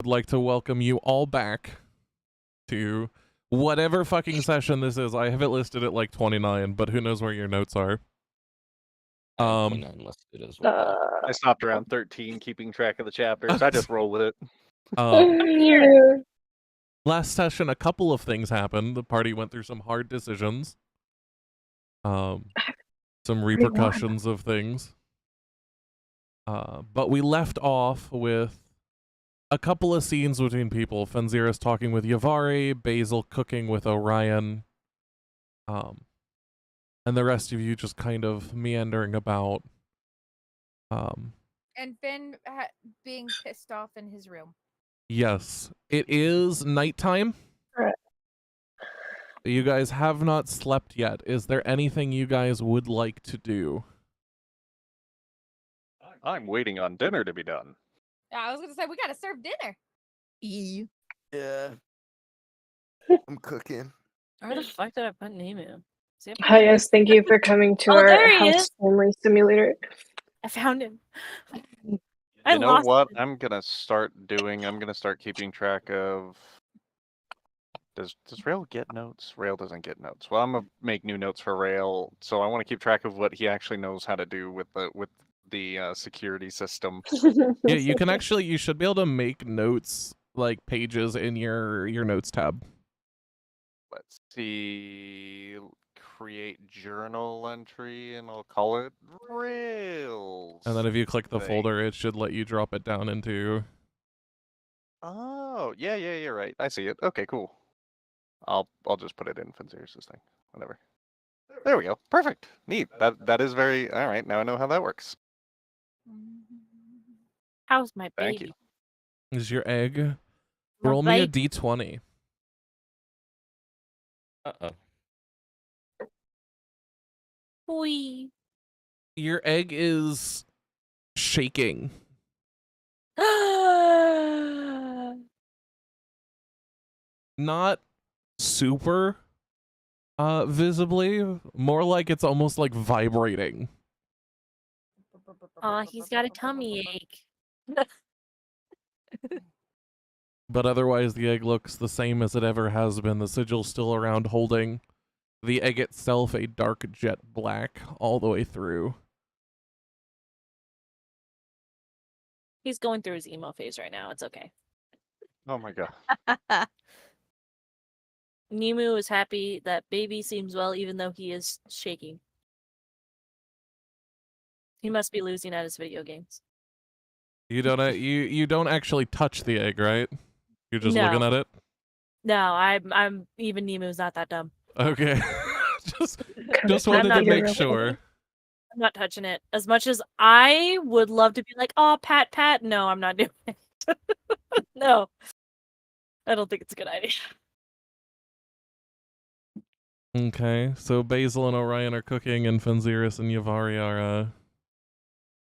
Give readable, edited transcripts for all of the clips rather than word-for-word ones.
I'd like to welcome you all back to whatever fucking session this is. I have it listed at like 29, but who knows where your notes are. I have 29 listed as well. I stopped around 13, keeping track of the chapters. I just roll with it. Last session, a couple of things happened. The party went through some hard decisions. Some repercussions of things. But we left off with a couple of scenes between people. Fenziris talking with Yavari, Basil cooking with Orion, and the rest of you just kind of meandering about. And Finn being pissed off in his room. Yes, it is nighttime. Right. You guys have not slept yet. Is there anything you guys would like to do? I'm waiting on dinner to be done. Yeah, I was gonna say we gotta serve dinner. Yeah. I'm cooking. Where the fuck did I put Nemu? Hi, yes, thank you for coming to our house family simulator. I found him. You know what? I'm gonna start keeping track of. Does Rail get notes? Rail doesn't get notes. Well, I'm gonna make new notes for Rail, so I want to keep track of what he actually knows how to do with the security system. Yeah, you should be able to make notes, like pages in your notes tab. Let's see. Create journal entry, and I'll call it Rails. And then if you click the folder, it should let you drop it down into. Oh, yeah, you're right. I see it. Okay, cool. I'll just put it in Fenziris' thing. Whatever. There we go. Perfect. Neat. That is very all right. Now I know how that works. How's my baby? Thank you. Is your egg? Roll me a d20. Uh-oh. Boy. Your egg is shaking. Not super visibly, more like it's almost like vibrating. He's got a tummy ache. But otherwise the egg looks the same as it ever has been. The sigil's still around, holding the egg itself a dark jet black all the way through. He's going through his emo phase right now. It's okay. Oh my god. Nemu is happy that baby seems well, even though he is shaking. He must be losing at his video games. You don't you don't actually touch the egg, right? You're just looking at it? No, I'm even Nemu's not that dumb. Okay. just wanted to make sure. I'm not touching it. As much as I would love to be like, oh, pat. No, I'm not doing it. No. I don't think it's a good idea. Okay, so Basil and Orion are cooking, and Fenziris and Yavari are,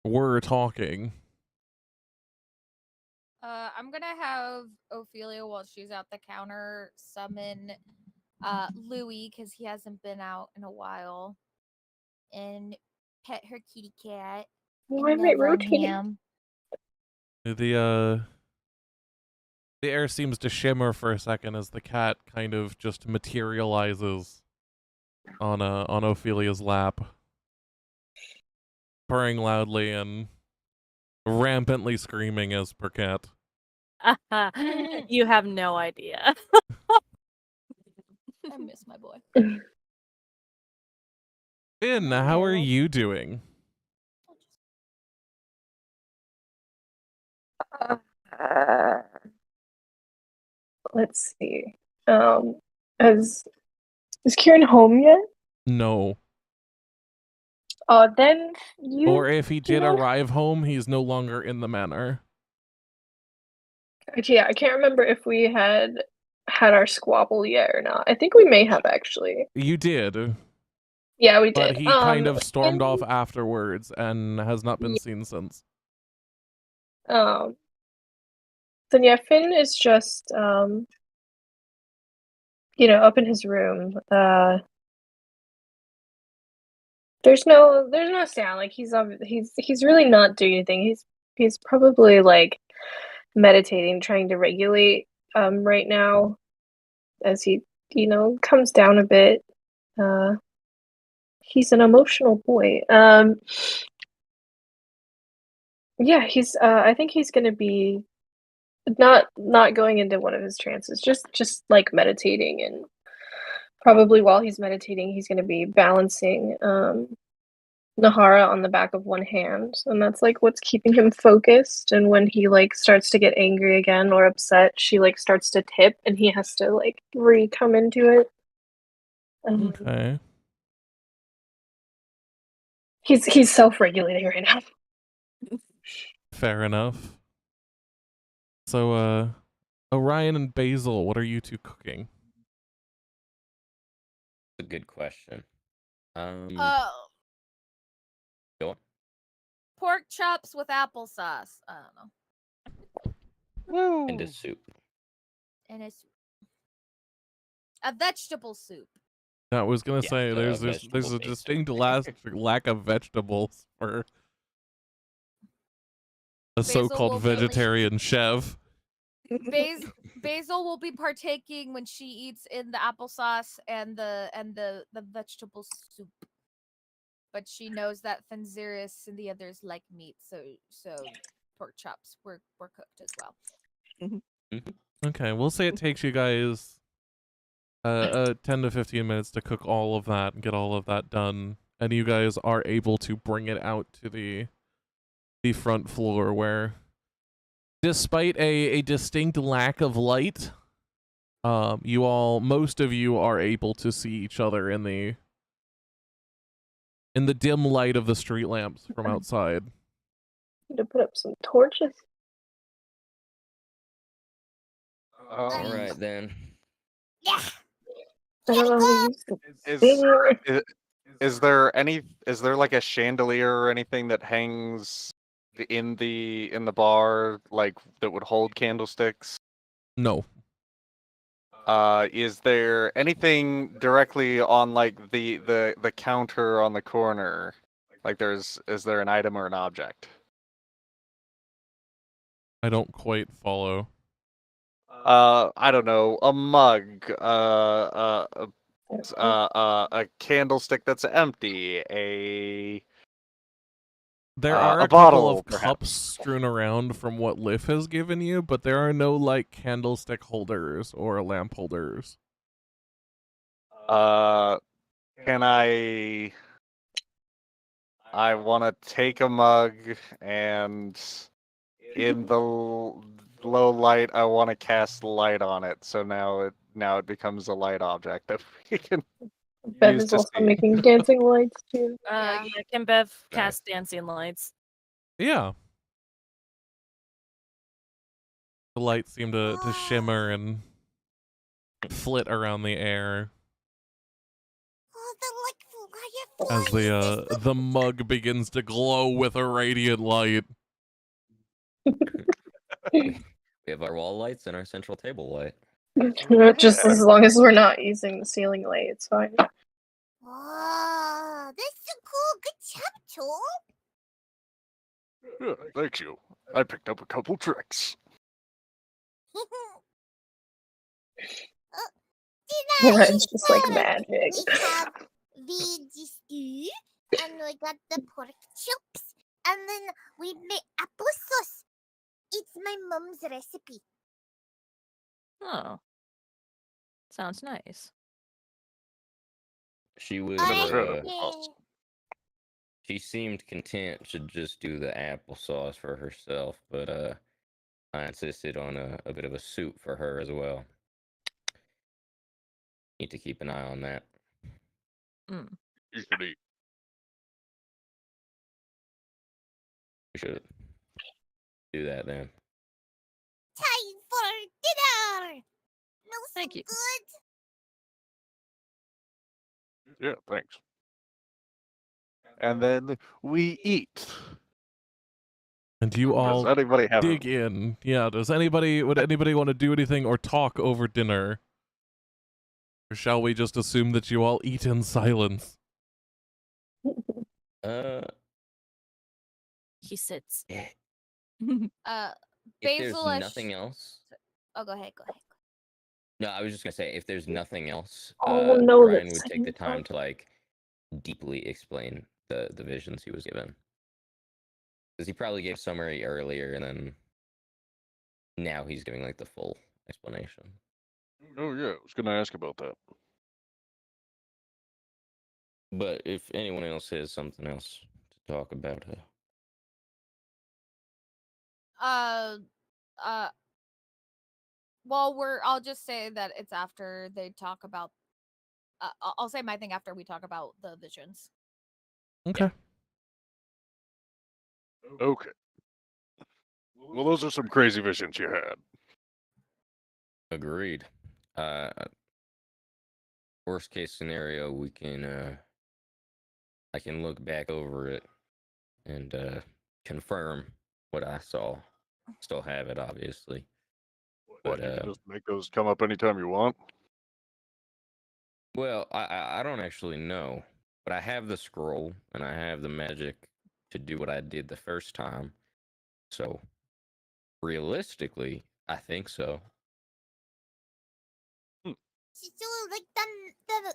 were talking. I'm gonna have Ophelia, while she's at the counter, summon Louie, because he hasn't been out in a while, and pet her kitty cat. Why am I rotating? The air seems to shimmer for a second as the cat kind of just materializes on Ophelia's lap, purring loudly and rampantly screaming as per cat. You have no idea. I miss my boy. Finn, how are you doing? Let's see. Is Kieran home yet? No. Then you. Or if he did arrive home, he's no longer in the manor. Okay, I can't remember if we had our squabble yet or not. I think we may have actually. You did. Yeah, we did. But he kind of stormed off afterwards and has not been seen since. Then yeah, Finn is just up in his room. There's no sound. Like he's really not doing anything. He's probably like meditating, trying to regulate right now as he, comes down a bit. He's an emotional boy. Yeah, he's I think he's gonna be not going into one of his trances, just like meditating, and probably while he's meditating he's gonna be balancing Nahara on the back of one hand, and that's like what's keeping him focused. And when he like starts to get angry again or upset, she like starts to tip and he has to like come into it. Okay. He's self-regulating right now. Fair enough. So, Orion and Basil, what are you two cooking? A good question. Oh, Go on. pork chops with applesauce. I don't know. And a soup. And it's a vegetable soup. I was gonna Yeah, say there's a vegetable-based distinct soup. lack of vegetables for a Basil will so-called be- vegetarian chef. Basil will be partaking when she eats in the applesauce and the vegetable soup. But she knows that Fenziris and the others like meat, so pork chops were cooked as well. Okay, we'll say it takes you guys 10 to 15 minutes to cook all of that and get all of that done, and you guys are able to bring it out to the front floor where, despite a distinct lack of light, most of you are able to see each other in the dim light of the street lamps from outside. Need to put up some torches. All right then. Yeah. I don't know how to use the Is thing. is there like a chandelier or anything that hangs in the bar, like that would hold candlesticks? No. Is there anything directly on like the counter on the corner? Like is there an item or an object? I don't quite follow. I don't know, a mug, a candlestick that's empty, There are a a couple bottle, of perhaps. cups strewn around from what Liff has given you, but there are no like candlestick holders or lamp holders. Can I want to take a mug, and in the low light I want to cast light on it, so now it becomes a light object that we can Bev use is to also see. making dancing lights too. Yeah, can Bev cast dancing lights? Yeah. The lights seem to shimmer and flit around the air as the mug begins to glow with a radiant light. We have our wall lights and our central table light. Just as long as we're not using the ceiling light, it's fine. Wow, that's so cool. Good job, Joel. Yeah, thank you. I picked up a couple tricks. It's just like magic. We have veggie stew, and we got the pork chops, and then we made applesauce. It's my mom's recipe. Oh, sounds nice. She was she seemed content to just do the applesauce for herself, but I insisted on a bit of a soup for her as well. Need to keep an eye on that. You should eat. We should do that then. Time for dinner. Smells Thank so you. good. Yeah, thanks. And then we eat. And you Does all anybody have dig in. Yeah, would anybody want to do anything or talk over dinner? Or shall we just assume that you all eat in silence? He sits. if there's Basilisk. nothing else. Oh, go ahead. Go ahead. No, I was just gonna say, if there's nothing else, Oh no, Ryan that's would take the time to like deeply explain the visions he was given, because he probably gave summary earlier, and then now he's giving like the full explanation. Oh yeah, I was gonna ask about that. But if anyone else has something else to talk about, Well, I'll just say that it's after they talk about. I'll say my thing after we talk about the visions. Okay. Okay. Well, those are some crazy visions you had. agreed. Worst case scenario, we can I can look back over it and confirm what I saw. Still have it, obviously. What, But you can just make those come up anytime you want? well, I don't actually know, but I have the scroll and I have the magic to do what I did the first time. So realistically, I think so. So, like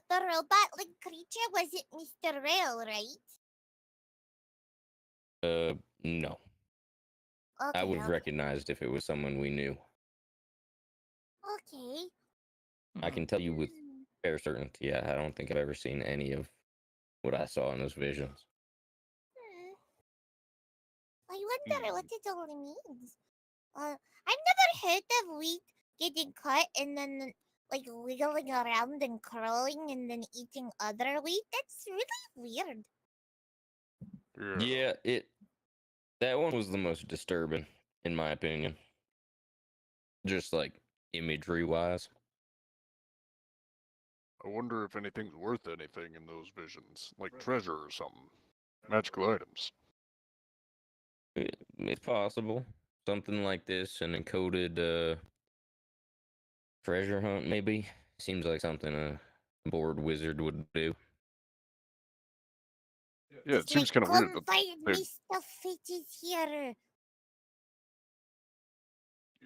the robot-like creature wasn't Mr. Rail, right? No. Okay. I would have recognized if it was someone we knew. Okay. I can tell you with fair certainty, I don't think I've ever seen any of what I saw in those visions. I wonder what it all means. I've never heard of wheat getting cut and then like wiggling around and curling and then eating other wheat. That's really weird. Yeah, that one was the most disturbing, in my opinion. Just like imagery wise. I wonder if anything's worth anything in those visions, like treasure or something. Magical items. It's possible. Something like this, an encoded treasure hunt, maybe. Seems like something a bored wizard would do. Yeah, it seems kind of weird. Come find me stuff it is here.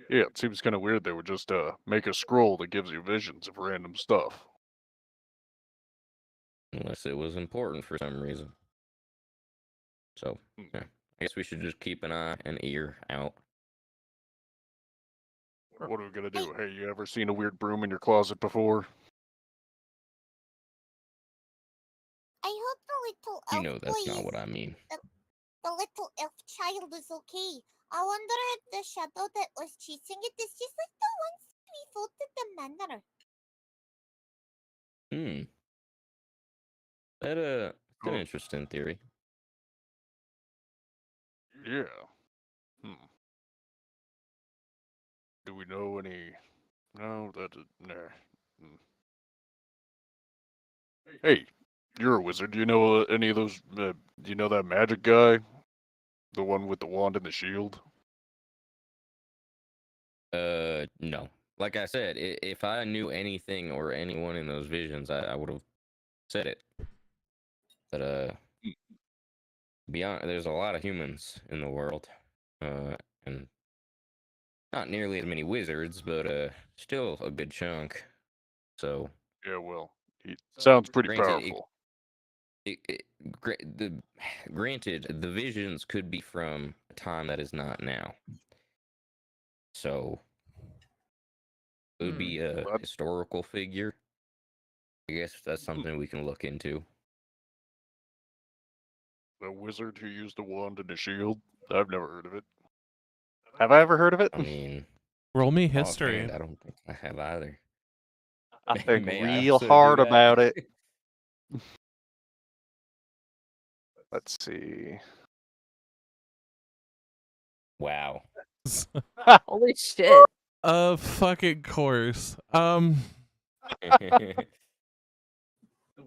Yeah, it seems kind of weird they would just make a scroll that gives you visions of random stuff. Unless it was important for some reason. So, yeah, I guess we should just keep an eye and ear out. What are we gonna do? Hey, you ever seen a weird broom in your closet before? I hope the little elf You know that's boy not is- what I mean. The little elf child is okay. I wonder if the shadow that was chasing it is just like the ones we fought at the manor. It's an interesting theory. Yeah. Do we know any? No, nah. Hey, you're a wizard. Do you know any of those? Do you know that magic guy? The one with the wand and the shield? No. Like I said, if I knew anything or anyone in those visions, I would have said it. But beyond, there's a lot of humans in the world, and not nearly as many wizards, but still a good chunk. So yeah, well, he sounds pretty powerful. Granted, the visions could be from a time that is not now. So it would be a historical figure. I guess that's something we can look into. A wizard who used a wand and a shield? I've never heard of it. Have I ever heard of it? I mean, roll me history. Offhand, I don't think I have either. I think May I real also do hard that? about it. Let's see. Wow. Holy shit. Fucking course.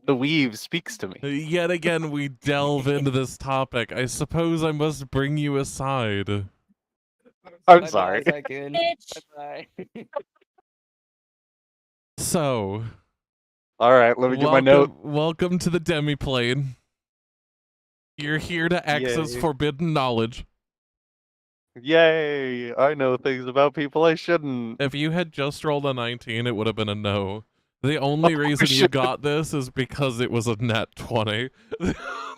The weave speaks to me. Yet again, we delve into this topic. I suppose I must bring you aside. I'm sorry. Bitch. So, All right, let me get my note. welcome to the demiplane. You're here to access Yay. forbidden knowledge. Yay! I know things about people I shouldn't. If you had just rolled a 19, it would have been a no. The only reason you shit. got this is because it was a net 20.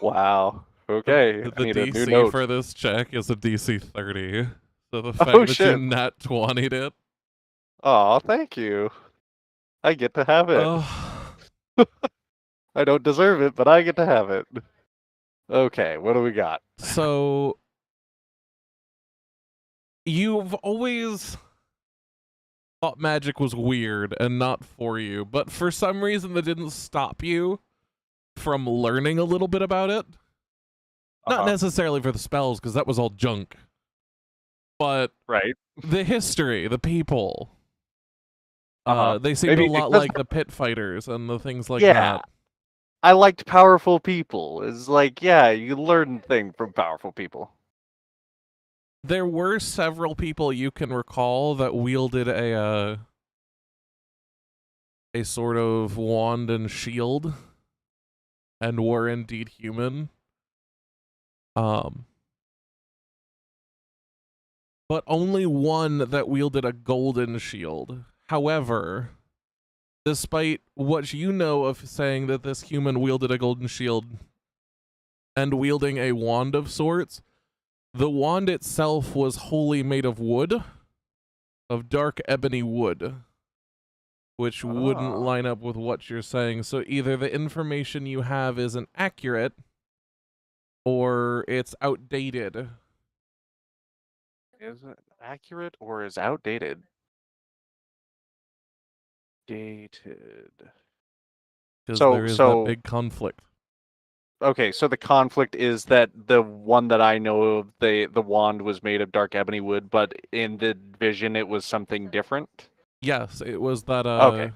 Wow. Okay, The I need a new DC note. for this check is a DC 30. So the Oh, fact that you shit. net 20'd it. Aw, thank you. I get to have it. Oh, I don't deserve it, but I get to have it. Okay, what do we got? so you've always thought magic was weird and not for you, but for some reason that didn't stop you from learning a little bit about it. Not necessarily for the spells, because that was all junk. But Right. the history, the people. Uh-huh. They seemed Maybe a lot because like the pit fighters and the things like Yeah. that. I liked powerful people. It's like, yeah, you learn things from powerful people. There were several people you can recall that wielded a sort of wand and shield and were indeed human. But only one that wielded a golden shield. However, despite what you know of saying that this human wielded a golden shield and wielding a wand of sorts, the wand itself was wholly made of wood, of dark ebony wood, which wouldn't line up with what you're saying. So either the information you have isn't accurate, or it's outdated. Is it accurate or is outdated? Dated. Because So- there is that so- big conflict. Okay, so the conflict is that the one that I know of, the wand was made of dark ebony wood, but in the vision it was something different. Yes, it was that Okay.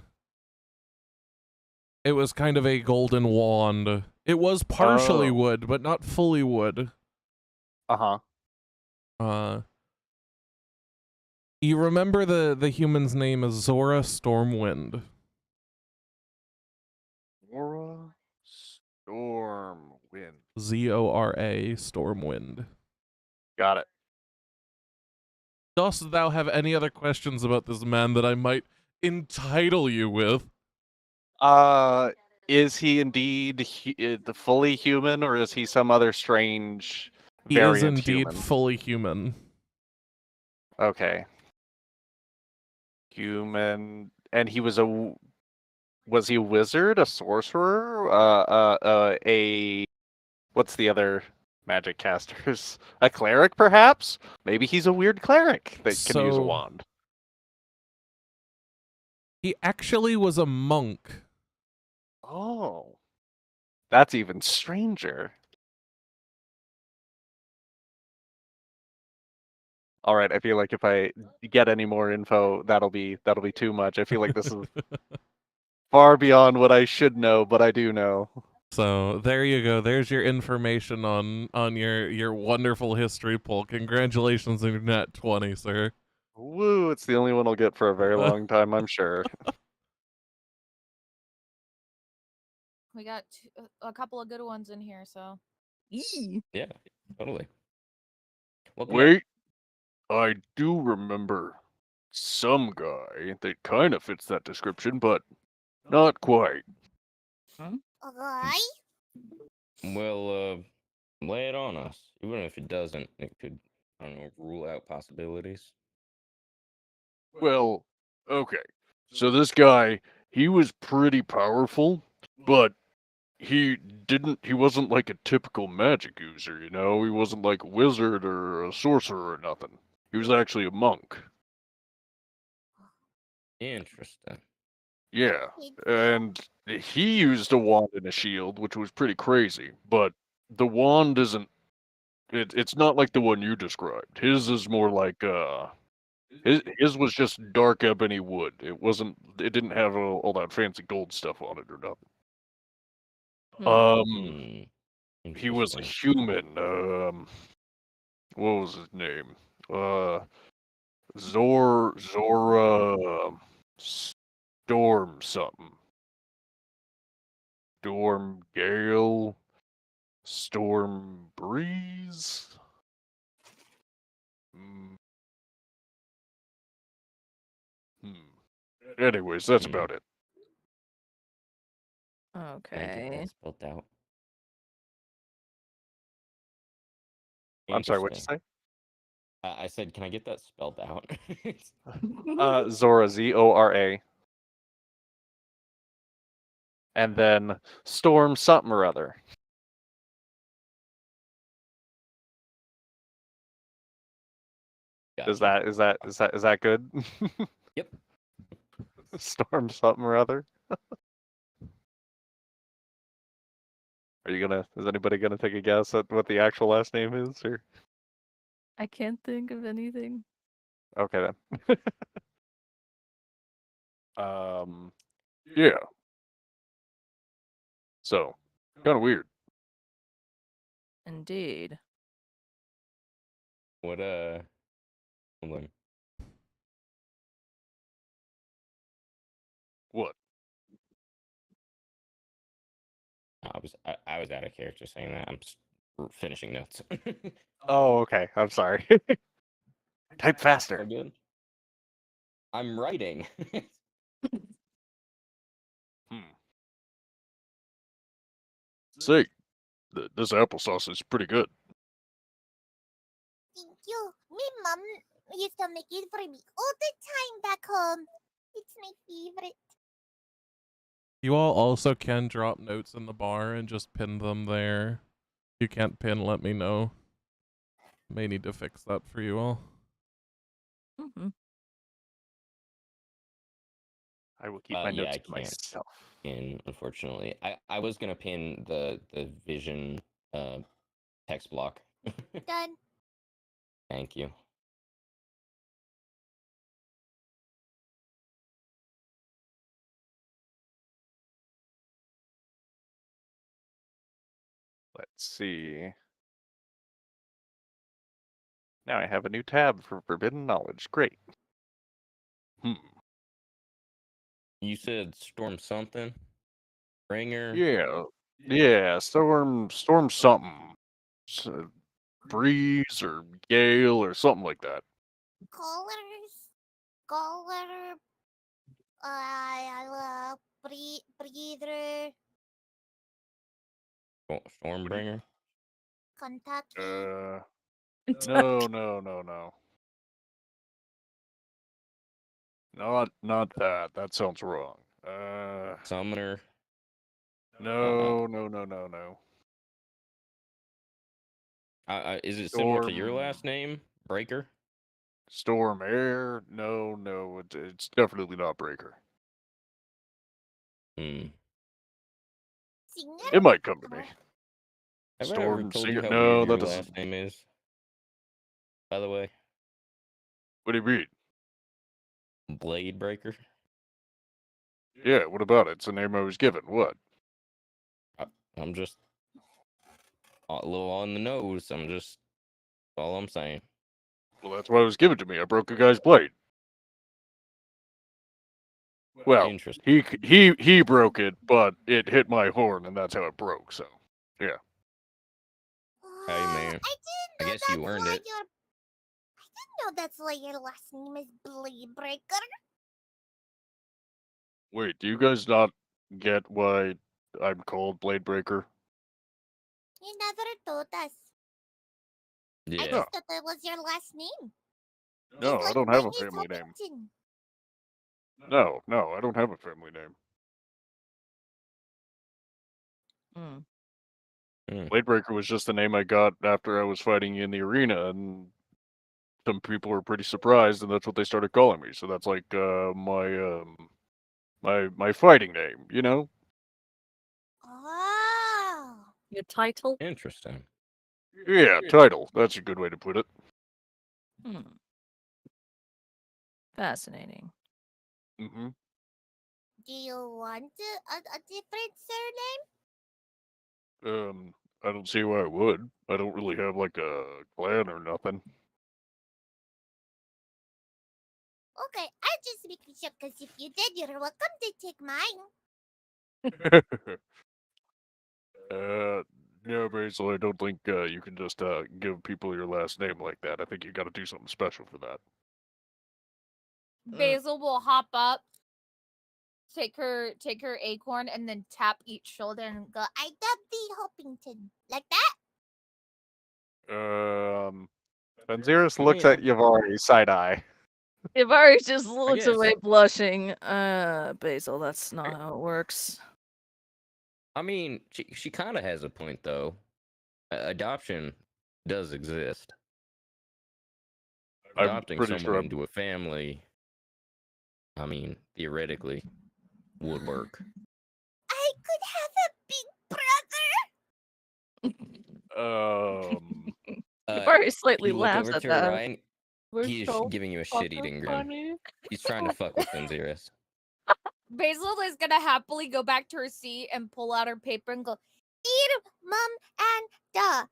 It was kind of a golden wand. It was partially Oh. wood, but not fully wood. Uh-huh. You remember the human's name is Zora Stormwind. Aura Stormwind. Zora Stormwind. Got it. Dost thou have any other questions about this man that I might entitle you with? Is he indeed the fully human, or is he some other strange He is variant indeed human? fully human. Okay. Human, and he was was he a wizard, a sorcerer, what's the other magic casters? A cleric, perhaps? Maybe he's a weird cleric that can use a So- wand. He actually was a monk. Oh, that's even stranger. All right, I feel like if I get any more info, that'll be too much. I feel like this is far beyond what I should know, but I do know. So there you go. There's your information on your wonderful history poll. Congratulations on your nat 20, sir. Woo! It's the only one I'll get for a very long time, I'm sure. We got a couple of good ones in here, so. Yeah, totally. Welcome Wait, I do remember some guy that kind of fits that description, but not quite. back. Well, lay it on us. Even if it doesn't, it could, I don't know, rule out possibilities. Well, okay. So this guy, he was pretty powerful, but he wasn't like a typical magic user, you know? He wasn't like a wizard or a sorcerer or nothing. He was actually a monk. Interesting. Yeah, and he used a wand and a shield, which was pretty crazy, but the wand isn't it's not like the one you described. His is more like his was just dark ebony wood. It didn't have all that fancy gold stuff on it or nothing. He was a Interesting. human. What was his name? Zora Storm something. Storm Gale. Storm Breeze. Mm. Anyways, that's about it. Can I get Okay. that spelled out? I'm sorry, what'd you Interesting. say? I said, can I get that spelled out? Zora, Zora. And then Storm something or other. Is Gotcha. that good? Yep. Storm something or other. Is anybody gonna take a guess at what the actual last name is? Or I can't think of anything. okay then. Yeah. So, kind of weird. Indeed. What hold on. What? I was out of character saying that. I'm finishing notes. Oh, okay. I'm sorry. Type All faster. good. I'm writing. See, this applesauce is pretty good. Thank you. My mom used to make it for me all the time back home. It's my favorite. You all also can drop notes in the bar and just pin them there. If you can't pin, let me know. May need to fix that for you all. Mm-hmm. I will keep my Yeah, notes I to can't myself. pin, unfortunately. I was gonna pin the vision text block. Done. Thank you. Let's see. Now I have a new tab for Forbidden Knowledge. Great. You said storm something? Ringer? Yeah. Storm something. Breeze or gale or something like that. Caller. Breather. Stormbringer? Kentucky. No. Not that. That sounds wrong. Summoner? No. Is it similar to your last name? Breaker? Storm air? No. It's definitely not breaker. Singer? It might come to me. Have I ever Storm told you singer? how No, weird that your doesn't. last name is? By the way, What do you mean? Blade Breaker? Yeah. What about it? It's the name I was given. What? I'm just a little on the nose. All I'm saying. Well, that's why it was given to me. I broke a guy's blade. Well, Interesting. he broke it, but it hit my horn, and that's how it broke. So, yeah. Hey, man. I guess you earned it. I didn't know that's why your last name is Blade Breaker. Wait, do you guys not get why I'm called Blade Breaker? You never told us. I Yeah. just thought that was your last name. No, It's I like don't have a Dennis family name. Hopkins. No, I don't have a family name. Blade Breaker was just the name I got after I was fighting in the arena, and some people were pretty surprised, and that's what they started calling me. So that's like my fighting name, you know? Oh. Your title? Interesting. Yeah, title. That's a good way to put it. Fascinating. Mm-hmm. Do you want a different surname? I don't see why I would. I don't really have like a clan or nothing. Okay, I'll just make sure because if you did, you're welcome to take mine. No, Basil, I don't think you can just give people your last name like that. I think you got to do something special for that. Basil will hop up, take her acorn, and then tap each shoulder and go, "I love thee, Hoppington," like that. Vanziris I looks mean, at Yavari side eye. Ivari just looks guess. away, blushing. Basil, that's not how it works. I mean, she kind of has a point though. Adoption does exist. I'm Adopting pretty someone sure into a family, I mean, theoretically, would work. I could have a big brother. Ivari slightly You look laughs over at to that. Orion. We're He is so giving you a fucking shit-eating grin. funny. He's trying to fuck with Vanziris. Basil is gonna happily go back to her seat and pull out her paper and go, "Dear Mom and Dad,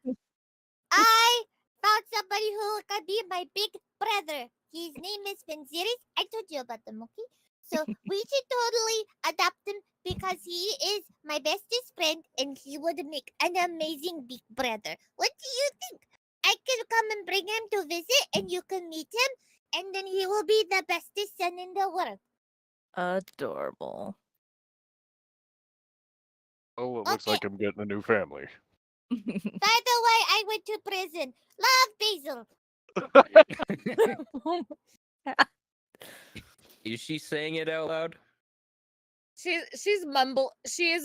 I found somebody who could be my big brother. His name is Vanziris. I told you about them, okay? So we should totally adopt him because he is my bestest friend and he would make an amazing big brother. What do you think? I can come and bring him to visit and you can meet him and then he will be the bestest son in the world." Adorable. Oh, it looks like I'm getting a new family. By the way, I went to prison. Love, Basil. Is she saying it out loud? She is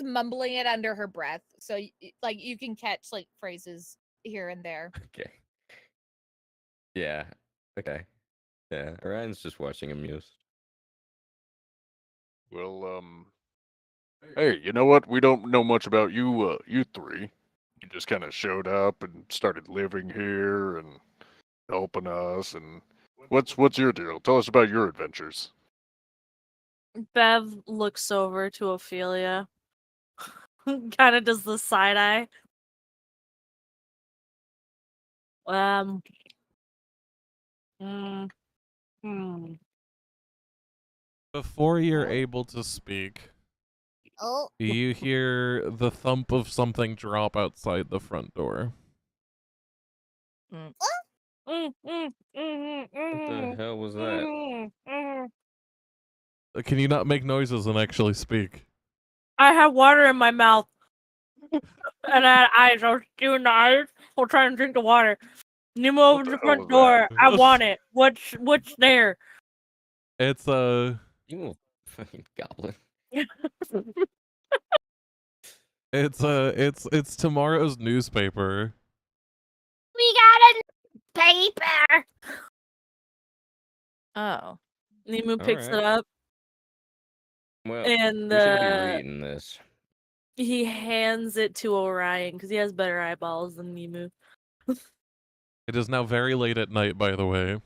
mumbling it under her breath, so like you can catch like phrases here and there. Okay. Yeah. Okay. Yeah. Orion's just watching amused. Well, hey, you know what? We don't know much about you, you three. You just kind of showed up and started living here and helping us. And what's your deal? Tell us about your adventures. Bev looks over to Ophelia. Kind of does the side eye. Before you're able to speak, Oh, you hear the thump of something drop outside the front door. What the hell was that? Can you not make noises and actually speak? I have water in my mouth. And I had eyes. I was doing the eyes while trying to drink the water. Nemo What opens the the hell front was door. that? I want it. What's there? It's You little fucking goblin. it's tomorrow's newspaper. we got a paper. Oh. Nemo picks it Alright. up Well, and we should be reading this. he hands it to Orion because he has better eyeballs than Nemo. It is now very late at night, by the way.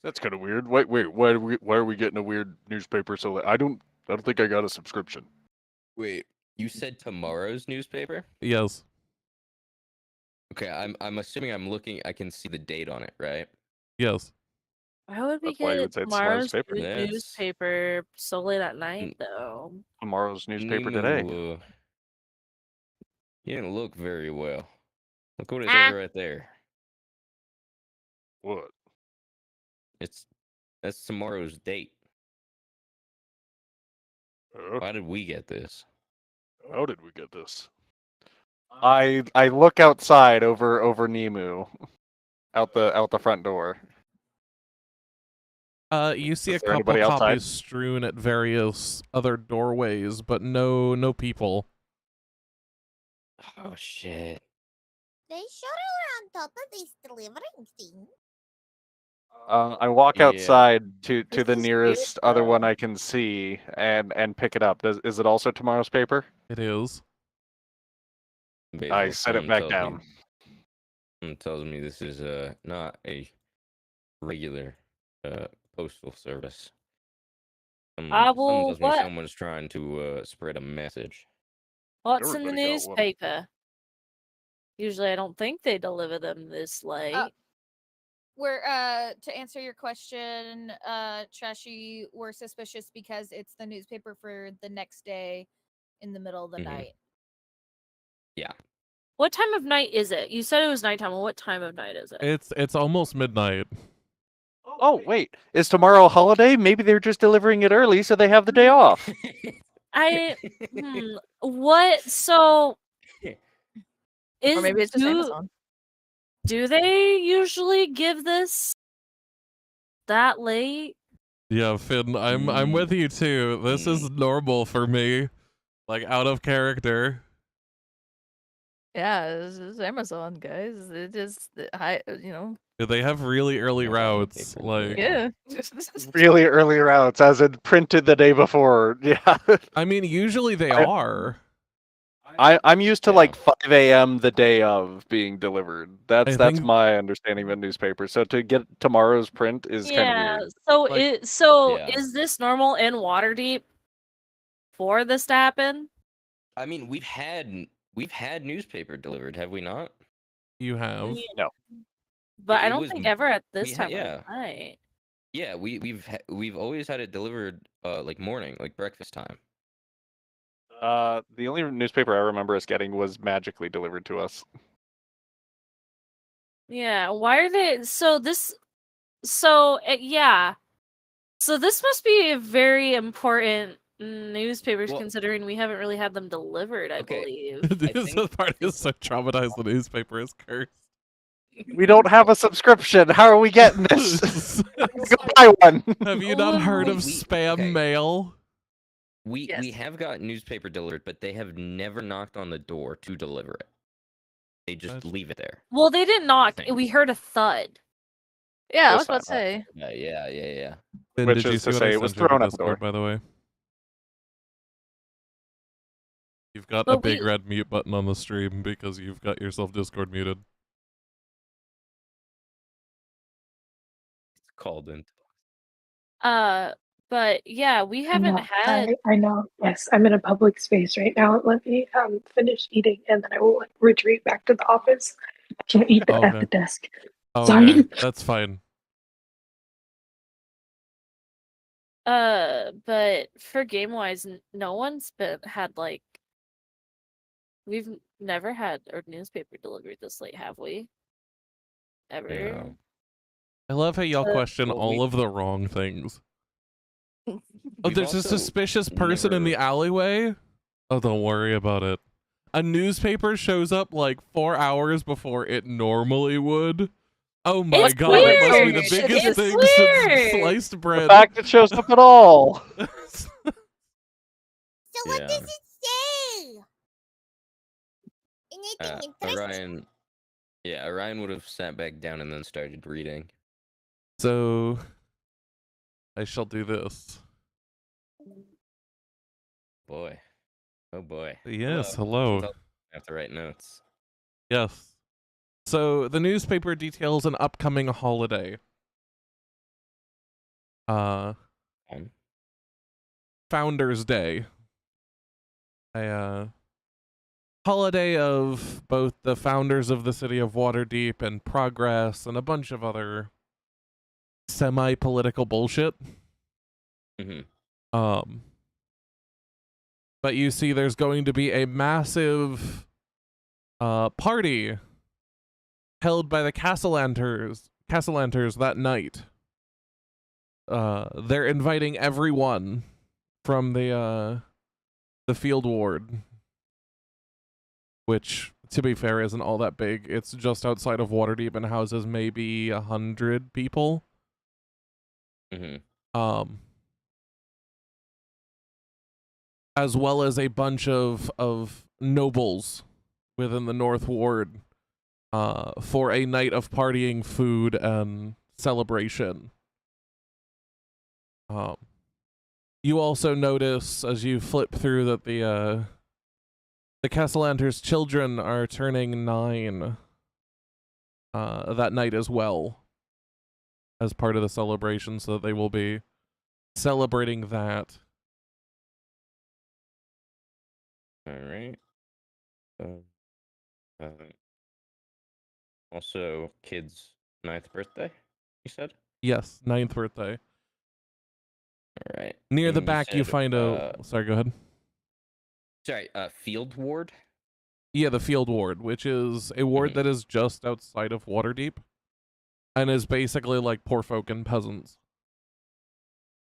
That's kind of weird. Wait, why are we getting a weird newspaper so late? I don't think I got a subscription. Wait, you said tomorrow's newspaper? Yes. Okay, I'm assuming I can see the date on it, right? Yes. Why would we That's why you get would say it's tomorrow's tomorrow's paper. That's- newspaper so late at night, though? Tomorrow's newspaper today. Nemo, you didn't look very well. Look what it says right there. What? That's tomorrow's date. Why did we get this? How did we get this? I look outside over Nemu, out the front door. You see a Is there couple anybody outside? copies strewn at various other doorways, but no people. Oh shit. They sure are on top of this delivering thing. I walk Yeah. outside to This the is nearest weird, other one though. I can see and pick it up. Is it also tomorrow's paper? It is. I Basil, set it back down. Someone tells me this is not a regular postal service. I will. Tells me What? someone's trying to spread a message. What's in the Everybody got one. newspaper? Usually, I don't think they deliver them this late. We're to answer your question, Trashy, we're suspicious because it's the newspaper for the next day in the middle of the Mhm. night. Yeah. What time of night is it? You said it was nighttime. Well, what time of night is it? It's almost midnight. Oh wait, is tomorrow a holiday? Maybe they're just delivering it early so they have the day off. What? So Or is maybe it's just Amazon. do they usually give this that late? Yeah, Finn, I'm with you too. This is normal for me. Like out of character. Yeah, it's Amazon, guys. It just you know. They have really early routes. Like Yeah. Really early routes, as in printed the day before. Yeah. I mean, usually they are. I'm used to like 5 a.m. the day of being delivered. That's think- my understanding of a newspaper. So to get tomorrow's print is kind of weird. So Like- is this normal in Waterdeep for this to happen? I mean, we've had newspaper delivered, have we not? You have. No. But I It don't was- think ever at this we time had- of night. Yeah, we've always had it delivered like morning, like breakfast time. The only newspaper I remember us getting was magically delivered to us. Yeah, why are they so this yeah. So this must be a very important newspapers Well- considering we haven't really had them delivered, I Okay. believe. This think- part is so traumatized. The newspaper is cursed. We don't have a subscription. How are we getting this? Go buy one. Have you not heard of We- spam okay. mail? We Yes. have got newspaper delivered, but they have never knocked on the door to deliver it. They just That's- leave it there. Well, they didn't knock. Thing. We heard a thud. Yeah, I Close was about to enough. say. Yeah. Then Which did you is see to what I say it was sent you over thrown out the Discord, door. by the way? You've got a But big we- red mute button on the stream because you've got yourself Discord muted. It's called in. But yeah, we haven't had I know. Yes, I'm in a public space right now. Let me finish eating, and then I will retreat back to the office. I can't eat at Okay. the desk. Okay, Sorry. that's fine. but for game wise, no one's had like we've never had a newspaper delivered this late, have we? Ever? No. I love how y'all question well, all we- of the wrong things. Oh, We've there's a also suspicious person in the never- alleyway? Oh, don't worry about it. A newspaper shows up like 4 hours before it normally would. Oh my It's god, that must be weird. the biggest It's thing weird. since sliced The bread. fact it shows up at all. So what Yeah. does it say? Anything interesting? Orion would have sat back down and then started reading. So, I shall do this. Boy. Oh boy. Yes, hello. I have to write notes. Yes. So the newspaper details an upcoming holiday. Founders Day. A holiday of both the founders of the city of Waterdeep and Progress and a bunch of other semi-political bullshit. Mhm. But you see there's going to be a massive party held by the Castellanters that night. They're inviting everyone from the field ward, which, to be fair, isn't all that big. It's just outside of Waterdeep and houses maybe 100 people. Mhm. As well as a bunch of nobles within the North Ward for a night of partying, food, and celebration. You also notice as you flip through that the Castellanters' children are turning 9 that night as well, as part of the celebration, so that they will be celebrating that. All right. Also, kid's 9th birthday, you said? Yes, 9th birthday. All right. Near the And back, you said, find a... Sorry, go ahead. Sorry, field ward? Yeah, the field ward, which is a ward that is just outside of Waterdeep, and is basically like poor folk and peasants.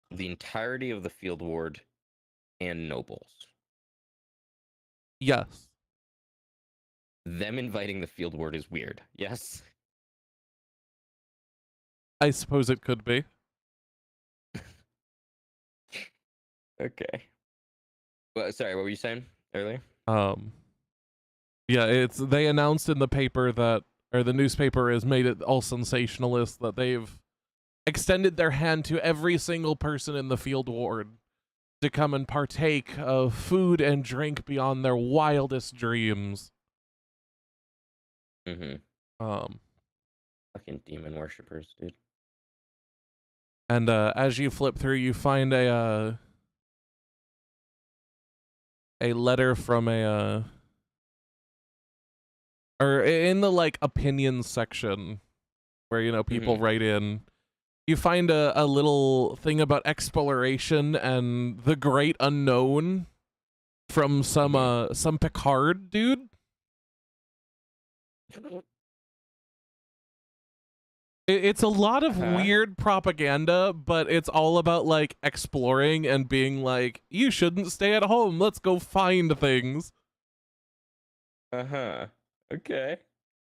The entirety of the field ward and nobles. Yes. Them inviting the field ward is weird. Yes. I suppose it could be. Okay. Well, sorry, what were you saying earlier? Yeah, they announced in the paper that, or the newspaper has made it all sensationalist that they've extended their hand to every single person in the field ward to come and partake of food and drink beyond their wildest dreams. Fucking demon worshippers, dude. And as you flip through, you find a letter from or in the like opinions section where, you know, people write in. You find a little thing about exploration and the great unknown from some Picard dude. It's a lot of weird propaganda, but it's all about like exploring and being like, you shouldn't stay at home. Let's go find things. Okay.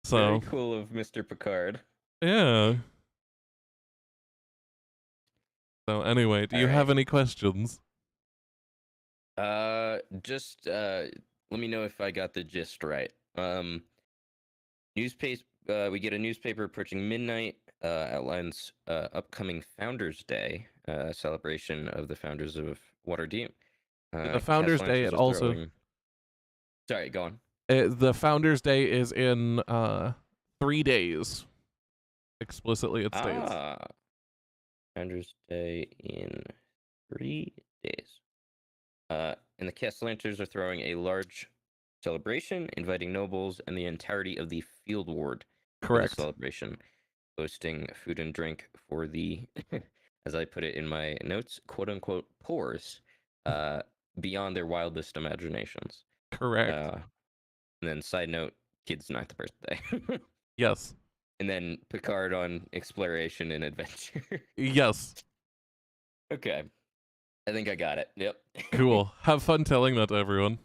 So very cool of Mr. Picard. Yeah. So anyway, do you have any questions? Just let me know if I got the gist right. Newspaper. We get a newspaper approaching midnight. Outlines upcoming Founders Day celebration of the founders of Waterdeep. The Founders Day. It also. Sorry, go on. The Founders Day is in 3 days. Explicitly, it states. Founders Day in 3 days. And the Castellanters are throwing a large celebration, inviting nobles and the entirety of the field ward. Correct. For the celebration, hosting food and drink for the, as I put it in my notes, "quote unquote" poors, beyond their wildest imaginations. Correct. And then, side note, kid's 9th birthday. Yes. And then Picard on exploration and adventure. Yes. Okay. I think I got it. Yep. Cool. Have fun telling that to everyone.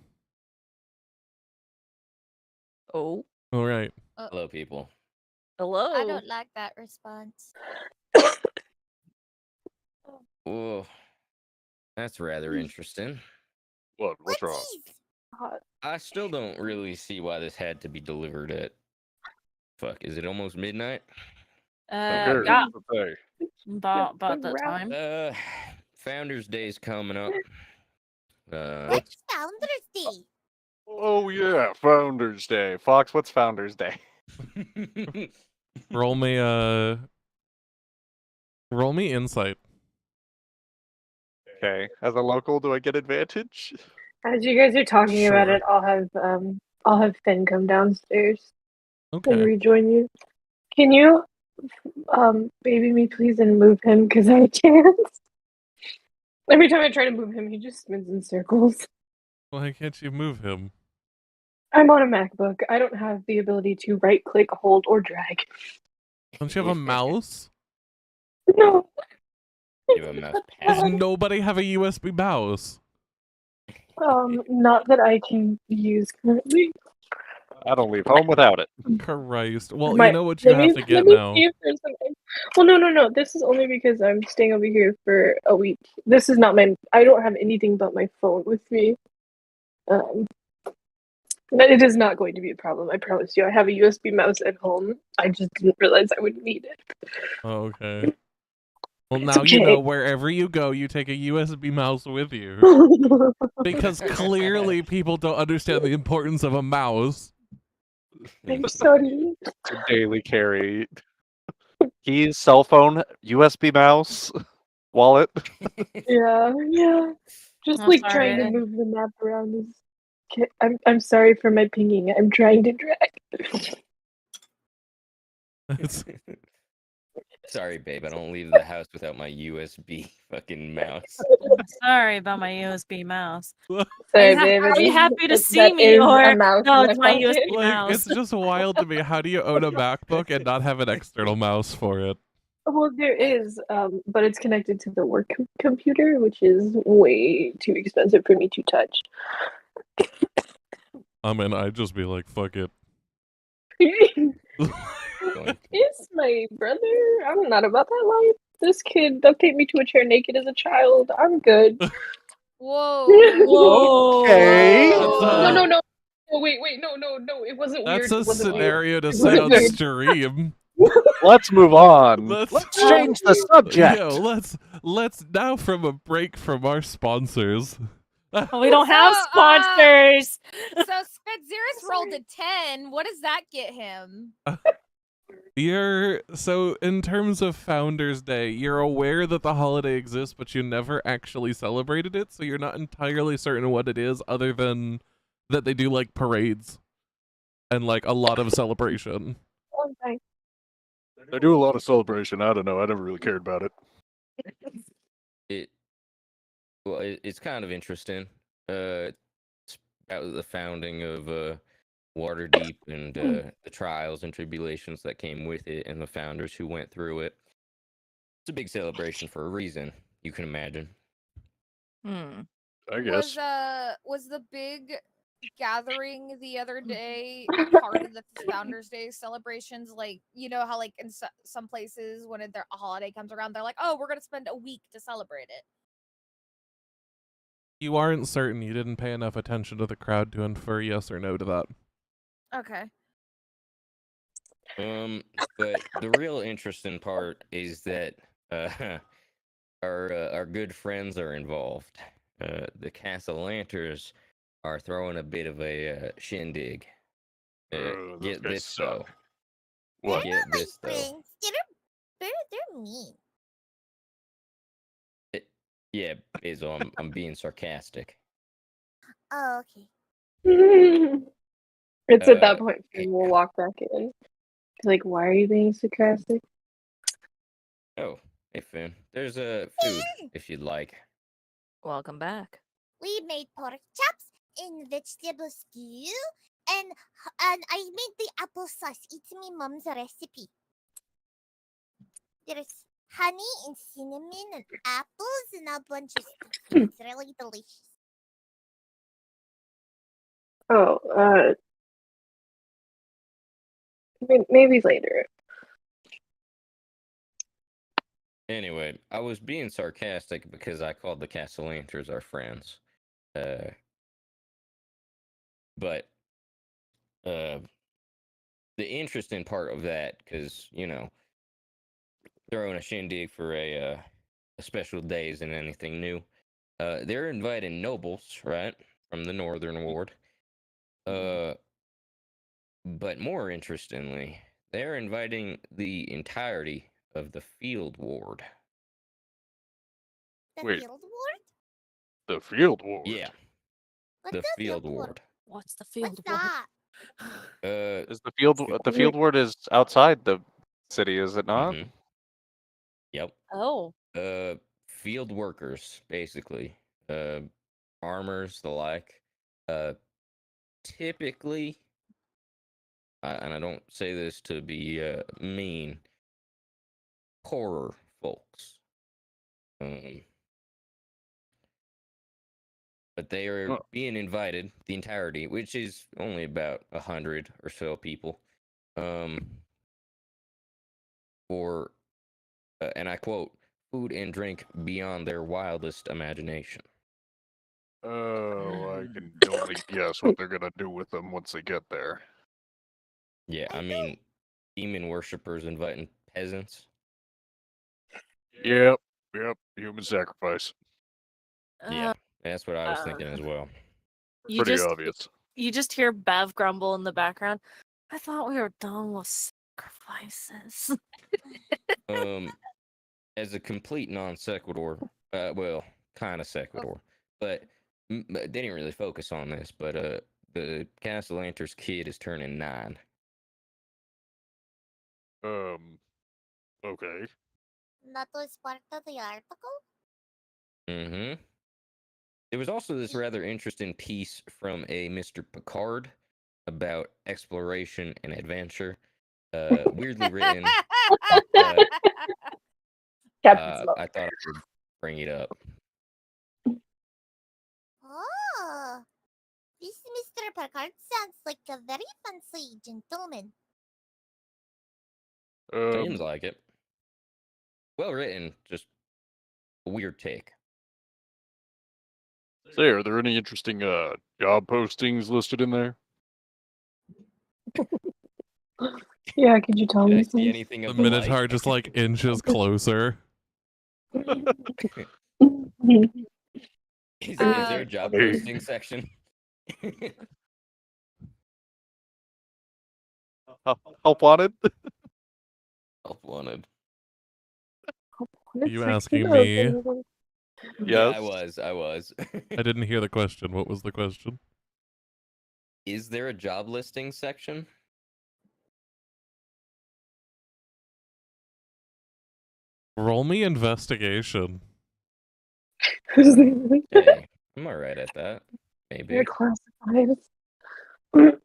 Oh. All right. Hello, people. Hello. I don't like that response. Oh, that's rather interesting. What's wrong? I still don't really see why this had to be delivered at. Fuck, is it almost midnight? Yeah. About that time. Founders Day's coming up. What's Founders Day? Oh yeah, Founders Day. Fox, what's Founders Day? Roll me insight. Okay. As a local, do I get advantage? As you guys are talking about Sure. it, I'll have Finn come downstairs and Okay. rejoin you. Can you baby me please and move him because I can't. Every time I try to move him, he just spins in circles. Why can't you move him? I'm on a MacBook. I don't have the ability to right click, hold, or drag. Don't you have a mouse? No. You have a mouse Does pad. nobody have a USB mouse? Not that I can use currently. I don't leave home without it. Christ. Well, you know what you have to get let me now. see if there's something. Well, no. This is only because I'm staying over here for a week. This is not my. I don't have anything but my phone with me. It is not going to be a problem. I promise you. I have a USB mouse at home. I just didn't realize I would need it. Oh, okay. Well, It's now you okay. know wherever you go, you take a USB mouse with you. Because clearly people don't understand the importance of a mouse. I'm sorry. Daily carry. Keys, cell phone, USB mouse, wallet. Yeah. Just I'm like sorry. trying to move the map around is. I'm sorry for my pinging. I'm trying to drag. It's Sorry, babe. I don't leave the house without my USB fucking mouse. Sorry about my USB mouse. Sorry, Are babe. you happy to see that me is or a mouse no? in It's my my pocket. USB Like, mouse. it's just wild to me. How do you own a MacBook and not have an external mouse for it? Well, there is, but it's connected to the work computer, which is way too expensive for me to touch. I mean, I'd just be like, fuck it. It's my brother. I'm not about that life. This kid duct taped me to a chair naked as a child. I'm good. Whoa. Whoa. Okay. No. Oh, wait. No. It wasn't weird. That's a It wasn't weird. scenario to It say wasn't on weird. stream. Let's move on. Let's change the subject. Yo, let's now from a break from our sponsors. We don't have So, sponsors. So Spedzeris rolled a 10. What does that get him? So in terms of Founders Day, you're aware that the holiday exists, but you never actually celebrated it, so you're not entirely certain what it is, other than that they do like parades and like a lot of celebration. Okay. They do a lot of celebration. I don't know. I never really cared about it. It's kind of interesting. It's about the founding of Waterdeep and the trials and tribulations that came with it, and the founders who went through it. It's a big celebration for a reason, you can imagine. I guess. Was the big gathering the other day part of the Founders Day celebrations? Like, you know how like in some places when their holiday comes around, they're like, oh, we're gonna spend a week to celebrate it. You aren't certain. You didn't pay enough attention to the crowd to infer yes or no to that. Okay. But the real interesting part is that our good friends are involved. The Castellanters are throwing a bit of a shindig. Get this though. What? Get this though. They're mean. Yeah, Basil, I'm being sarcastic. Oh, okay. It's at that Uh, point we'll walk back in. Like, why are you being sarcastic? Oh, hey Finn. There's a food if you'd like. Welcome back. We made pork chops in vegetable stew, and I made the applesauce. It's my mom's recipe. There's honey and cinnamon and apples and a bunch of stuff. It's really delicious. Oh, maybe later. Anyway, I was being sarcastic because I called the Castellanters our friends. But the interesting part of that, because you know, throwing a shindig for a special day isn't anything new. They're inviting nobles, right, from the Northern Ward. But more interestingly, they're inviting the entirety of the Field Ward. The Wait. field ward? The Field Ward. Yeah, What's the Field Ward. What's the field? What's that? Is the Field Ward is outside the city, is it not? Mhm. Yep. Oh. Field workers, basically. Farmers, the like. Typically, and I don't say this to be mean, poorer folks. But they are being invited, the entirety, which is only about 100 or so people, for, and I quote, food and drink beyond their wildest imagination. Oh, I can only guess what they're gonna do with them once they get there. Yeah, I mean, demon worshippers inviting peasants. Yep, human sacrifice. Yeah, that's what I was thinking as well. Pretty obvious. You just hear Bev grumble in the background. I thought we were done with sacrifices. As a complete non sequitur, well, kind of sequitur, but they didn't really focus on this. But the Castellanter's kid is turning 9. Okay. That was part of the article? Mm-hmm. There was also this rather interesting piece from a Mr. Picard about exploration and adventure. Weirdly written. But, Captain Smoke. I thought I would bring it up. Oh, this Mr. Picard sounds like a very fancy gentleman. Seems like it. Well written, just a weird take. Say, are there any interesting job postings listed in there? Yeah, could you tell Did I me see please? anything The of the like? Minotaur just like inches closer. Is there a job posting section? Help wanted? Help wanted. Are you asking me? Yeah, Yes. I was. I didn't hear the question. What was the question? Is there a job listing section? Roll me investigation. Hey, I'm alright at that. Maybe. They're classified. Not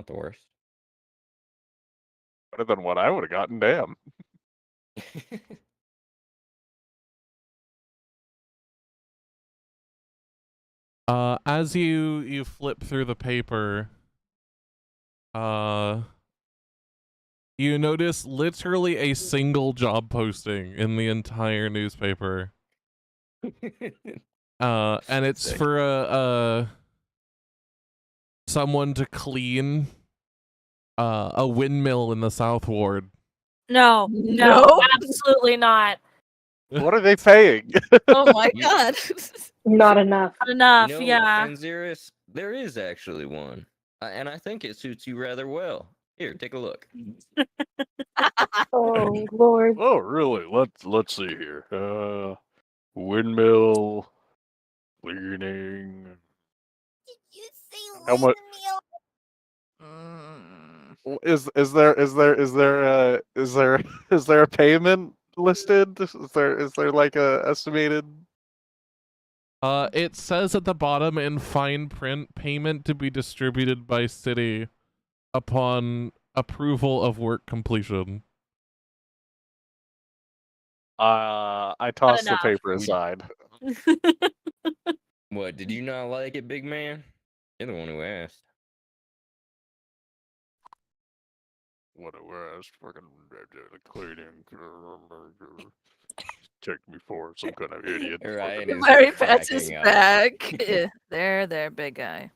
the worst. Better than what I would have gotten, damn. As you flip through the paper, you notice literally a single job posting in the entire newspaper. And it's Sick. for a someone to clean a windmill in the South Ward. No, No. absolutely not. What are they paying? Oh my You- god. Not enough. Not enough, You know, yeah. Anziris, there is actually one. And I think it suits you rather well. Here, take a look. Oh Lord. Oh, really? Let's see here. Windmill cleaning. Did you say How much? windmill? Is there a payment listed? Is there like a estimated? It says at the bottom in fine print, payment to be distributed by city upon approval of work completion. I tossed the enough. paper aside. What, did you not like it, big man? You're the one who asked. What it was, fucking cleaning. Take me for some kind of idiot. Ryan Fucking- is Mary pats his cracking up. back. There, big guy.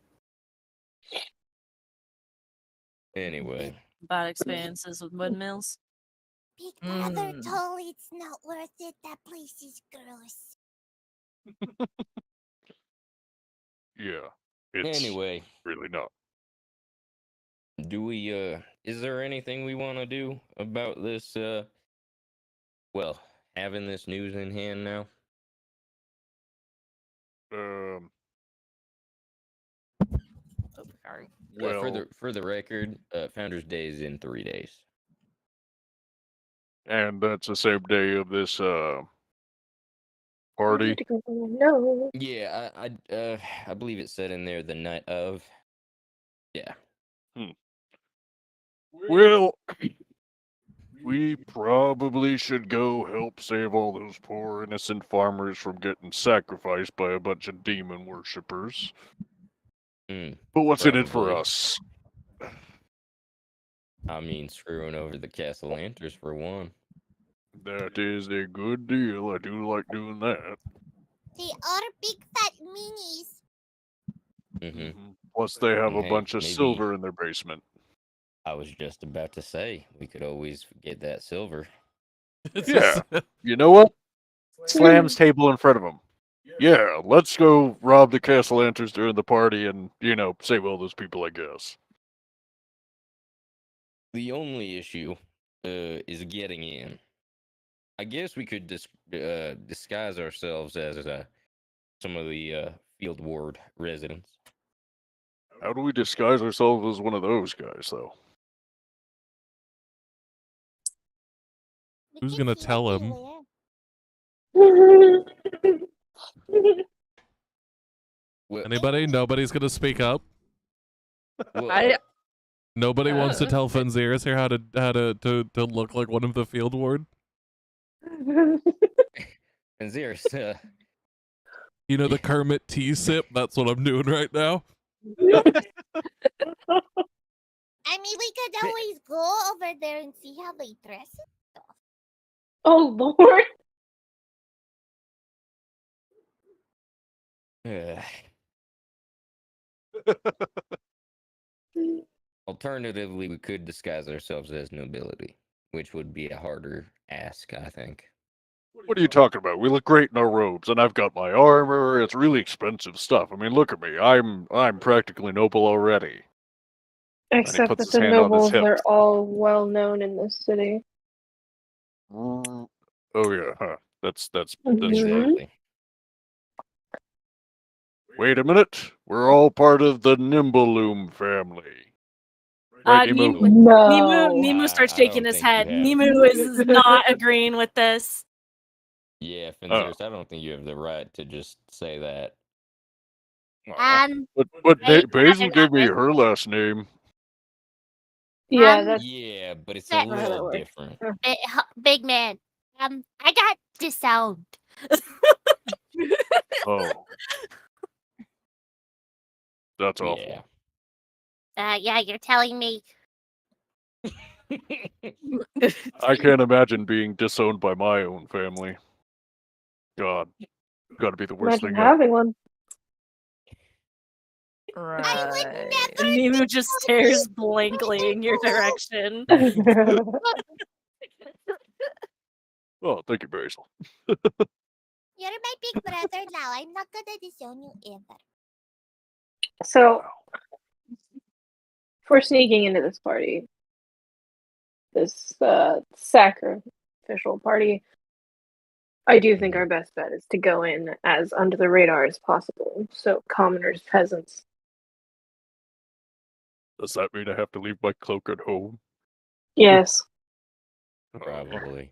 Anyway, Bad experiences with windmills. Big Brother Mm. told it's not worth it. That place is gross. Yeah, it's anyway, really not. do we is there anything we want to do about this well, having this news in hand now? Oh, sorry. Well, For the record, Founders Day is in 3 days. and that's the same day of this party. No. Yeah, I believe it said in there the night of. Yeah. Well, we probably should go help save all those poor innocent farmers from getting sacrificed by a bunch of demon worshippers. Mm, But what's in it for Probably. us? I mean, screwing over the Castle Lanters for one. That is a good deal. I do like doing that. They are big fat minis. Mm-hmm. Plus, they have a Hey, bunch of maybe- silver in their basement. I was just about to say we could always get that silver. It's Yeah. just- You know what? Slams table in front of him. Yeah, let's go rob the Castle Lanterns during the party and, save all those people, I guess. The only issue is getting in. I guess we could disguise ourselves as some of the field ward residents. How do we disguise ourselves as one of those guys, though? We Who's can gonna see tell what him? they wear. Well, Anybody? Nobody's gonna speak up. well, I Nobody wants to Uh, tell Fenziris here how to look like one of the field ward. and Xeris, You know the Kermit tea sip. That's what I'm doing right now. I mean, we could always go over there and see how they dress and stuff. Oh Lord. alternatively, we could disguise ourselves as nobility, which would be a harder ask, I think. What are you talking about? We look great in our robes, and I've got my armor. It's really expensive stuff. I mean, look at me. I'm practically noble already. Except puts that his the hand on his nobles hip. are all well known in this city. Oh yeah, huh? That's true. Exactly. Wait a minute. We're all part of the Nimblaloom family. Right, Nemo? Nemu starts I shaking don't his think you head. have. Nemu is not agreeing with this. Yeah, Fenziris, I don't think you have the right to just say that. But I- Basil I- gave me I- her last name. Yeah, that's Yeah, but it's a That- not how that little works. different. Big man. I got disowned. Oh, that's awful. Yeah. Yeah, you're telling me. I can't imagine being disowned by my own family. God, got to be the worst Imagine thing ever. having one. right. And Nemu just stares blankly in your direction. Oh, thank you, Basil. You're my big brother now. I'm not gonna disown you ever. So, if we're sneaking into this party, this sacrificial party, I do think our best bet is to go in as under the radar as possible. So, commoners, peasants. Does that mean I have to leave my cloak at home? Yes. Probably.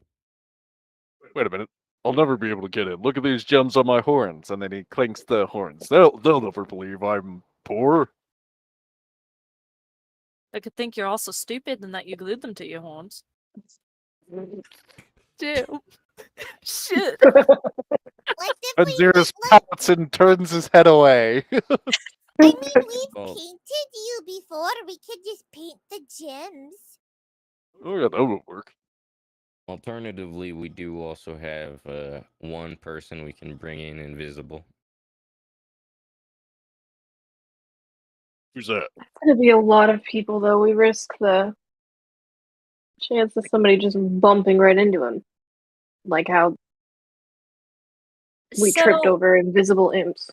Wait a minute. I'll never be able to get in. Look at these gems on my horns. And then he clinks the horns. They'll never believe I'm poor. I could think you're also stupid and that you glued them to your horns. Damn. Shit. What if And we Xeris look pouts and turns his head away. I mean, we've Well- painted you before. We could just paint the gems. Oh yeah, that would work. Alternatively, we do also have one person we can bring in invisible. Who's that? That's gonna be a lot of people, though. We risk the chance of somebody just bumping right into him. Like how we tripped over invisible imps.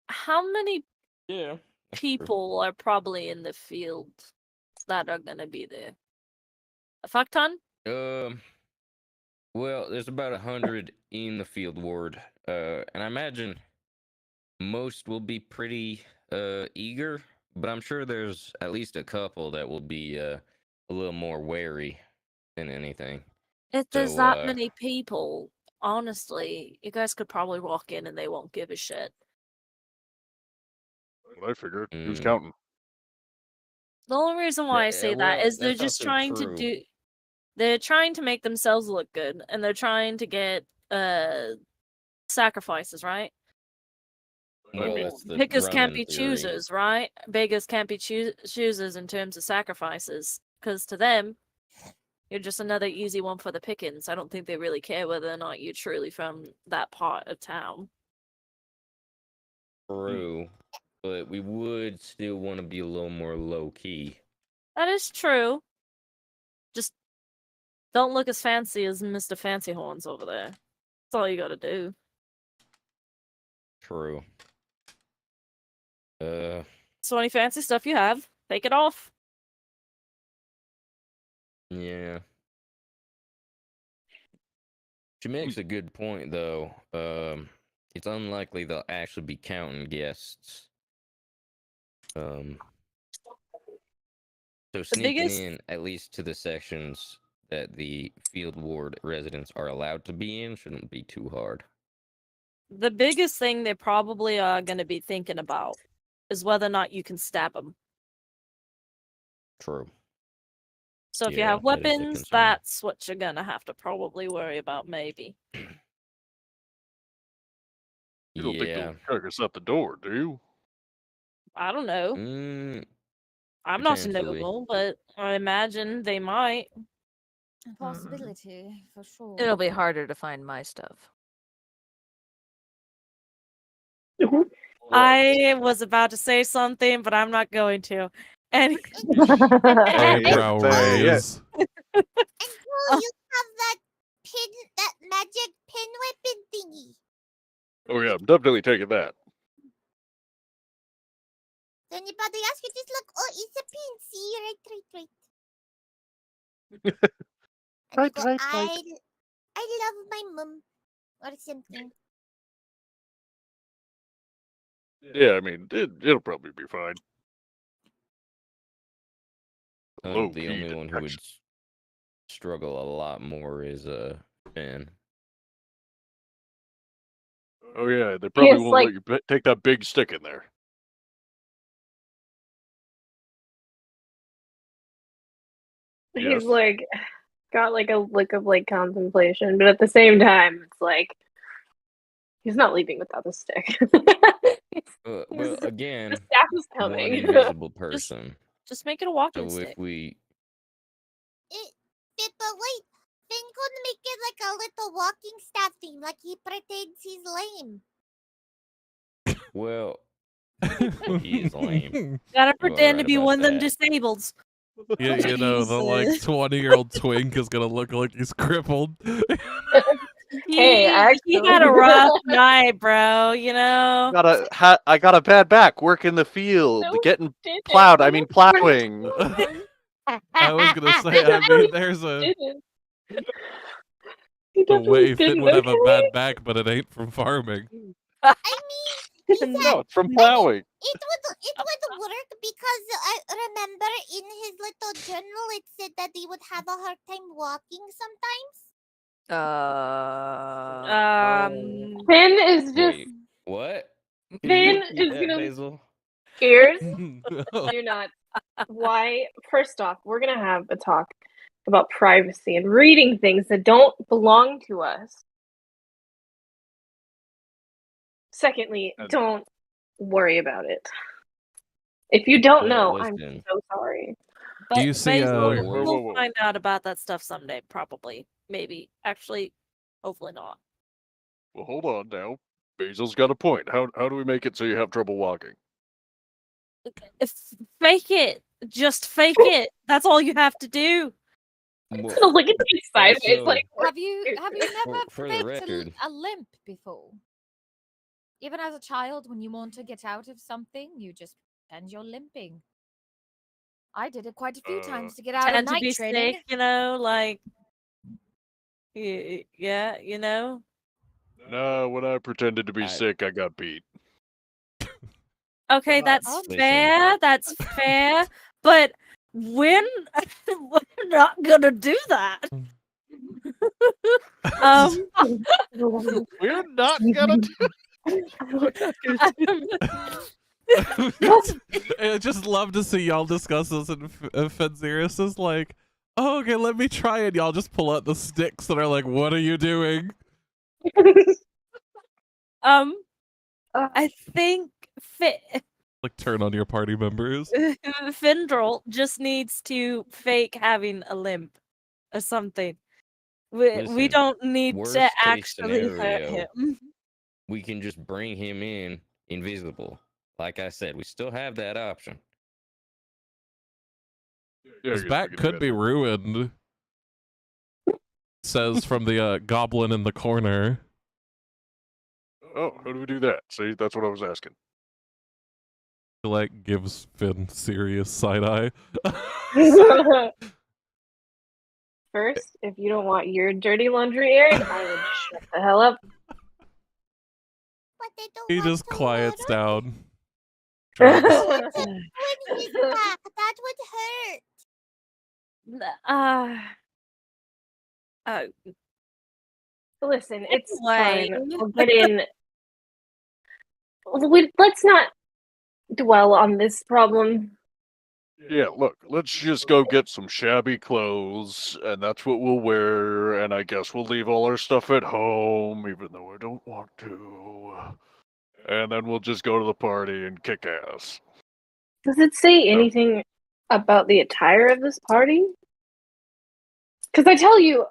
How many Yeah. people are probably in the field that are gonna be there? A fuck ton? Well, there's about 100 in the field ward, and I imagine most will be pretty eager, but I'm sure there's at least a couple that will be a little more wary than anything. If there's So, that many people, honestly, you guys could probably walk in and they won't give a shit. What I figured. Who's Mm. counting? The only reason why I say that well, is they're that's not just so trying true. to do. They're trying to make themselves look good, and they're trying to get sacrifices, right? Well, that's the Pickers can't Roman be theory. choosers, right? Beggars can't be choosers in terms of sacrifices, because to them, you're just another easy one for the pickings. I don't think they really care whether or not you're truly from that part of town. True, but we would still want to be a little more low key. That is true. Just don't look as fancy as Mr. Fancy Horns over there. That's all you gotta do. True. So any fancy stuff you have, take it off. Yeah. She makes a good point, though. It's unlikely they'll actually be counting guests. So sneaking biggest- in, at least to the sections that the field ward residents are allowed to be in shouldn't be too hard. The biggest thing they probably are going to be thinking about is whether or not you can stab them. True. So if you Yeah, have that is a weapons, concern. that's what you're going to have to probably worry about, maybe. You don't think Yeah. they'll check us at the door, do you? I don't know. Mm, I'm not potentially. noble, but I imagine they might. A possibility, for sure. It'll be harder to find my stuff. I was about to say something, but I'm not going to. And Eyebrow Yeah. raise. And Drew, you have that magic pin weapon thingy. Oh yeah, I'm definitely taking that. So anybody else you just look, oh, it's a pin. See, right. And you go, I love my mom, or something. Yeah, I mean, it'll probably be fine. The Low-key only one who would detection. struggle a lot more is Finn. Oh yeah, they probably Yes, won't like- let you take that big stick in there. He's Yes. like got like a look of like contemplation, but at the same time, it's like he's not leaving without the stick. Well, again, the staff is one coming. invisible person. just make it a walking So stick. if we, But wait, Finn could make it like a little walking staff thing, like he pretends he's lame. well, he is lame. Gotta You are pretend to right be about one of them that. disableds. You know, the like Jesus. 20-year-old twink is gonna look like he's crippled. Hey, He had a rough night, bro. You know. I got a bad back. Work in the field, No, getting didn't. plowed. I mean, plowing. I was gonna say, I mean, there's a Didn't. He the way definitely Finn didn't, would have a okay? bad back, but it ain't from farming. I mean, No, it's from plowing. it would work because I remember in his little journal it said that he would have a hard time walking sometimes. Finn is just Wait, what? Can Finn you repeat is that, gonna- Basil? ears. Do not. Why? First off, we're gonna have a talk about privacy and reading things that don't belong to us. Secondly, don't worry about it. If you don't know, I'm listen. so sorry. But you see, Basil, Whoa, we'll whoa. find out about that stuff someday, probably. Maybe. Actually, hopefully not. Well, hold on now. Basil's got a point. How do we make it so you have trouble walking? Fake it. Just fake it. That's all you have to do. So look at me sideways, Also- like Have you never For the felt record. a limp before? Even as a child, when you want to get out of something, you just pretend you're limping. I did it quite a few times to get out of Tend to night be training. sick, you know, like yeah, you know. No, when I pretended to be I- sick, I got beat. Okay, Well, that's listen. fair. That's fair. But when we're not gonna do that. We're not gonna do I just love to see y'all discuss this, and Fenzirus is like, oh, okay, let me try it. Y'all just pull out the sticks and are like, what are you doing? I think Like, turn on your party members. Findrel just needs to fake having a limp or something. We Listen, don't need worst to case actually hurt scenario, him. We can just bring him in invisible. Like I said, we still have that option. Yeah, His I guess we back do could that. be ruined. Says from the goblin in the corner. Oh, how do we do that? See, that's what I was asking. Like, gives Finn serious side eye. First, if you don't want your dirty laundry aired, I would shut the hell up. But they don't He want just to quiets hurt down. him. Drugs. When he's back, that would hurt. Listen, it's Anyway. fine. We'll get in. Let's not dwell on this problem. Yeah, look, let's just go get some shabby clothes, and that's what we'll wear, and I guess we'll leave all our stuff at home, even though I don't want to. And then we'll just go to the party and kick ass. Does it say anything about the attire of this party? Because I tell you,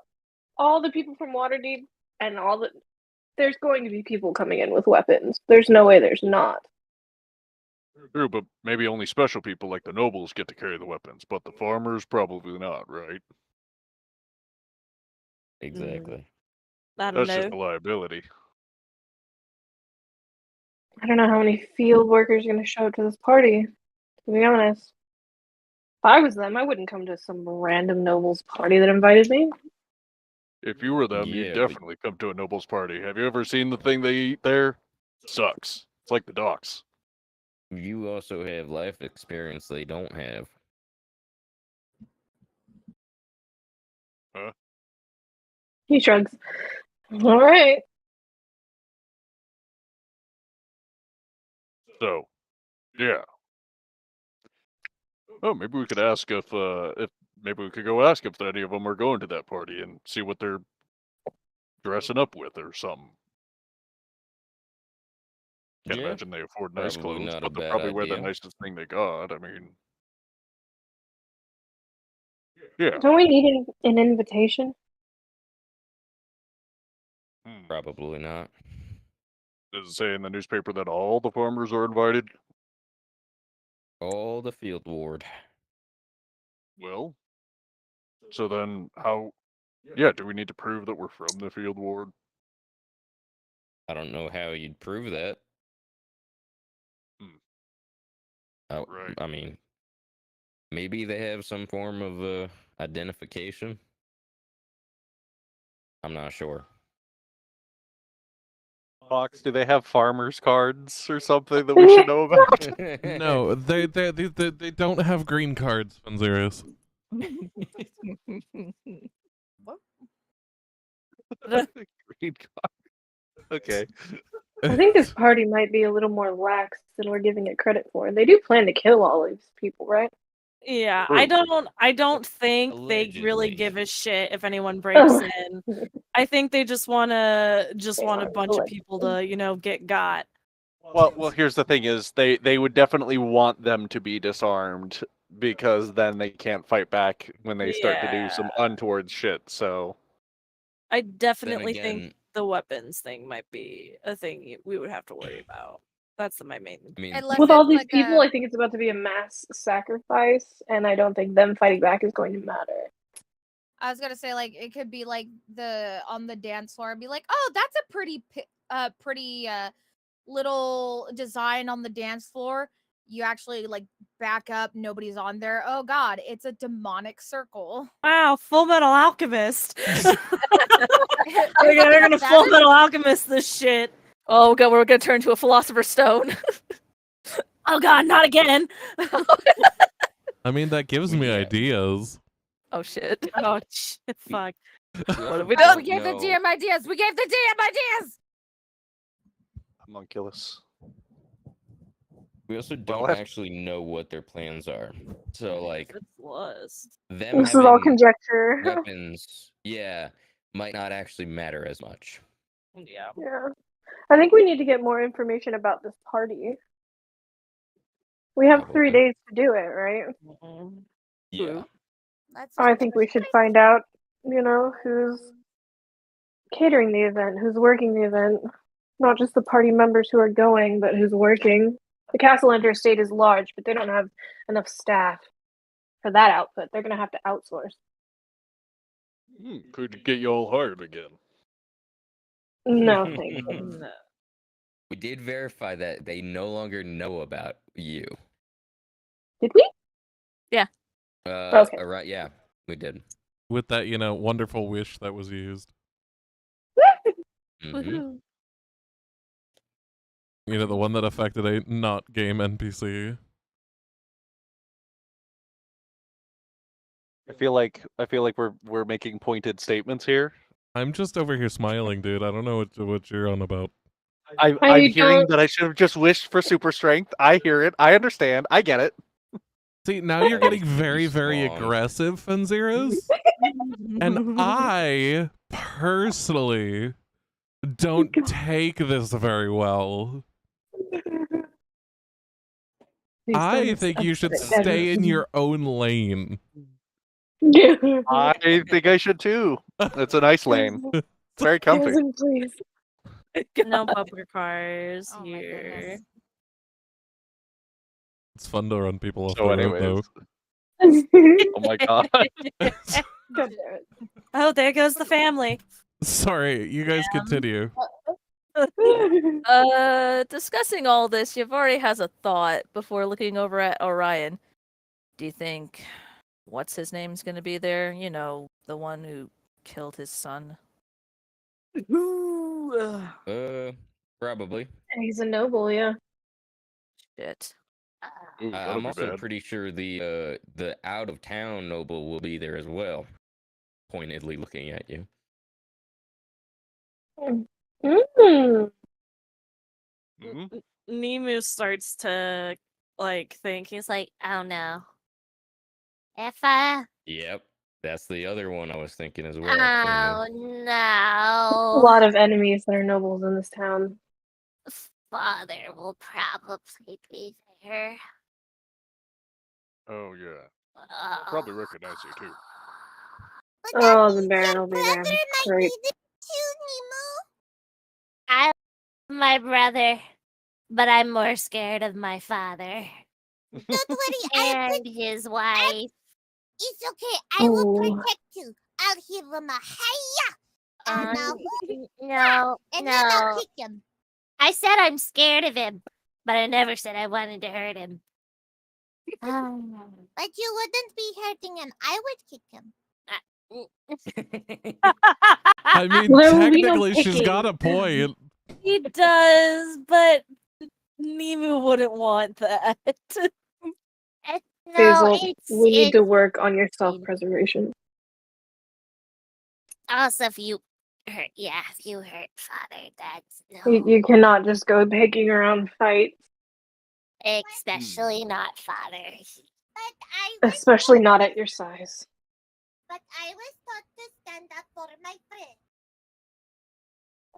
all the people from Waterdeep and there's going to be people coming in with weapons. There's no way there's not. True, but maybe only special people like the nobles get to carry the weapons, but the farmers probably not, right? Exactly. I don't That's just a know. liability. I don't know how many field workers are going to show up to this party, to be honest. If I was them, I wouldn't come to some random noble's party that invited me. If you were them, you'd Yeah, but definitely come to a noble's party. Have you ever seen the thing they eat there? Sucks. It's like the docks. you also have life experience they don't have. Huh? He shrugs. All right. So, yeah. Oh, maybe we could ask if maybe we could go ask if any of them are going to that party and see what they're dressing up with or something. Can't Yeah, imagine they afford nice probably clothes, not a but they'll bad probably wear the idea. nicest thing they got. I mean, yeah. Don't we need an invitation? Probably not. Does it say in the newspaper that all the farmers are invited? All the field ward. Well, so then how? Yeah, do we need to prove that we're from the field ward? I don't know how you'd prove that. Right. I mean, maybe they have some form of identification. I'm not sure. Fox, do they have farmers cards or something that we should know about? No, they don't have green cards, Spenceros. What? Green card. Okay. I think this party might be a little more lax than we're giving it credit for. They do plan to kill all these people, right? Yeah, True. I don't think they really Allegedly. give a shit if anyone breaks Ugh. in. I think they just want a want bunch of people to, get got. Well, here's the thing: is they would definitely want them to be disarmed because then they can't fight back when they start to do some untoward shit. So I definitely again- think the weapons thing might be a thing we would have to worry about. That's my main. I mean, Unless With all it's these like people, a- I think it's about to be a mass sacrifice, and I don't think them fighting back is going to matter. I was gonna say, like, it could be like on the dance floor and be like, oh, that's a pretty little design on the dance floor. You actually like back up, nobody's on there. Oh god, it's a demonic circle. Wow, Full Metal Alchemist. They're They're gonna Full Metal Alchemist this shit. Oh god, we're gonna turn into a Philosopher's Stone. Oh god, not again. I mean, that gives me Yeah. ideas. Oh shit. Oh shit, fuck. What have we Oh, done? we gave the No. DM ideas. We gave the DM ideas. homunculus. We also Well, don't I've- actually know what their plans are. So, like, It's lust. them This is all having conjecture. weapons, might not actually matter as much. Yeah. Yeah. I think we need to get more information about this party. We have 3 Probably. days to do it, right? Yeah. That's I think we should find out, who's catering the event, who's working the event. Not just the party members who are going, but who's working. The Castle Interstate is large, but they don't have enough staff for that output. They're going to have to outsource. Could get you all hired again. No, thank you. No. We did verify that they no longer know about you. Did we? Okay. Right, yeah, we did. With that, wonderful wish that was used. Mhm. The one that affected a not game NPC. feel like we're making pointed statements here. I'm just over here smiling, dude. I don't know what you're on about. I'm hearing that I should have just wished for super strength. I hear it. I understand. I get it. See, now you're Always getting gonna be very, very strong. aggressive, Fenziras. And I personally don't take this very well. I think you should stay in your own lane. I think I should too. It's a nice lane. Very comfy. Susan, please. No public cars Oh my here. goodness. It's fun to run people off So the road, anyways. though. Oh my god. God damn it. Oh, there goes the family. Sorry, you guys continue. Discussing all this, Yavari has a thought before looking over at Orion. Do you think what's his name's gonna be there? You know, the one who killed his son. Probably. He's a noble, yeah. Shit. Ooh, that'll I'm be also bad. pretty sure the out of town noble will be there as well. Pointedly looking at you. Mm. Mhm. Nemu starts to think. He's like, oh no. If Yep, that's the other one I was thinking as well. oh Finley. A no, lot of enemies that are nobles in this town. father will probably be there. Oh yeah, I'll probably recognize you too. But that Oh, the means Baron your will be there. brother might Great. be there too, Nemo. I love my brother, but I'm more scared of my father. Don't worry, and his wife. It's okay. I will Oh. protect you. I'll give him a hiya. And No, and then I'll kick him. I said I'm scared of him, but I never said I wanted to hurt him. But you wouldn't be hurting him. I would kick him. I mean, Well, there will be no technically, she's got a kicking. point. he does, but Nemu wouldn't want that. No, Basil, it's we need to work on your self-preservation. also if you hurt. Yeah, if you hurt father, that's no. You cannot just go picking around fights, Especially not father. especially not at your size. But I was taught to stand up for my friend.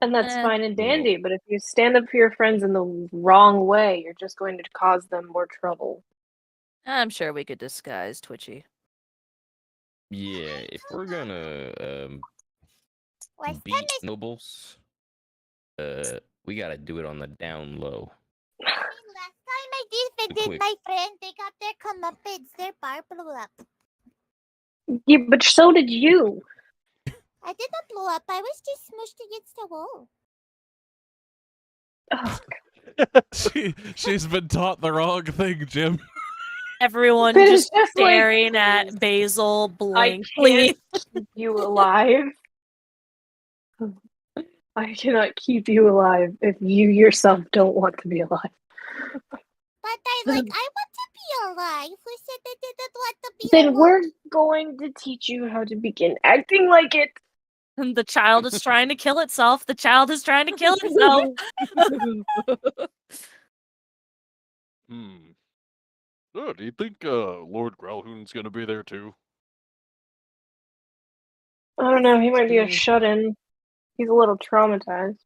And that's Eh. fine and dandy, but if you stand up for your friends in the wrong way, you're just going to cause them more trouble. I'm sure we could disguise Twitchy. Yeah, if we're gonna Last beat time nobles, we gotta do it on the down low. I defended Quick. my friend, they got their comeuppance, their bar blew up. Yeah, but so did you. I did not blow up, I was just smushed against the wall. Oh, She's been taught the wrong thing, Jim. Everyone But it's just just like, staring at Basil I blankly. can't keep you alive. I cannot keep you alive if you yourself don't want to be alive. But I want to be alive. Who said I didn't want to be Then alive? we're going to teach you how to begin acting like it. And the child is trying to kill itself. The child is trying to kill itself. Oh, do you think Lord Growlhoun's gonna be there too? I don't know, he might be a shut-in. He's a little traumatized.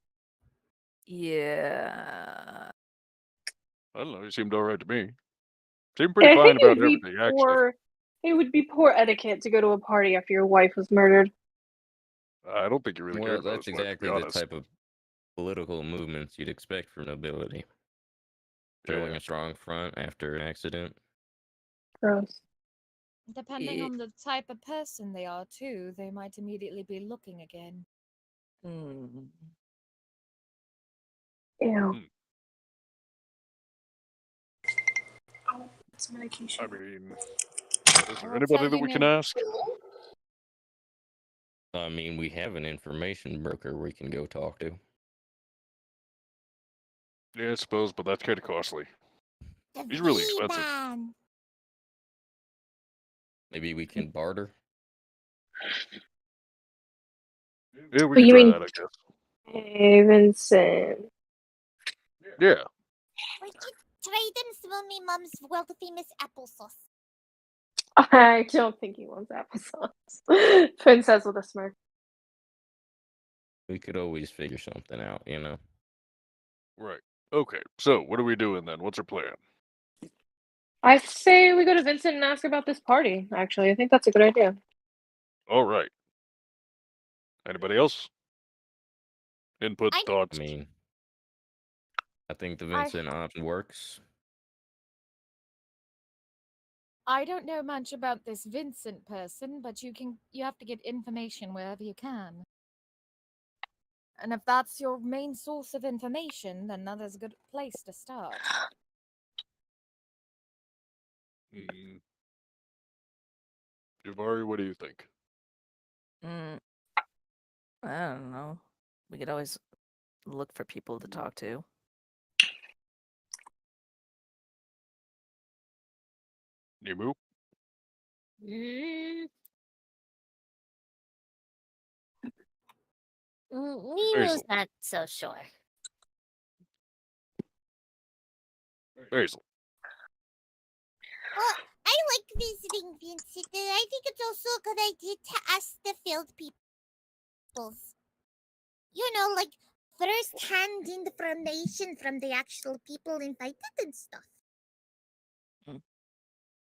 Yeah. I don't know. He seemed alright to me. Seemed pretty I fine think about everything, actually. it would be poor etiquette to go to a party after your wife was murdered. I don't think he really Well, cared about that's his wife, to exactly be the honest. type of political movements you'd expect from nobility. Showing Yeah. a strong front after an accident. Gross. Depending on the type of person they are, too, they might immediately be looking again. Ew. Hmm. It's medication. I mean, is I there will anybody tell that you we can now- ask? I mean, we have an information broker we can go talk to. Yeah, I suppose, but that's kind of costly. The He's really expensive. V-Man. Maybe we can barter. Yeah, we Oh, can you try mean that, I guess. Hey, Vincent? Yeah. We could trade him some of me mom's world famous applesauce. I don't think he wants applesauce. Finn says with a smirk. We could always figure something out, you know. Right. Okay. So, what are we doing then? What's our plan? I say we go to Vincent and ask about this party. Actually, I think that's a good idea. All right. Anybody else? Input, I- thoughts? I mean, I think the I- Vincent option works. I don't know much about this Vincent person, but you have to get information wherever you can. And if that's your main source of information, then that is a good place to start. Jabari, what do you think? I don't know. We could always look for people to talk to. Nimu? Nemo's not so sure. Basil. Well, I like visiting Vincent, and I think it's also a good idea to ask the field peoples. You know, like first-hand information from the actual people invited and stuff.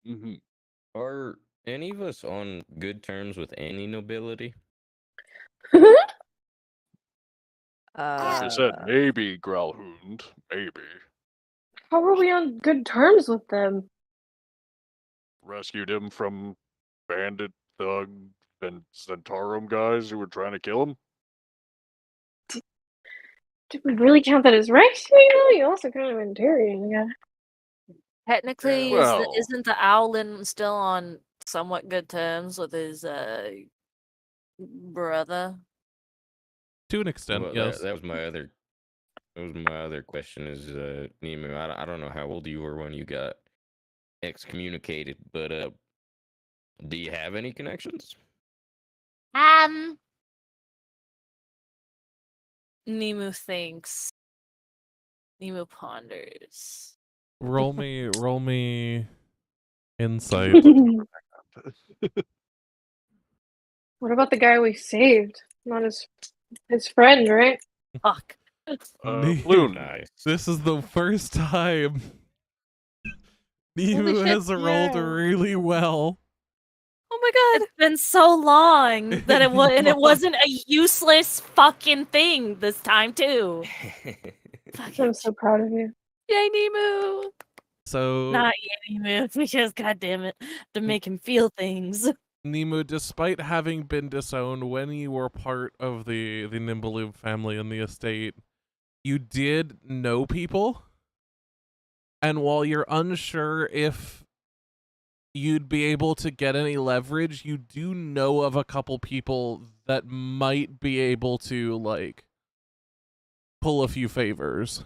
Mm-hmm. Are any of us on good terms with any nobility? Like I said, maybe Growlhound. Maybe. How are we on good terms with them? Rescued him from bandit, thug, and Zentarum guys who were trying to kill him. Did we really count that as rescuing though? You also kind of interrogating the guy. Technically, Well- isn't the Owlin still on somewhat good terms with his brother? To an extent, Well, yes. that was my other. That was my other question. Is Nemo? I don't know how old you were when you got excommunicated, but do you have any connections? Nemo thinks. Nemo ponders. Roll me insight. What about the guy we saved? Not his friend, right? Fuck. Floon. Nice. This is the first time Nemu shit, has rolled yeah. really well. Oh my god! It's been so long that it was, and it wasn't a useless fucking thing this time too. I'm so proud of you. Yay, Nemu! So Not yay, Nemu, because goddamn it, to make him feel things. Nemu, despite having been disowned when you were part of the Nimbaloo family and the estate, you did know people. And while you're unsure if you'd be able to get any leverage, you do know of a couple people that might be able to, like, pull a few favors.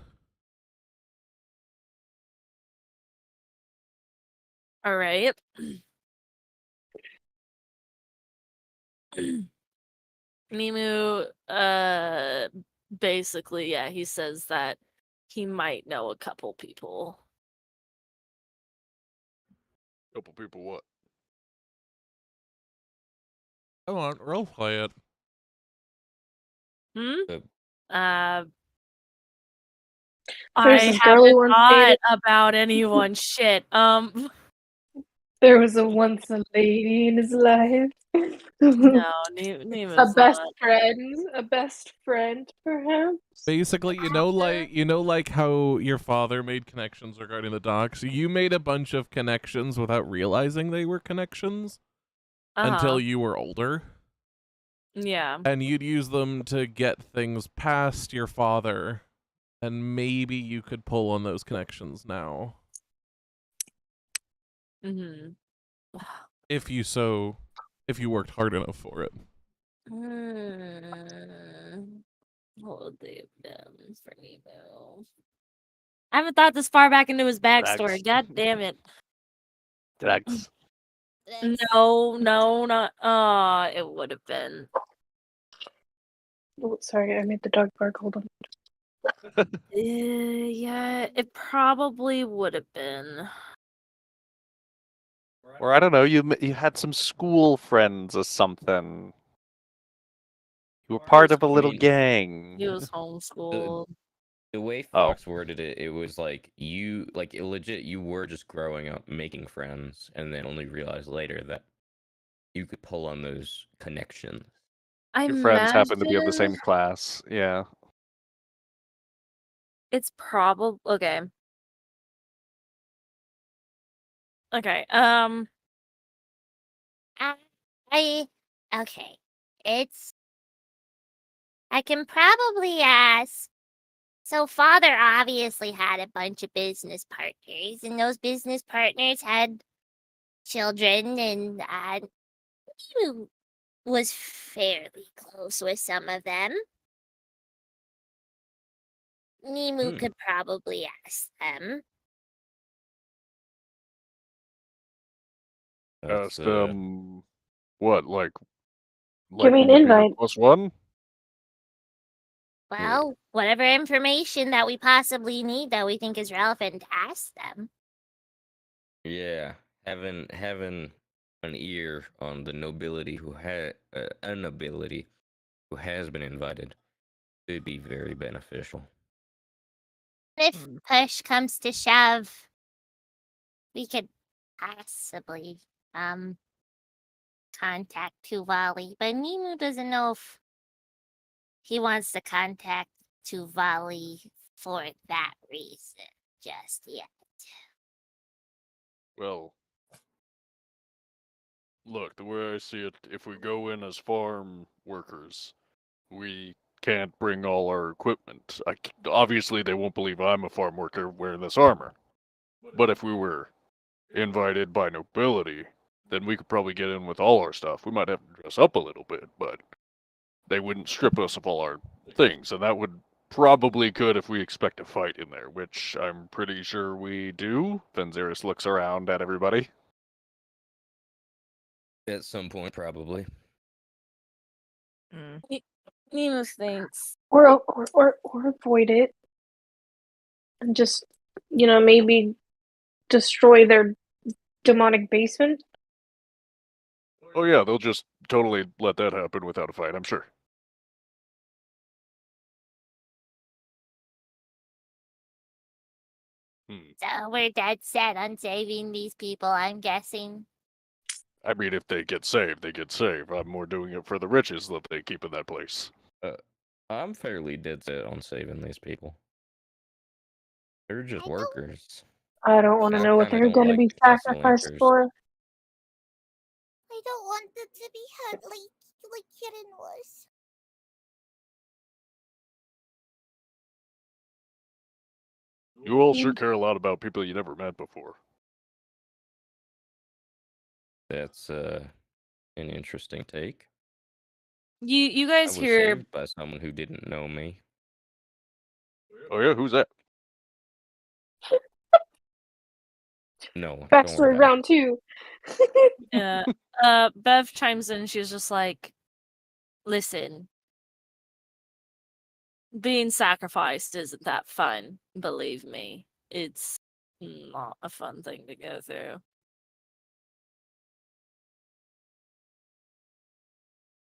All right. Nemu, basically, yeah, he says that he might know a couple people. Couple people what? Come on, roleplay it. There's I this girl who haven't once thought dated. about anyone's shit. There was once a lady in his life. No, Nemu's a best not. friend, perhaps. Basically, you know, like how your father made connections regarding the docks. You made a bunch of connections without realizing they were connections until you were older. Yeah. And you'd use them to get things past your father, and maybe you could pull on those connections now. Mm-hmm. If you worked hard enough for it. What would they have been for Nemo? I haven't thought this far back into his backstory. Drax. God damn it. Drax. No, not. It would have been. Oh, sorry, I made the dog bark. Hold on. Yeah, it probably would have been. Or I don't know, you had some school friends or something. You were part of a little gang. He was homeschooled. The way Oh. Fox worded it, it was like you, like legit, you were just growing up making friends, and then only realized later that you could pull on those connections. I Your friends happen to be of the imagine same class. Yeah. it's probably okay. Okay. I okay. I can probably ask. So father obviously had a bunch of business partners, and those business partners had children, and Nemu was fairly close with some of them. Nemu could probably ask them. Ask them what, like Give me me an to be their invite. +1? Well, whatever information that we possibly need that we think is relevant, ask them. Yeah, having an ear on the nobility who had a nobility who has been invited would be very beneficial. If push comes to shove, we could possibly contact Tuvali, but Nemu doesn't know if he wants to contact Tuvali for that reason just yet. Well, look, the way I see it, if we go in as farm workers, we can't bring all our equipment. Obviously, they won't believe I'm a farm worker wearing this armor. But if we were invited by nobility, then we could probably get in with all our stuff. We might have to dress up a little bit, but they wouldn't strip us of all our things, and that would probably could if we expect a fight in there, which I'm pretty sure we do. Venzeris looks around at everybody. At some point, probably. Nemu thinks. Or avoid it. And just, maybe destroy their demonic basement. Oh yeah, they'll just totally let that happen without a fight, I'm sure. So we're dead set on saving these people, I'm guessing. I mean, if they get saved, they get saved. I'm more doing it for the riches that they keep in that place. I'm fairly dead set on saving these people. They're just workers. I don't want to know what they're going to be sacrificed for. I don't want them to be hurt like Kirin was. You all sure care a lot about people you never met before. That's an interesting take. You guys I was hear saved by someone who didn't know me. Oh yeah, who's that? No. Backstory round 2. Yeah. Bev chimes in. She's just like, "Listen, being sacrificed isn't that fun. Believe me, it's not a fun thing to go through."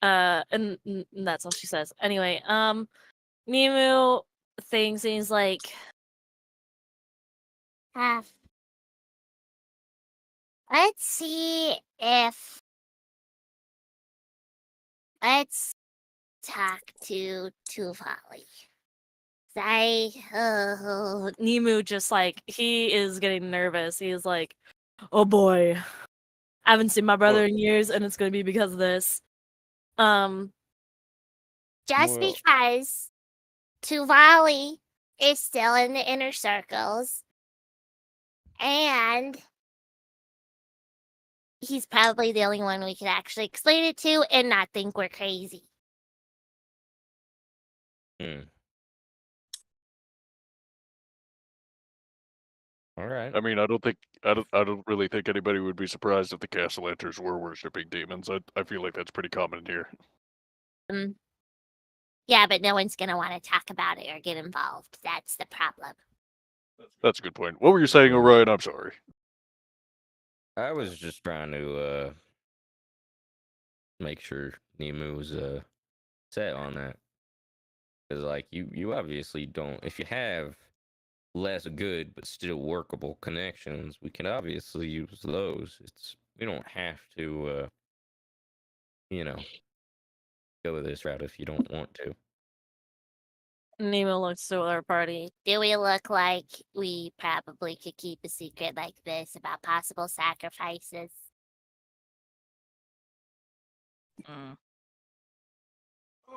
And that's all she says. Anyway, Nemu thinks he's like, let's see if let's talk to Tuvali. Nemu just like he is getting nervous. He's like, "Oh boy, I haven't seen my brother in years, and it's gonna be because of this." Just because Tuvali is still in the inner circles, and he's probably the only one we could actually explain it to and not think we're crazy. All right. I mean, I don't really think anybody would be surprised if the Castellanters were worshipping demons. I feel like that's pretty common here. Yeah, but no one's gonna want to talk about it or get involved. That's the problem. That's a good point. What were you saying, Orion? I'm sorry. I was just trying to make sure Nemu was set on that. Because, like, you obviously don't... If you have less good but still workable connections, we can obviously use those. We don't have to, go this route if you don't want to. Nemo looks to our party. Do we look like we probably could keep a secret like this about possible sacrifices? Mm.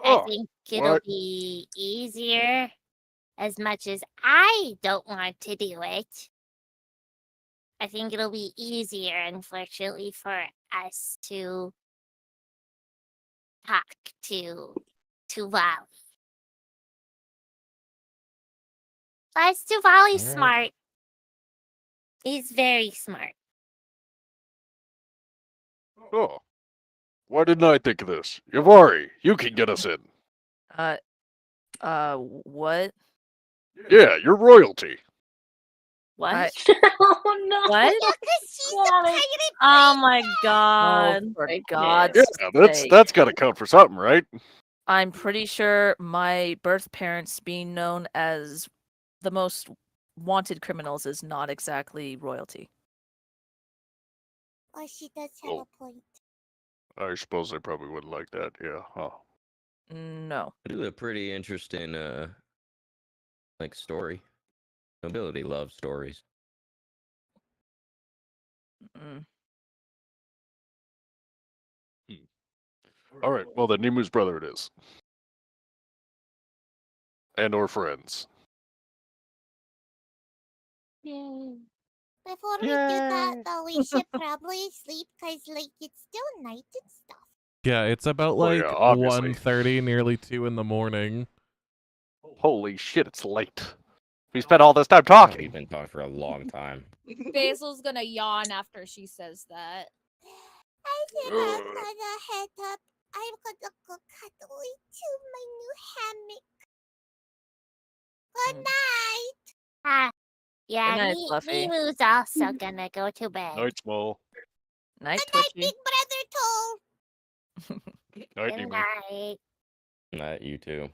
I think it'll what? be easier, as much as I don't want to do it. I think it'll be easier, unfortunately, for us to talk to Wally. Plus, Tuvali's Alright. smart. He's very smart. Oh. Why didn't I think of this? Yavari, you can get us in. What? Yeah, you're royalty. What? Oh no! What? Because she's a Wally. pirate. Oh my god. Oh, for Thank God's Yeah, sake. that's got to count for something, right? I'm pretty sure my birth parents being known as the most wanted criminals is not exactly royalty. Oh, she does have Oh. a point. I suppose they probably wouldn't like that. Yeah. Huh. No. It is a pretty interesting, story. Nobility loves stories. Mm. All right. Well, then Nemu's brother it is. And or friends. Yay. Before we do that, though, we should probably sleep because, like, it's still night and stuff. Yeah, it's about Oh, yeah, like obviously. 1:30, nearly 2 in the morning. Holy shit, it's late. We spent all this time We've talking. been talking for a long time. Basil's gonna yawn after she says that. I think I'm gonna head up. I'm gonna go cuddle into my new hammock. Good night. Yeah, Good night, Fluffy. Nemu's also gonna go to bed. Night, Small. Night, Good night, Twitchy. Big Brother Toll. Night, Good Nemu. night. Not you too.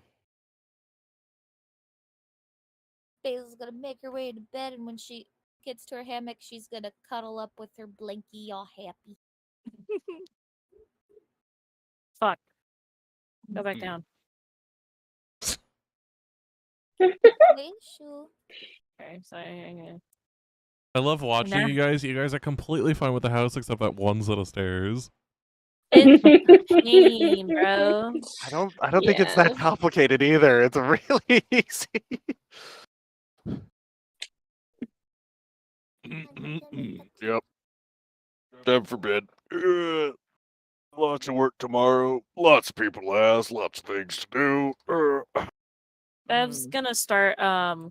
Basil's gonna make her way to bed, and when she gets to her hammock, she's gonna cuddle up with her blankie, all happy. Fuck. Go back down. Basil. Okay, so okay. I love watching Nah. you guys. You guys are completely fine with the house except that one set of stairs. It's a pain, bro. I don't think it's that Yeah. complicated either. It's really easy. Yep. Time for bed. Lots of work tomorrow. Lots of people to ask. Lots of things to do. Bev's gonna start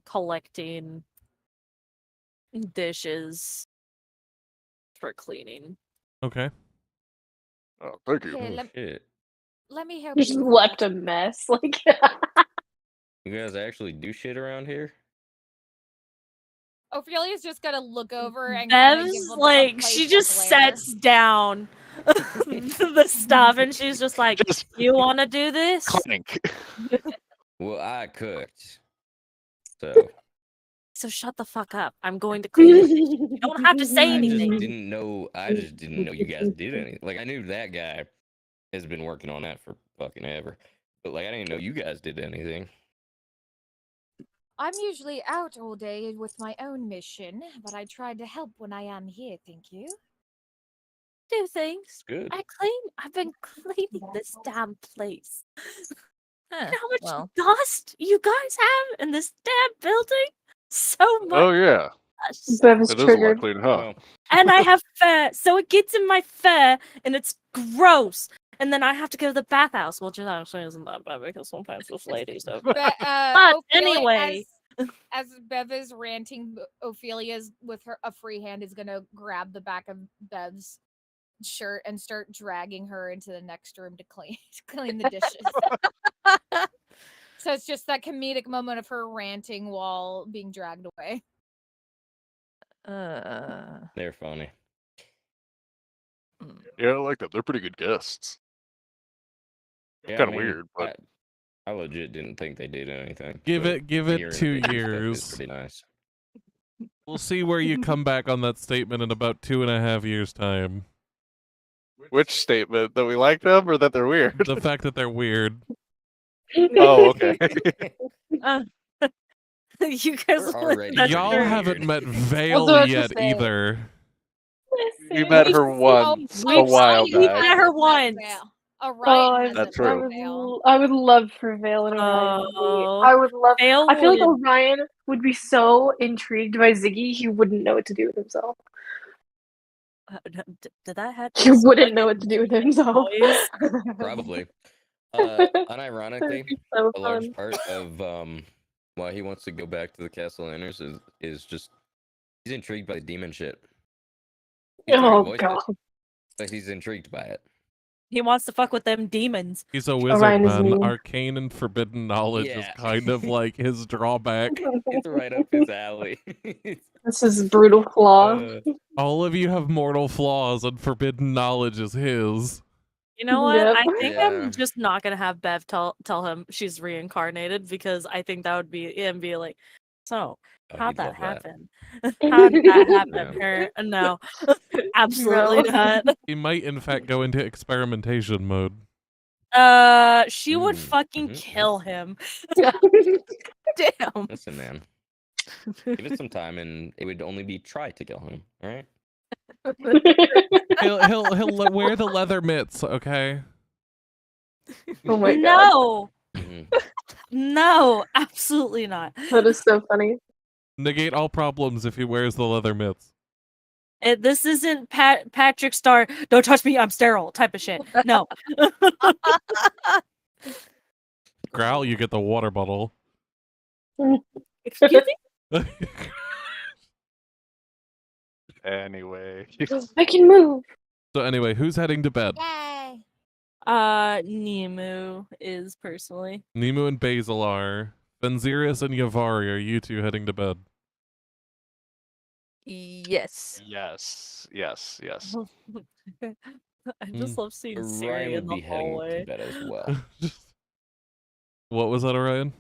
collecting dishes for cleaning. Okay. Oh, thank you. Okay, Oh, shit. let me help Just you. left a mess. Like You guys actually do shit around here? Ophelia's just gonna look over and kind of give Bev's him like, a she playful just glare. sets down the stuff and she's just like, Just you want to do this? clink. Well, I cooked. So So shut the fuck up. I'm going to clean the dishes. You don't have to say I just anything. didn't know. I just didn't know you guys did anything. Like, I knew that guy has been working on that for fucking ever, but like I didn't know you guys did anything. I'm usually out all day with my own mission, but I tried to help when I am here, thank you. Do things. Good. I've been cleaning this damn place. Huh, You know how much well. dust you guys have in this damn building? So much Oh, yeah. dust. Bev is It is a lot triggered. cleaner, huh? Well, And I have fur, so it gets in my fur, and it's gross. And then I have to go to the bathhouse, which actually isn't that bad because sometimes this lady stuff. But But Ophelia, anyway. As Bev is ranting, Ophelia's with a free hand is gonna grab the back of Bev's shirt and start dragging her into the next room to clean the dishes. So it's just that comedic moment of her ranting while being dragged away. They're funny. Yeah, I like that. They're pretty good guests. Yeah, Kind of weird, but I legit didn't think they did anything. Give but it 2 hearing that they do stuff is years. pretty nice. We'll see where you come back on that statement in about 2.5 years' time. Which statement? That we like them or that they're weird? The fact that they're weird. Oh, okay. You guys We're already that's Y'all true. haven't weird. met I was Vale about to yet say. either. We met her once a we've while seen- we've back. met her once. Orion That's true. I would love for Vale and Orion to meet. Oh, I would love. Vale I feel like would- Orion would be so intrigued by Ziggy, he wouldn't know what to do with himself. Did that happen? He wouldn't know what to do with himself. Probably. Unironically, So a large fun. part of why he wants to go back to the Castle Inners is just he's intrigued by the demon shit. He's not gonna Oh voice god. it, but he's intrigued by it. He wants to fuck with them demons. He's a wizard, Orion is man. mean. Arcane and forbidden knowledge is Yeah. kind of like his drawback. It's right up his alley. This is brutal flaw. All of you have mortal flaws, and forbidden knowledge is his. You know what? Yep. I think Yeah. I'm just not gonna have Bev tell him she's reincarnated because I think that would be him be like, so Oh, how'd he'd that love that. happen? How did that happen? Yeah. No, absolutely No. not. He might, in fact, go into experimentation mode. She would fucking kill him. Damn. Listen, man. Give it some time, and it would only be try to kill him. All right. He'll wear the leather mitts, okay? Oh my god. No, Mhm. no, absolutely not. That is so funny. Negate all problems if he wears the leather mitts. This isn't Patrick Star. Don't touch me. I'm sterile. Type of shit. No. Growl, you get the water bottle. Excuse me. Anyway. I can move. So anyway, who's heading to bed? Yay! Nemu is personally. Nemu and Basil are. Fenzirius and Yavari, are you two heading to bed? Yes. Yes. Yes. Yes. I just love seeing Siri Ryan in would the be heading hallway. to bed as well. What was that, Orion?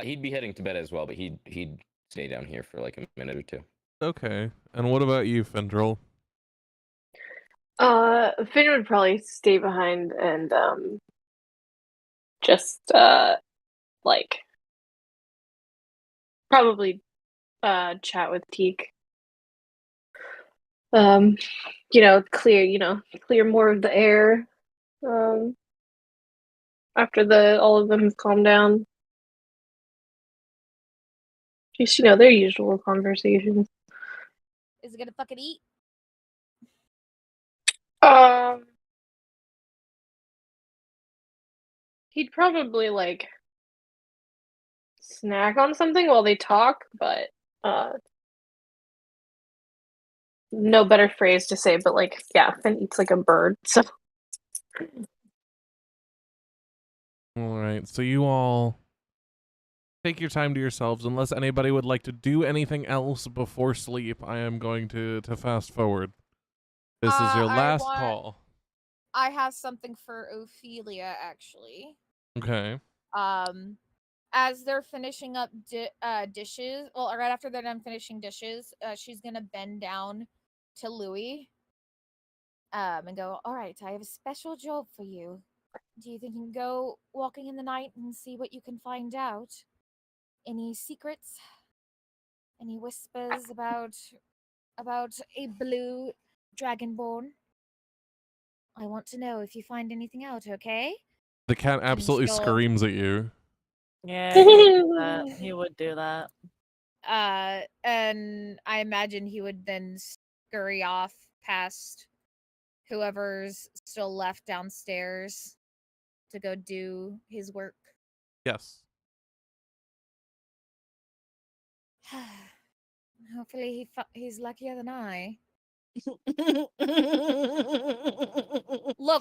He'd be heading to bed as well, but he'd stay down here for like a minute or two. Okay. And what about you, Fendril? Finn would probably stay behind and just like probably chat with Teak. Clear more of the air. After all of them have calmed down. Just their usual conversations. Is it gonna fucking eat? He'd probably like snack on something while they talk, but no better phrase to say, but like, yeah, Finn eats like a bird, so. Alright, so you all take your time to yourselves. Unless anybody would like to do anything else before sleep, I am going to fast forward. This is your last call. I have something for Ophelia, actually. Okay. As they're finishing up dishes, well, right after they're done finishing dishes, she's gonna bend down to Louis, and go, "All right, I have a special job for you. Do you think you can go walking in the night and see what you can find out? Any secrets? Any whispers about a blue dragonborn? I want to know if you find anything out, okay?" The cat absolutely she'll- screams at you. Yeah, he would do that. And I imagine he would then scurry off past whoever's still left downstairs to go do his work. Yes. Hopefully he's luckier than I. Look,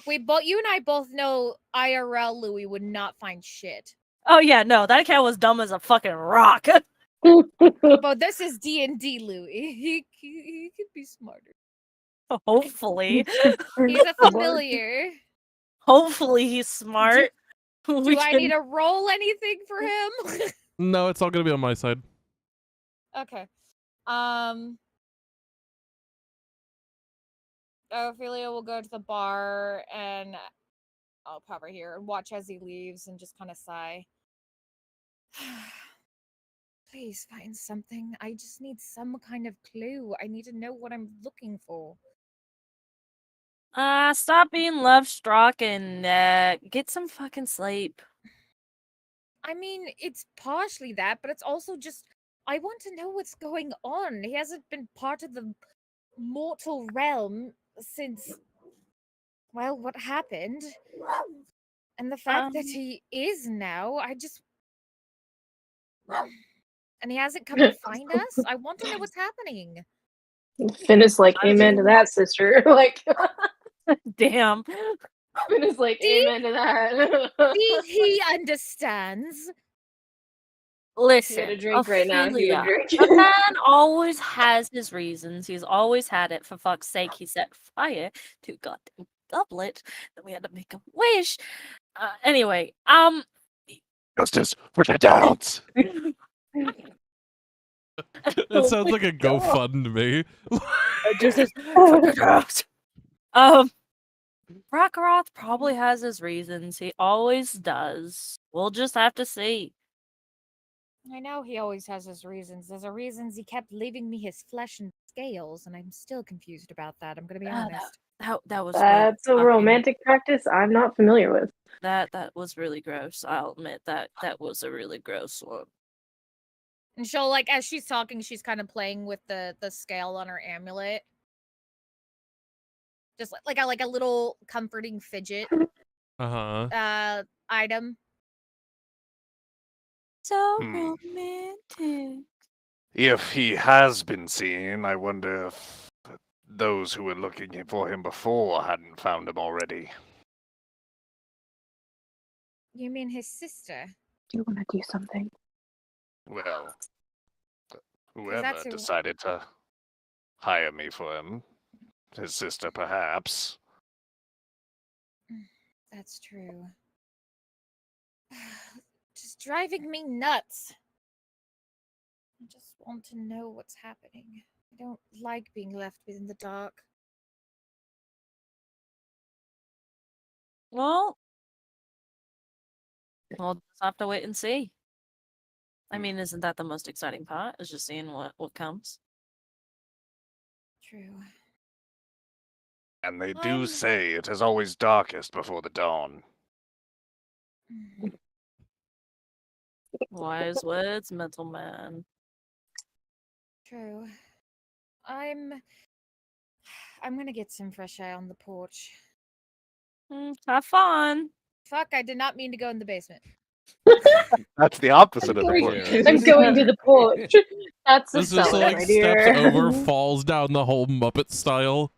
you and I both know IRL Louis would not find shit. Oh yeah, no, that cat was dumb as a fucking rock. But this is D&D Louis. He could be smarter. Hopefully. He's a familiar. Hopefully he's smart. Do I need to roll anything for him? No, it's all gonna be on my side. Okay. Ophelia will go to the bar and I'll pop right here and watch as he leaves and just kind of sigh. Please find something. I just need some kind of clue. I need to know what I'm looking for. Stop being love-struck and get some fucking sleep. I mean, it's partially that, but it's also just I want to know what's going on. He hasn't been part of the mortal realm since, well, what happened. And the fact that he is now, I just... And he hasn't come to find us? I want to know what's happening. Finn is like, amen to that, sister. Like, damn. Finn is like, amen to that. He understands. Listen, He had a drink right now. He had a drink. A man always has his reasons. He's always had it. For fuck's sake, he set fire to goddamn goblet. Then we had to make a wish. Anyway, Justice for the Downs. It sounds like a GoFundMe. Justice Rakaroth probably has his reasons. He always does. We'll just have to see. I know he always has his reasons. There's a reasons he kept leaving me his flesh and scales, and I'm still confused about that. I'm gonna be honest. That was That's a romantic practice I'm not familiar with. That was really gross. I'll admit that was a really gross one. And she'll, like, as she's talking, she's kind of playing with the scale on her amulet. Just like a little comforting fidget item. So romantic. If he has been seen, I wonder if those who were looking for him before hadn't found him already. You mean his sister? Do you want to do something? Well, whoever that's who- decided to hire me for him, his sister perhaps. That's true. Just driving me nuts. I just want to know what's happening. I don't like being left in the dark. Well, we'll just have to wait and see. I mean, isn't that the most exciting part? Is just seeing what comes. True. And they do say it is always darkest before the dawn. Wise words, mental man. True. I'm gonna get some fresh air on the porch. Have fun. Fuck, I did not mean to go in the basement. That's the opposite of the I'm porch. going to the porch. That's a This just cellar, like my steps dear. over, falls down the whole Muppet style.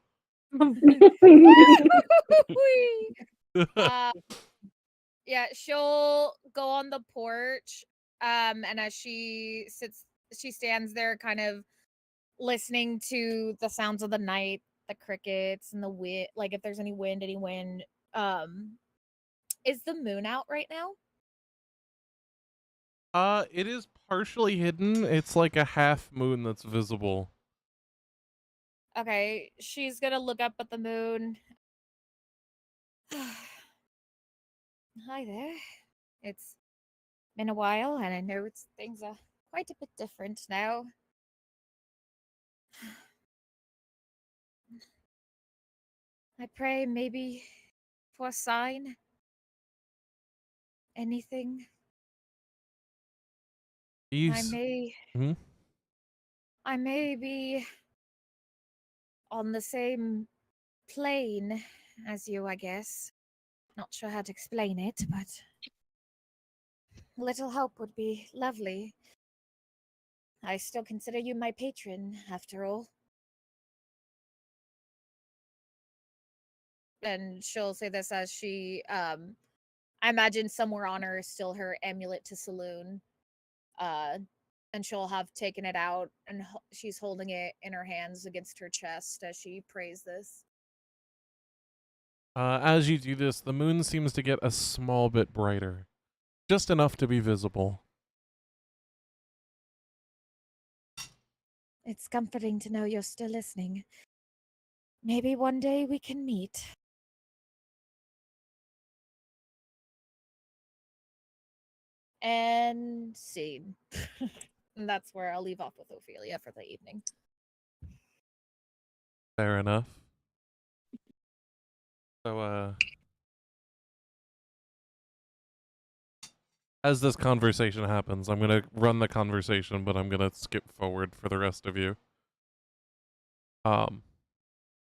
Yeah, she'll go on the porch. And as she stands there kind of listening to the sounds of the night, the crickets and the wind, like if there's any wind. Is the moon out right now? It is partially hidden. It's like a half moon that's visible. Okay, she's gonna look up at the moon. Hi there. It's been a while, and I know things are quite a bit different now. I pray maybe for a sign. Anything. I may be on the same plane as you, I guess. Not sure how to explain it, but a little help would be lovely. I still consider you my patron, after all. And she'll say this as she, I imagine somewhere on her is still her amulet to Saloon. And she'll have taken it out, and she's holding it in her hands against her chest as she prays this. As you do this, the moon seems to get a small bit brighter. Just enough to be visible. It's comforting to know you're still listening. Maybe one day we can meet. And scene. And that's where I'll leave off with Ophelia for the evening. Fair enough. So, as this conversation happens, I'm going to run the conversation, but I'm going to skip forward for the rest of you.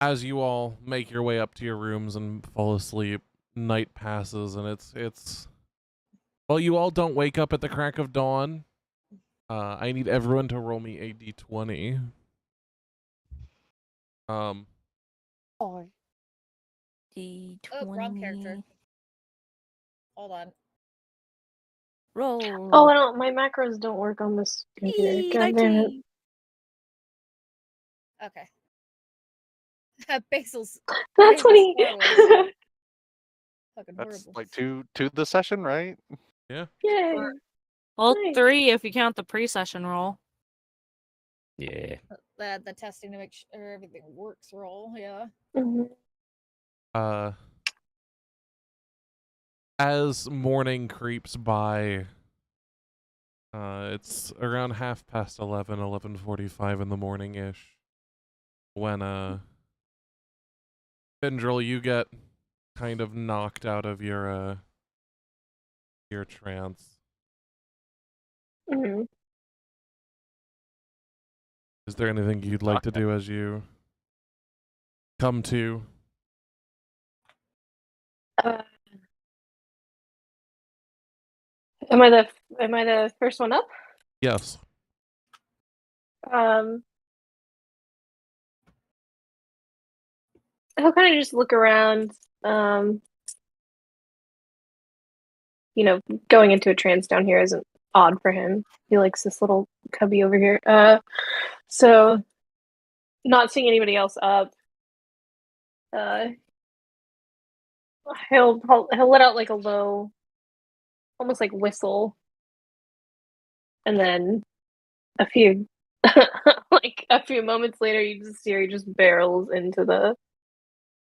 As you all make your way up to your rooms and fall asleep, night passes, and it's well, you all don't wake up at the crack of dawn. I need everyone to roll me a d20. Oh, D20. wrong character. Hold on. Roll. Oh, I don't. My macros don't work on this computer. God damn it. Okay. Basil's That's what he. score was fucking That's horrible. like two the session, right? Yeah. Yay. Well, Nice. 3 if you count the pre-session roll. Yeah. The testing to make sure everything works roll, yeah. Mhm. As morning creeps by, it's around 11:45 in the morning-ish, when, Findril, you get kind of knocked out of your trance. Mhm. Is there anything you'd like to do as you come to? Am I the first one up? Yes. He'll kind of just look around. You know, going into a trance down here isn't odd for him. He likes this little cubby over here. So not seeing anybody else up, he'll let out like a low, almost like whistle, and then a few like a few moments later, you just hear he just barrels into the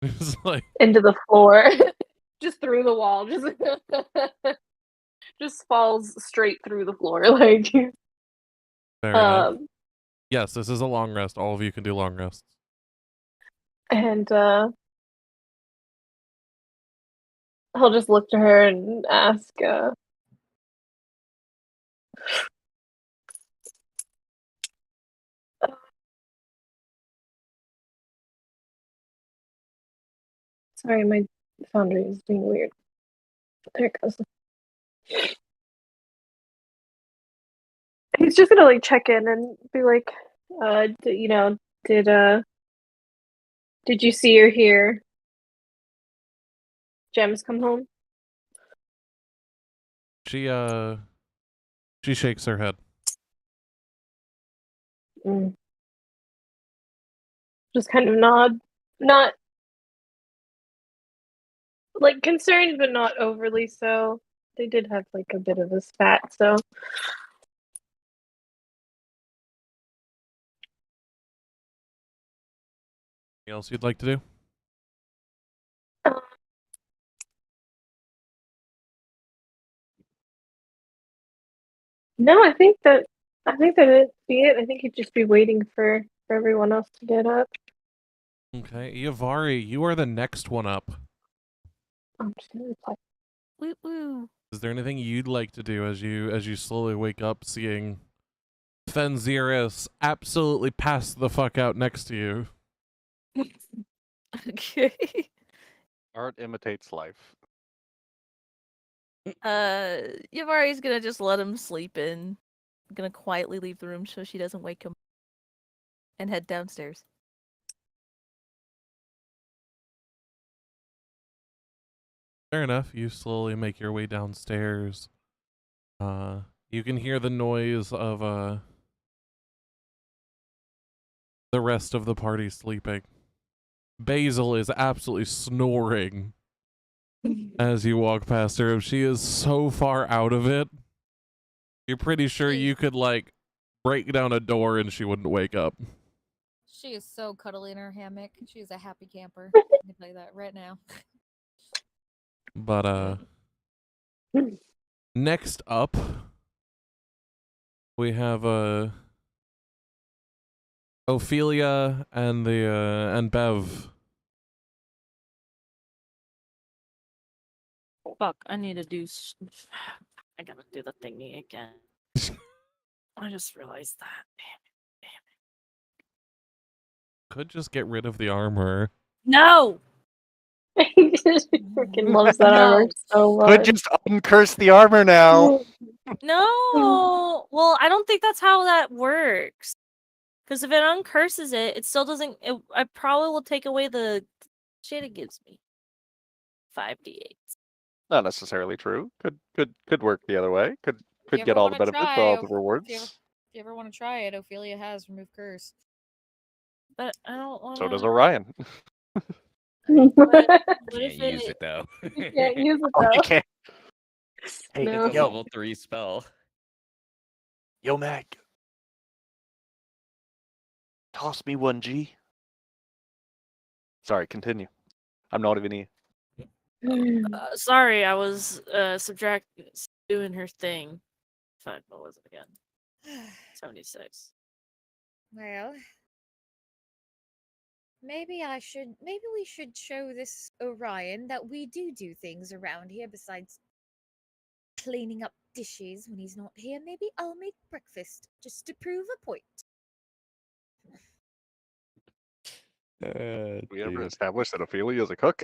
It's like, into the floor, just through the wall, just falls straight through the floor, like. fair enough. Yes, this is a long rest. All of you can do long rests. And he'll just look to her and ask, sorry, my foundry is being weird. There it goes. He's just gonna like check in and be like, did you see or hear Gems come home? She shakes her head. Just kind of nod, not like concerned, but not overly so. They did have like a bit of a spat, so. Anything else you'd like to do? No, I think that it'd be it. I think he'd just be waiting for everyone else to get up. Okay, Yavari, you are the next one up. I'm just gonna reply. Woo woo. Is there anything you'd like to do as you slowly wake up, seeing Fenziris absolutely pass the fuck out next to you? Okay. Art imitates life. Yavari's gonna just let him sleep in. gonna quietly leave the room so she doesn't wake him and head downstairs. Fair enough. You slowly make your way downstairs. You can hear the noise of the rest of the party sleeping. Basil is absolutely snoring as you walk past her. She is so far out of it. You're pretty sure you could like break down a door and she wouldn't wake up. She is so cuddly in her hammock. She is a happy camper. I can tell you that right now. But next up we have Ophelia and and Bev. Fuck, I need to do. I gotta do the thingy again. I just realized that. Damn Could just get rid of the armor. No! He just freaking loves that armor so much. Could just uncurse the armor now. No! Well, I don't think that's how that works. Because if it uncurses it, it still doesn't. I probably will take away the shit it gives me. 5d8. Not necessarily true. Could work the other way. Could If you get ever all the wanna benefits, try, all the If rewards. you ever want to try it, Ophelia has remove curse. But I don't want. So does Orion. What Can't if use it? it though. You can't use it Oh, you though. can't. Hey, No. It's a level 3 spell. Yo, Mac. Toss me 1G. Sorry, continue. I'm not even here. Sorry, I was doing her thing. Fuck, what was it again? 76. Well, maybe we should show this Orion that we do things around here besides cleaning up dishes when he's not here. Maybe I'll make breakfast just to prove a point. We ever established that Ophelia is a cook?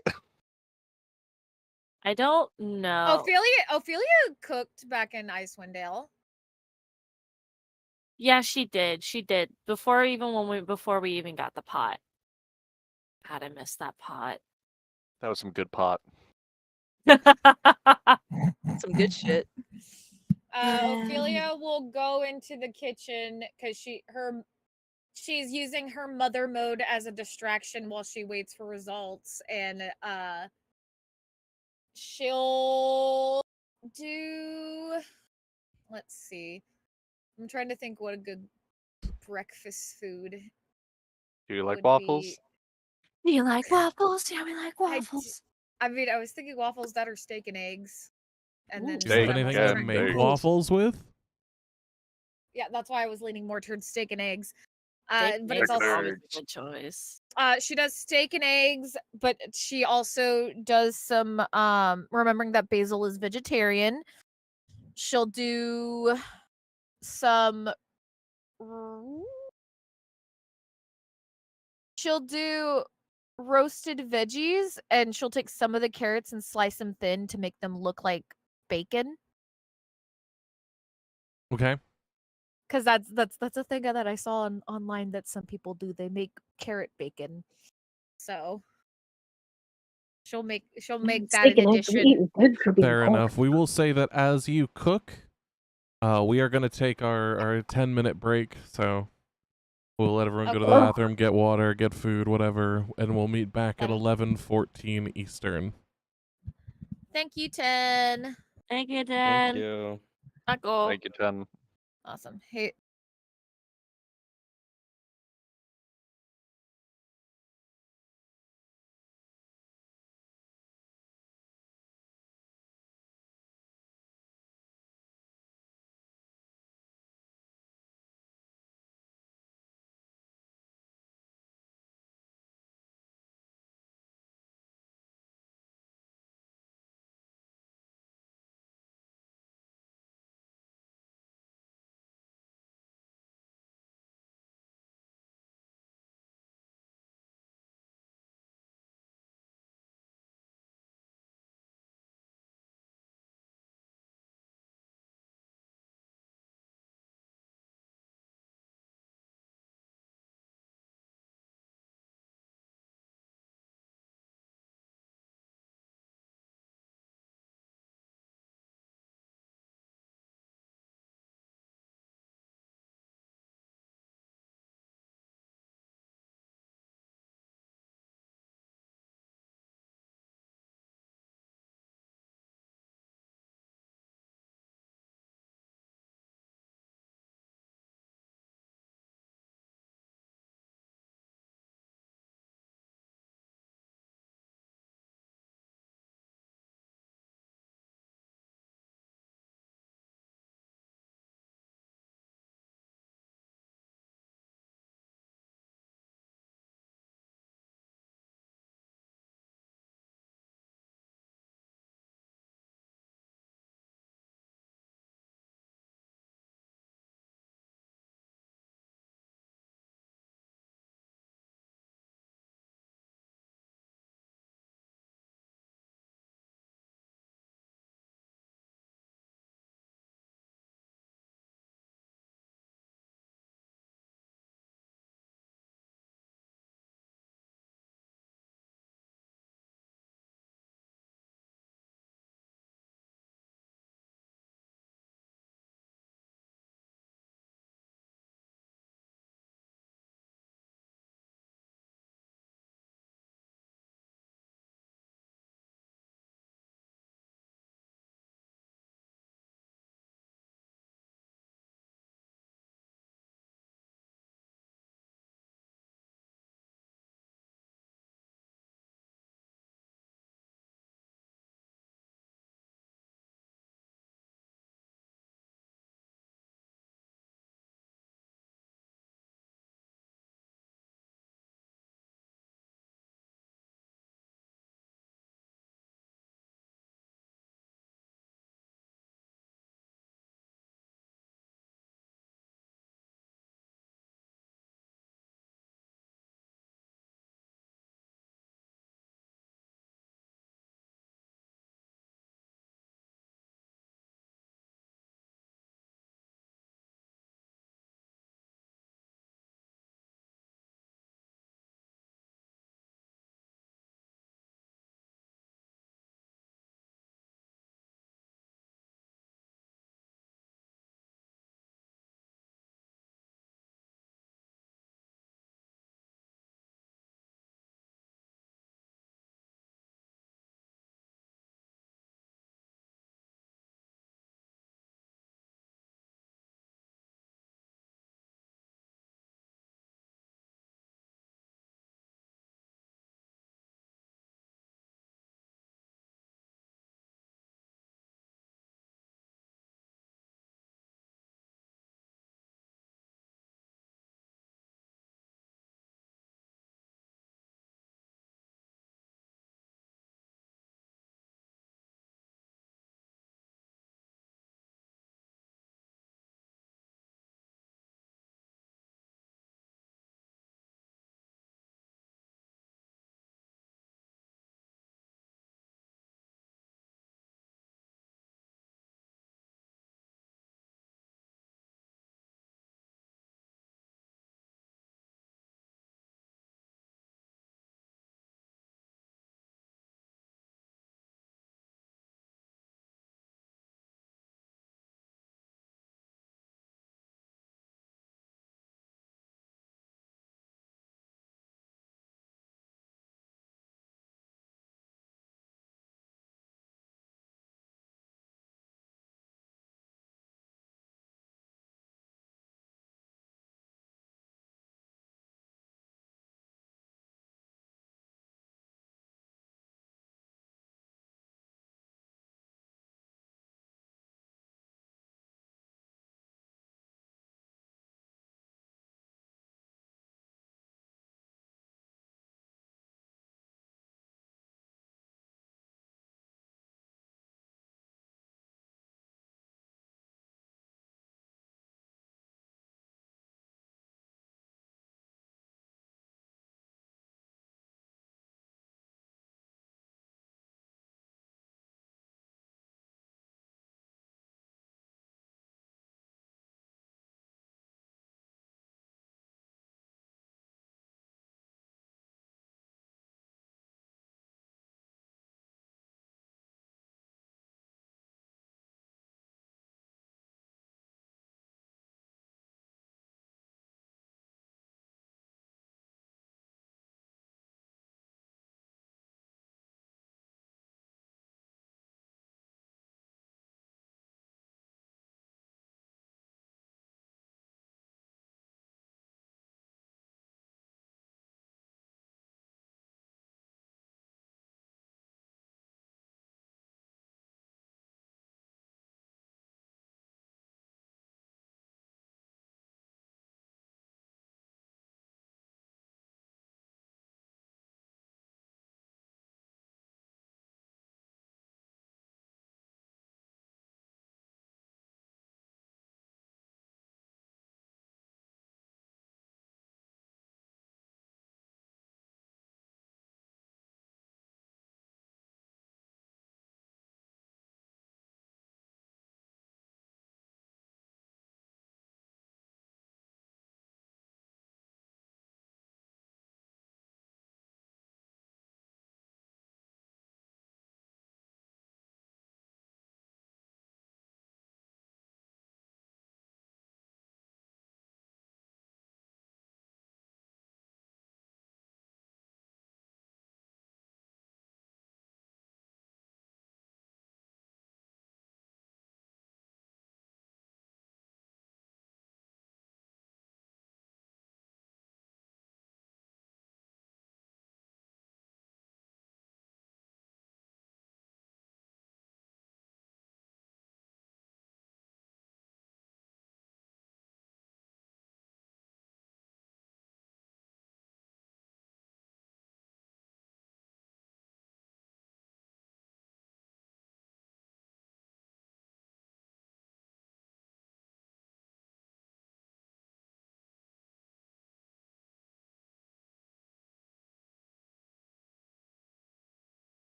I don't know. Ophelia cooked back in Icewind Yeah, she did. She did. Before we even got the pot. God, I missed that pot. That was some good pot. Some good shit. Ophelia will go into the kitchen because she's using her mother mode as a distraction while she waits for results, and she'll do. Let's see. I'm trying to think what a good breakfast food. Do you like would waffles? be. Do you like waffles? Yeah, we like I waffles. I mean, I was thinking waffles that are steak and eggs, and then Do you have Steak anything and to make eggs. waffles with? Yeah, that's why I was leaning more towards steak and eggs. Steak But and it's eggs is also always a good choice. she does steak and eggs, but she also does some remembering that Basil is vegetarian. She'll do some she'll do roasted veggies, and she'll take some of the carrots and slice them thin to make them look like bacon. Okay. Because that's a thing that I saw online that some people do. They make carrot bacon. So she'll make that Steak in and eggs are addition. eating good for being Fair pork. enough. We will say that as you cook, we are going to take our 10-minute break. So we'll let everyone go to the Okay. bathroom, get water, get food, whatever, and we'll meet back at Okay. 11:14 Eastern. Thank you, 10. Thank you, Thank Dad. you. Taco. Thank you, Jen. Awesome. Hey,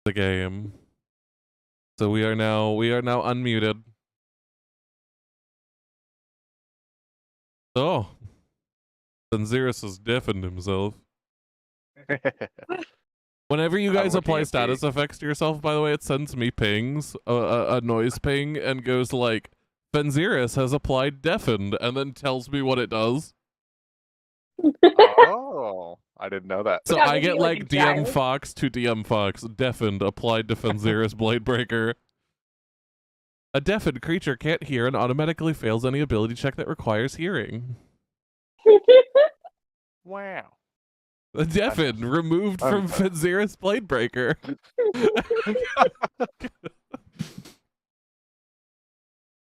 the game. So we are now unmuted. Oh, Zanziris has deafened himself. Whenever you guys apply status effects to yourself, by the way, it sends me pings, a noise ping, and goes like, Fenziris has applied deafened, and then tells me what it does. Oh, I didn't know that. So Yeah, I maybe get like like a DM giant. Fox to DM Fox, deafened, applied to Fenziris Bladebreaker. A deafened creature can't hear and automatically fails any ability check that requires hearing. Wow. A deafened removed from Fenziris Bladebreaker.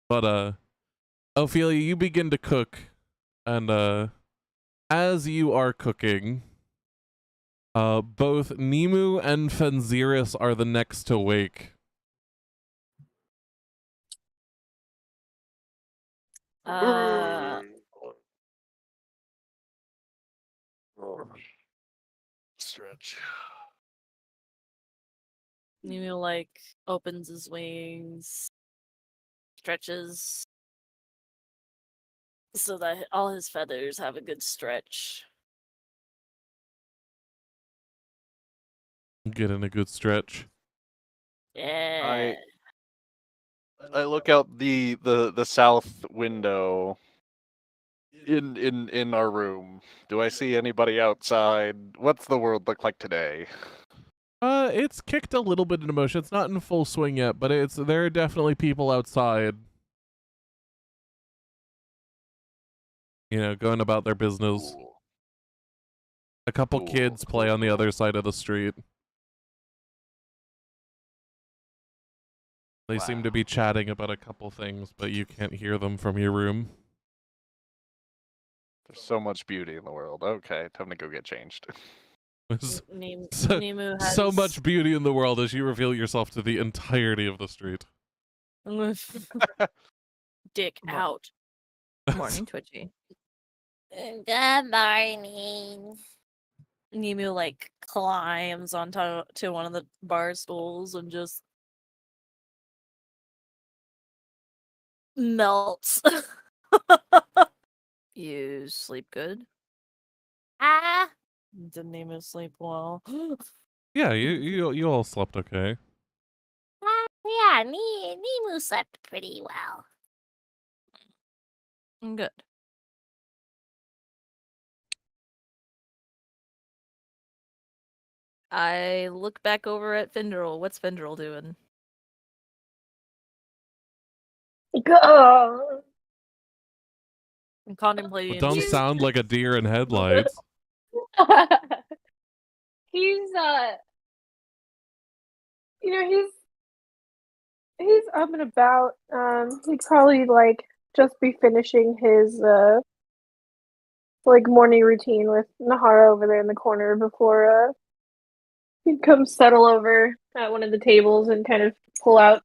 But Ophelia, you begin to cook, and as you are cooking, both Nemu and Fenziris are the next to wake. Stretch. Nemu like opens his wings, stretches, so that all his feathers have a good stretch. Get in a good stretch. Yeah. I look out the south window in our room. Do I see anybody outside? What's the world look like today? It's kicked a little bit into motion. It's not in full swing yet, but there are definitely people outside. You know, going about their business. Cool. A couple kids play on the other side of the street. They seem to be chatting about a couple things, but you can't hear them from your room. There's so much beauty in the world. Okay, time to go get changed. Nemu has So much beauty in the world as you reveal yourself to the entirety of the street. Dick out. Morning, Twitchy. Good morning. Nemu like climbs onto one of the bar stools and just melts. You sleep good? Didn't even sleep well. Yeah, you all slept okay. Yeah, Nemu slept pretty well. Good. I look back over at Findrel. What's Findrel doing? Go. I'm contemplating. Don't sound like a deer in headlights. He's you know, he's up and about. He'd probably like just be finishing his like morning routine with Nahara over there in the corner before he'd come settle over at one of the tables and kind of pull out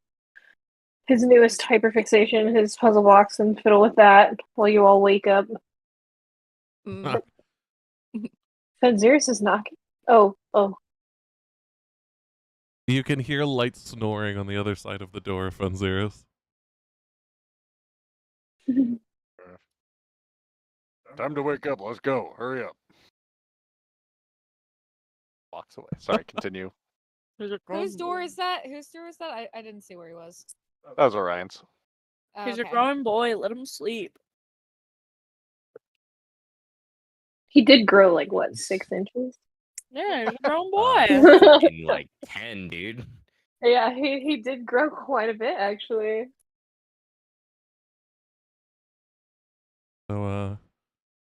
his newest hyperfixation, his puzzle box, and fiddle with that while you all wake up. Fenziris is knocking. Oh. You can hear light snoring on the other side of the door, Fenziris. Time to wake up. Let's go. Hurry up. Walks away. Sorry, continue. Whose door is that? Whose door is that? I didn't see where he was. That was Orion's. He's a growing boy. Let him sleep. He did grow like what, 6 inches? Yeah, he's a grown boy. In like 10, dude. Yeah, he did grow quite a bit actually. So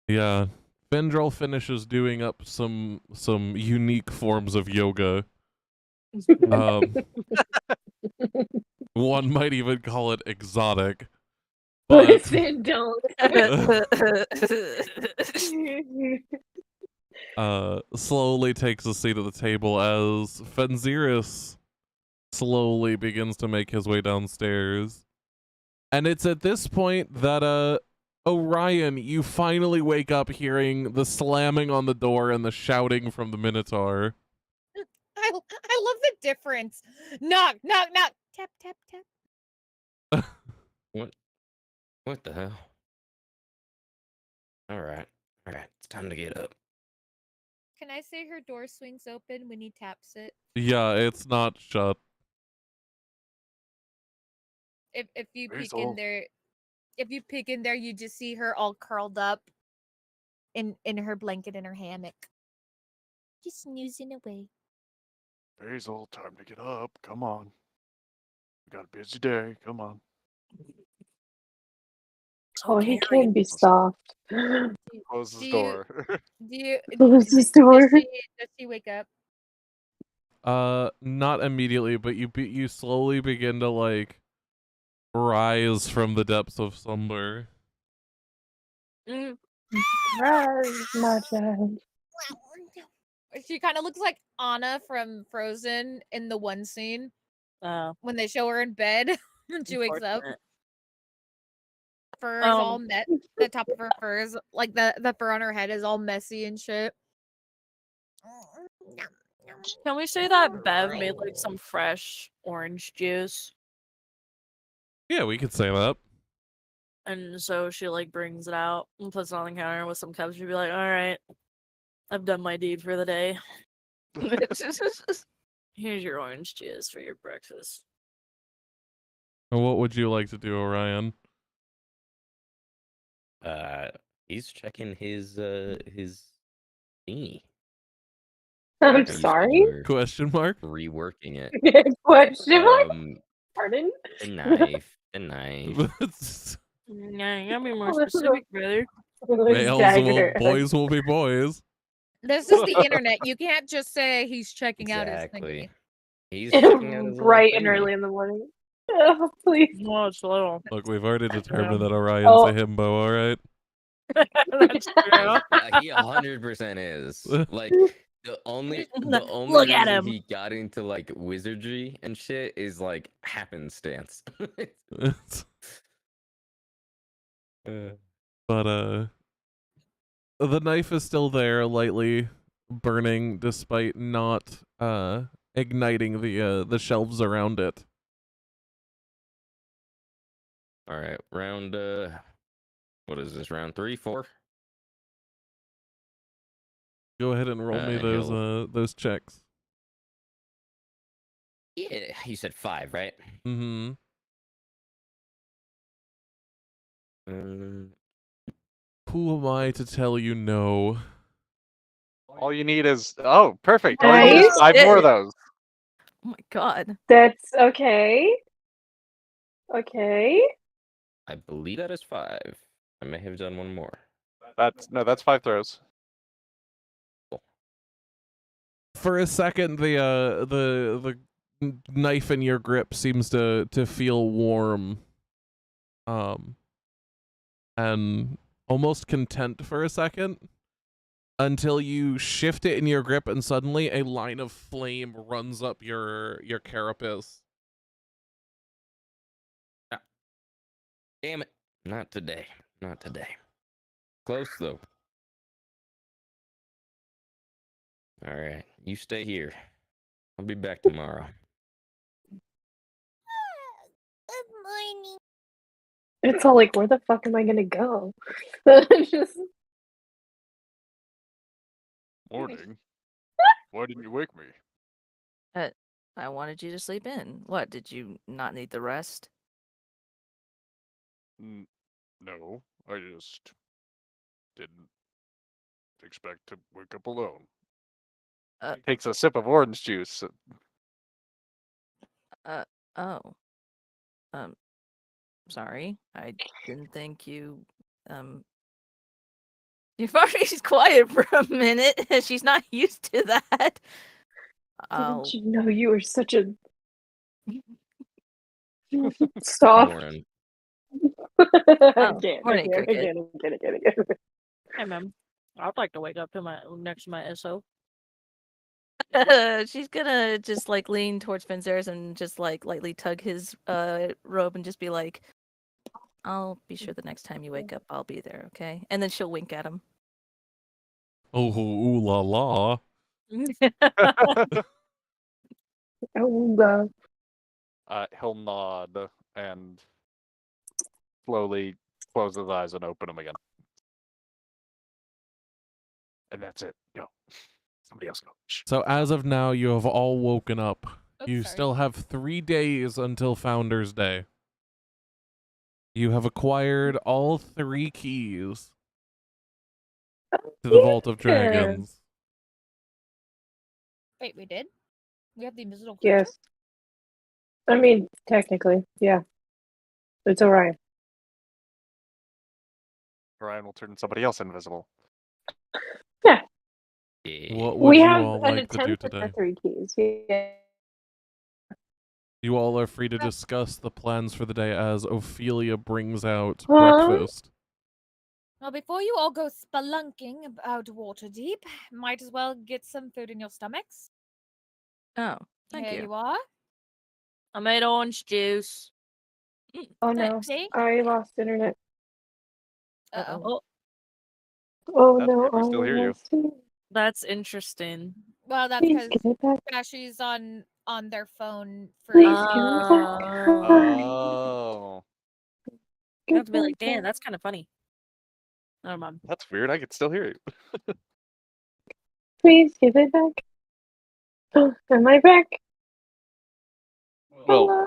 yeah. Fendrel finishes doing up some unique forms of yoga. One might even call it exotic. But Listen, don't. slowly takes a seat at the table as Fenziris slowly begins to make his way downstairs. And it's at this point that Orion, you finally wake up hearing the slamming on the door and the shouting from the Minotaur. I love the difference. Knock, knock, knock. Tap, tap, tap. What the hell? All right. It's time to get up. Can I say her door swings open when he taps it? Yeah, it's not shut. If you peek Hazel. in there, you just see her all curled up in her blanket in her hammock, just snoozing away. Basil, time to get up. Come on. We got a busy day. Come on. Oh, he can be soft. Close the Do you- door. Do you? Close this door. Does she wake up? Not immediately, but you slowly begin to like rise from the depths of slumber. Rise, my child. She kind of looks like Anna from Frozen in the one scene when they show her in bed and she wakes up. Fur is all met. The top of her fur is like the fur on her head is all messy and shit. Can we say that Bev made like some fresh orange juice? Yeah, we could say that. And so she like brings it out and puts it on the counter with some cups. She'd be like, "All right, I've done my deed for the day. Here's your orange juice for your breakfast." And what would you like to do, Orion? He's checking his thingy. I'm You said sorry? you were Question mark? reworking it. Question mark? Pardon? The knife. Yeah, you gotta be more specific, brother. Boys will be boys. This is the internet. You can't just say he's checking out his thingy. He's checking out his Bright little and thingy. early in the morning. Oh, please. No, it's little. Look, we've already determined that Oh. Orion's a himbo, alright? That's true. He 100% is. Like the only Look at reason him. he got into like wizardry and shit is like happenstance. But the knife is still there, lightly burning, despite not igniting the shelves around it. All right, round what is this? Round 3, 4? Go ahead and roll me those checks. Yeah, you said 5, right? Mm-hmm. Who am I to tell you no? All you need is perfect. All you need is 5 more of those. Oh my god. That's okay. Okay. I believe that is 5. I may have done one more. That's 5 throws. For a second, the knife in your grip seems to feel warm, and almost content for a second, until you shift it in your grip, and suddenly a line of flame runs up your carapace. Damn it! Not today. Not today. Close though. All right, you stay here. I'll be back tomorrow. Good morning. It's all like, where the fuck am I gonna go? Just... Morning. Why didn't you wake me? I wanted you to sleep in. What, did you not need the rest? No, I just didn't expect to wake up alone. Takes a sip of orange juice. Oh. Sorry. I didn't think you, Yufari's quiet for a minute. She's not used to that. Didn't you know you were such a soft? Morning. Again. Hey, ma'am. I'd like to wake up to next to my SO. She's gonna just like lean towards Finzers and just like lightly tug his robe and just be like, "I'll be sure the next time you wake up, I'll be there, okay?" And then she'll wink at him. Oh, ooh la la. Oh, He'll nod and slowly close his eyes and open them again. And that's it. Go. Somebody else go. Shh. So as of now, you have all woken up. Oops, You sorry. still have 3 days until Founder's Day. You have acquired all 3 keys to the Vault of yeah. Dragons. Wait, we did? We have the invisible creature? Yes. I mean, technically, yeah. It's Orion. Orion will turn somebody else invisible. Yeah. What would We you have all an like to do attempt at the today? 3 keys. Yeah. You all are free to discuss the plans for the day as Ophelia brings out Huh? breakfast. Well, before you all go spelunking about Waterdeep, might as well get some food in your stomachs. Oh, thank Here you. you are. I made orange juice. Oh no, See? I lost internet. Uh-oh. Oh, Oh That's no, good, we I still hear you. lost it. that's interesting. Well, that's Please because give it back. Ashley's on their phone for Please AC. give it back. Oh. I have to be Give like, it damn, back. that's kind of funny. Never mind. That's weird. I can still hear you. Please give it back. Oh, am I back? Well, Hello?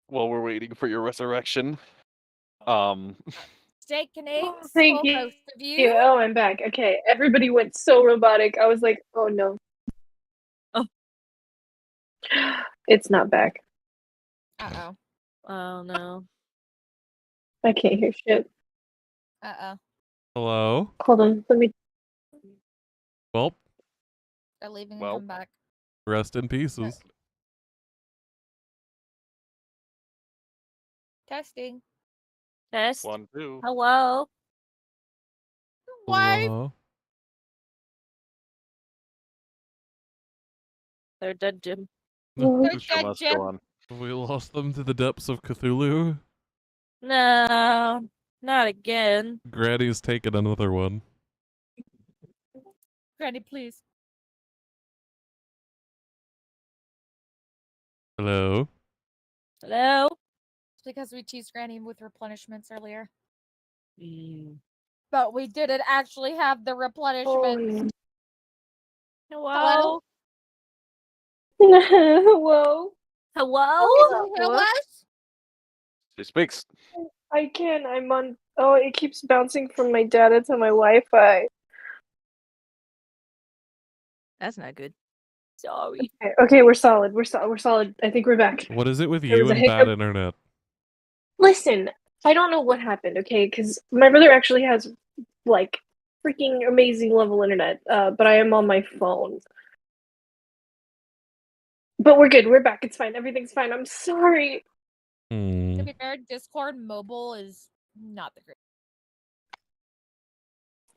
while we're waiting for your resurrection, Steak and Oh, eggs thank for you. both of you. Yeah, oh, I'm back. Okay, everybody went so robotic. I was like, oh no. Oh. It's not back. Uh-oh. Oh no. I can't hear shit. Uh-oh. Hello? Hold on, let me. Well, They're leaving and Well. come back. rest in pieces. Testing. Test. 1, 2. Hello. Why? Hello? They're dead, Jim. Oh, They're Show dead, must Jim. go on. Have we lost them to the depths of Cthulhu? No, not again. Granny's taken another one. Granny, please. Hello? Hello. It's because we teased Granny with replenishments earlier. Mm. But we didn't actually have the oh, replenishment. Hello. no. Whoa. Hello. Who was? She speaks. I can't. I'm on. Oh, it keeps bouncing from my data to my Wi-Fi. That's not good. Sorry. Okay, we're solid. We're solid. I think we're back. What is it with There you was a and bad hiccup. internet? Listen, I don't know what happened. Okay, because my brother actually has like freaking amazing level internet. But I am on my phone. But we're good. We're back. It's fine. Everything's fine. I'm sorry. Hmm. To be fair, Discord mobile is not the great.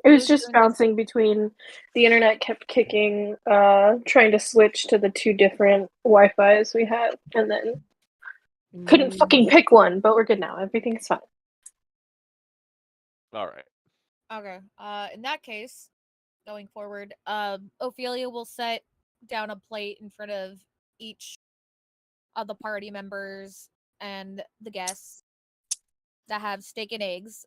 It was was just doing this- bouncing between the internet kept kicking, trying to switch to the 2 different Wi-Fi's we had, and then couldn't fucking pick one, but we're good now. Everything's fine. All right. Okay. In that case, going forward, Ophelia will set down a plate in front of each of the party members and the guests that have steak and eggs.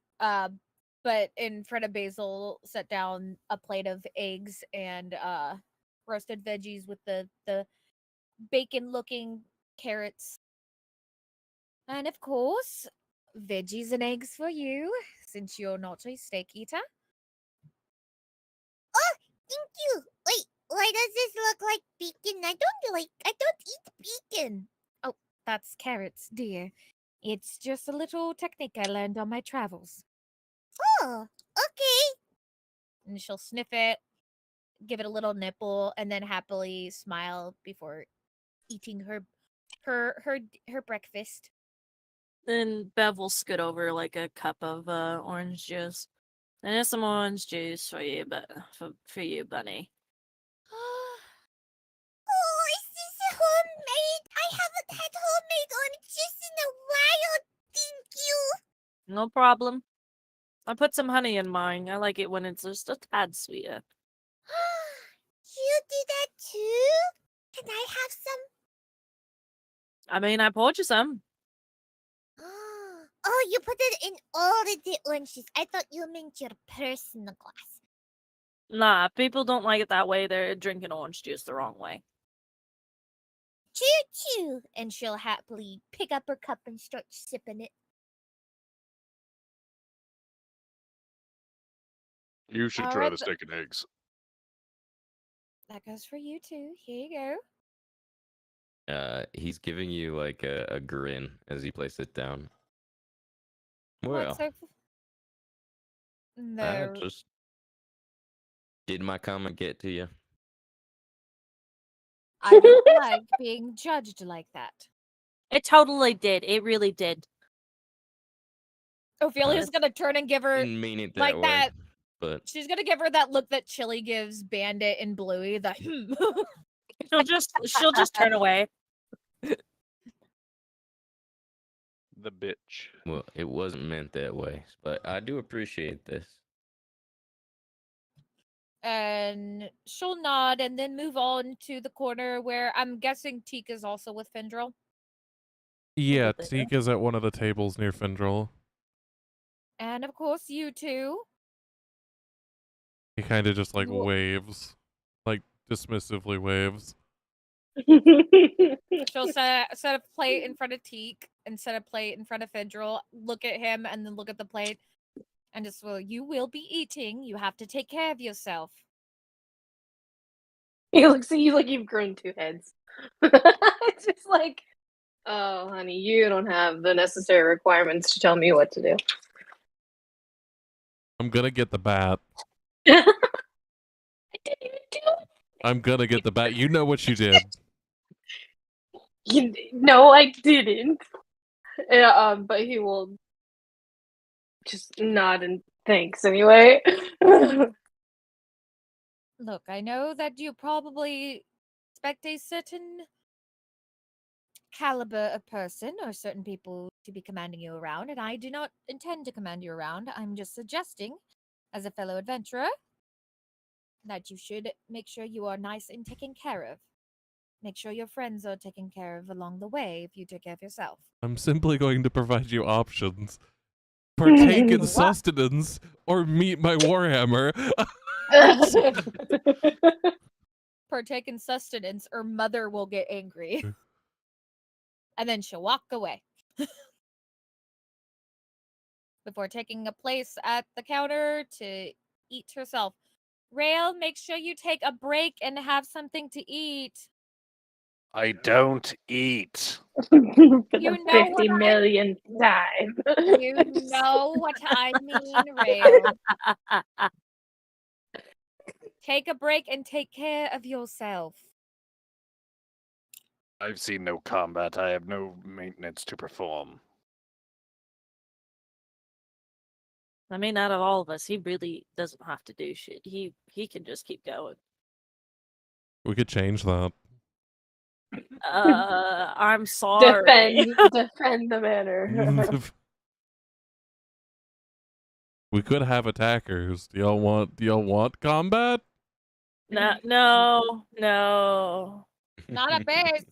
But in front of Basil, set down a plate of eggs and roasted veggies with the bacon-looking carrots, and of course, veggies and eggs for you, since you're not a steak eater. Oh, thank you. Wait, why does this look like bacon? I don't eat bacon. Oh, that's carrots, dear. It's just a little technique I learned on my travels. Oh, okay. And she'll sniff it, give it a little nibble, and then happily smile before eating her breakfast. Then Bev will scoot over like a cup of orange juice. And there's some orange juice for you, but for you, Bunny. Oh, is this homemade? I haven't had homemade orange juice in a while. Thank you. No problem. I put some honey in mine. I like it when it's just a tad sweeter. You do that too? Can I have some? I mean, I poured you some. Oh, you put it in all of the oranges. I thought you meant your personal glass. Nah, people don't like it that way. They're drinking orange juice the wrong way. Choo-choo. And she'll happily pick up her cup and start sipping it. You should All try right, the steak and eggs. That goes for you too. Here you go. He's giving you like a grin as he places it down. What, Well, so I no, just did my comment get to you? I don't like being judged like that. It totally did. It really did. Ophelia's gonna turn and give her Didn't mean it that like way, that. but She's gonna give her that look that Chili gives Bandit and Bluey. The She'll just turn away. The bitch. well, it wasn't meant that way. But I do appreciate this. and she'll nod and then move on to the corner where I'm guessing Teak is also with Findril. Yeah, bit, Teak is at one of the tables near Findril. And of course, you two. He kind of just like You- waves, like dismissively waves. She'll set a plate in front of Teak and set a plate in front of Findril. Look at him and then look at the plate. And just, well, you will be eating. You have to take care of yourself. He looks at you like you've grown two heads. It's just like, oh, honey, you don't have the necessary requirements to tell me what to do. I'm gonna get the bat. I didn't even do it. I'm gonna get the bat. You know what you did. No, I didn't. Yeah, but he will just nod and thanks anyway. Look, I know that you probably expect a certain caliber of person or certain people to be commanding you around, and I do not intend to command you around. I'm just suggesting, as a fellow adventurer, that you should make sure you are nice and taken care of. Make sure your friends are taken care of along the way if you take care of yourself. I'm simply going to provide you options. Partake in What? sustenance or meet my warhammer. Partake in sustenance or mother will get angry. And then she'll walk away. Before taking a place at the counter to eat herself. Rail, make sure you take a break and have something to eat. I don't eat. For You the know 50 what I- millionth time. You know what I mean, Rail. Take a break and take care of yourself. I've seen no combat. I have no maintenance to perform. I mean, out of all of us, he really doesn't have to do shit. He can just keep going. We could change that. I'm sorry. Defend the manor. We could have attackers. Do y'all want combat? No. Not at base.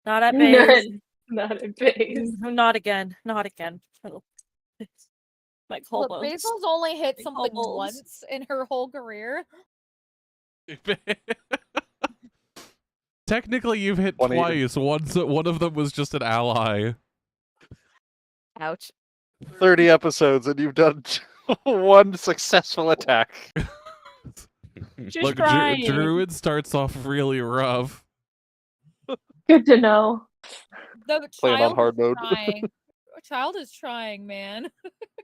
Not at base. Not a base. Not again. Not again. Oh, like Look, hobos. Basil's only hit Big something hobos. once in her whole career. Technically, you've hit 20 twice. One of them was just an ally. Ouch. 30 episodes and you've done one successful attack. Just Look, trying. Druid starts off really rough. Good to know. The Playing on child hard is mode. trying. Child is trying, man.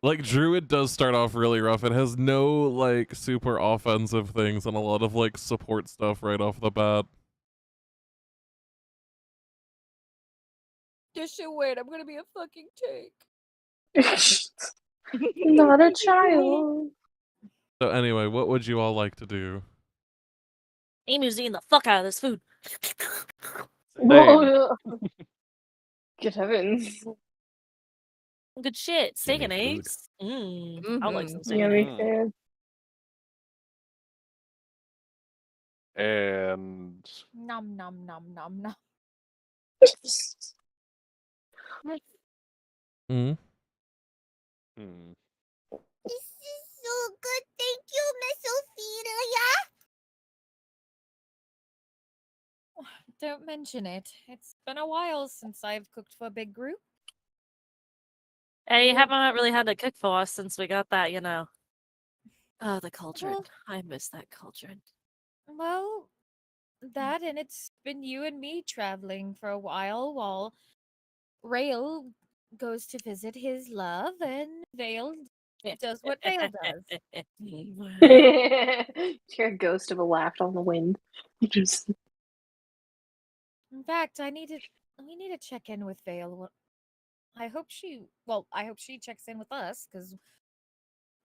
Like, Druid does start off really rough. It has no, like, super offensive things and a lot of, like, support stuff right off the bat. Just you wait, I'm gonna be a fucking tank. Not a child. So anyway, what would you all like to do? Emu's eating the fuck out of this food. Whoa. Good heavens. Good shit. Steak and Yummy food. eggs. I like some steak and Yummy eggs. food. And Nom nom nom nom nom. Hmm. Hmm. This is so good. Thank you, Miss Ophelia. Don't mention it. It's been a while since I've cooked for a big group. Hey, you haven't really had to cook for us since we got that, Oh, the cauldron. Well- I miss that cauldron. Well, that and it's been you and me traveling for a while Rail goes to visit his love and Vale does what Vale does. Hear a ghost of a laugh on the wind. Just In fact, we need to check in with Vale. I hope she checks in with us because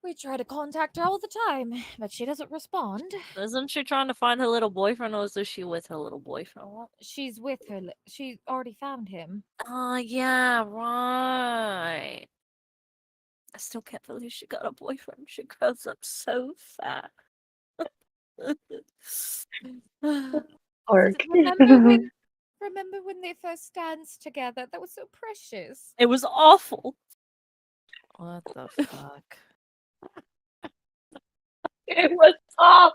we try to contact her all the time, but she doesn't respond. Isn't she trying to find her little boyfriend, or is she with her little boyfriend? What? She's with her. She already found him. Oh, yeah, right. I still can't believe she got a boyfriend. She grows up so fast. arc. Remember when they first danced together? That was so precious. It was awful. What the fuck? It was off.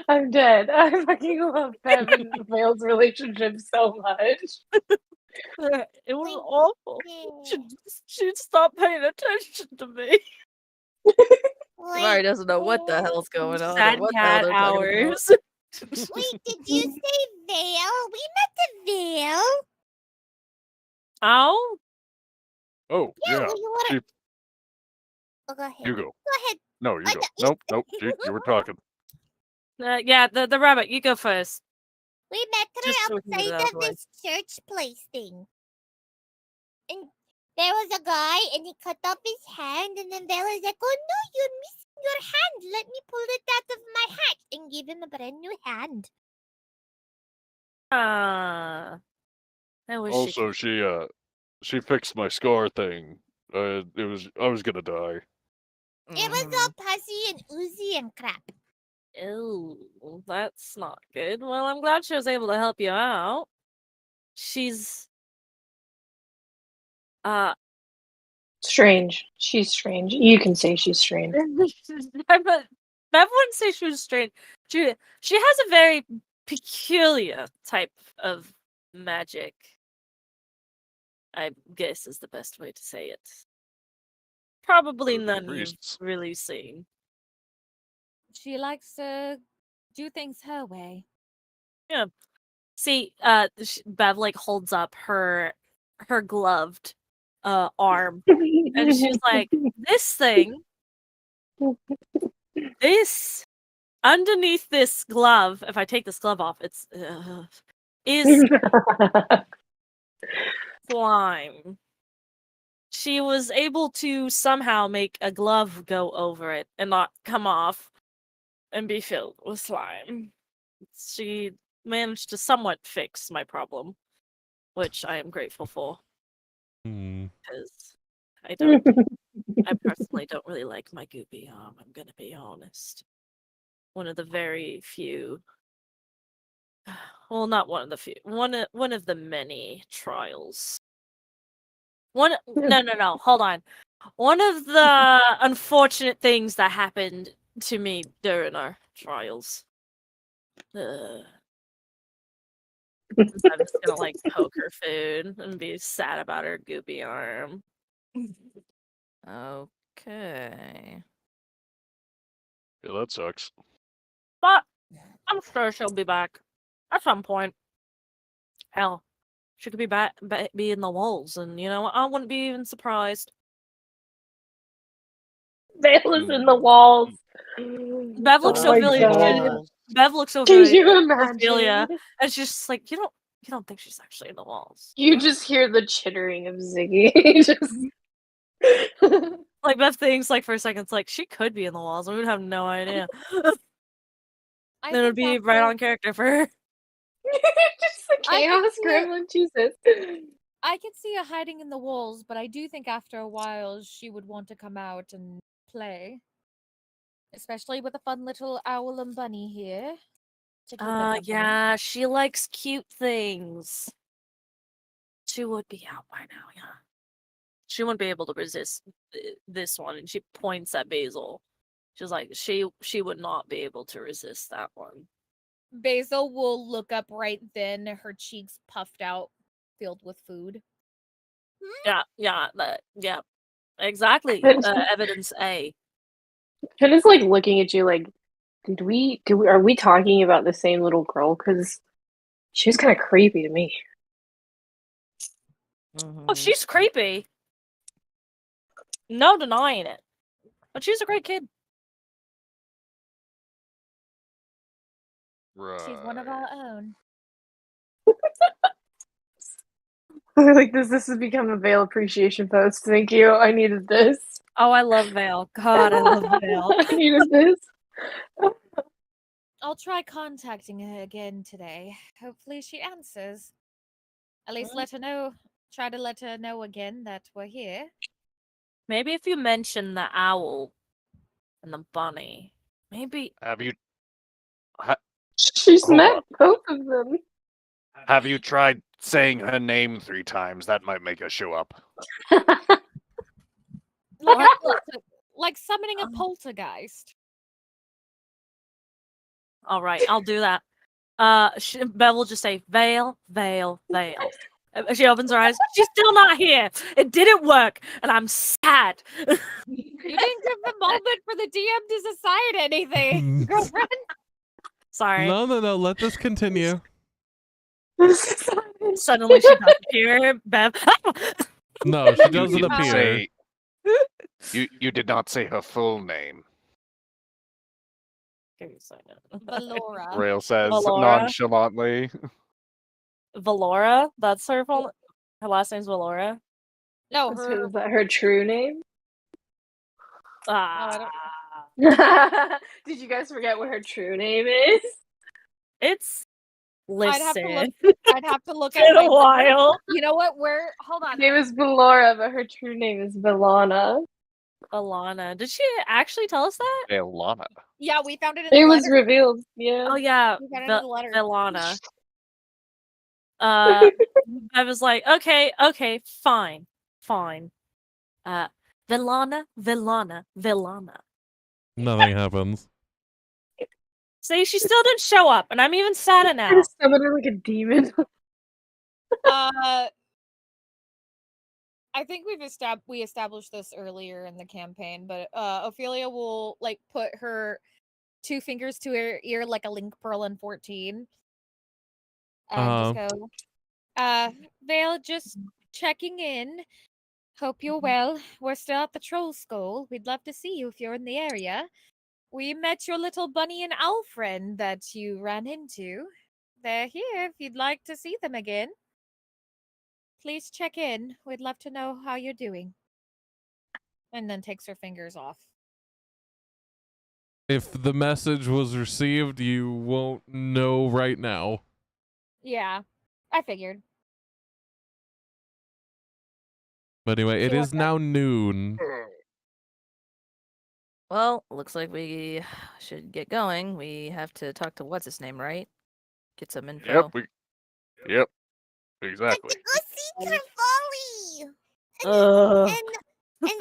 I'm dead. I fucking love Bev and Vale's relationship so much. It was Wait, awful. She'd stop paying attention to me. Mari doesn't know what the hell's going on. or Sad what the hell cat they're talking about. hours. Wait, did you say Vale? We met the Vale. Oh? Oh, Yeah, yeah. we were. She- Oh, go ahead. You go. Go ahead. No, you I go. don't- Nope. You were talking. Yeah, the rabbit, you go first. We met Just her so we can get it outside out of of the way. this church place thing. And there was a guy, and he cut off his hand, and then Vale was like, "Oh no, you're missing your hand. Let me pull it out of my hat and give him a brand new hand." I wish she Also, she fixed my scar thing. I was gonna die. It was all pussy and oozy and crap. Ew, that's not good. Well, I'm glad she was able to help you out. She's Strange. She's strange. You can say she's strange. but Bev wouldn't say she was strange. She has a very peculiar type of magic, I guess is the best way to say it. Probably Better than none you've priests. really seen. She likes to do things her way. Yeah. See, Bev like holds up her gloved arm, and she's like, "This thing, this underneath this glove. If I take this glove off, it's is slime." She was able to somehow make a glove go over it and not come off and be filled with slime. She managed to somewhat fix my problem, which I am grateful for. Hmm. Because I personally don't really like my goopy arm, I'm gonna be honest. One of the very few, well, not one of the few, one of the many trials. No, hold on. One of the unfortunate things that happened to me during our trials. I'm just gonna like poke her food and be sad about her goopy arm. Okay. Yeah, that sucks. But I'm sure she'll be back at some point. Hell, she could be back, be in the walls, and I wouldn't be even surprised. Vale is in the walls. Bev looks Oh so my really. God. Bev looks so Can really. you imagine? Ophelia, and she's just like, you don't think she's actually in the walls. You just hear the chittering of Ziggy. Just Like Bev thinks like for a second, it's like she could be in the walls, and we would have no idea. I Then it would think be right on character for her. just the I can chaos see it. gremlin. Jesus. I could see her hiding in the walls, but I do think after a while she would want to come out and play. Especially with a fun little owl and bunny here. To keep her company. Yeah, she likes cute things. She would be out by now, yeah. She wouldn't be able to resist this one, and she points at Basil. She's like, she would not be able to resist that one. Basil will look up right then, her cheeks puffed out, filled with food. Yeah, exactly. Evidence A. Ken is like looking at you like, are we talking about the same little girl? Because she was kind of creepy to me. Oh, she's creepy. No denying it. But she's a great kid. Right. She's one of our own. Like this has become a Veil appreciation post. Thank you. I needed this. Oh, I love Vale. God, I love Vale. I needed this. I'll try contacting her again today. Hopefully she answers. At least let her know. Try to let her know again that we're here. Maybe if you mention the owl and the bunny, maybe. Have you She's Hold met on. both of them. have you tried saying her name 3 times? That might make her show up. Like summoning a poltergeist. All right, I'll do that. Bev will just say, Vale, Vale, Vale. She opens her eyes. She's still not here. It didn't work, and I'm sad. You didn't give the moment for the DM to decide anything, girlfriend. Sorry. No. Let this continue. Suddenly she does appear. Bev. No, she You doesn't didn't appear. say. You did not say her full name. Give me a second. Valora. Rail says Valora? nonchalantly. Valora? That's her full. Her last name's Valora. No, Is that her true name? Ah. Did you guys forget what her true name is? It's. I'd have Listen. to look Been at my a while. You know what? Hold on. Her name is Valora, but her true name is Velana. Alana. Did she actually tell us that? Elana. Yeah, we found it in It the was letter. revealed, yeah. Oh yeah, We found it in the letter. Velana. I was like, okay, fine. Velana. Nothing happens. See, she still didn't show up, and I'm even sadder now. I summoned her like a demon. I think we established this earlier in the campaign, but Ophelia will like put her 2 fingers to her ear like a link pearl in 14. And just go, Vale, just checking in. Hope you're well. We're still at the Troll Skull. We'd love to see you if you're in the area. We met your little bunny and owl friend that you ran into. They're here if you'd like to see them again. Please check in. We'd love to know how you're doing. And then takes her fingers off. If the message was received, you won't know right now. Yeah, I figured. But anyway, it is now noon. Well, looks like we should get going. We have to talk to what's his name, right? Get some info. Yep. Exactly. Go see Carvalli! And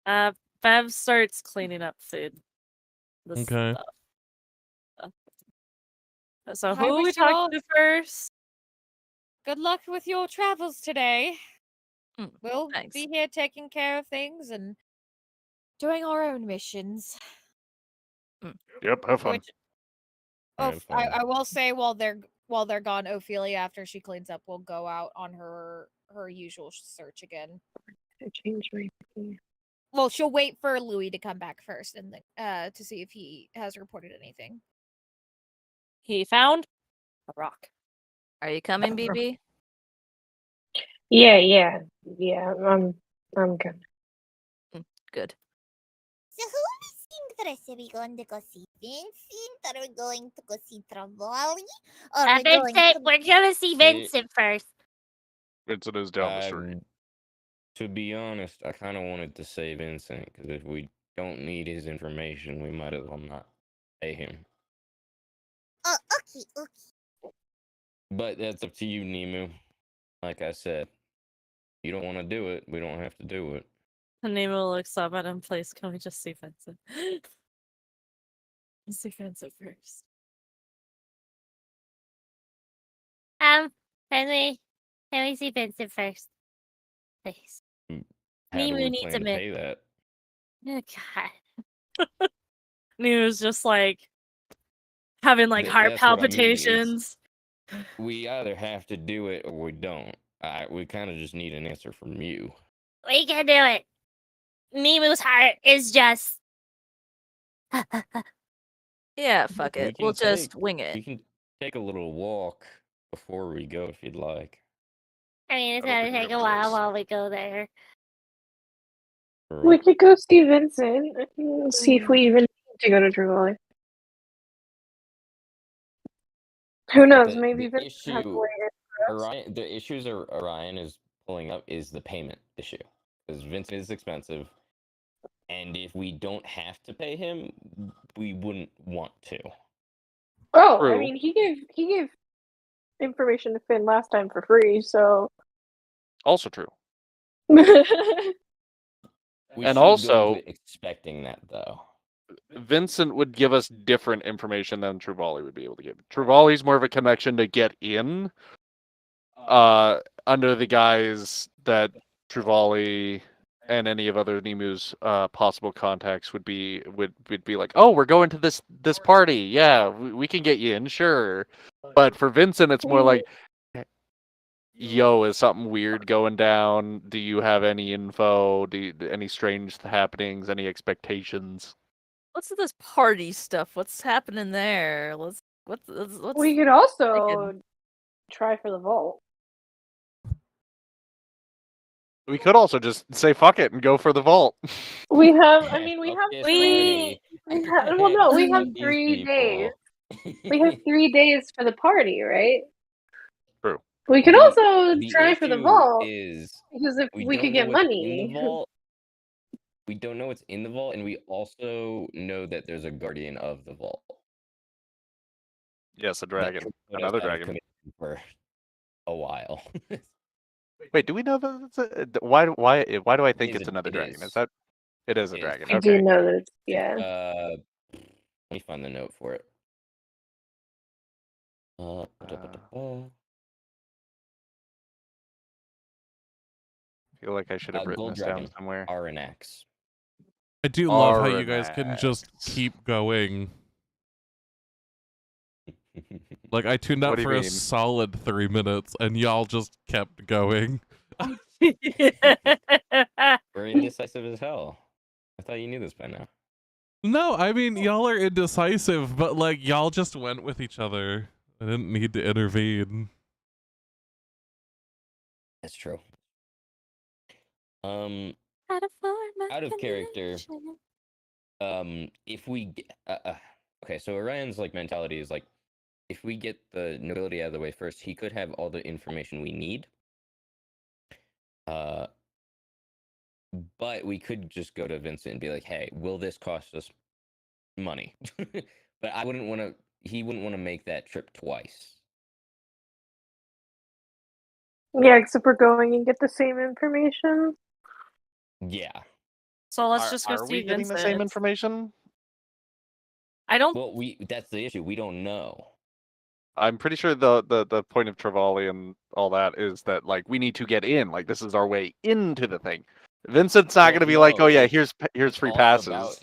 Vincent! Bev starts cleaning up food. The Okay. stuff. So I who are we wish you all- talking to first? Good luck with your travels today. We'll thanks. be here taking care of things and doing our own missions. Yep. Have fun. Which, I will say while they're gone, Ophelia, after she cleans up, will go out on her usual search again. I changed my name. Well, she'll wait for Louis to come back first, and then to see if he has reported anything. He found a rock. Are you coming, BB? Yeah. I'm good. Good. So who are we seeing first? Are we going to go see Vincent? Are we going to go see Travali? Or are we going to... We're gonna see Vincent first. Vincent is down the street. To be honest, I kind of wanted to say Vincent, because if we don't need his information, we might as well not pay him. Oh, okay. But that's up to you, Nemu. Like I said, you don't want to do it. We don't have to do it. Nemo looks up at him. Please, can we just see Vincent? Let's see Vincent first. Can we see Vincent first, please? How do Nemu we needs plan a to minute. pay that? Oh God. Nemo's just like having like heart That's what I mean. palpitations. We either have to do it or we don't. We kind of just need an answer from you. We can do it. Nemu's heart is just. Yeah, fuck We it. can We'll just take- wing it. We can take a little walk before we go if you'd like. I mean, it's I don't gonna think we take have a a while choice. while we go there. We could go see Vincent and see if we even need to go to Trevally. Who knows? Maybe Vincent has a way in for us. The issues Orion is pulling up is the payment issue. Because Vincent is expensive, and if we don't have to pay him, we wouldn't want to. Oh, I True. mean, he gave information to Finn last time for free, so. Also true. We And should also- go into it expecting that, though. Vincent would give us different information than Trevally would be able to give. Trevali's more of a connection to get in, under the guise that Trevally and any of other Nemu's possible contacts would be like, oh, we're going to this party, yeah, we can get you in, sure. But for Vincent, it's more like, yo, is something weird going down? Do you have any info? Any strange happenings? Any expectations? What's this party stuff? What's happening there? What's We could also try for the vault. We could also just say fuck it and go for the vault. We have, I mean, we Fuck have this three. party. Well, no, we have These 3 days. people. We have 3 days for the party, right? True. We could also The try for the issue vault is because if we don't could know get what's in money. the vault. We don't know what's in the vault, and we also know that there's a guardian of the vault. Yes, a That dragon. could put us Another out of dragon. commission for a while. Wait, do we know that it's why do I think is it's a- another it dragon? is. Is that it is a It is. dragon? I do Okay. know that it's, yeah. Let me find the note for it. I feel like I should have written Gold this dragon, down somewhere. RNX. I do love how you guys can just keep going. Like, I tuned What out do you for a mean? solid 3 minutes, and y'all just kept going. We're indecisive as hell. I thought you knew this by now. No, I mean, y'all are indecisive, but, like, y'all just went with each other. I didn't need to intervene. That's true. Out Out of character. If we get, okay, so Orion's like mentality is like, if we get the nobility out of the way first, he could have all the information we need. But we could just go to Vincent and be like, hey, will this cost us money? But I wouldn't want to. He wouldn't want to make that trip twice. Yeah, except we're going and get the same information. Yeah. So let's just go Are see we getting the same Vincent. information? I don't. Well, that's the issue. We don't know. I'm pretty sure the point of Trevally and all that is that like we need to get in. Like this is our way into the thing. Vincent's not Well, going to be like, no, oh yeah, it's- here's it's free all passes. about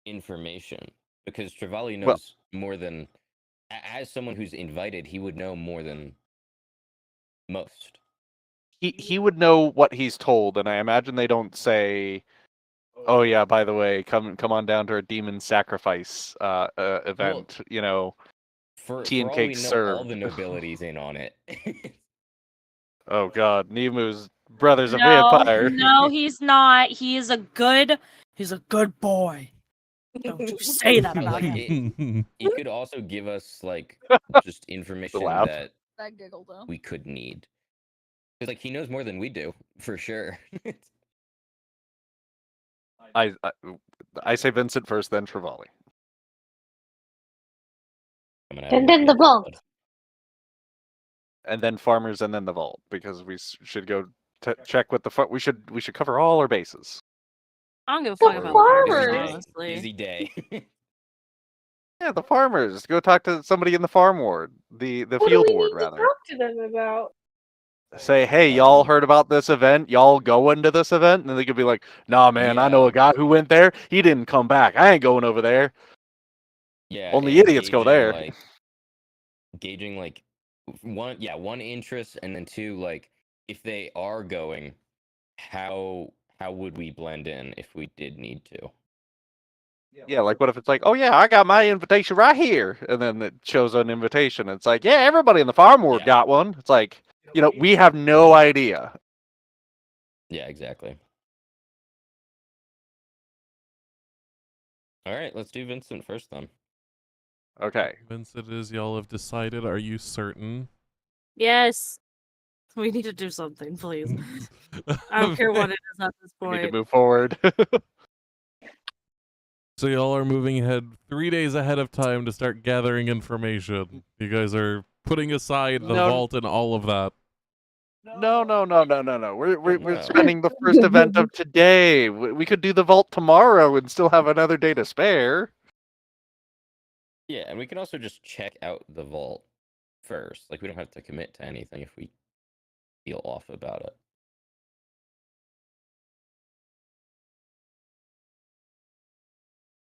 information, because Trevally Well- knows more than, as someone who's invited, he would know more than most. He would know what he's told, and I imagine they don't say, oh yeah, by the way, come on down to our demon sacrifice event. You know, For tea and all we cake know, all served. the nobility's in on it. Oh god, Nemu's brother's a No, vampire. no, he's not. He's a good boy. Don't you say that about Like him. it could also give us like just information laugh. that That giggle though. we could need. Because like he knows more than we do, for sure. I say Vincent first, then Trevally. And then the vault. and then farmers, and then the vault, because we should go check with the we should cover all our bases. I don't give a The fuck about farmers. farmers, honestly. Busy day. Yeah, the farmers. Go talk to somebody in the farm ward, the What do field we ward need to rather. talk to them about? Say, hey, y'all heard about this event? Y'all going to this event? And then they could be like, nah, man, I know Yeah. a guy who went there. He didn't come back. I ain't going over there. Yeah. Only and idiots go gauging, there. Like, gauging like one interest, and then two, like, if they are going, how would we blend in if we did need to? Yeah, like what if it's like, oh yeah, I got my invitation right here, and then it shows an invitation. It's like, yeah, everybody in the farm ward Yeah. got one. It's like, we have no idea. Yeah, exactly. All right, let's do Vincent first then. Okay. Vincent, is y'all have decided? Are you certain? Yes. We need to do something, please. I don't care what it is at this We need to point. move forward. So y'all are moving ahead 3 days ahead of time to start gathering information. You guys are putting aside the No. vault and all of that. No. We're No. spending the first event of today. We could do the vault tomorrow and still have another day to spare. Yeah, and we can also just check out the vault first. Like, we don't have to commit to anything if we feel off about it.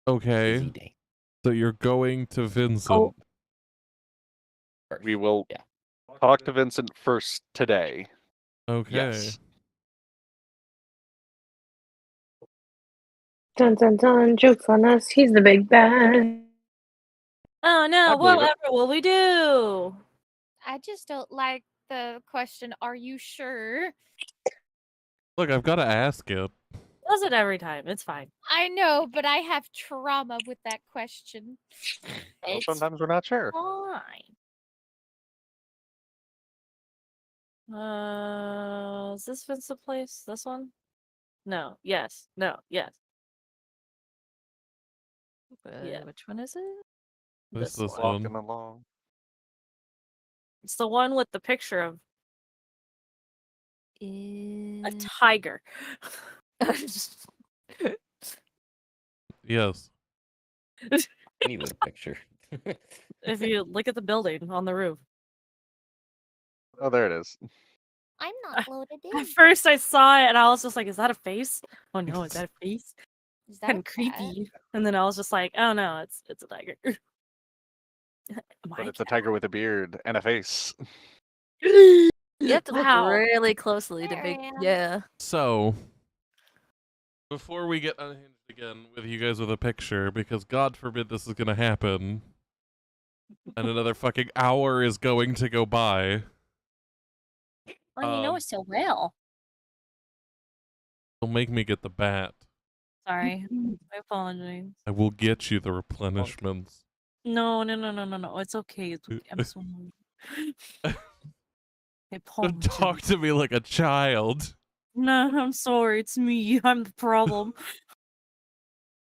Okay. Busy day. So you're going to Vincent. Oh. First. We will Yeah. talk to Vincent first today. Okay. Yes. Dun dun dun, joke's on us. He's the big bad. Oh no, I believe it. whatever will we do? I just don't like the question, are you sure? Look, I've got to ask it. Does it every time. It's fine. I know, but I have trauma with that question. Well, It's sometimes we're not sure. fine. Is this Vincent place? This one? No. Yes. No. Yes. Yeah. Which one is it? This This one. Walking one. along. It's the one with the picture of a Is... tiger. Yes. Any with a picture. If you look at the building on the roof. Oh, there it is. I'm not loaded in. At first I saw it and I was just like, is that a face? Oh no, is that a face? Is that Kind a of cat? creepy. And then I was just like, oh no, it's a tiger. But it's a tiger with a beard and a face. You have to look Wow. really closely to There make. I am. Yeah. So, before we get unhinged again with you guys with a picture, because God forbid this is going to happen, and another fucking hour is going to go by. Well, you know it's so well. It'll make me get the bat. Sorry. I apologize. I will get you the replenishments. No. It's okay. It's okay. I'm so Hey, Paul. Talk to me like a child. No, I'm sorry. It's me. I'm the problem.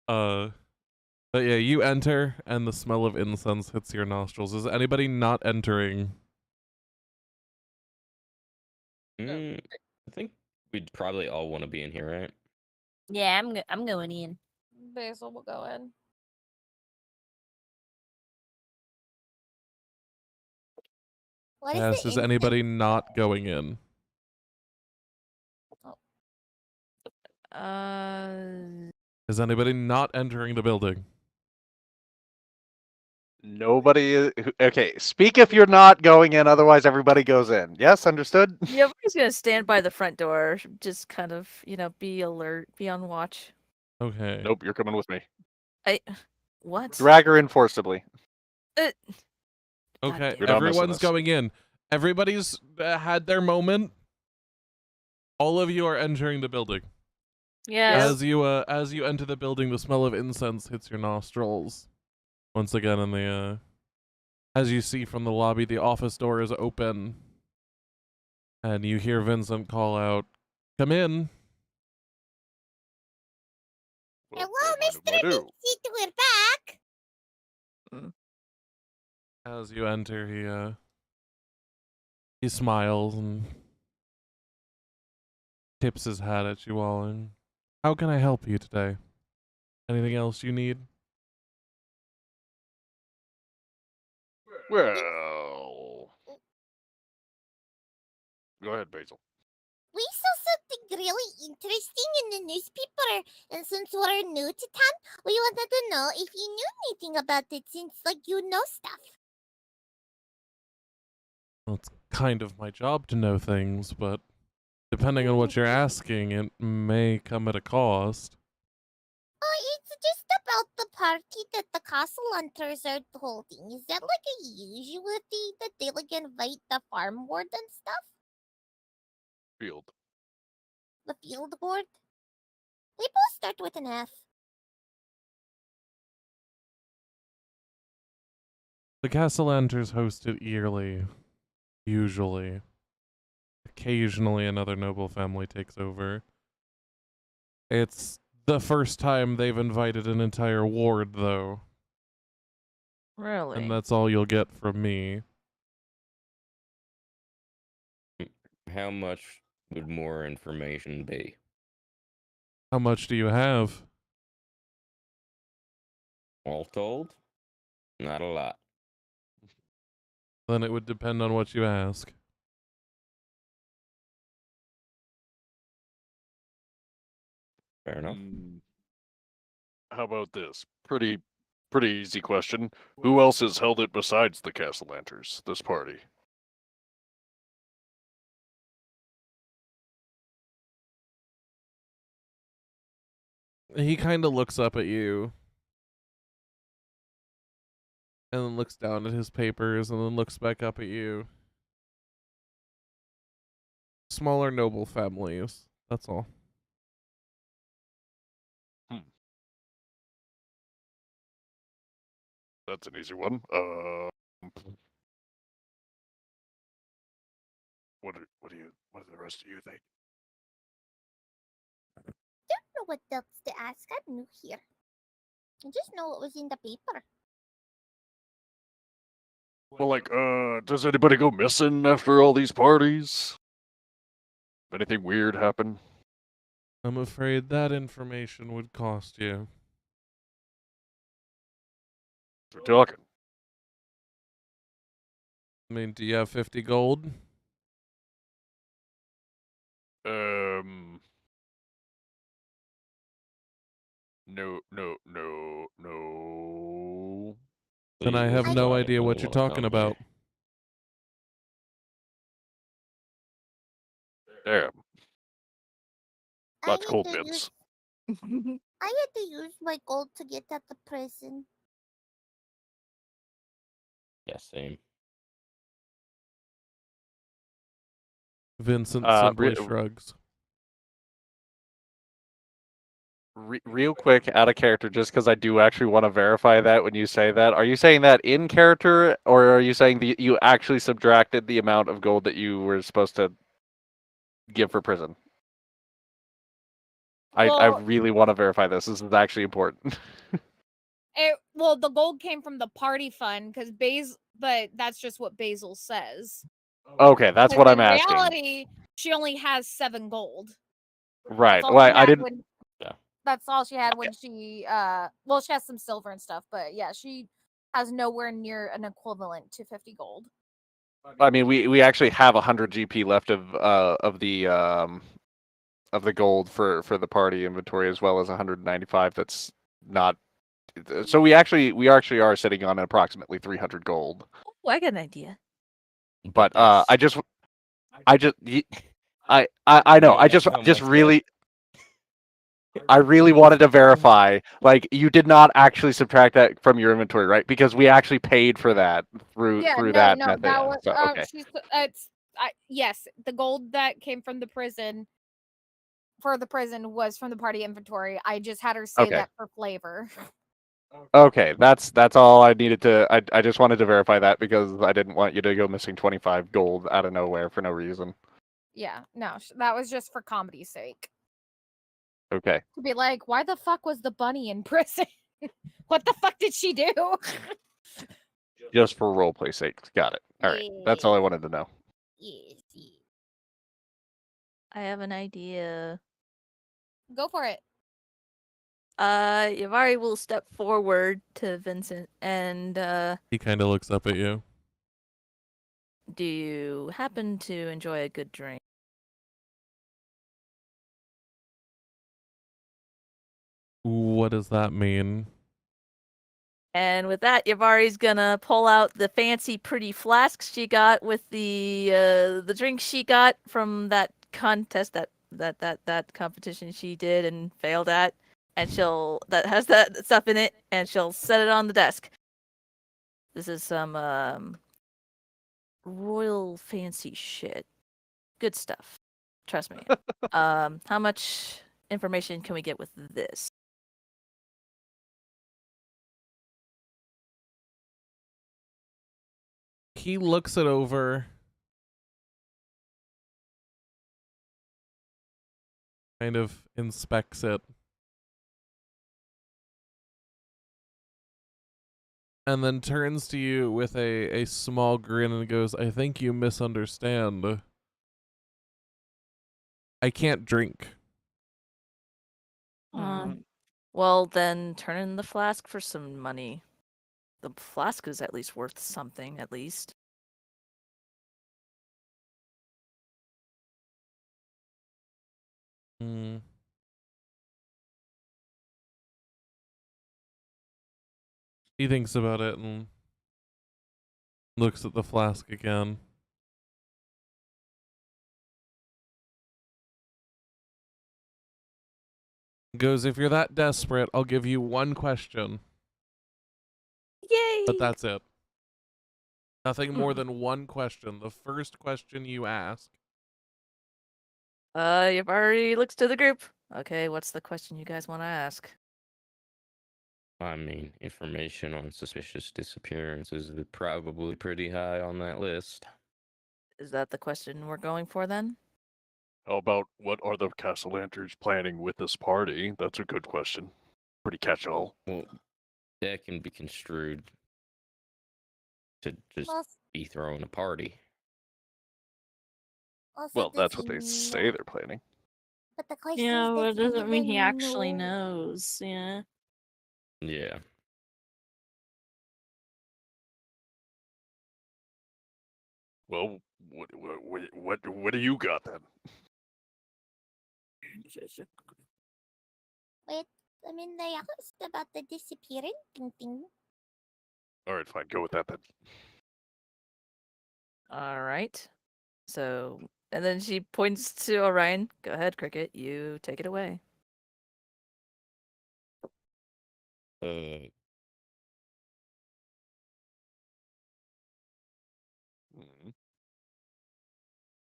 But yeah, you enter, and the smell of incense hits your nostrils. Is anybody not entering? I think we'd probably all want to be in here, right? Yeah, I'm going in. Basil will go in. What Yes, the is anybody not going in? Is anybody not entering the building? Nobody is. Okay, speak if you're not going in, otherwise everybody goes in. Yes, understood? Yeah, everybody's gonna stand by the front door, just kind of, be alert, be on watch. Okay. Nope, you're coming with me. What? Drag her in forcibly. Okay, damn You're not missing everyone's this. going in. Everybody's had their moment. All of you are entering the building. Yes. As you enter the building, the smell of incense hits your nostrils. Once again, in the as you see from the lobby, the office door is open, and you hear Vincent call out, "Come in." Well, Hello, what Mr. do I do? Vincent, we're back. As you enter, He smiles and tips his hat at you all. And how can I help you today? Anything else you need? Well, go ahead, Basil. We saw something really interesting in the newspaper, and since we're new to town, we wanted to know if you knew anything about it, since, like, you know stuff. Well, it's kind of my job to know things, but depending on what you're asking, it may come at a cost. It's just about the party that the castle hunters are holding. Is that like a usual thing that they like invite the farm board and stuff? Field. The field board? They both start with an F. The Castellanters host it yearly, usually. Occasionally another noble family takes over. It's the first time they've invited an entire ward, though. Really? And that's all you'll get from me. How much would more information be? How much do you have? All told, not a lot. Then it would depend on what you ask. Fair enough. How about this? Pretty easy question. Who else has held it besides the Castellanters, this party? He kind of looks up at you. And then looks down at his papers and then looks back up at you. Smaller noble families. That's all. That's an easy one. What do the rest of you think? Don't know what else to ask. I'm new here. I just know what was in the paper. Well, like, does anybody go missing after all these parties? Anything weird happen? I'm afraid that information would cost you. We're talking. I mean, do you have 50 gold? No. Then I have no idea what you're talking about. Damn. That's cold I bits. had to use my gold to get at the prison. Yeah, same. Vincent simply shrugs. Real quick, out of character, just because I do actually want to verify that when you say that. Are you saying that in character, or are you saying that you actually subtracted the amount of gold that you were supposed to give for prison? I really want to verify this. This is actually important. Well, the gold came from the party fund because but that's just what Basil says. Okay, that's what I'm asking. In reality, she only has 7 gold. Right. Well, I didn't. That's all she had when she well, she has some silver and stuff, but yeah, she has nowhere near an equivalent to 50 gold. I mean, we actually have 100 GP left of the gold for the party inventory, as well as 195 that's not. So we actually are sitting on approximately 300 gold. Oh, I got an idea. But I know. I just really. I really wanted to verify, like, you did not actually subtract that from your inventory, right? Because we actually paid for that through that method. That was, so, okay. Yes, the gold that came from the prison was from the party inventory. I just had her say that for flavor. Okay, that's all I needed to. I just wanted to verify that because I didn't want you to go missing 25 gold out of nowhere for no reason. Yeah, no, that was just for comedy's sake. Okay. To be like, why the fuck was the bunny in prison? What the fuck did she do? Just for roleplay sake. Got it. All right. That's all I wanted to know. Yes. I have an idea. Go for it. Yavari will step forward to Vincent and He kind of looks up at you. do you happen to enjoy a good drink? What does that mean? And with that, Yavari's gonna pull out the fancy, pretty flasks she got with the drink she got from that contest, that competition she did and failed at, and that has that stuff in it, and she'll set it on the desk. This is some royal fancy shit. Good stuff. Trust me. How much information can we get with this? He looks it over. Kind of inspects it. And then turns to you with a small grin and goes, I think you misunderstand. I can't drink. Well, then turn in the flask for some money. The flask is at least worth something, at least. Hmm. He thinks about it and looks at the flask again. Goes, if you're that desperate, I'll give you one question. Yay! But that's it. Nothing more than one question. The first question you ask. Yavari looks to the group. Okay, what's the question you guys want to ask? I mean, information on suspicious disappearances is probably pretty high on that list. Is that the question we're going for then? How about what are the Castellanters planning with this party? That's a good question. Pretty catch-all. Well, that can be construed to just be throwing a party. Well, that's what they say they're planning. But the question Yeah, is, well, it does doesn't mean he even actually know? knows. Yeah. Yeah. Well, what do you got then? Wait, I mean, they asked about the disappearing thing. All right, fine. Go with that then. All right. So, and then she points to Orion. Go ahead, Cricket. You take it away.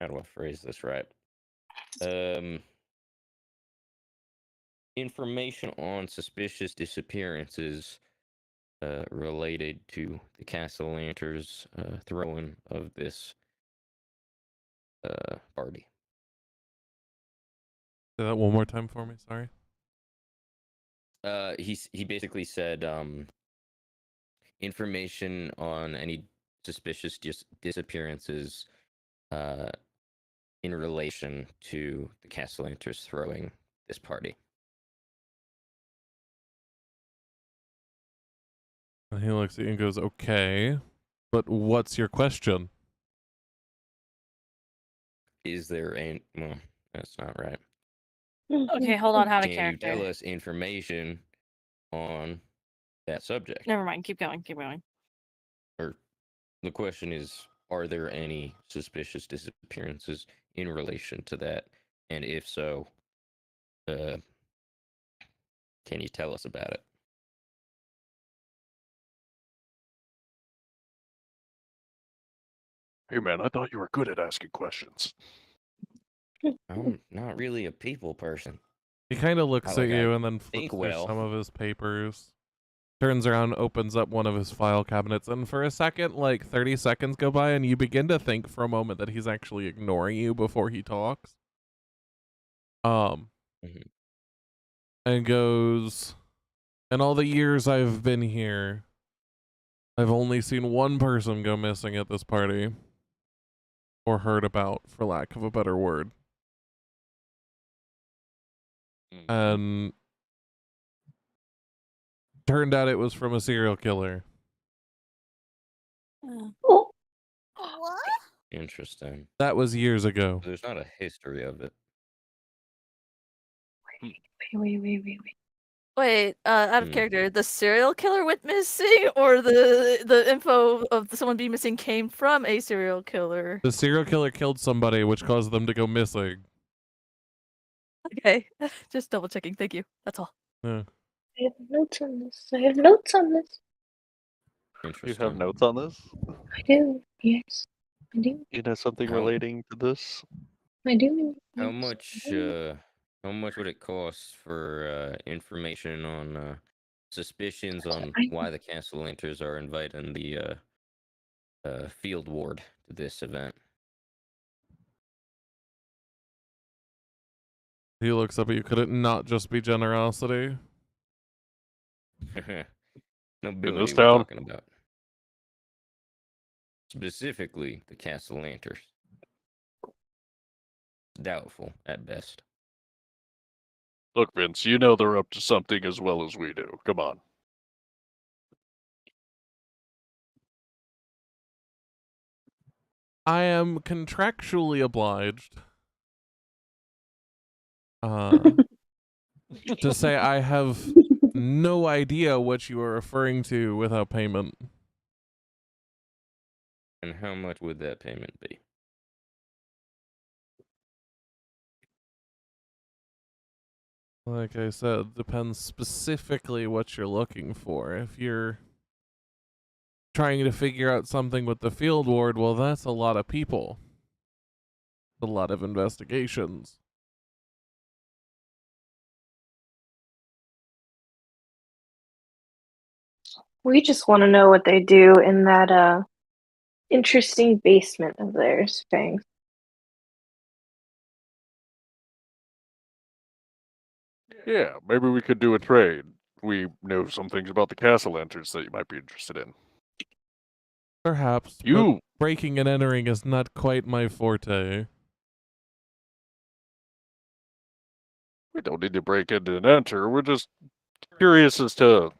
How do I phrase this right? Information on suspicious disappearances related to the Castellanters throwing of this party. Say that one more time for me, sorry. He basically said information on any suspicious disappearances in relation to the Castellanters throwing this party. And he looks at you and goes, okay, but what's your question? Is there any... Well, that's not right. Okay, hold on. How to Can you character? tell us information on that subject? Never mind. Keep going. Keep going. Or the question is, are there any suspicious disappearances in relation to that? And if so, can you tell us about it? Hey man, I thought you were good at asking questions. I'm not really a people person. He kind of looks at you I and then flips think through well. some of his papers. Turns around, opens up one of his file cabinets, and for a second, like 30 seconds go by, and you begin to think for a moment that he's actually ignoring you before he talks. And goes, in all the years I've been here, I've only seen one person go missing at this party. or heard about, for lack of a better word. And turned out it was from a serial killer. Oh, What? Interesting. That was years ago. There's not a history of it. wait. Wait, out of Hmm. character, the serial killer went missing, or the info of someone being missing came from a serial killer? The serial killer killed somebody, which caused them to go missing. Okay, just double checking. Thank you. That's all. Yeah. I have notes on this. I have notes on this. You Interesting. have notes on this? I do. Yes, I do. You know something How- relating to this? I do. How Yes, much? I do. How much would it cost for information on suspicions on I- why the Castellanters are inviting the field ward to this event? He looks up at you. Could it not just be generosity? Nobility we're town? talking about. Specifically, the Castellanters. Doubtful at best. Look, Vince, you know they're up to something as well as we do. Come on. I am contractually obliged to say I have no idea what you are referring to without payment. And how much would that payment be? Like I said, depends specifically what you're looking for. If you're trying to figure out something with the field ward, well, that's a lot of people. A lot of investigations. We just want to know what they do in that interesting basement of theirs, Fangs. Yeah, maybe we could do a trade. We know some things about the Castellanters that you might be interested in. Perhaps, but You breaking and entering is not quite my forte. We don't need to break in and enter. We're just curious as to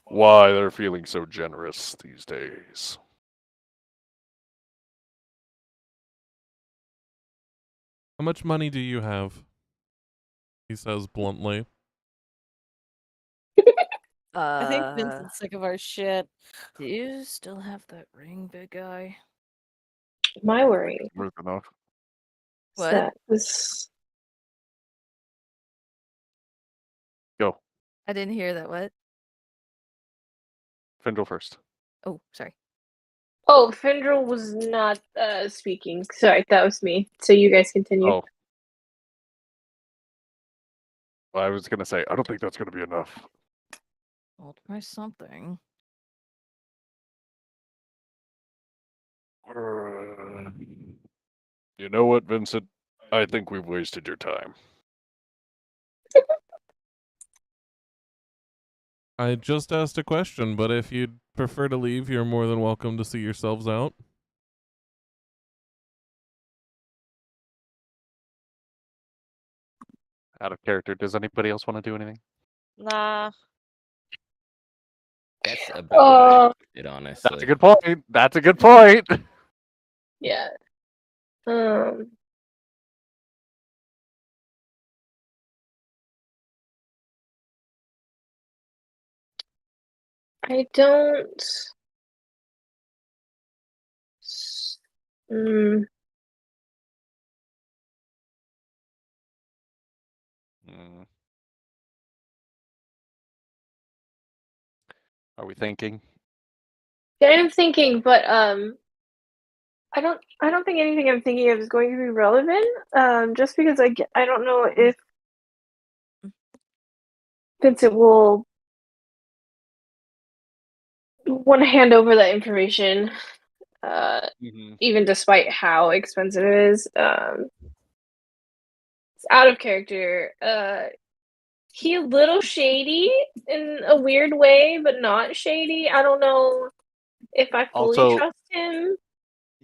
why they're feeling so generous these days. How much money do you have? He says bluntly. I think Vincent's sick of our shit. Do you still have that ring, big guy? My worry Worth enough. is What? that this. Go. I didn't hear that. What? Findle first. Oh, sorry. Oh, Fendril was not speaking. Sorry, that was me. So you guys continue. Oh. Well, I was gonna say, I don't think that's gonna be enough. I'll try something. You know what, Vincent? I think we've wasted your time. I just asked a question, but if you'd prefer to leave, you're more than welcome to see yourselves out. Out of character. Does anybody else want to do anything? Nah. That's about it, honestly. That's a good point. That's a good point. Yeah. I don't. Mm, Are we thinking? I am thinking, but I don't think anything I'm thinking of is going to be relevant. Just because I don't know if Vincent will want to hand over that information, even despite how expensive it is. It's out of character. He a little shady in a weird way, but not shady. I don't know if I fully Also- trust him.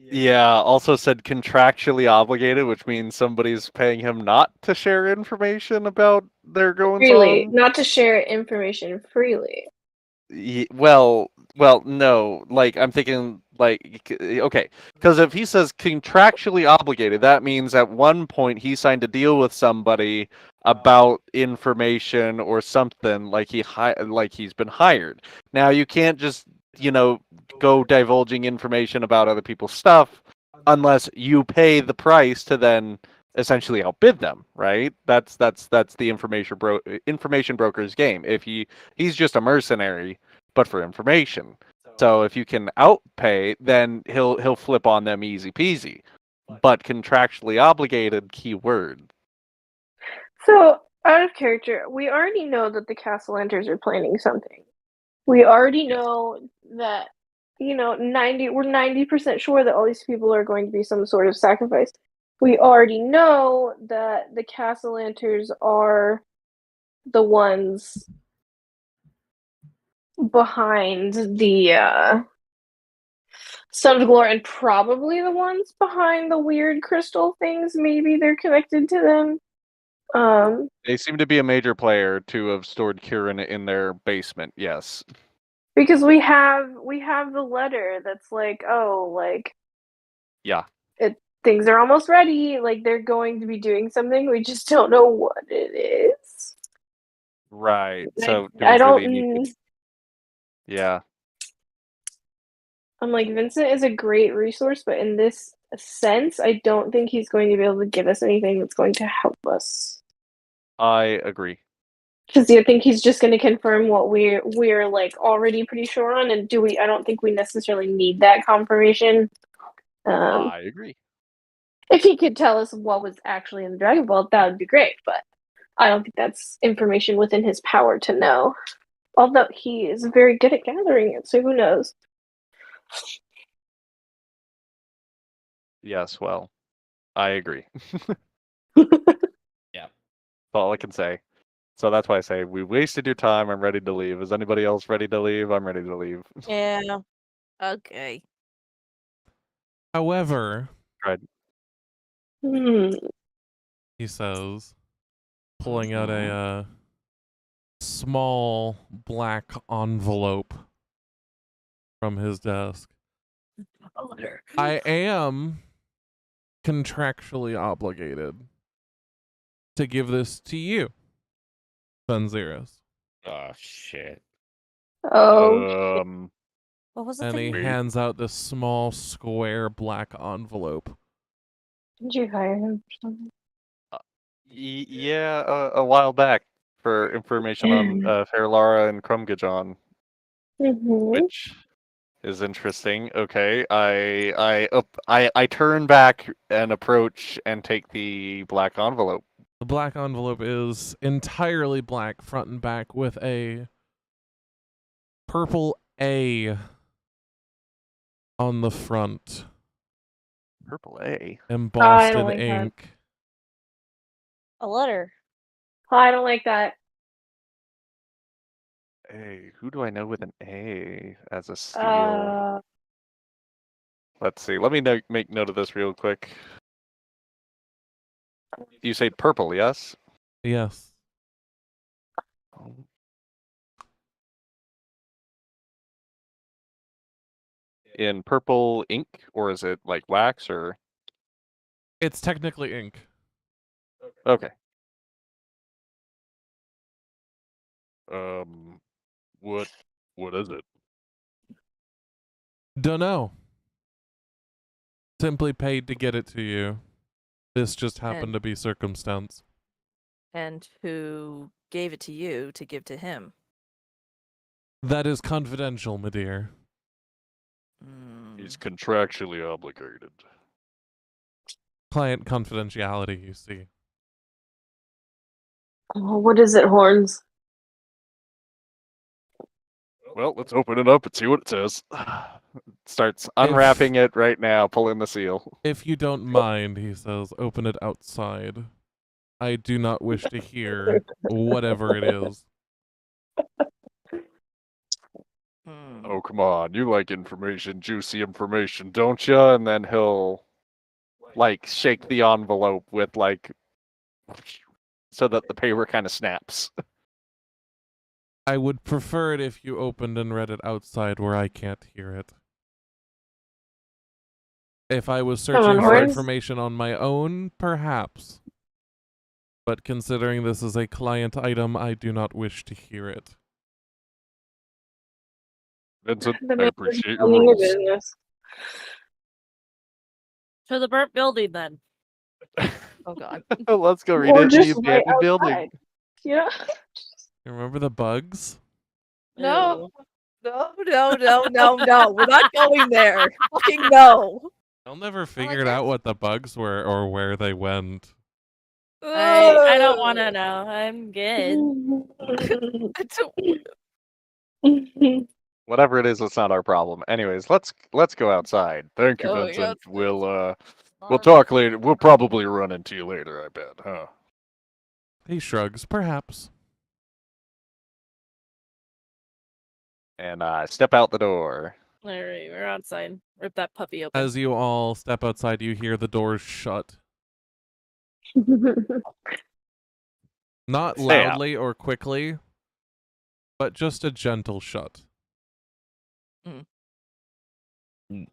Yeah, also said contractually obligated, which means somebody's paying him not to share information about their goings Freely, on. not to share information freely. Well, no. Like I'm thinking, like okay, because if he says contractually obligated, that means at one point he signed a deal with somebody about information or something, like like he's been hired. Now you can't just go divulging information about other people's stuff unless you pay the price to then essentially outbid them, right? That's the information broker's game. If he's just a mercenary, but for information. So if you can outpay, then he'll flip on them easy peasy. But contractually obligated, keyword. So, out of character, we already know that the Castellanters are planning something. We already know that, we're 90% sure that all these people are going to be some sort of sacrifice. We already know that the Castellanters are the ones behind the Son of Glor, and probably the ones behind the weird crystal things. Maybe they're connected to them. They seem to be a major player to have stored Kirin in their basement. Yes, because we have the letter that's like, oh, like, yeah, things are almost ready. Like they're going to be doing something. We just don't know what it is. right. So do I we don't. really need to... Yeah. I'm like, Vincent is a great resource, but in this sense, I don't think he's going to be able to give us anything that's going to help us. I agree. Because I think he's just going to confirm what we're like already pretty sure on, and I don't think we necessarily need that confirmation. I agree. If he could tell us what was actually in the Dragon Ball, that would be great, but I don't think that's information within his power to know. Although he is very good at gathering it, so who knows? Yes, well, I agree. Yeah. That's all I can say. So that's why I say we wasted your time. I'm ready to leave. Is anybody else ready to leave? I'm ready to leave. Yeah. Okay. However, Right. he says, pulling out a small black envelope from his desk. A letter. I am contractually obligated to give this to you, Sunzeros. Oh shit. Oh. What was the And he thing? hands out this small square black envelope. Did you hire him for something? Yeah, a while back for information on Fair Lara and Krumgajon, which is interesting. Okay, I turn back and approach and take the black envelope. The black envelope is entirely black, front and back, with a purple A on the front. Purple A? Embossed in like that. ink. A letter. I don't like that. Hey, who do I know with an A as a steal? Let's see. Let me make note of this real quick. You say purple, yes? Yes. In purple ink, or is it like wax, or? It's technically ink. Okay. What is it? Dunno. Simply paid to get it to you. This just happened to be circumstance. And who gave it to you to give to him? That is confidential, my dear. He's contractually obligated. Client confidentiality, you see. Oh, what is it, Horns? Well, let's open it up and see what it says. Starts unwrapping it right now, pulling the seal. If you don't mind, he says, open it outside. I do not wish to hear whatever it is. oh, come on, you like information, juicy information, don't you? And then he'll, like, shake the envelope with, like, so that the paper kind of snaps. I would prefer it if you opened and read it outside where I can't hear it. If I was searching for where's- information on my own, perhaps. But considering this is a client item, I do not wish to hear it. Vincent, The I man is appreciate your minding your rules. business. To the burnt building, then. Oh god. Let's go read Or it in just the right abandoned building. outside. Yeah. You remember the bugs? No. No. We're not going there. Fucking no. I'll never figured out what the bugs were or where they went. I don't want to know. I'm good. I don't Whatever it is, it's not our problem. Anyways, let's go outside. Thank you, Going Vincent. outside. We'll talk later. We'll probably run into you later, I bet, huh? He shrugs, perhaps. And step out the door. Alright, we're outside. Rip that puppy open. As you all step outside, you hear the doors shut. Not Stay out. loudly or quickly, but just a gentle shut.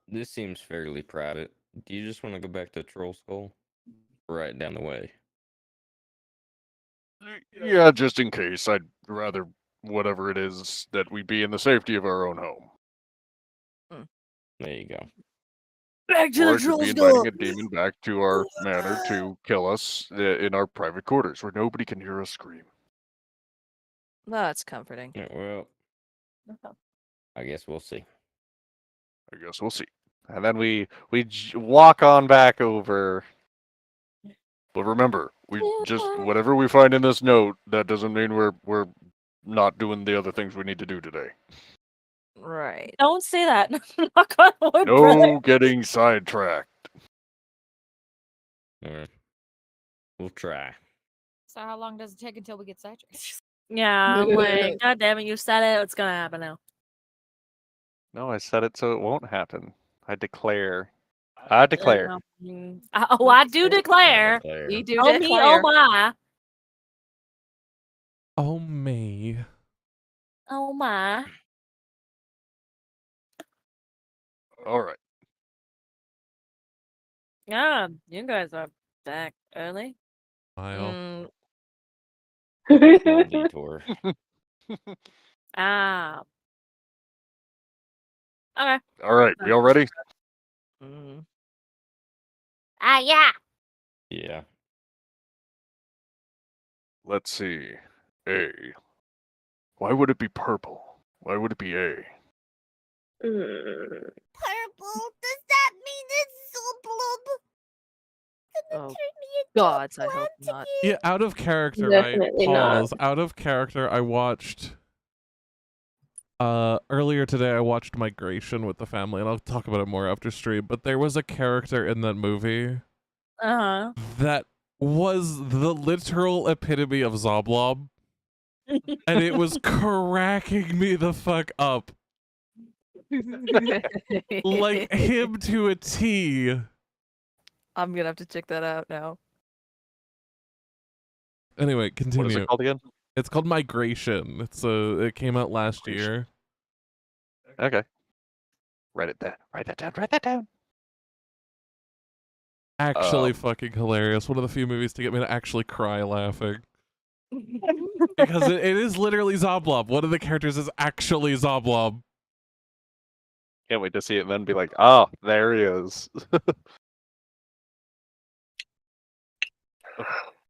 This seems fairly private. Do you just want to go back to Troll Skull? Right down the way. Yeah, just in case. I'd rather, whatever it is, that we be in the safety of our own home. There you go. Back to Or the I could troll be skull! inviting a demon back to our manor to kill us in our private quarters where nobody can hear us scream. That's comforting. Yeah, well, I guess we'll see. I guess we'll see. And then we walk on back over. But remember, we just whatever we find in this note, that doesn't mean we're not doing the other things we need to do today. Right. Don't say that. Knock on wood, brother. No getting sidetracked. Alright. We'll try. So how long does it take until we get sidetracked? Yeah, I'm like, God damn it, you said it. It's gonna happen now. No, I said it so it won't happen. I declare. I declare. Oh, I do declare. You do Oh me, declare. oh my. Oh, me. Oh my. All right. Yeah, you guys are back early. Smile. Small detour. Ah. Okay. All right. We all ready? Yeah. Yeah. Let's see. A. Why would it be purple? Why would it be A? Purple? Does that mean it's Zoblub? Oh, gods, I hope not. Yeah, out of character, Definitely right? not. Pause. Out of character, I watched... earlier today, I watched Migration with the family, and I'll talk about it more after stream, but there was a character in that movie Uh-huh. that was the literal epitome of Zoblob, and it was cracking me the fuck up. Like, him to a T. I'm gonna have to check that out now. Anyway, continue. What is it called again? It's called Migration. It came out last year. Okay. Write it down. Write that down. Write that down. Actually fucking hilarious. One of the few movies to get me to actually cry laughing. Because it is literally Zoblob. One of the characters is actually Zoblob. Can't wait to see it and then be like, oh, there he is.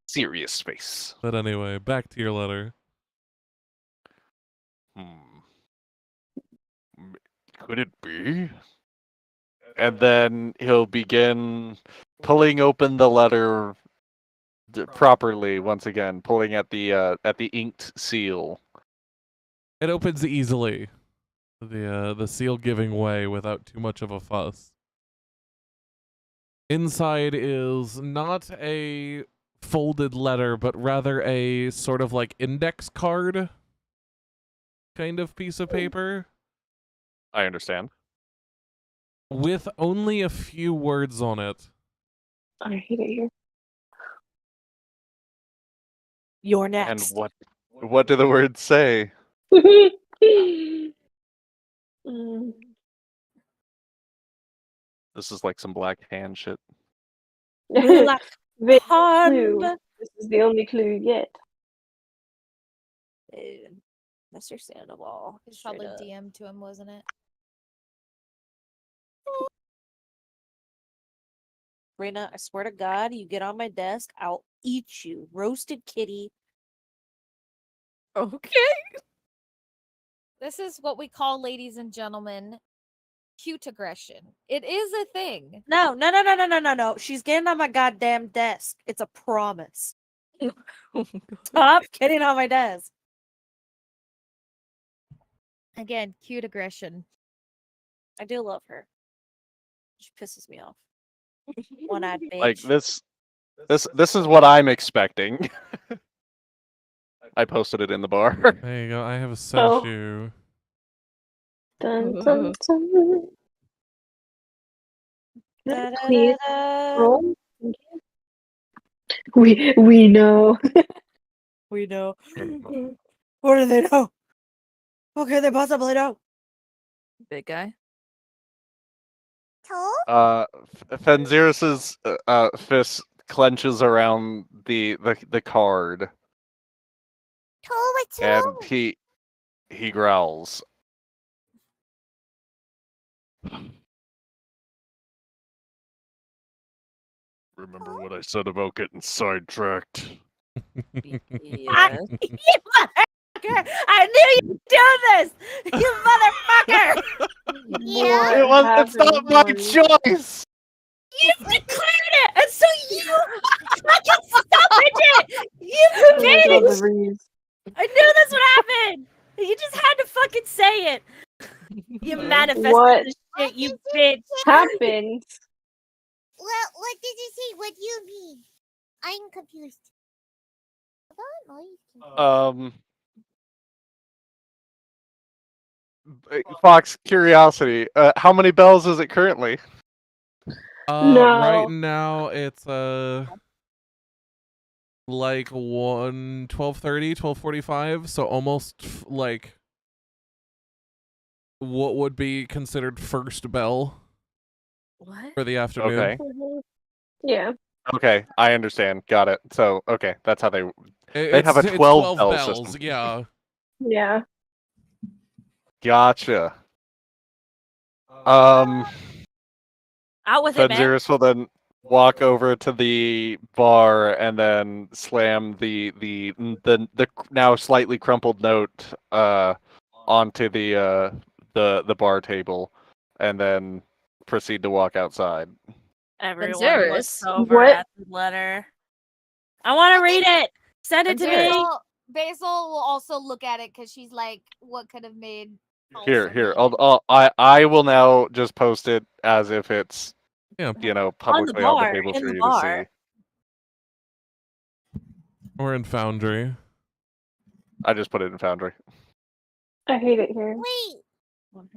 Serious space. But anyway, back to your letter. Could it be? And then he'll begin pulling open the letter properly once again, pulling at the inked seal. It opens easily. The seal giving way without too much of a fuss. Inside is not a folded letter, but rather a sort of like index card kind of piece of paper. I understand. with only a few words on it. I hate it here. You're And next. what do the words say? Mm. This is like some Black Hand shit. Black Clue. Hand. This is the only clue yet. That's understandable. It's probably Straight up. DM to him, wasn't it? Rena, I swear to God, you get on my desk, I'll eat you. Roasted kitty. Okay. This is what we call, ladies and gentlemen, cute aggression. It is a thing. No. She's getting on my goddamn desk. It's a promise. Stop getting on my desk. Again, cute aggression. I do love her. She pisses me off. One-eyed bitch. Like this is what I'm expecting. I posted it in the bar. There you go. I have sent you. Dun, dun, dun. Please roll. We know. We know. What do they know? What can they possibly know? Big guy. Fenziris's fist clenches around the card. what's And wrong? he growls. Remember what I said about getting sidetracked? Yes. You motherfucker! I knew you'd do this! You motherfucker! Yeah. It's not my choice! You declared it! And so you fucking stopped it! You bitch! I knew this would happen! You just had to fucking say it! You manifested What this shit, you bitch! happened? Well, what did you say? What do you mean? I'm confused. Fox, curiosity. How many bells is it currently? Right No. now it's like 12:30, 12:45, so almost like what would be considered first bell What? for the afternoon. Okay. Yeah. Okay, I understand. Got it. So, okay, that's how they It's, have a it's 12 bell bells, system. yeah. Yeah. Gotcha. Out with it, man. Fenziris will then walk over to the bar and then slam the now slightly crumpled note onto the bar table, and then proceed to walk outside. Everyone looks Fenziris? over What? at the letter. I want to read it. Send it to me. Basil will also look at it because she's like, what could have made Here, also mean? I will now just post it as if it's publicly on the bar, table in for the you bar. to see. Or in Foundry. I just put it in Foundry. I hate it here. Wait,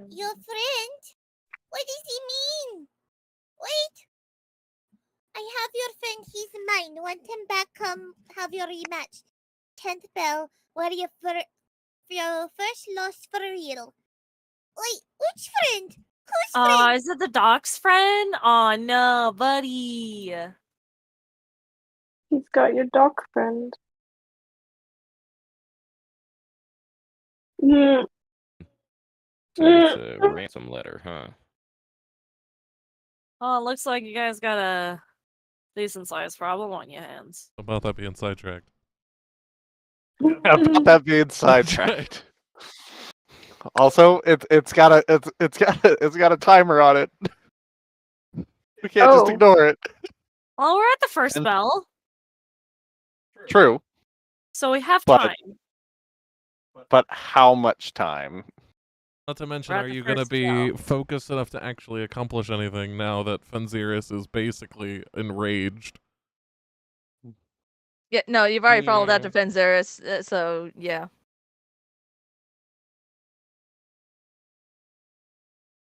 your friend? What does he mean? Wait. I have your friend, he's mine. Want him back, come have your rematch. 10th bell, where your first loss for real. Wait, which friend? Whose friend? Is it the doc's friend? Oh no, buddy. He's got your dog friend. Mm. So it's a ransom letter, huh? Oh, it looks like you guys got a decent sized problem on your hands. About that being sidetracked. About that being sidetracked. Also, it's got a timer on it. We can't just ignore it. Well, we're at the first bell, True, so we have but time. but how much time? Not to mention, We're at are the you going to first be bell. focused enough to actually accomplish anything now that Fenziris is basically enraged? Yeah, no, you've already followed that to Fenziris, so yeah.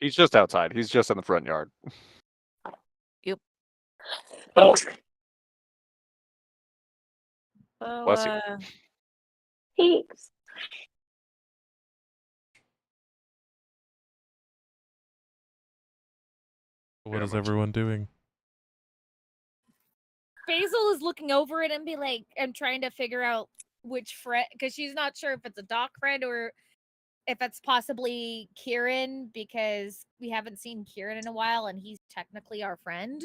He's just outside. He's just in the front yard. Yep. Oh. So, Bless you. Thanks. What is everyone doing? Basil is looking over it and be like, I'm trying to figure out which friend, because she's not sure if it's a Doc friend or if it's possibly Kieran, because we haven't seen Kieran in a while and he's technically our friend.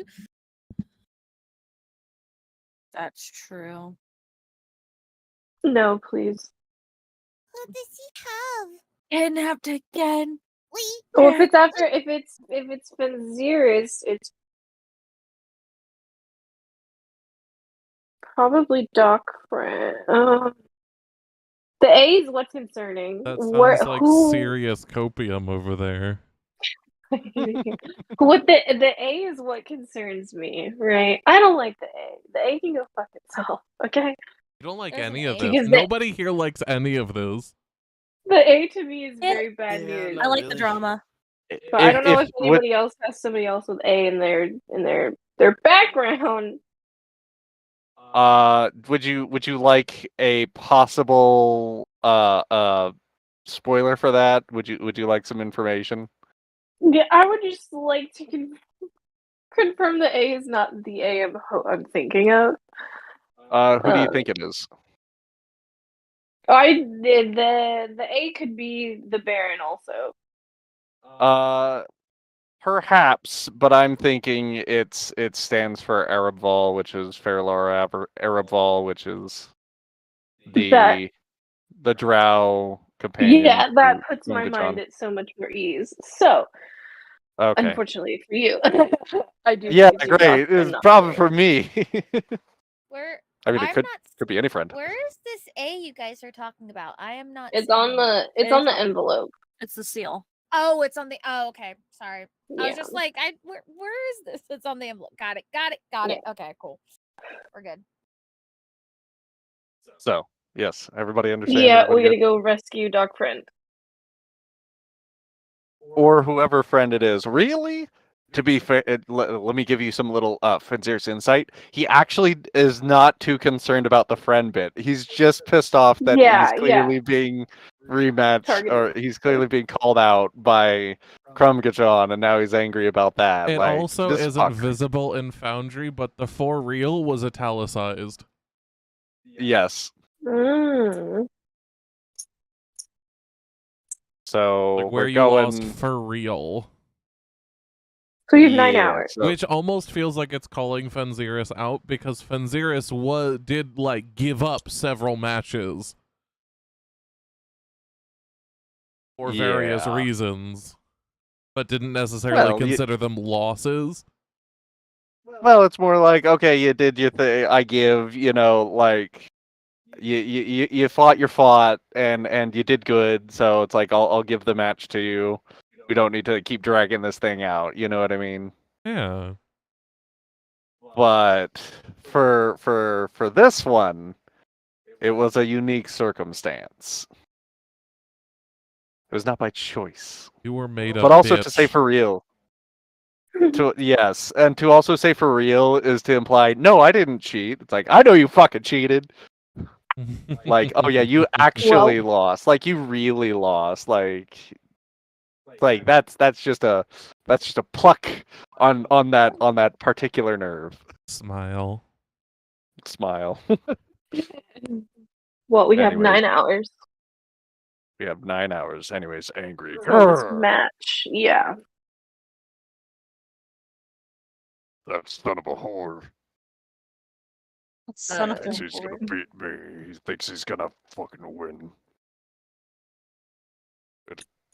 that's true. No, please. Who does he have? Kidnapped again. Wait, Well, if it's Fenziris, it's probably Doc friend. The A is what's concerning. That Where sounds like who? serious copium over there. What the A is what concerns me, right? I don't like the A. The A can go fuck itself, okay? You don't like There's any an of A. this. Because the- Nobody here likes any of this. The A to me is Yeah. very bad Yeah, news. I not like the really. drama. But I don't know if would- anybody else has somebody else with A in their background. would you like a possible spoiler for that? Would you like some information? Yeah, I would just like to confirm the A is not the A I'm thinking of. Who do you think it is? The A could be the Baron also. Perhaps, but I'm thinking it stands for Arabval, which is Fairlar Arabval, which is the Drow companion. Yeah, that to puts my Gungajon. mind at so much more ease. So, Okay. unfortunately for you, I do. Yeah, think it's your great. doctor, It's not probably the for me. Where I mean, it I'm could not. be any friend. Where is this A you guys are talking about? I am not. It's seeing on the it. it's on the envelope. It's the seal. Oh, it's on the. Oh, okay. Sorry. I Yeah. was just like, where is this? It's on the envelope. Got it. Okay, cool. We're good. So, yes, everybody understand? Yeah, Everybody we gotta good? go rescue Doc Friend. Or whoever friend it is. Really? To be fair, let me give you some little Fenzir's insight. He actually is not too concerned about the friend bit. He's just pissed off that he's clearly being rematched, Targeted. or he's clearly being called out by Crumgajon, and now he's angry about that. It like, also just isn't fuck. visible in Foundry, but the for real was italicized. Yes. Mm. So Like where we're you going. lost for real. So you have 9 Yeah, hours. so- Which almost feels like it's calling Fenziris out because Fenziris did like give up several matches for various Yeah. reasons, but didn't necessarily Well, consider them losses. Well, it's more like, okay, you did your thing. I give, like you fought your fought, and you did good. So it's like I'll give the match to you. We don't need to keep dragging this thing out. You know what I mean? Yeah. But for this one, it was a unique circumstance. It was not by choice. You were made up. But also to bitch. say for real. Yes, and to also say for real is to imply, no, I didn't cheat. It's like, I know you fucking cheated. Like, oh yeah, you actually lost. Like, you really lost. Like that's just a pluck on that particular nerve. Smile. Smile. Well, we have Anyways. 9 hours We have 9 hours. Anyways, angry. for this match. Yeah. That son of a whore. Son of a Thinks he's gonna whore. beat me. He thinks he's gonna fucking win.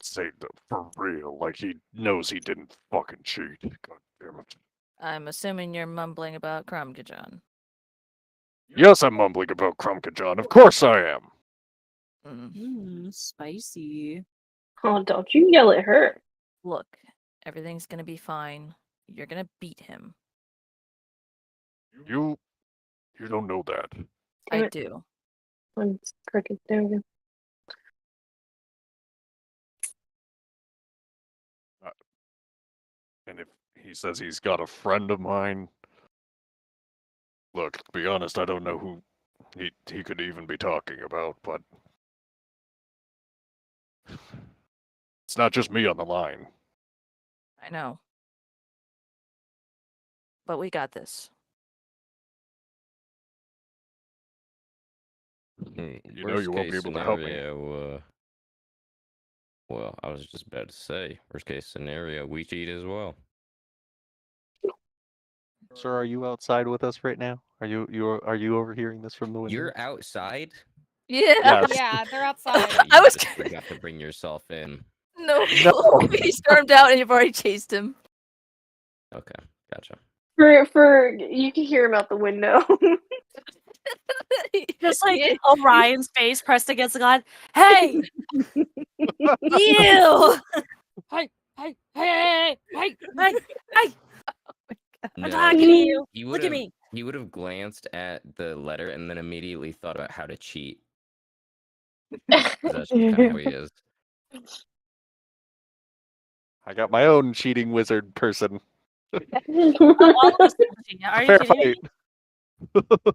Say that for real, like he knows he didn't fucking cheat. God damn it. I'm assuming you're mumbling about Crumgajon. Yes, I'm mumbling about Crumkajon. Of course I am. Spicy. Oh, don't you yell at her. Look, everything's gonna be fine. You're gonna beat him. You don't know that. Damn I it. do. I'm crooked. There we go. he says he's got a friend of mine. Look, to be honest, I don't know who he could even be talking about, but it's not just me on the line. I know. But we got this. You know you won't be able to help me. Well, I was just about to say, worst case scenario, we cheat as well. Sir, are you outside with us right now? Are you overhearing this from the window? You're outside? Yeah. Yes. Yeah, they're outside. I was You got to bring yourself in. No. No. He stormed out and you've already chased him. Okay, gotcha. For you can hear him out the window. Just like Orion's face pressed against the glass. Hey! You! Hey! Hey! Hey! Hey! Hey! Hey! I'm talking to you. Look at me. He would have glanced at the letter and then immediately thought about how to cheat. That's just kind of how he is. I got my own cheating wizard person. Are you Fair kidding me? fight.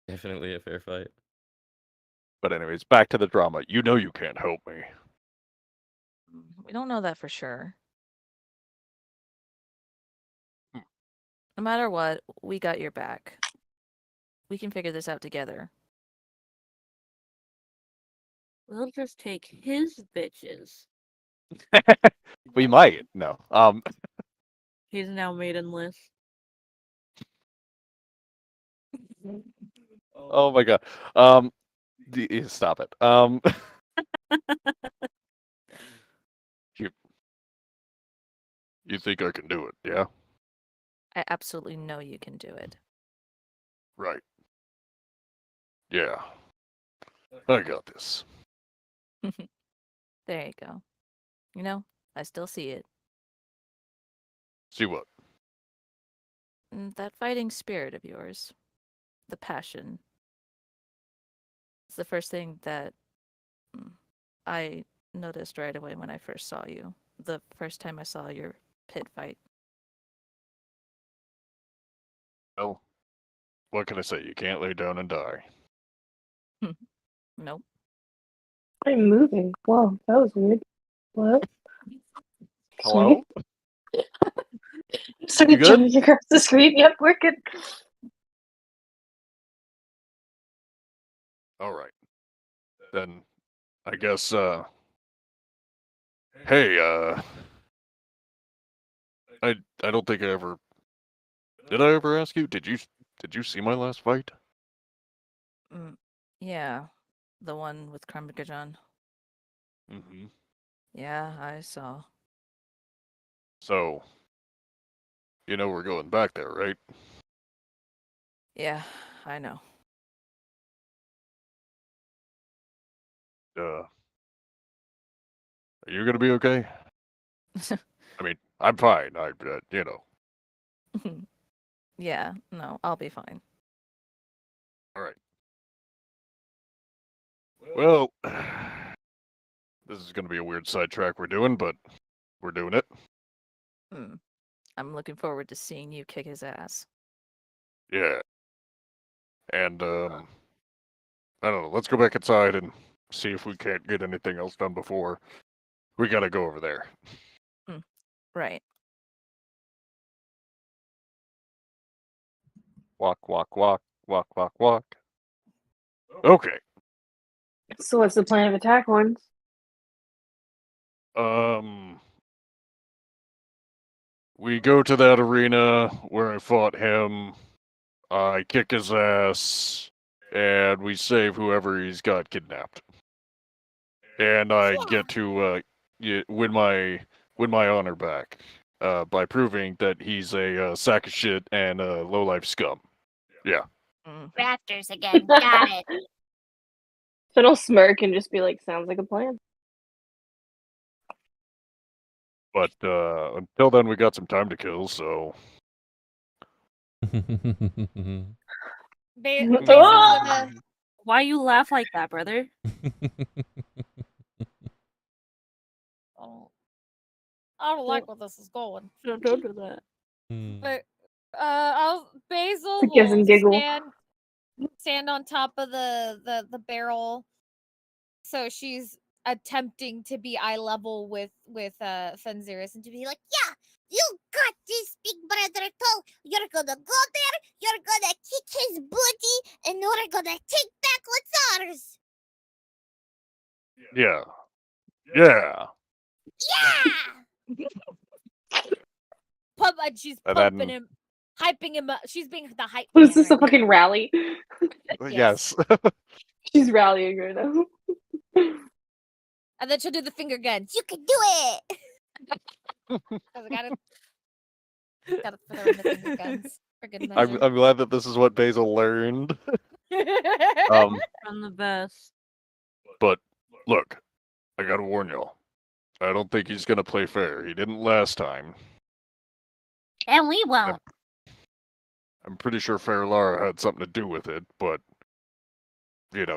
Definitely a fair fight. But anyways, back to the drama. You know you can't help me. We don't know that for sure. No matter what, we got your back. We can figure this out together. We'll just take his bitches. We might. No. He's now maidenless. Oh my god. Stop it. You think I can do it, yeah? I absolutely know you can do it. Right. Yeah. I got this. There you go. You know, I still see it. See what? That fighting spirit of yours. The passion. It's the first thing that I noticed right away when I first saw you. The first time I saw your pit fight. Well, what can I say? You can't lay down and die. Nope. I'm moving. Wow, that was weird. What? Hello? So You good? Jumping across the screen. Yep, we're good. All right. Then I guess hey, I don't think I ever did I ever ask you? Did you see my last fight? Yeah. The one with Krumgajon. Mm-hmm. Yeah, I saw. So, you know we're going back there, right? Yeah, I know. Are you gonna be okay? I mean, I'm fine. You know. Yeah, no, I'll be fine. All right. Well, this is gonna be a weird sidetrack we're doing, but we're doing it. I'm looking forward to seeing you kick his ass. Yeah. And I don't know. Let's go back inside and see if we can't get anything else done before we gotta go over there. Right. Walk, walk, walk, walk, walk, walk. Okay. So what's the plan of attack, ones? We go to that arena where I fought him. I kick his ass, and we save whoever he's got kidnapped. And I get to win my honor back by proving that he's a sack of shit and a low-life scum. Yeah. Rafters again. Got it. Fiddle smirk and just be like, sounds like a plan. But until then, we got some time to kill, so... Why you laugh like that, brother? I don't like where this is going. Don't do that. But Basil I guess will and giggle. stand on top of the barrel, so she's attempting to be eye level with Fenziris and to be like, Yeah, you got this, big brother Toe. You're gonna go there, you're gonna kick his booty, and we're gonna take back what's ours. Yeah. Yeah. Yeah! and she's And pumping then- him, hyping him up. She's being the hype. Was man this a right now. fucking rally? Yes. She's rallying right now. And then she'll do the finger guns. You can do it! 'Cause I gotta throw in the finger guns. For good I'm measure. I'm glad that this is what Basil learned. From the best. But look, I gotta warn y'all. I don't think he's gonna play fair. He didn't last time. And we won't. I'm pretty sure Fair Lara had something to do with it, but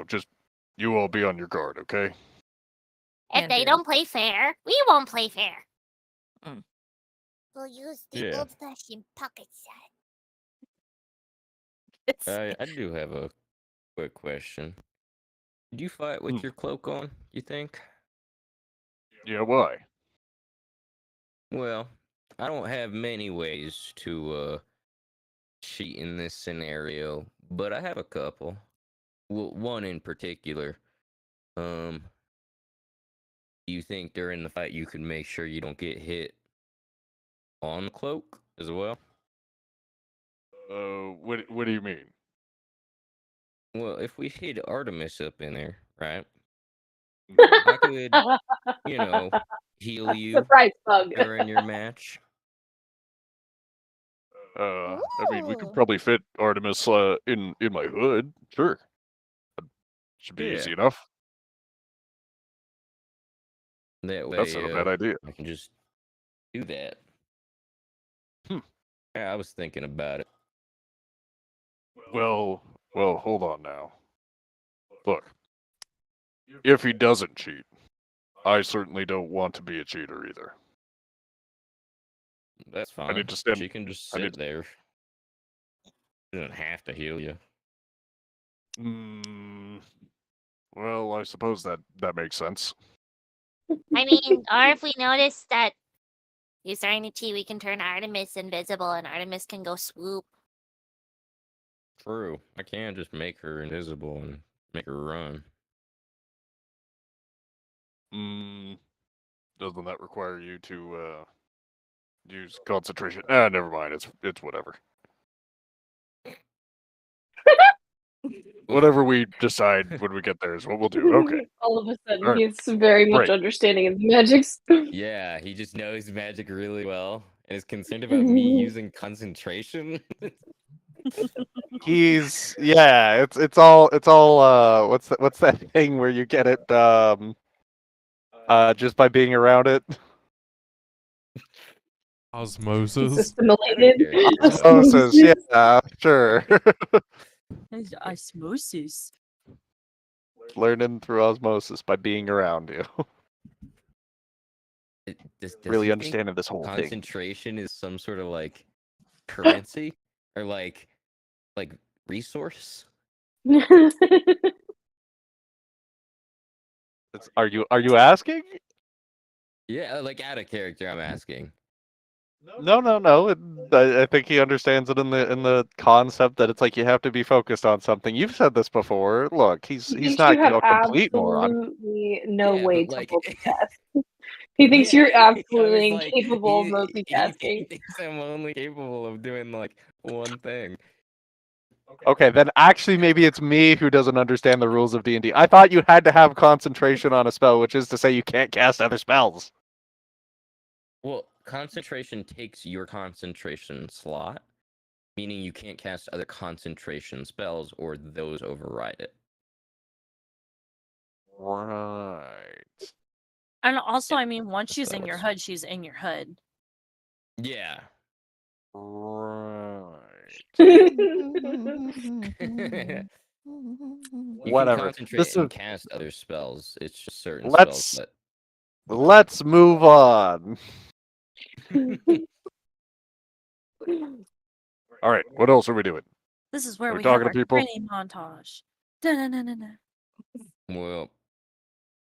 just you all be on your guard, okay? If they don't play fair, we won't play fair. Mm. We'll use the Yeah. old-fashioned pocket set. I do have a quick question. Did you fight with your cloak on, you think? Yeah, why? Well, I don't have many ways to cheat in this scenario, but I have a couple. Well, one in particular. Do you think during the fight you can make sure you don't get hit on the cloak as well? What do you mean? Well, if we hit Artemis up in there, right? I could, heal you Surprise bug. during your match. I mean, we could Ooh. probably fit Artemis in my hood. Sure. Should be Yeah. easy enough. That way, That's not a bad idea. I can just do that. Hmm. Yeah, I was thinking about it. Well, hold on now. Look, if he doesn't cheat, I certainly don't want to be a cheater either. That's fine. need to stand- She can just I sit need- there. She doesn't have to heal you. Well, I suppose that makes sense. I mean, or if we notice that you're starting to cheat, we can turn Artemis invisible and Artemis can go swoop. True. I can just make her invisible and make her run. Doesn't that require you to use concentration? Never mind. It's whatever. Whatever we decide when we get there is what we'll do. Okay. All of a sudden, All right. he's very much Great. understanding of the magics. Yeah, he just knows magic really well and is concerned about me using concentration. It's all what's that thing where you get it just by being around it? Osmosis. Assimilated. Osmosis, yeah, sure. Osmosis. Learning through osmosis by being around you. Does Really he think understanding this whole thing. concentration is some sort of currency or like resource? Are you asking? Yeah, out of character, I'm asking. No. I think he understands it in the concept that it's like you have to be focused on something. You've said this before. Look, he's not you have a complete moron. absolutely no Yeah, way but, to multitask. He thinks Yeah, you're I was absolutely like, incapable of he multitasking. thinks I'm only capable of doing one thing. Okay, then actually maybe it's me who doesn't understand the rules of D&D. I thought you had to have concentration on a spell, which is to say you can't cast other spells. Well, concentration takes your concentration slot, meaning you can't cast other concentration spells or those override it. Right. And also, I mean, once That's she's what in I your was- hood, she's in your hood. Yeah. Right. You Whatever. can concentrate This and is- cast other spells. It's just certain Let's- spells that Let's move on. All right, what else are we doing? This is where Are we we have talking to our people? training montage. Da-na-na-na-na. Well,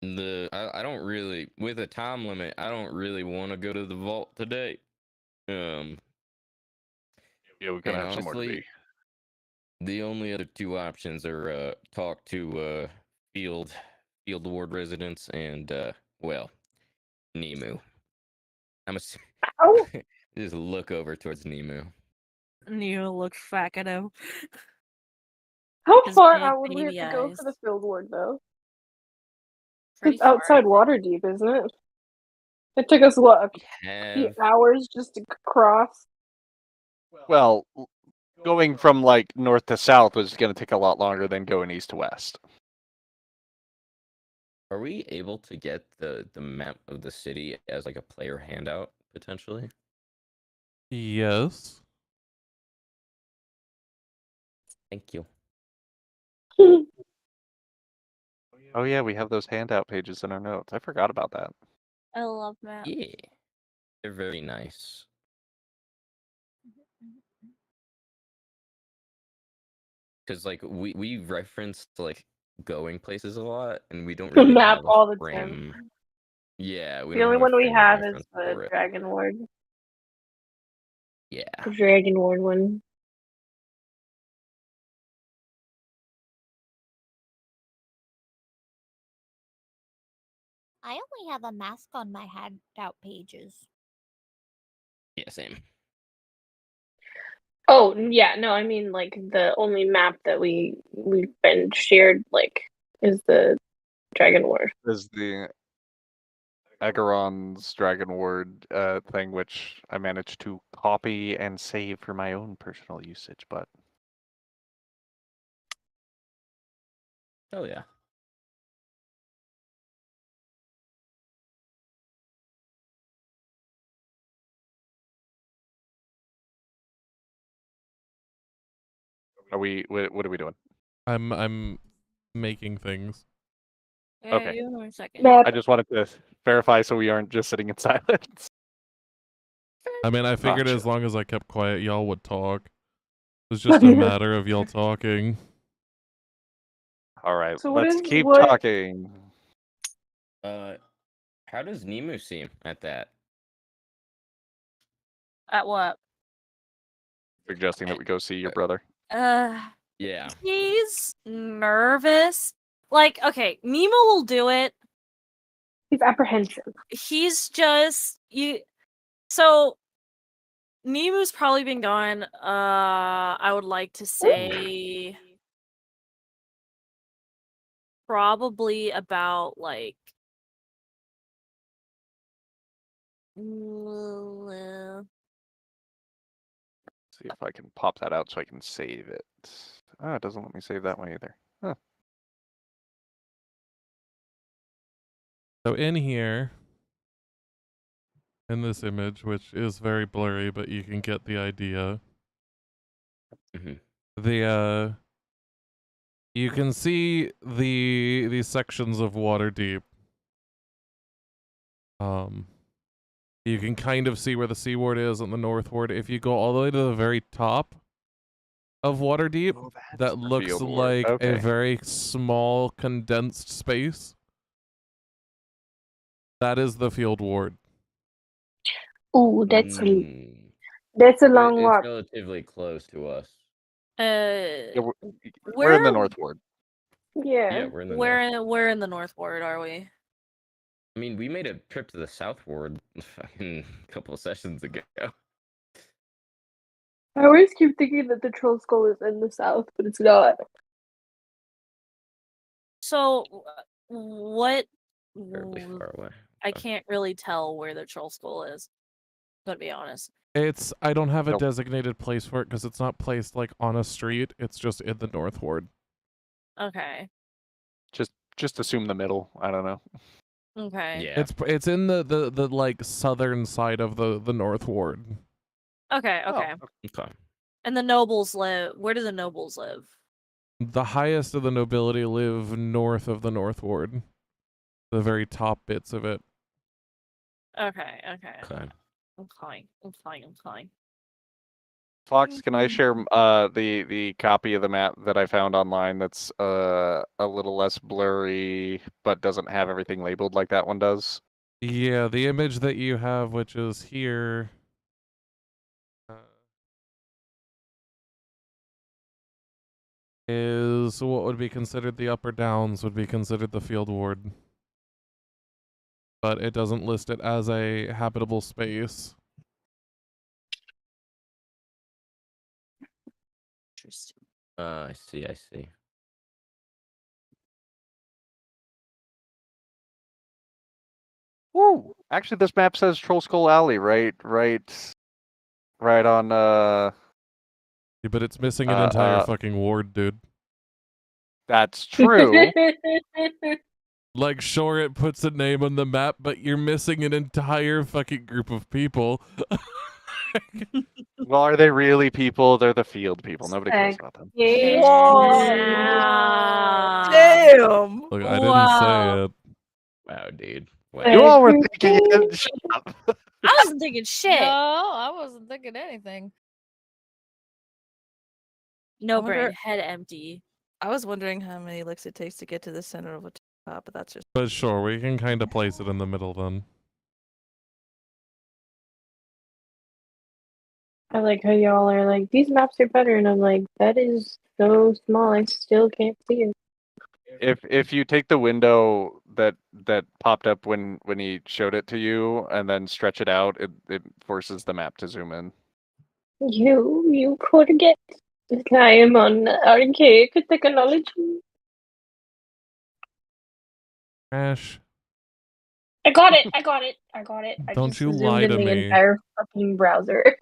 I don't really, with a time limit, I don't really want to go to the vault today. Yeah, we're gonna And have some more to honestly, be. the only other two options are talk to field ward residents and well, Nemu. I'm How just look over towards Nemu. You look facado. how His far big out would we have baby to go eyes. for the field ward though? Pretty It's far, outside I think. Waterdeep, isn't it? It took us what, a few Have hours just to cross. Well, going from like north to south was going to take a lot longer than going east to west. Are we able to get the map of the city as like a player handout potentially? Yes. Thank you. Oh yeah, we have those handout pages in our notes. I forgot about that. I love maps. Yeah, they're very nice. Because like we referenced like going places a lot, and we don't really Map have a all the frame. time. Yeah, we The don't only have a one we frame of have is reference the for it. Dragon Ward. Yeah. The Dragon Ward one. I only have a mask on my handout pages. Yeah, same. Oh yeah, no, I mean like the only map that we've been shared like is the Dragon Ward. Is the Acheron's Dragon Ward thing, which I managed to copy and save for my own personal usage, but Oh yeah. are we? What are we doing? I'm making things. Yeah, Okay. give me 1 second. Map. I just wanted to verify so we aren't just sitting in silence. I mean, I figured Gotcha. as long as I kept quiet, y'all would talk. It was just a matter of y'all talking. All right, So what let's is keep what? talking. How does Nemu seem at that? At what? Suggesting that we go see your brother. Yeah. He's nervous. Like, okay, Nemo will do it. He's apprehensive. He's just so Nemu's probably been gone, I would like to say probably about like See if I can pop that out so I can save it. Oh, it doesn't let me save that one either. Huh. So in here, in this image, which is very blurry, but you can get the idea. The you can see the sections of Waterdeep. You can kind of see where the Sea Ward is on the North Ward. If you go all the way to the very top of Waterdeep, that looks Field Ward. like a Okay. very small condensed space. That is the Field Ward. Ooh, that's a But long it's walk. relatively close to us. Yeah, we're where in the North Ward. Yeah. Yeah, we're in the where in the North Ward are we? I mean, we made a trip to the South Ward fucking a couple of sessions ago. I always keep thinking that the Troll Skull is in the south, but it's not. So what Fairly far away. I can't really tell where the Troll Skull is, to be honest. I don't have a Nope. designated place for it because it's not placed like on a street. It's just in the North Ward. Okay. Just assume the middle. I don't know. Okay. Yeah. It's in the like southern side of the North Ward. Okay, okay. Okay. And the nobles live. Where do the nobles live? The highest of the nobility live north of the North Ward. The very top bits of it. Okay, okay. Okay. I'm fine. I'm fine. I'm fine. Fox, can I share the copy of the map that I found online that's a little less blurry but doesn't have everything labeled like that one does? Yeah, the image that you have, which is here, is what would be considered the upper downs, would be considered the field ward. But it doesn't list it as a habitable space. Interesting. I see. I see. Woo! Actually, this map says Troll Skull Alley, right on Yeah, but it's missing an entire fucking ward, dude. That's true. Like, sure, it puts a name on the map, but you're missing an entire fucking group of people. Well, are they really people? They're the field people. Nobody cares about them. Whoa. Damn. Look, I didn't say it. Wow, dude. You all were thinking it. Shut up. I wasn't thinking shit. No, I wasn't thinking anything. No I wonder- brain, head empty. I was wondering how many licks it takes to get to the center of a top, but that's just. But sure, we can kind of place it in the middle then. I like how y'all are like, these maps are better, and I'm like, that is so small, I still can't see it. If you take the window that popped up when he showed it to you and then stretch it out, it forces the map to zoom in. You forget that I am on archaic technology. Ash, I got it. I Don't just you zoomed lie in to the me. entire fucking browser.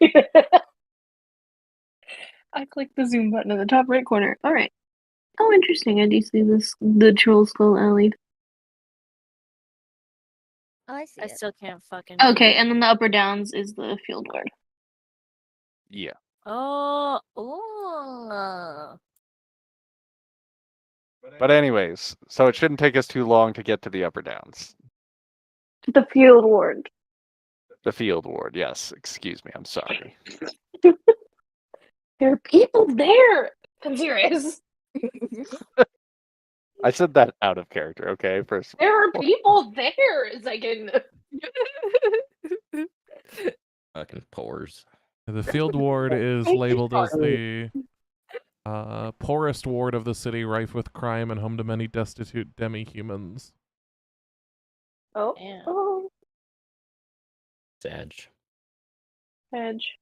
I clicked the zoom button in the top right corner. All right. Oh, interesting. I do see the Troll Skull Alley. Oh, I see I it. still can't fucking. Okay, and then the upper downs is the field ward. Yeah. Oh. Oh. But anyways, so it shouldn't take us too long to get to the upper downs. The field ward. The field ward, yes. Excuse me, I'm sorry. There are people there. I'm serious. I said that out of character, okay? First. There are people there. It's like in. Fucking pores. The field ward is labeled as the poorest ward of the city, rife with crime and home to many destitute demi-humans. Oh. Damn. Oh. Sag. Edge.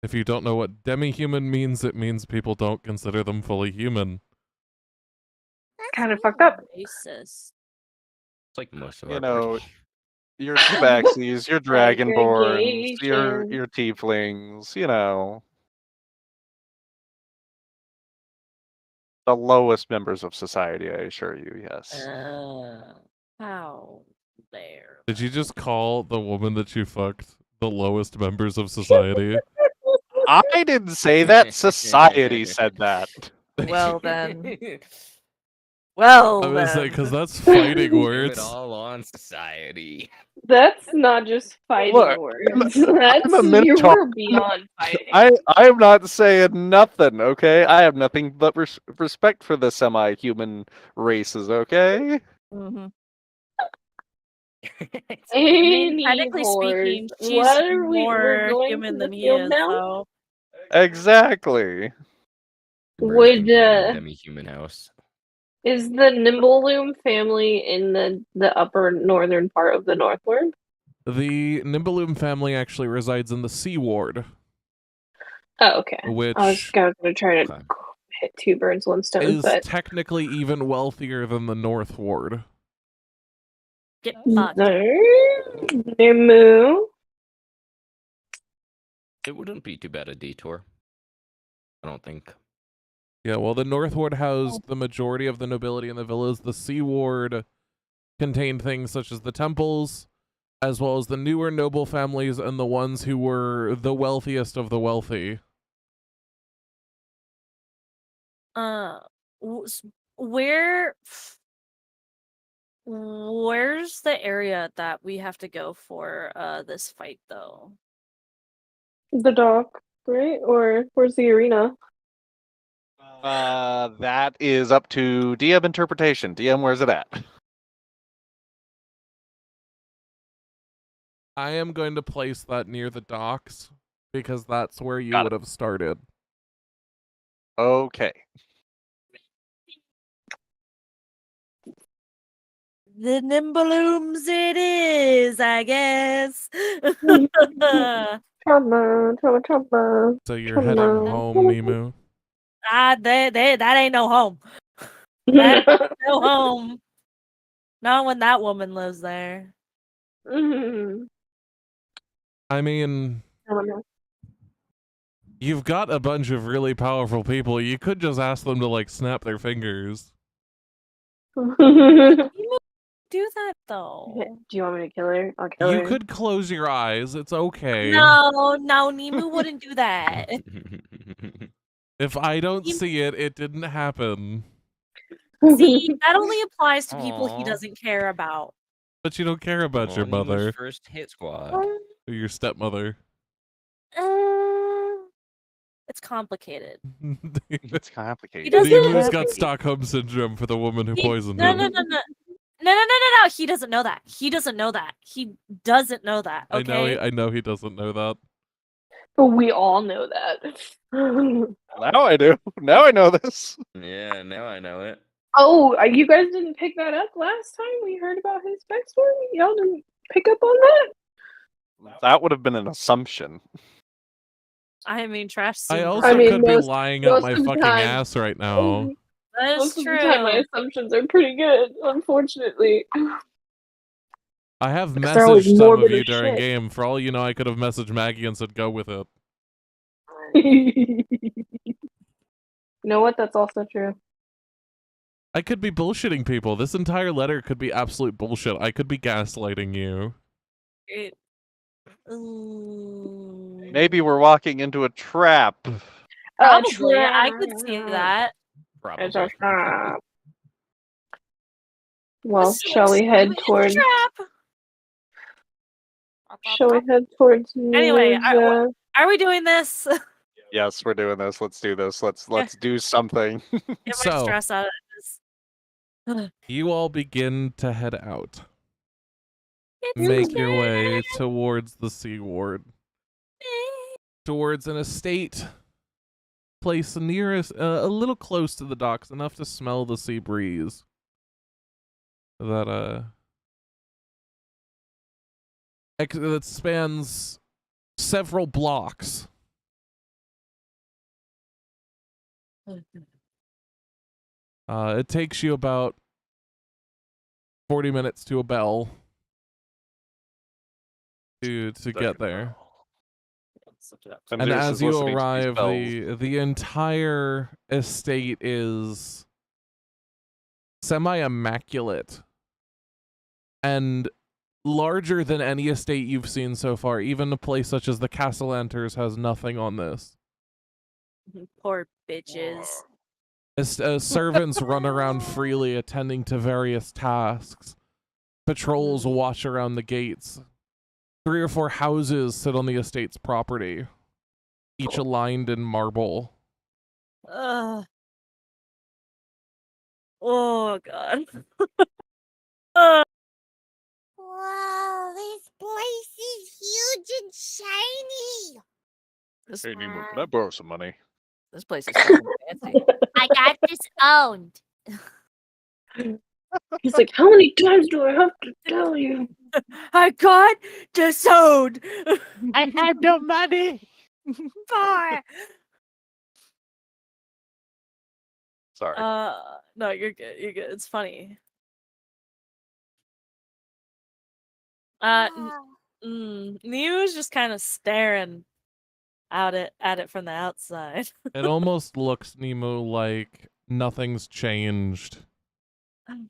If you don't know what demi-human means, it means people don't consider them fully human. Kind of fucked up. Racist. It's like most of You our know, party. your Tabaxis, your Dragonborns, your Segregation. Tieflings, you know. The lowest members of society, I assure you, yes. How there? Did you just call the woman that you fucked the lowest members of society? I didn't say that. Society said that. Well then. Well I was then. like, because that's fighting Blame words. it all on society. That's not just fighting Look, words. I'm That's a you Minotaur. were beyond fighting. I am not saying nothing, okay? I have nothing but respect for the semi-human races, okay? Mm-hmm. I mean, Any technically speaking, whores. she's What are we're more going human to than the he field is, now? so. Exactly. Would, demi-human house. Is the Nimblaloom family in the upper northern part of the Northward? The Nimbaloom family actually resides in the Sea Ward, Oh, okay. which I was gonna try to Okay. hit two birds, one stone, is but technically even wealthier than the North Ward. Get fucked. Nimu. It wouldn't be too bad a detour. I don't think. Yeah, well, the North Ward housed the majority of the nobility in the villas. The Sea Ward contained things such as the temples, as well as the newer noble families and the ones who were the wealthiest of the wealthy. Where Where's the area that we have to go for this fight, though? The dock, right? Or where's the arena? That is up to DM interpretation. DM, where's it at? I am going to place that near the docks because that's where you Got would it. have started. Okay. The Nimbalooms it is, I guess. Trauma. So you're heading home, Nemu. That ain't no home. That ain't no home. Not when that woman lives there. I mean, you've got a bunch of really powerful people. You could just ask them to, like, snap their fingers. Do that, though. Do you want me to kill her? I'll kill her. You could close your eyes. It's okay. No, Nemu wouldn't do that. If I don't see it, it didn't happen. See, that only applies to people he Aw. doesn't care about. But you don't care about your Nemu's mother. first hit squad. Or your stepmother. It's complicated. It's complicated. He doesn't- Nemu's got Stockholm syndrome for the woman who poisoned him. No. He doesn't know that. He doesn't know that. He doesn't know that. Okay. I know he doesn't know that. But we all know that. Now I do. Now I know this. Yeah, now I know it. Oh, you guys didn't pick that up last time we heard about his backstory? Y'all didn't pick up on that? That would have been an assumption. I mean, Trash. I seemed also right. could be lying up my most of the fucking time- ass right now. That is Most true. of the time, my assumptions are pretty good, unfortunately. I have They're always messaged some of morbid you as during shit. game. For all you know, I could have messaged Maggie and said, go with it. You know what? That's also true. I could be bullshitting people. This entire letter could be absolute bullshit. I could be gaslighting you. Maybe we're walking into a trap. Probably. I could see that. It's a trap. Well, It's shall we head a towards? trap. Shall we head towards? Anyway, Ninja? are we doing this? Yes, we're doing this. Let's do this. Let's do something. Get my So- stress out of this. You all begin to head out. It's Make your okay. way towards the Sea Ward. Towards an estate place nearest, a little close to the docks, enough to smell the sea breeze. That that spans several blocks. It takes you about 40 minutes to a bell to get there. I'm And just as you listening to these arrive, bells. the entire estate is semi-immaculate and larger than any estate you've seen so far. Even a place such as the Castle Enters has nothing on this. Poor bitches. Servants run around freely, attending to various tasks. Patrols watch around the gates. 3 or 4 houses sit on the estate's property, each aligned in marble. Oh god. Wow, this place is huge and shiny. Hey, Nemo, can I borrow some money? This place is fucking fancy. I got this owned. He's like, how many times do I have to tell you? I got disowned. I have no money. Bye. Sorry. No, you're good. You're good. It's funny. Neo's just kind of staring at it from the outside. It almost looks, Nemo, like nothing's changed. God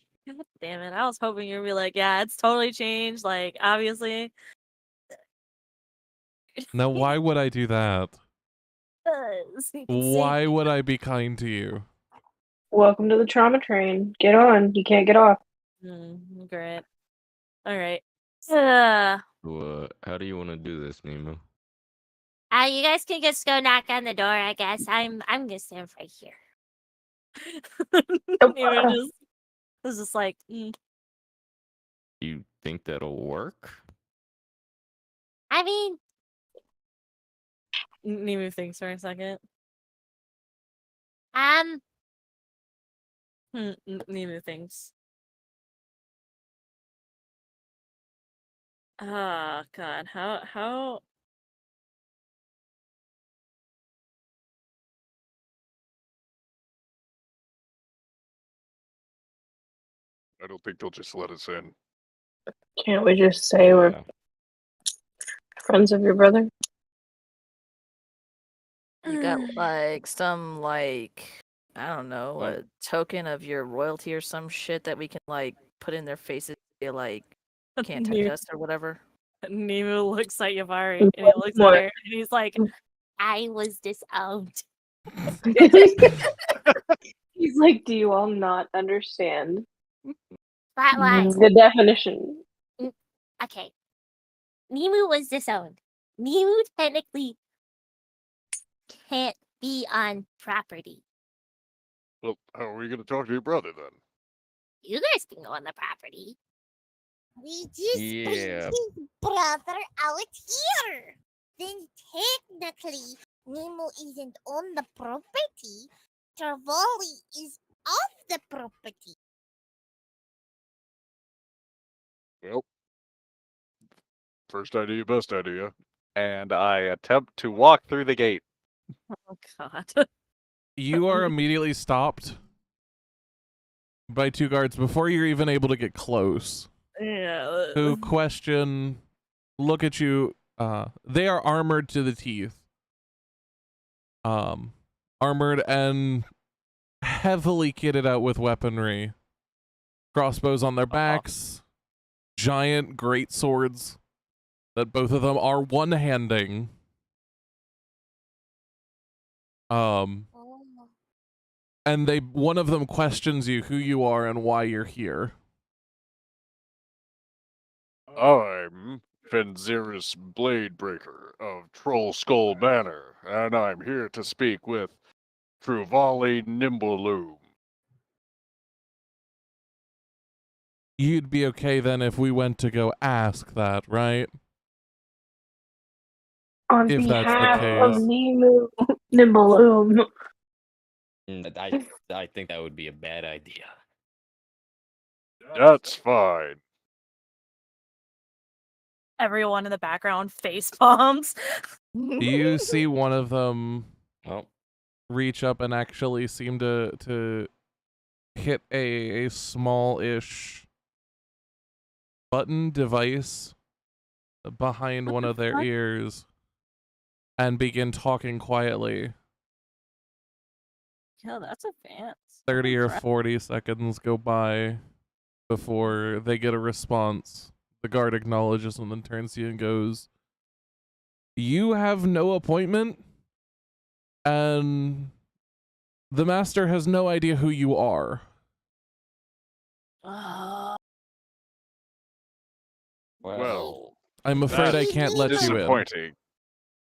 damn it! I was hoping you'd be like, yeah, it's totally changed. Like, obviously. Now, why would I do that? So you can see- Why would I be kind to you? Welcome to the trauma train. Get on. You can't get off. Great. All right. How do you want to do this, Nemo? You guys can just go knock on the door, I guess. I'm gonna stand right here. Nemo was just like, You think that'll work? I mean, Nemo thinks for a second. Nemo thinks. Ah, God, how? I don't think they'll just let us in. Can't we just say we're friends of your brother? You got like some like I don't know, a token of your royalty or some shit that we can like put in their faces, be like can't touch us or whatever. Nemo looks at Yavari and he looks at her and he's like, I was disowned. He's like, do you all not understand Flatline. the definition? Okay. Nemu was disowned. Nemu technically can't be on property. Well, how are we going to talk to your brother then? You guys can go on the property. We just bring his brother out here. Then technically, Nemo isn't on the property. Travali is off the property. Well, first idea, best idea. And I attempt to walk through the gate. oh God. You are immediately stopped by 2 guards before you're even able to get close. Yeah. Who question, look at you. They are armored to the teeth. Armored and heavily kitted out with weaponry. Crossbows on their backs. Giant great swords that both of them are one-handing. And one of them questions you who you are and why you're here. I'm Fenziris Bladebreaker of Troll Skull Manor, and I'm here to speak with Truvali Nimblaloom. You'd be okay then if we went to go ask that, right? On if that's the behalf of case. Nemu Nimblaloom. I think that would be a bad idea. That's fine. Everyone in the background face palms. You see one of them reach up and actually seem to hit a small-ish button device behind one of their ears and begin talking quietly. Yeah, that's advanced. 30 or 40 seconds go by before they get a response. The guard acknowledges and then turns to you and goes, "You have no appointment, and the master has no idea who you are." Well, I'm afraid I can't let you in. disappointing.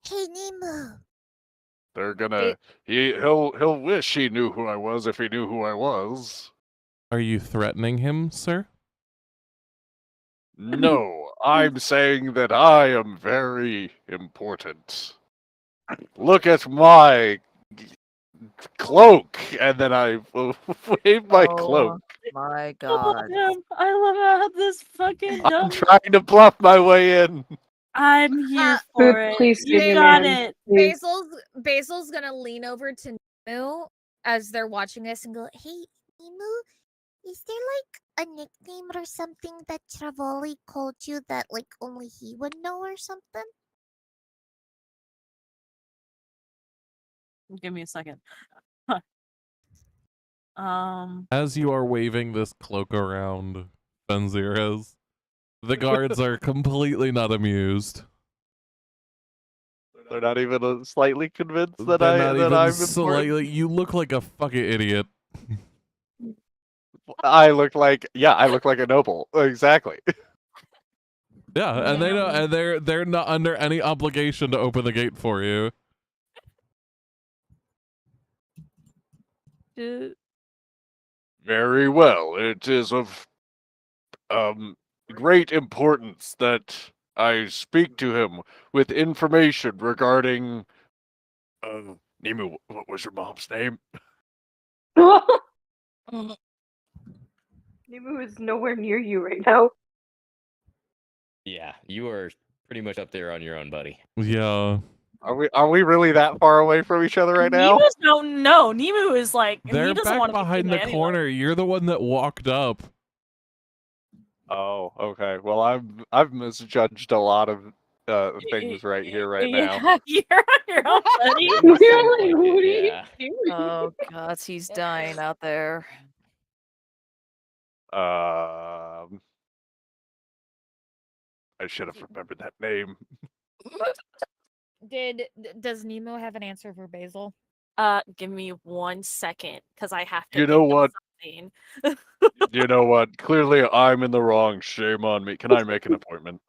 Hey, Nemo. They're gonna. He'll wish he knew who I was if he knew who I was. Are you threatening him, sir? No, I'm saying that I am very important. Look at my cloak, and then I wave my cloak. My I love God. him. I love how this fucking I'm dumb. trying to bluff my way in. I'm here for it. Please You save your got man. it. Please. Basil's gonna lean over to Nemu as they're watching this and go, Hey, Nemo, is there like a nickname or something that Travali called you that like only he would know or something? Give me a second. As you are waving this cloak around, Fenziris, the guards are completely not amused. They're not even slightly convinced that They're not even I'm slightly. important. You look like a fucking idiot. I look like a noble. Exactly. Yeah, and they don't, and they're not under any obligation to open the gate for you. Very well. It is of great importance that I speak to him with information regarding Nemu, what was your mom's name? Nemu is nowhere near you right now. Yeah, you are pretty much up there on your own, buddy. Yeah. Are we really that far away from each other right now? Nemu's no. Nemu is like They're he doesn't back want to be behind the anyway. corner. You're the one that walked up. Oh, okay. Well, I've misjudged a lot of things right here, right now. Yeah, you're on your own, buddy. We're like, what are Yeah. you doing? Oh god, he's dying out there. I should have remembered that name. Does Nemo have an answer for Basil? Give me 1 second, because I have to You think know of what? something. You know what? Clearly, I'm in the wrong. Shame on me. Can I make an appointment?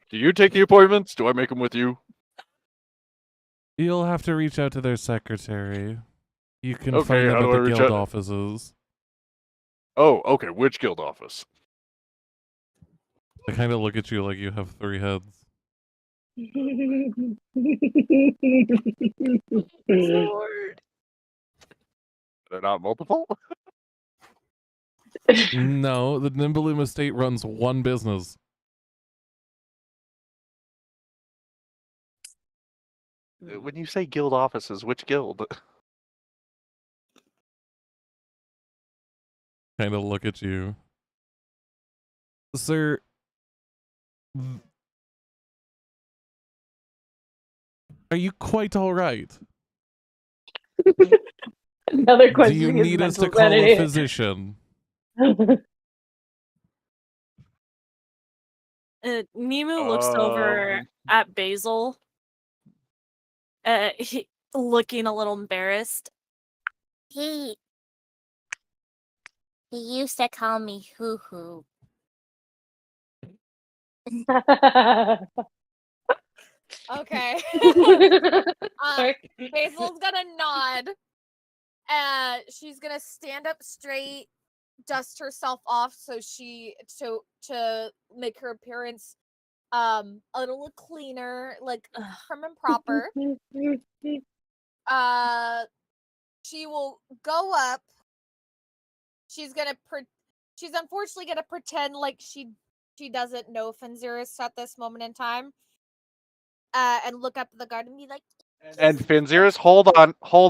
Do you take the appointments? Do I make them with you? You'll have to reach out to their secretary. You can Okay, find them how at do I the reach guild out? offices. Oh, okay. Which guild office? They kind of look at you like you have 3 heads. Lord. They're not multiple? No, the Nimbaloom estate runs one business. When you say guild offices, which guild? Kind of look at you. Sir, are you quite all right? Another Do question. you need us to call a physician? Nemu looks over at Basil, looking a little embarrassed. He used to call me Hoo Hoo. Okay. Basil's gonna nod. She's gonna stand up straight, dust herself off to make her appearance a little cleaner, like prim and proper. She will go up. She's unfortunately gonna pretend like she doesn't know Finziris at this moment in time. And look up at the guard and be like, And Finziris, hold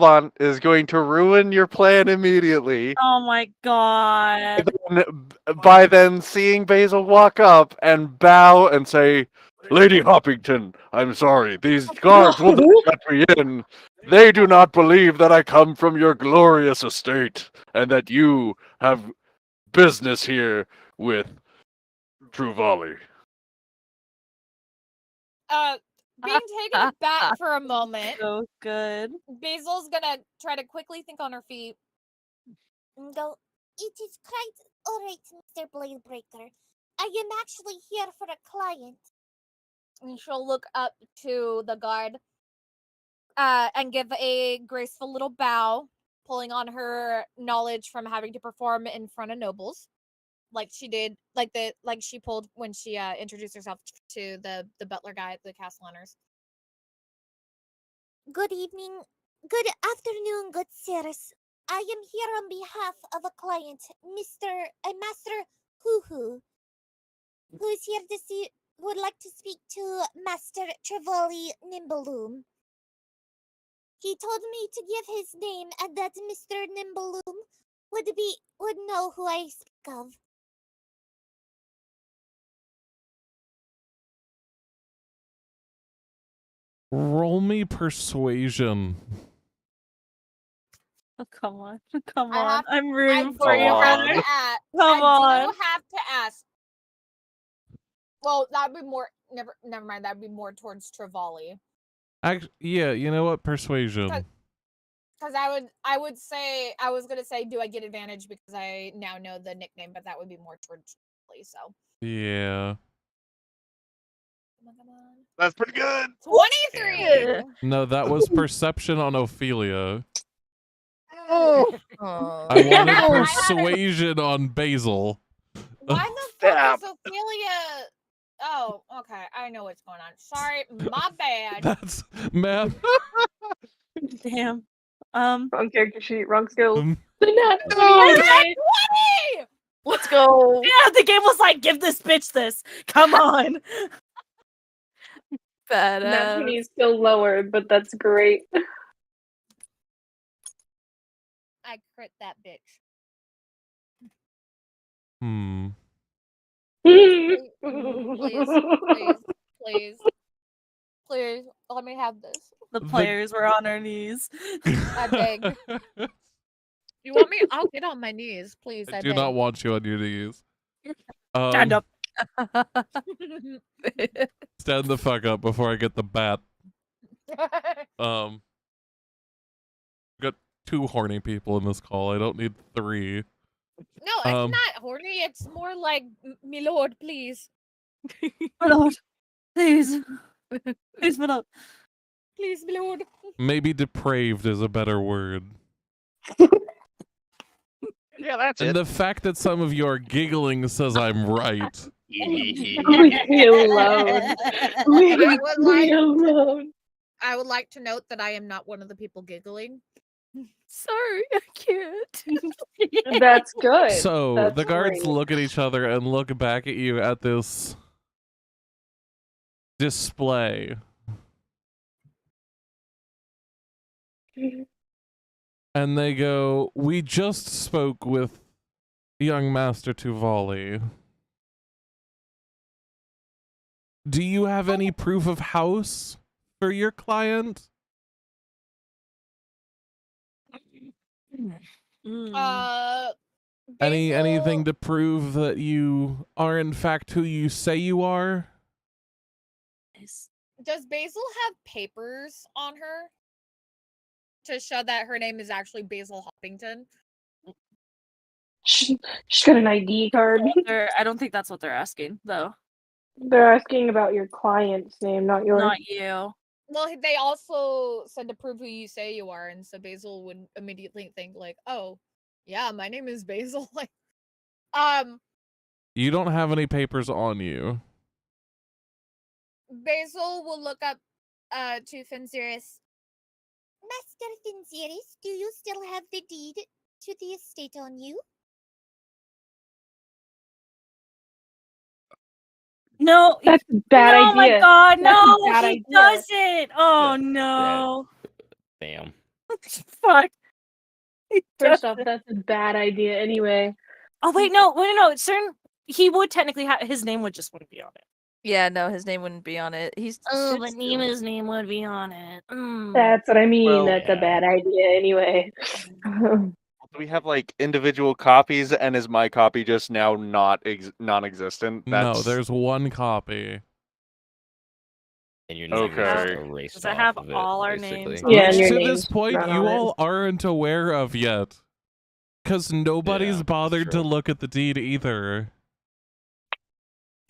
on, is going to ruin your plan immediately. Oh my god. By then seeing Basil walk up and bow and say, Lady Hoppington, I'm sorry. These guards will not let me in. They do not believe that I come from your glorious estate and that you have business here with Truvali. being taken aback for a moment. So good. Basil's gonna try to quickly think on her feet. And go, it is quite alright, Mr. Bladebreaker. I am actually here for a client. And she'll look up to the guard and give a graceful little bow, pulling on her knowledge from having to perform in front of nobles, like she did, like she pulled when she introduced herself to the butler guy at the castle honors. Good evening, good afternoon, good sirs. I am here on behalf of a client, Master Hoo Hoo, who is here to see, who would like to speak to Master Trevoli Nimbaloom. He told me to give his name and that Mr. Nimbaloom would know who I speak of. Roll me persuasion. Oh, come on. Come I on. have- I'm rooting for Come you, on. brother. Come I on. do have to ask. Well, that'd be more. Never mind. That'd be more towards Trevoli. Yeah, you know what? Persuasion. Because I was gonna say, do I get advantage because I now know the nickname, but that would be more towards Lee, so. Yeah. Come on. That's pretty good. 23. No, that was perception on Ophelia. Oh. I wanted persuasion on Basil. Why the fuck is Ophelia? Oh, okay. I know what's going on. Sorry, my bad. That's ma'am. Damn. Wrong character sheet, wrong skills. No! Let's go. Yeah, the game was like, give this bitch this. Come on. Nat Badass. 20 is still lower, but that's great. I crit that bitch. Please, let me have this. The players were on their knees. I beg. You want me? I'll get on my knees, please. I I do beg. not want you on your knees. Stand up. Stand the fuck up before I get the bat. Got 2 horny people in this call. I don't need 3. No, it's not horny. It's more like, me lord, please. My lord. Please. Please, my lord. Please, my lord. Maybe depraved is a better word. Yeah, that's And it. the fact that some of you are giggling says I'm right. Leave me alone. Leave me alone. I would like to note that I am not one of the people giggling. Sorry, I can't. That's good. So That's the guards great. look at each other and look back at you at this display. And they go, we just spoke with young Master Tuvali. Do you have any proof of house for your client? Anything to prove that you are in fact who you say you are? Does Basil have papers on her to show that her name is actually Basil Hoppington? She's got an ID card. I don't think that's what they're asking, though. They're asking about your client's name, not yours. Not you. Well, they also said to prove who you say you are, and so Basil would immediately think like, "Oh, yeah, my name is Basil." Like, You don't have any papers on you. Basil will look up to Finziris. Master Finziris, do you still have the deed to the estate on you? No, that's a bad idea. Oh my god, That's no, a bad he idea. doesn't. Oh no. Damn. Fuck. First off, that's a bad idea anyway. Oh wait, no. Certain he would technically have his name would just wouldn't be on it. Yeah, no, his name wouldn't be on it. He's But Nima's name would be on it. That's what I mean. Well, that's a bad idea anyway. Do we have like individual copies, and is my copy just now not non-existent? No, there's one copy. And your name is just erased Does it have off of it, all our basically. names? Yeah, Which and your to name's this point not you on it. all aren't aware of yet. Because nobody's Yeah, bothered to true. look at the deed either.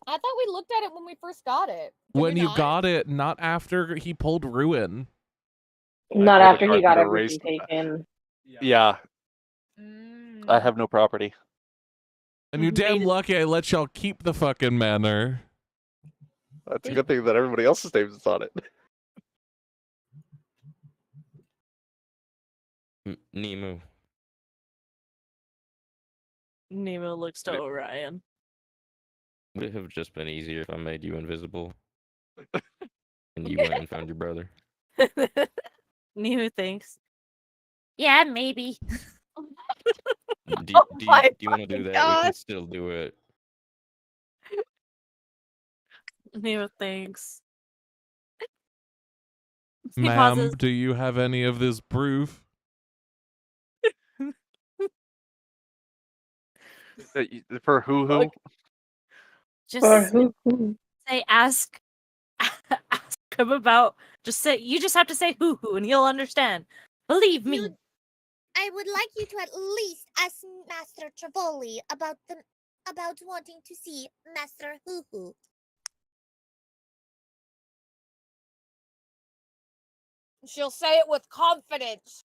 I thought we looked at it when we first got it. Did When we you not? got it, not after he pulled Ruin. Not pulled the after he card got that everything erased taken. Yeah, Mm. I have no property. And you're damn lucky I let y'all keep the fucking manor. That's a good thing that everybody else's name is on it. Nemu. Nemo looks to Orion. Would it have just been easier if I made you invisible? And you went and found your brother? Nemo thinks. Yeah, maybe. Do Oh you my want to do fucking that? We God. can still do it. Nemo thinks. He Ma'am, pauses. do you have any of this proof? For who? Just Or who? say ask him about. Just say you just have to say hoo and he'll understand. Believe me. I would like you to at least ask Master Travoli about wanting to see Master Hoo Hoo. She'll say it with confidence.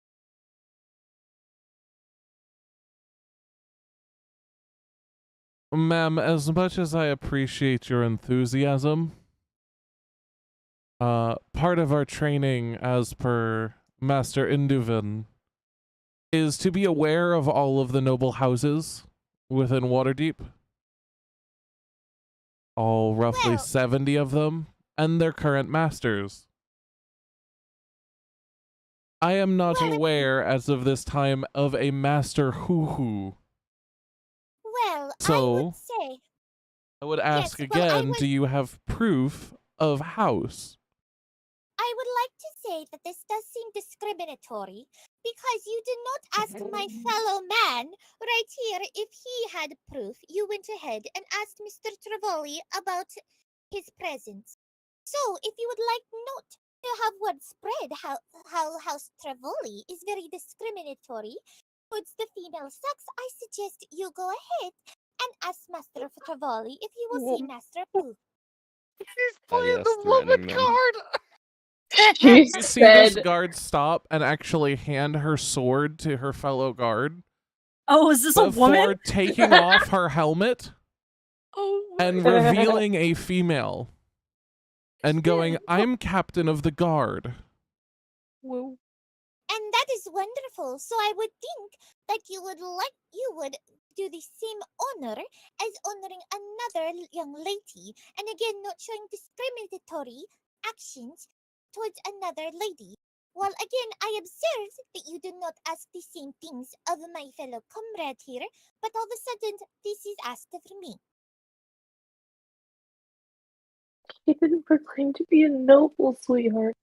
Ma'am, as much as I appreciate your enthusiasm, part of our training, as per Master Induvan, is to be aware of all of the noble houses within Waterdeep. All roughly 70 of them, and their current masters. I am not aware, as of this time, of a Master Hoo Hoo. Well, So, I would ask again, do you have proof of house? I would like to say that this does seem discriminatory because you did not ask my fellow man right here if he had proof. You went ahead and asked Mr. Travoli about his presence. So, if you would like not to have word spread how House Travoli is very discriminatory towards the female sex, I suggest you go ahead and ask Master Travoli if he will see Master Pooh. He's playing the woman card! You see this guard stop and actually hand her sword to her fellow guard. Oh, is this a woman? Before taking off her helmet and revealing a female. And going, I'm captain of the guard. Whoa. And that is wonderful. So I would think that you would do the same honor as honoring another young lady, and again not showing discriminatory actions towards another lady. While again I observed that you do not ask the same things of my fellow comrade here, but all of a sudden this is asked of me. He didn't proclaim to be a noble, sweetheart.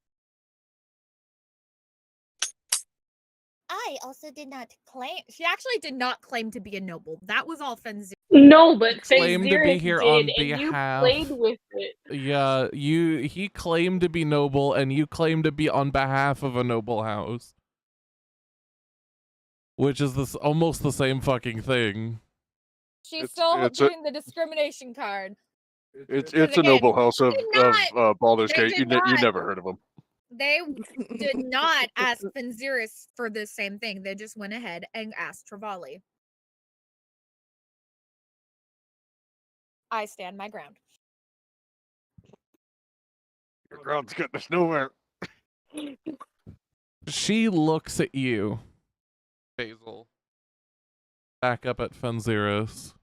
I also did not claim. She actually did not claim to be a noble. That was all Fenzir. No, but claimed to be Fenzir here did, on and behalf. you played with it. Yeah, he claimed to be noble, and you claimed to be on behalf of a noble house, which is almost the same fucking thing. She's still doing the discrimination card. It's a noble house of Baldur's Gate. You never heard of them. They did not ask Fenziris for the same thing. They just went ahead and asked Travoli. I stand my ground. Your ground's getting us nowhere. She looks at you, Basil. Back up at Fenziris.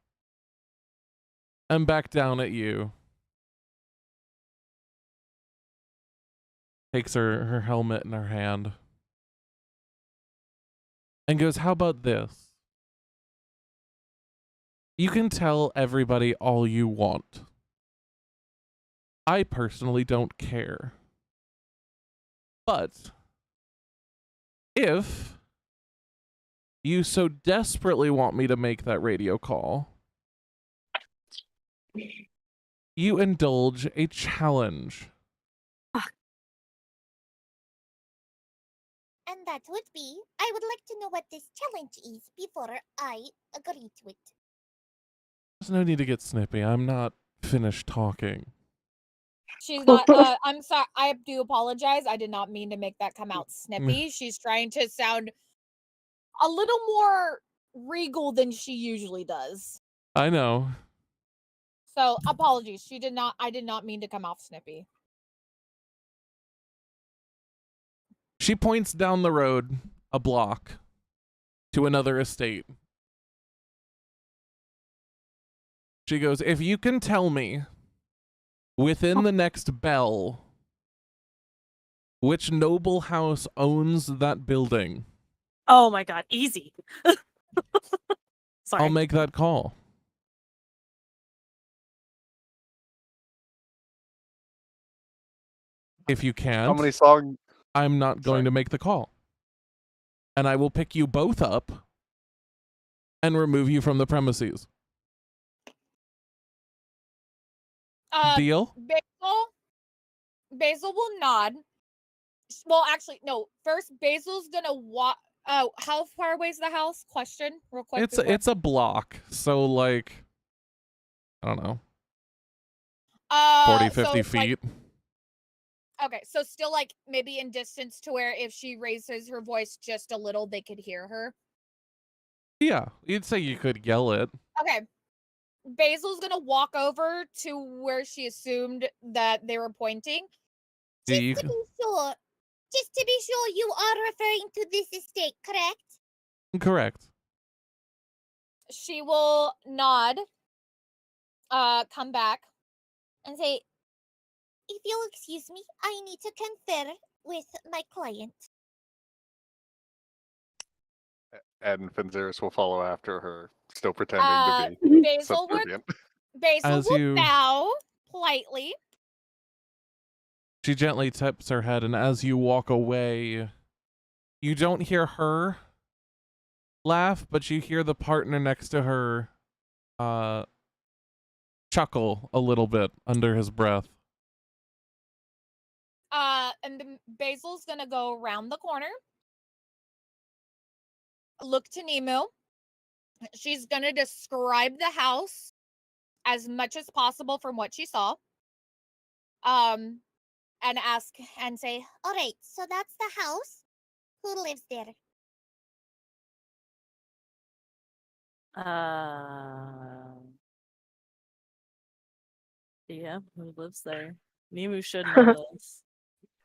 And back down at you. Takes her helmet in her hand. And goes, how about this? You can tell everybody all you want. I personally don't care. But if you so desperately want me to make that radio call, you indulge a challenge. And that would be, I would like to know what this challenge is before I agree to it. There's no need to get snippy. I'm not finished talking. She's not, I'm sorry, I do apologize. I did not mean to make that come out snippy. She's trying to sound a little more regal than she usually does. I know. So, apologies. I did not mean to come off snippy. She points down the road a block to another estate. She goes, if you can tell me within the next bell which noble house owns that building. Oh my god, easy. Sorry. I'll make that call. If you can't, How many songs? I'm not going to make the call. And I will pick you both up and remove you from the premises. Deal? Basil will nod. Well, actually, no. First, Basil's gonna Oh, how far away is the house? Question, real quick. It's a block, so like, I don't know, 40, 50 feet. Okay, so still like maybe in distance to where if she raises her voice just a little, they could hear her. Yeah, you'd say you could yell it. Okay. Basil's gonna walk over to where she assumed that they were pointing. Yeah, Just to be sure, you are referring to this estate, correct? Correct. She will nod, come back, And say, if you'll excuse me, I need to confer with my client. And Finzeris will follow after her, still pretending to be subservient. Basil will bow politely. She gently tips her head, and as you walk away, you don't hear her laugh, but you hear the partner next to her chuckle a little bit under his breath. And then Basil's gonna go around the corner, look to Nemu. She's gonna describe the house as much as possible from what she saw. And ask and say, all right, so that's the house. Who lives there? Yeah, who lives there? Nemu should know this.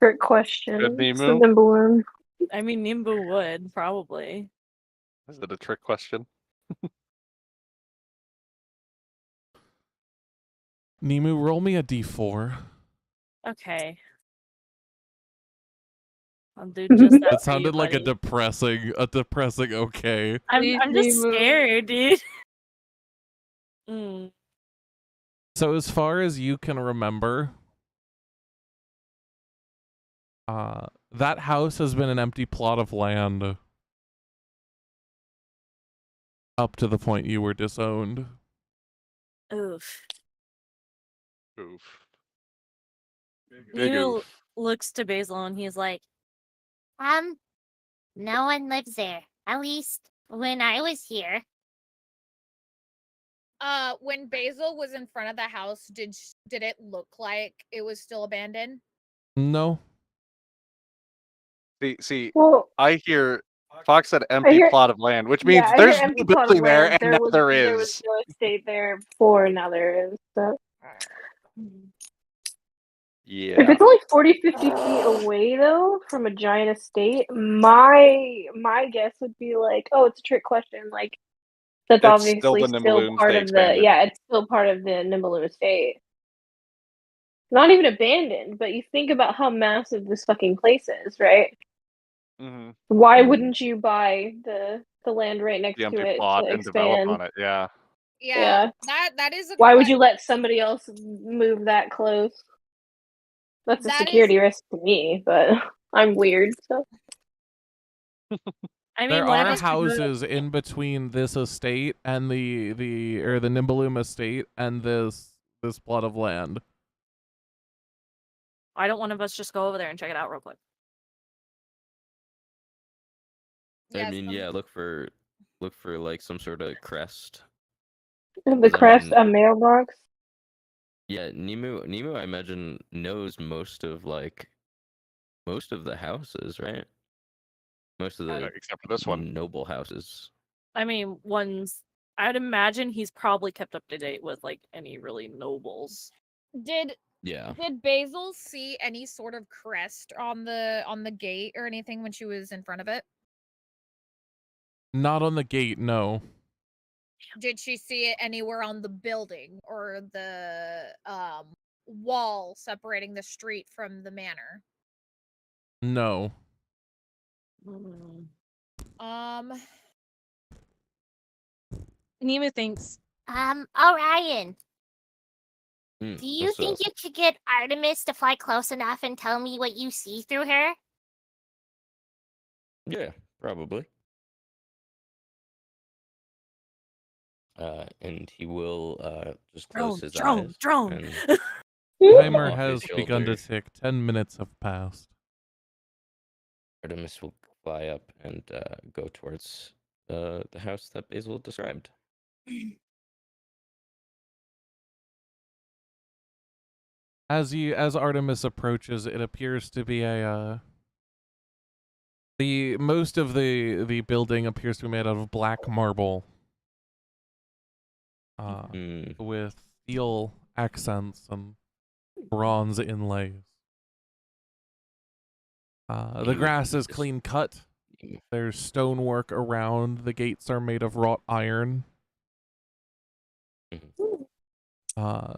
Great question. Good It's the Nemu? Nimbleroom. I mean, Nimbu would, probably. Is it a trick question? Nemu, roll me a d4. Okay. I'll do just that. It sounded like a depressing okay. I'm just scared, dude. So as far as you can remember, that house has been an empty plot of land up to the point you were disowned. Oof. Oof. Big looks to Basil and he's like, No one lives there. At least when I was here. When Basil was in front of the house, did it look like it was still abandoned? No. See, well, I hear Fox said empty plot of land, which means there's no building there, and now there is. There was no estate there before, now there is. So. Yeah. If it's only 40, 50 feet away, though, from a giant estate, my guess would be like, oh, it's a trick question. Like, that's obviously still part of it's still part of the Nimbleroom estate. Not even abandoned, but you think about how massive this fucking place is, right? Mm-hmm. Why wouldn't you buy the land right next to it plot to and expand? develop on it? Yeah. Yeah. That is. Why would you let somebody else move that close? That's a security risk to me, but I'm weird, so. I mean, there are houses in between this estate and the Nimbleroom estate and this plot of land. Why don't one of us just go over there and check it out real quick? I mean, yeah, look for like some sort of crest. The crest, a mailbox. Yeah, Nemu, I imagine knows most of the houses, right? Most of the except for this one, noble houses. I mean, I'd imagine he's probably kept up to date with like any really nobles. Did Yeah. Did Basil see any sort of crest on the gate or anything when she was in front of it? Not on the gate, no. Did she see it anywhere on the building or the wall separating the street from the manor? No. Nemu thinks. Orion. Do you what's think up? you could get Artemis to fly close enough and tell me what you see through her? Yeah, probably. And he will just close his eyes. Drone. Timer off has his begun to shoulder. tick. 10 minutes have passed. Artemis will fly up and go towards the house that Basil described. As Artemis approaches, it appears to be the most of the building appears to be made out of black marble, with steel accents and bronze inlays. The grass is clean cut. There's stonework around. The gates are made of wrought iron.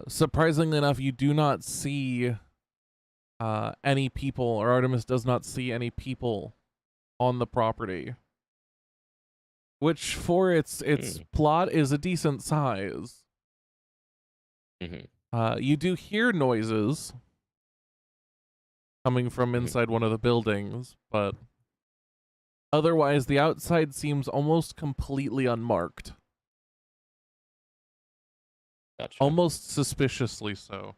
Surprisingly enough, you do not see any people, or Artemis does not see any people on the property, which for its plot is a decent size. You do hear noises coming from inside one of the buildings, but otherwise the outside seems almost completely unmarked. Gotcha. Almost suspiciously so.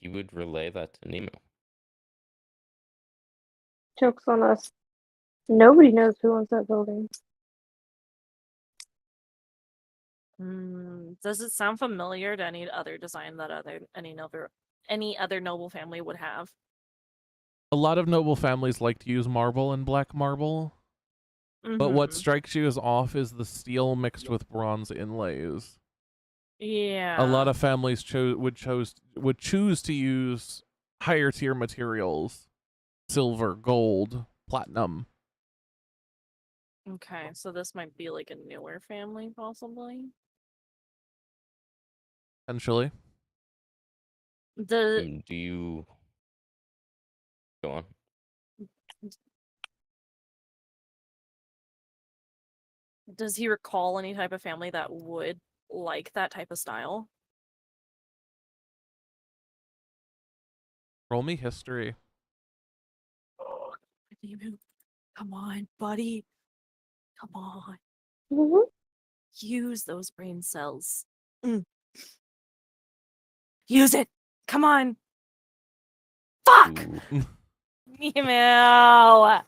He would relay that to Nemo. Joke's on us. Nobody knows who owns that building. Does it sound familiar to any other design that any other noble family would have? A lot of noble families like to use marble and black marble. But what strikes you as off is the steel mixed with bronze inlays. Yeah. A lot of families would choose to use higher tier materials, silver, gold, platinum. Okay, so this might be like a newer family, possibly. Potentially. Do you go on? Does he recall any type of family that would like that type of style? Roll me history. Come on, buddy. Come on. Use those brain cells. Use it. Come on. Fuck. Email.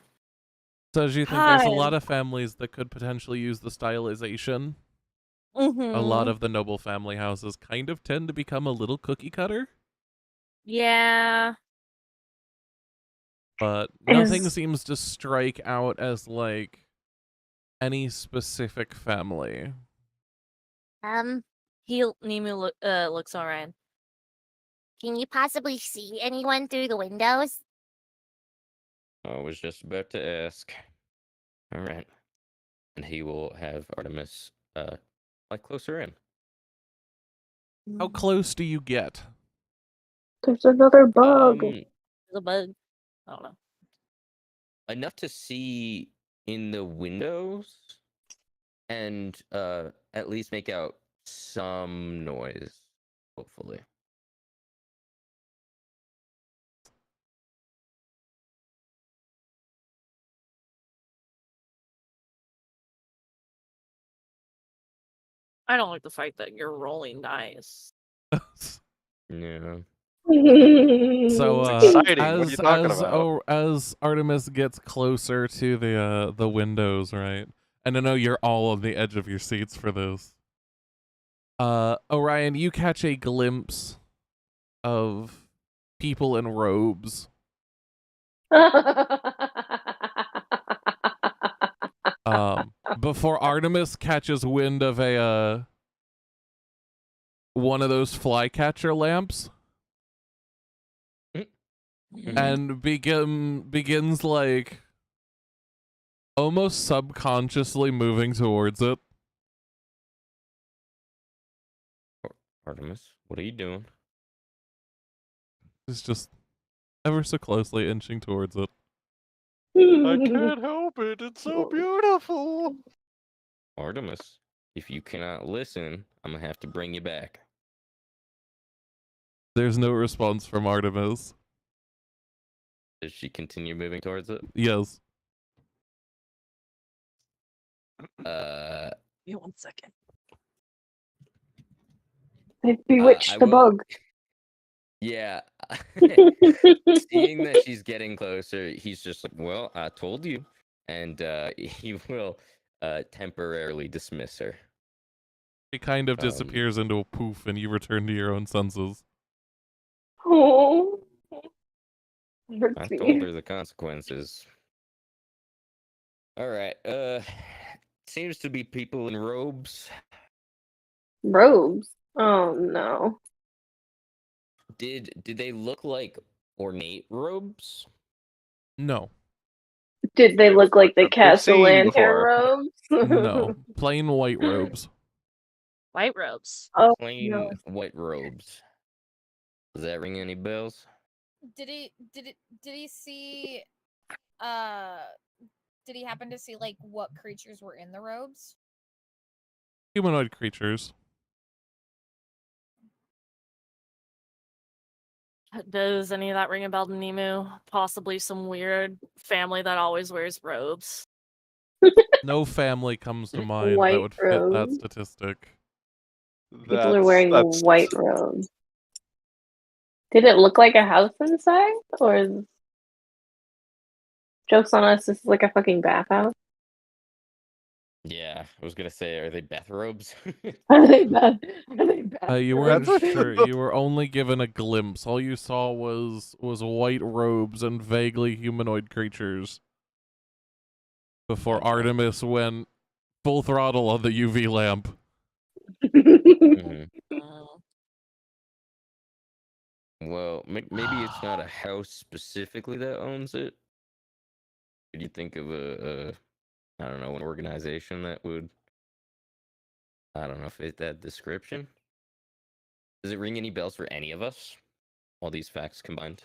So as you think, there's a lot of families that could potentially use the stylization. A lot of the noble family houses kind of tend to become a little cookie cutter. Yeah. But nothing seems to strike out as like any specific family. Nemu looks around. Can you possibly see anyone through the windows? I was just about to ask. All right. And he will have Artemis like closer in. How close do you get? There's another bug. The bug. I don't know. Enough to see in the windows and at least make out some noise, hopefully. I don't like the fact that you're rolling dice. Yeah. So exciting. What are you talking about? as Artemis gets closer to the windows, right? And I know you're all on the edge of your seats for this. Orion, you catch a glimpse of people in robes. Before Artemis catches wind of a one of those flycatcher lamps. And begins like almost subconsciously moving towards it. Artemis, what are you doing? It's just ever so closely inching towards it. I can't help it. It's so beautiful. Artemis, if you cannot listen, I'm gonna have to bring you back. There's no response from Artemis. Does she continue moving towards it? Yes. Give me 1 second. They've bewitched the bug. Yeah. Seeing that she's getting closer, he's just like, "Well, I told you," and he will temporarily dismiss her. He kind of disappears into a poof, and you return to your own senses. Oh, I told her the consequences. All right. Seems to be people in robes. Robes. Oh no. Did they look like ornate robes? No. Did they look like the We've Castle seen Lantern before. robes? No. Plain white robes. White robes. Oh Plain no. white robes. Does that ring any bells? Did he see did he happen to see like what creatures were in the robes? Humanoid creatures. Does any of that ring a bell to Nemu? Possibly some weird family that always wears robes. No family comes to mind that White would fit that robes. statistic. People are wearing white robes. Did it look like a house inside? Or joke's on us, this is like a fucking bathhouse? Yeah, I was gonna say, are they Beth robes? Are they bath? Are they bath You weren't robes? sure. You were only given a glimpse. All you saw was white robes and vaguely humanoid creatures. Before Gotcha. Artemis went full throttle on the UV lamp. Mhm. Well, maybe it's not a house specifically that owns it. Could you think of a I don't know, an organization that would, I don't know, fit that description? Does it ring any bells for any of us? All these facts combined.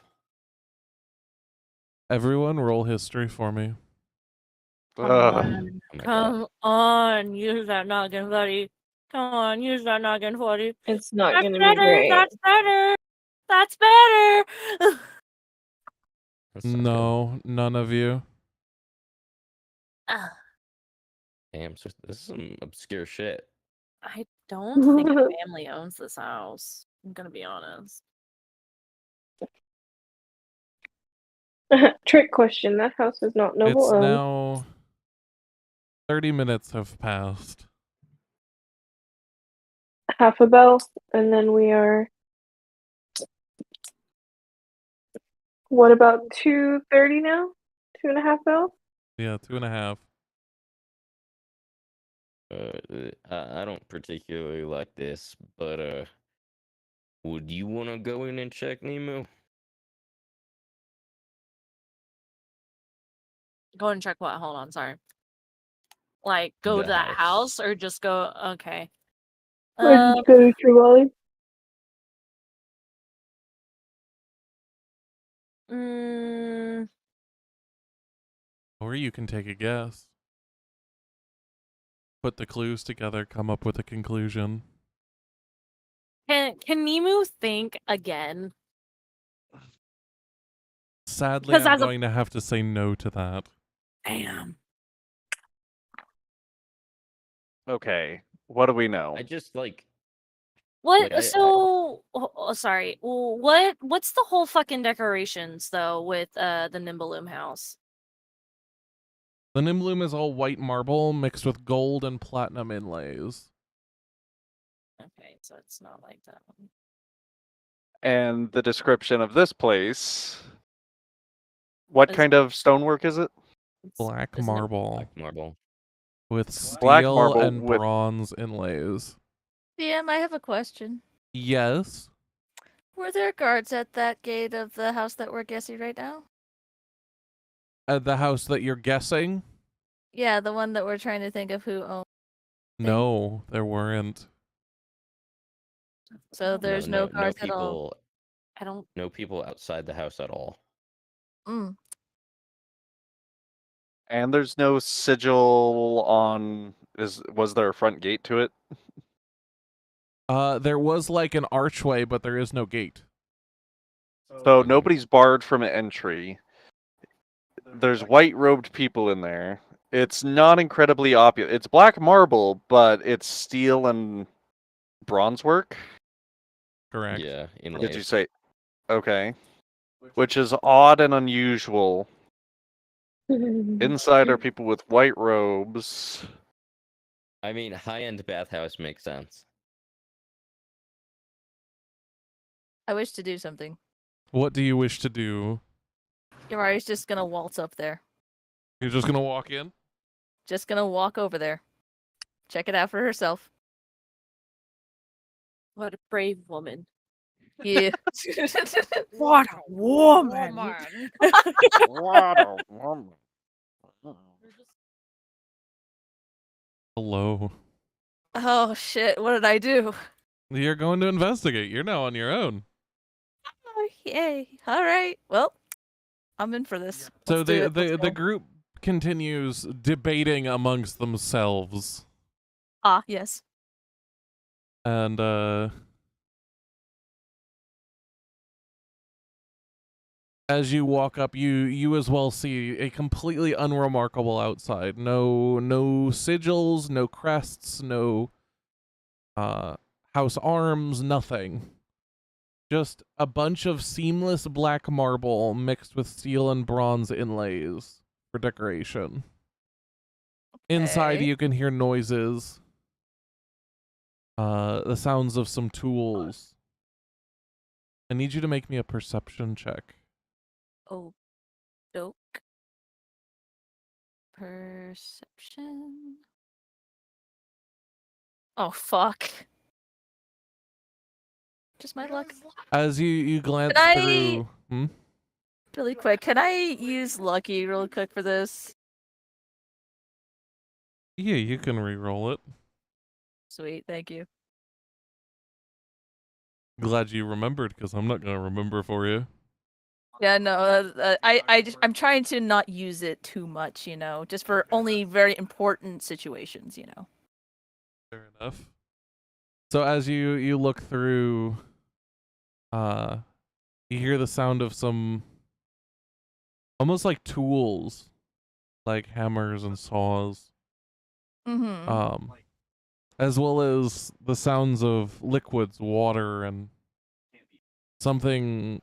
Everyone roll history for me. Come on. Oh my God. Come on. Use that noggin, buddy. Come on, use that noggin, buddy. It's not That's gonna be better. great. That's better. That's better. That's not good. No, none of you. Ah, Damn, so this is some obscure shit. I don't think the family owns this house. I'm gonna be honest. Trick question. That house is not noble It's owned. now 30 minutes have passed. Half a bell, and then we are. What about 2:30 now? 2.5 bells? Yeah, 2.5. I don't particularly like this, but would you want to go in and check Nemo? Go and check what? Hold on, sorry. Like, go The to that house. house or just go? Okay. Let's go to Trevally. Mm, Or you can take a guess. Put the clues together, come up with a conclusion. can Nemu think again? Sadly, 'Cause I'm as a- going to have to say no to that. Damn. Okay, what do we know? I just like. What? Like, Sorry. Well, what's the whole fucking decorations though with the Nimbaloom house? The Nimbloom is all white marble mixed with gold and platinum inlays. Okay, so it's not like that one. And the description of this place. What Is- kind of stonework is it? Black isn't it- marble Black marble. with Black steel marble and with- bronze inlays. DM, I have a question. Yes. Were there guards at that gate of the house that we're guessing right now? At the house that you're guessing? Yeah, the one that we're trying to think of who owned. No, there weren't. So there's no guards at all. people. I don't. No people outside the house at all. Mm. And there's no sigil on. Was there a front gate to it? There was like an archway, but there is no gate. So nobody's barred from entry. There's white-robed people in there. It's not incredibly obvious. It's black marble, but it's steel and bronze work. Correct. Yeah, Or did you say? Okay. Which is odd and unusual. Inside are people with white robes. I mean, high-end bathhouse makes sense. I wish to do something. What do you wish to do? Yamari's just gonna waltz up there. You're just gonna walk in? Just gonna walk over there. Check it out for herself. What a brave woman. Yeah. What a woman! What a woman. Hello. Oh shit, what did I do? You're going to investigate. You're now on your own. Oh, yay. Alright. Well, I'm in for this. So Let's do it. Let's the go. group continues debating amongst themselves. Ah, yes. And as you walk up, you as well see a completely unremarkable outside. No sigils, no crests, no house arms, nothing. Just a bunch of seamless black marble mixed with steel and bronze inlays for decoration. Inside, Okay. you can hear noises. The sounds of some tools. I need you to make me a perception check. Oh, doke. Perception. Oh, fuck. Just my luck. As you glance Can I- through... Hmm? Really quick, can I use lucky really quick for this? Yeah, you can re-roll it. Sweet, thank you. Glad you remembered, because I'm not going to remember for you. Yeah, no, I'm trying to not use it too much, you know, just for only very important situations, you know. Fair enough. So as you look through, you hear the sound of some almost like tools, like hammers and saws. Mm-hmm. As well as the sounds of liquids, water, and something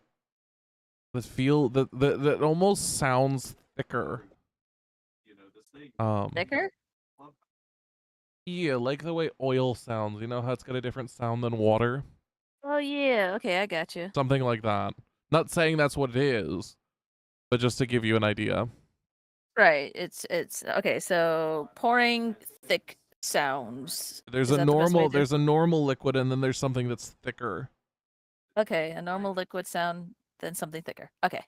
that almost sounds thicker. Thicker? Yeah, like the way oil sounds. You know how it's got a different sound than water? Oh yeah, okay, I got you. Something like that. Not saying that's what it is, but just to give you an idea. Right, it's okay. So pouring thick sounds. There's Is a that the best way normal to- normal liquid, and then there's something that's thicker. Okay, a normal liquid sound, then something thicker. Okay.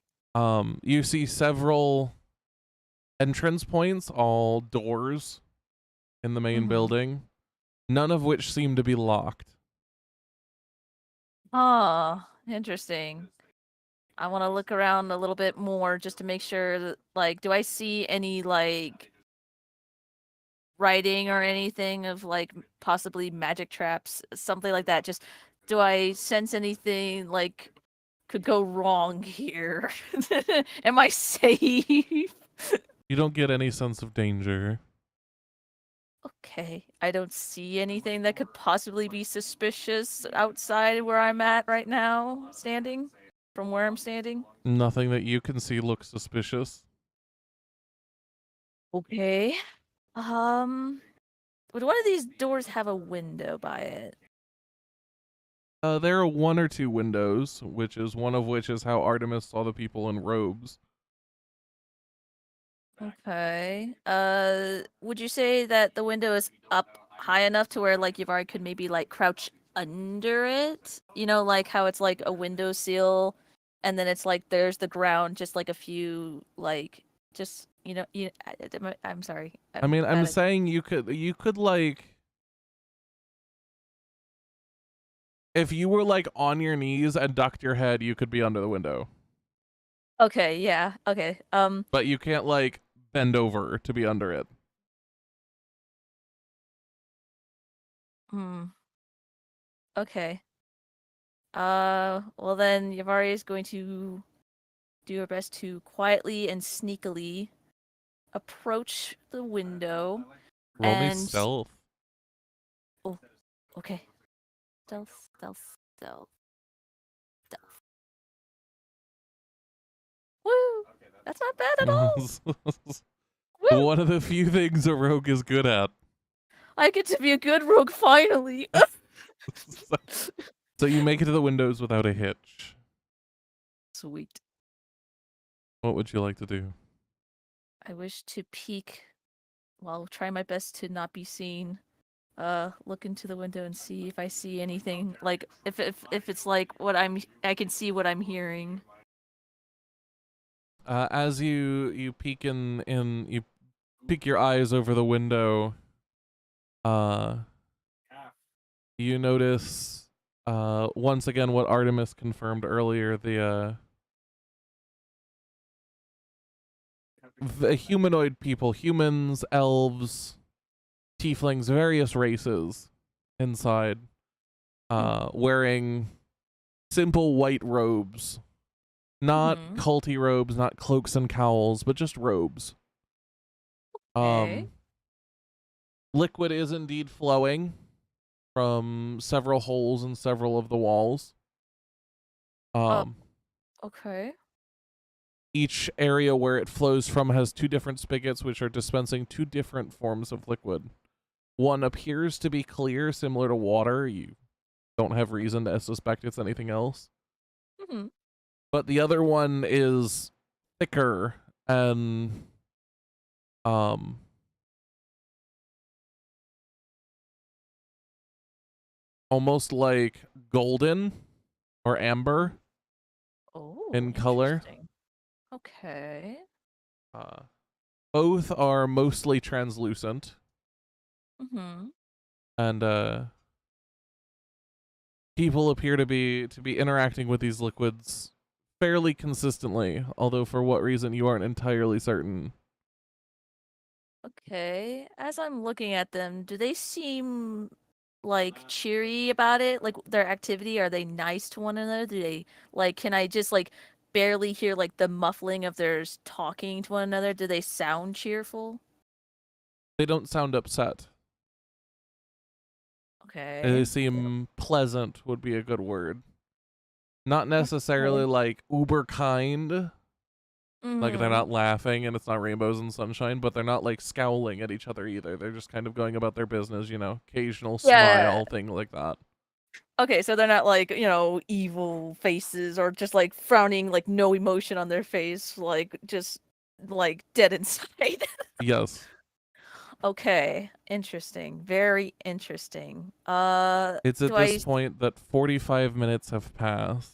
You see several entrance points, all doors in the main Mhm. building, none of which seem to be locked. Oh, interesting. I want to look around a little bit more just to make sure that, like, do I see any, like, writing or anything of, like, possibly magic traps, something like that? Just, do I sense anything, like, could go wrong here? Am I safe? You don't get any sense of danger. Okay, I don't see anything that could possibly be suspicious outside where I'm at right now, standing, from where I'm standing. Nothing that you can see looks suspicious. Okay. Would one of these doors have a window by it? There are one or two windows, which is one of which is how Artemis saw the people in robes. Okay. Would you say that the window is up high enough to where, like, Yavari could maybe, like, crouch under it? You know, like how it's like a window sill, and then it's like there's the ground, just like a few, like, just, you know, I'm sorry. I mean, I'm bad at- saying you could like, if you were like on your knees and ducked your head, you could be under the window. Okay, yeah, okay. But you can't like bend over to be under it. Okay. Well then, Yavari is going to do her best to quietly and sneakily approach the window. Roll me and... stealth. Oh, okay. Stealth. Woo! That's not bad at all. Woo! One of the few things a rogue is good at. I get to be a good rogue finally. So you make it to the windows without a hitch. Sweet. What would you like to do? I wish to peek. Well, try my best to not be seen. Look into the window and see if I see anything. Like if it's like what I can see what I'm hearing. As you peek you peek your eyes over the window, you notice once again what Artemis confirmed earlier, the humanoid people, humans, elves, tieflings, various races inside, wearing simple white robes. Not culty robes, not cloaks and cowls, but just robes. Okay. Liquid is indeed flowing from several holes in several of the walls. Okay. Each area where it flows from has two different spigots which are dispensing two different forms of liquid. One appears to be clear, similar to water. You don't have reason to suspect it's anything else. But the other one is thicker and almost like golden or amber in color. Okay. Both are mostly translucent. And people appear to be interacting with these liquids fairly consistently, although for what reason you aren't entirely certain. Okay. As I'm looking at them, do they seem like cheery about it? Like their activity? Are they nice to one another? Do they like? Can I just like barely hear like the muffling of their talking to one another? Do they sound cheerful? They don't sound upset. Okay. They seem pleasant would be a good word. Not necessarily like uber kind. Like they're not laughing and it's not rainbows and sunshine, but they're not like scowling at each other either. They're just kind of going about their business, you know, occasional smile, thing like that. Okay, so they're not like, evil faces or just like frowning, like no emotion on their face, like just like dead inside. Yes. Okay, interesting. Very interesting. It's at this point that 45 minutes have passed.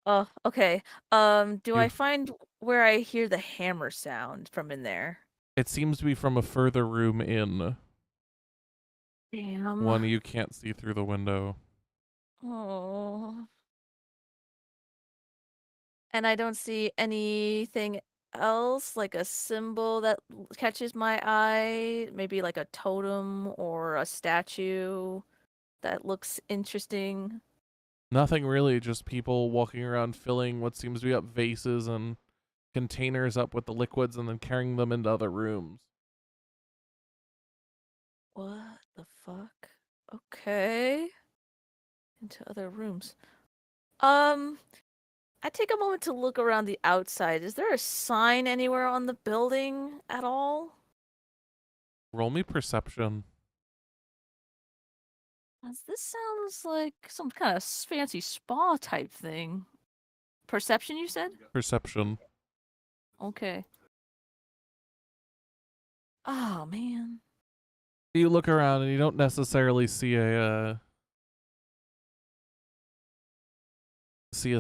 Oh, okay. Do I find where I hear the hammer sound from in there? It seems to be from a further room in. Damn. One you can't see through the window. Oh. And I don't see anything else, like a symbol that catches my eye, maybe like a totem or a statue that looks interesting. Nothing really, just people walking around filling what seems to be up vases and containers up with the liquids and then carrying them into other rooms. What the fuck? Okay. Into other rooms. I take a moment to look around the outside. Is there a sign anywhere on the building at all? Roll me perception. This sounds like some kind of fancy spa type thing. Perception, you said? Perception. Okay. Oh, man. You look around and you don't necessarily see a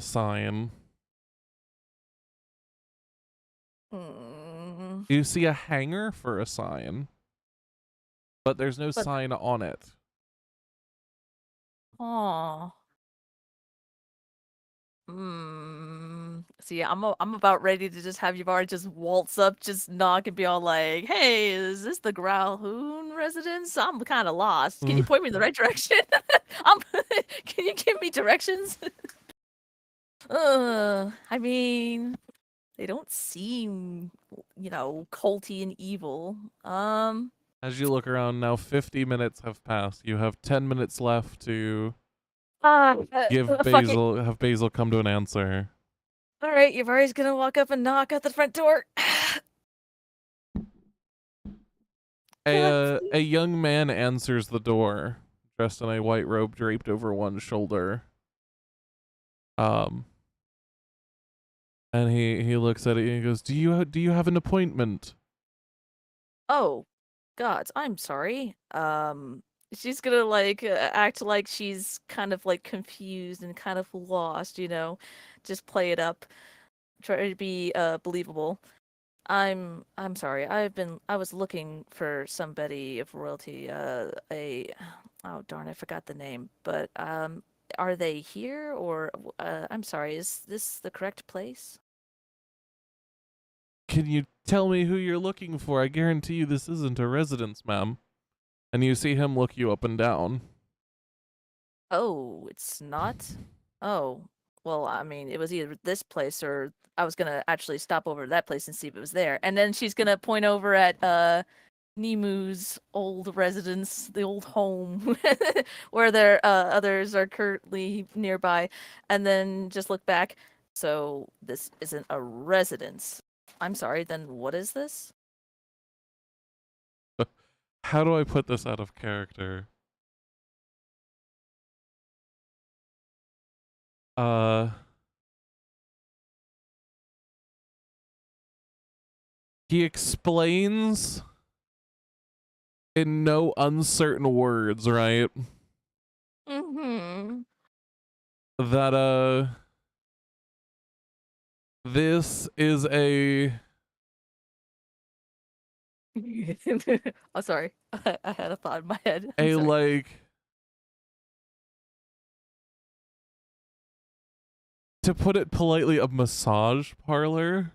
sign. You see a hanger for a sign, but there's no sign on it. Oh. See, I'm about ready to just have Yavari just waltz up, just knock and be all like, "Hey, is this the Growlhoon residence? I'm kind of lost. Can you point me in the right direction? Can you give me directions?" I mean, they don't seem, culty and evil. As you look around now, 50 minutes have passed. You have 10 minutes left to have Basil come to an answer. All right, Yavari's gonna walk up and knock at the front door. A young man answers the door, dressed in a white robe draped over one shoulder. And he looks at it and he goes, "Do you have an appointment?" Oh, gods, I'm sorry. She's gonna like act like she's kind of like confused and kind of lost, you know, just play it up, try to be believable. I'm sorry. I was looking for somebody of royalty. Oh darn, I forgot the name. But are they here or I'm sorry. Is this the correct place? "Can you tell me who you're looking for? I guarantee you this isn't a residence, ma'am." And you see him look you up and down. Oh, it's not? Oh, well, I mean, it was either this place or I was gonna actually stop over to that place and see if it was there. And then she's gonna point over at Nimu's old residence, the old home, where their others are currently nearby, and then just look back. So this isn't a residence. I'm sorry, then what is this? How do I put this out of character? He explains in no uncertain words, right? Mm-hmm. That this is a Oh, sorry. I had a thought in my head. I'm a sorry. like, to put it politely, a massage parlor.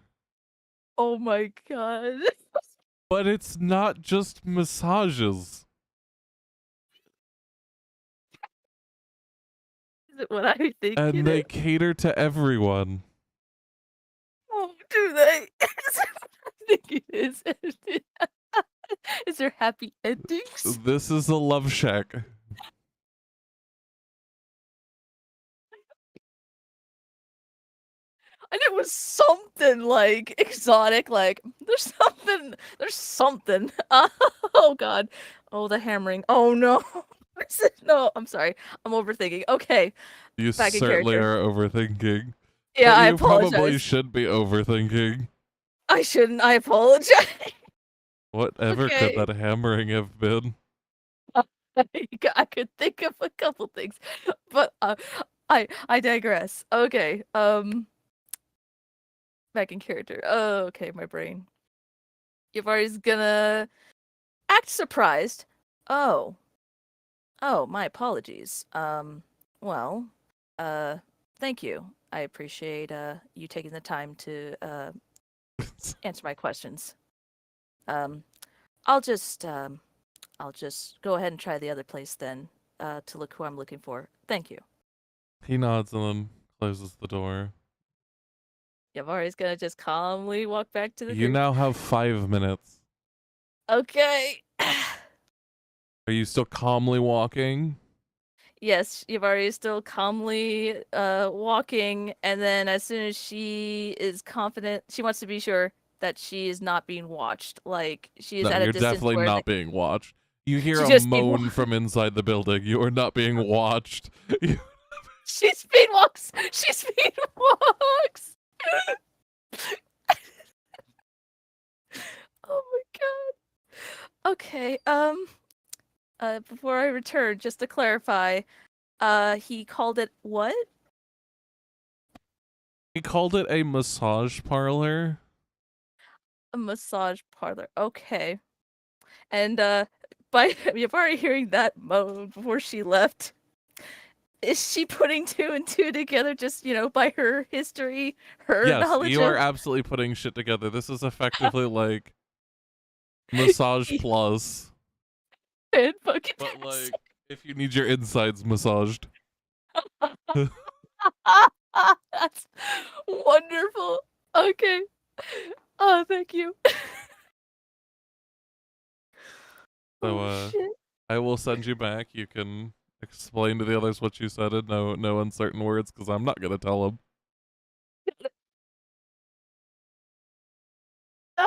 Oh my god. But it's not just massages. Is it what I think And it they is? cater to everyone. Oh, do they? Is it what I think it is? Is there happy endings? This is a love shack. And it was something like exotic, like there's something. Oh god. Oh, the hammering. Oh no. No, I'm sorry. I'm overthinking. Okay. You Back in certainly character. are overthinking. Yeah, But I you probably apologize. should be overthinking. I shouldn't. I apologize. Whatever Okay. could that hammering have been? I could think of a couple things, but I digress. Okay, back in character. Oh, okay, my brain. Yavari's gonna act surprised. Oh, my apologies. Well, thank you. I appreciate you taking the time to answer my questions. I'll just go ahead and try the other place then, to look who I'm looking for. Thank you. He nods and then closes the door. Yavari's gonna just calmly walk back to the You group. now have 5 minutes. Okay. Are you still calmly walking? Yes, Yavari is still calmly walking, and then as soon as she is confident, she wants to be sure that she is not being watched. Like she is No, at a you're distance definitely where not being watched. You hear she's a just being moan from inside the building. You are not being watched. she speed walks. She speed walks. Oh my god. Okay. Before I return, just to clarify, he called it what? He called it a massage parlor. A massage parlor. Okay. And by Yavari hearing that moan before she left, is she putting two and two together just, you know, by her history, her Yes, knowledge you of are absolutely putting shit together. This is effectively like massage plus. and fucking But like, if you need your insides massaged. That's wonderful. Okay. Oh, thank you. So shit. I will send you back. You can explain to the others what you said in no uncertain words, because I'm not gonna tell them.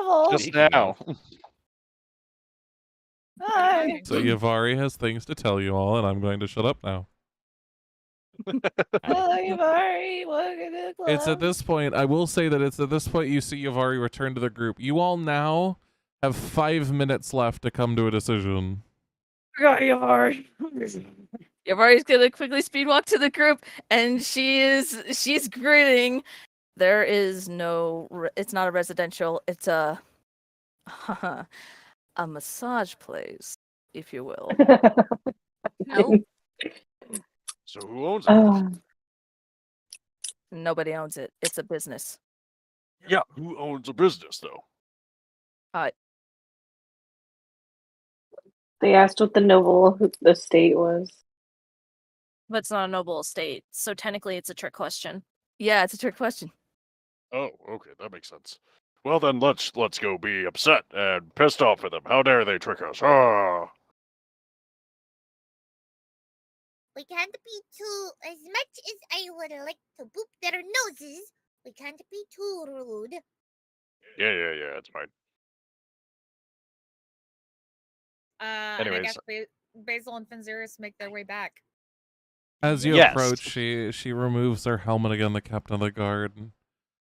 travel. Just Speaking now. of- Hi. So Yavari has things to tell you all, and I'm going to shut up now. Oh, Yavari, welcome to the It's at club. this point, I will say that it's at this point you see Yavari return to the group. You all now have 5 minutes left to come to a decision. Forgot Yavari. Yavari's gonna quickly speed walk to the group, and she's grinning. There is no. It's not a residential. It's a a massage place, if you will. Nope. So who owns it? Nobody owns it. It's a business. Yeah, who owns a business though? They asked what the noble estate was. But it's not a noble estate, so technically it's a trick question. Yeah, it's a trick question. Oh, okay, that makes sense. Well then, let's go be upset and pissed off at them. How dare they trick us? Ah! We can't be too. As much as I would like to boop their noses, we can't be too rude. Yeah, it's fine. And I Anyways. guess Basil and Finzeris make their way back. As you Yes. approach, she removes her helmet again, the captain of the guard,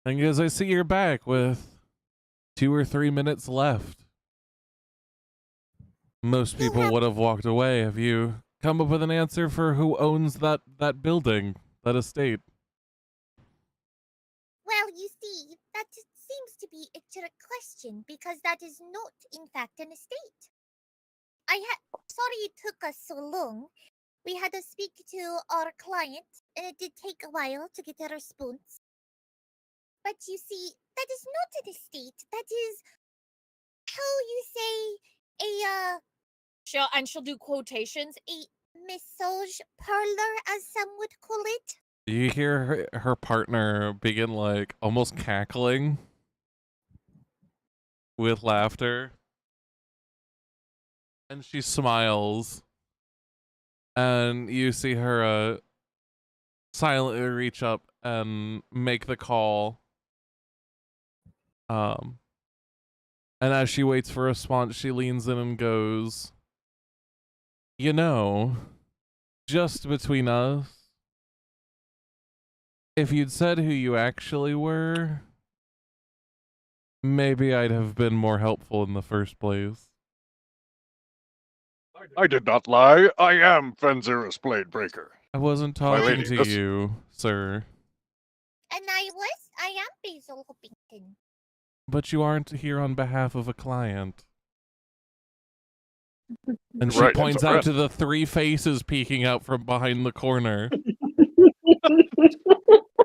and goes, I see you're back with 2 or 3 minutes left. Most people would have walked away. Have you come up with an answer for who owns that building, that estate? Well, you see, that seems to be a trick question because that is not, in fact, an estate. Sorry it took us so long. We had to speak to our client, and it did take a while to get a response. But you see, that is not an estate. That is how you say She'll do quotations. a massage parlor, as some would call it. You hear her partner begin, like, almost cackling with laughter. And she smiles. And you see her silently reach up and make the call. And as she waits for a response, she leans in and goes, you know, just between us, if you'd said who you actually were, maybe I'd have been more helpful in the first place. I did not lie. I am Fenzeris Bladebreaker. I wasn't My talking lady, to this- you, sir. And I am Basil Hoppington. But you aren't here on behalf of a client. And she Right, it's points a out friend. to the 3 faces peeking out from behind the corner.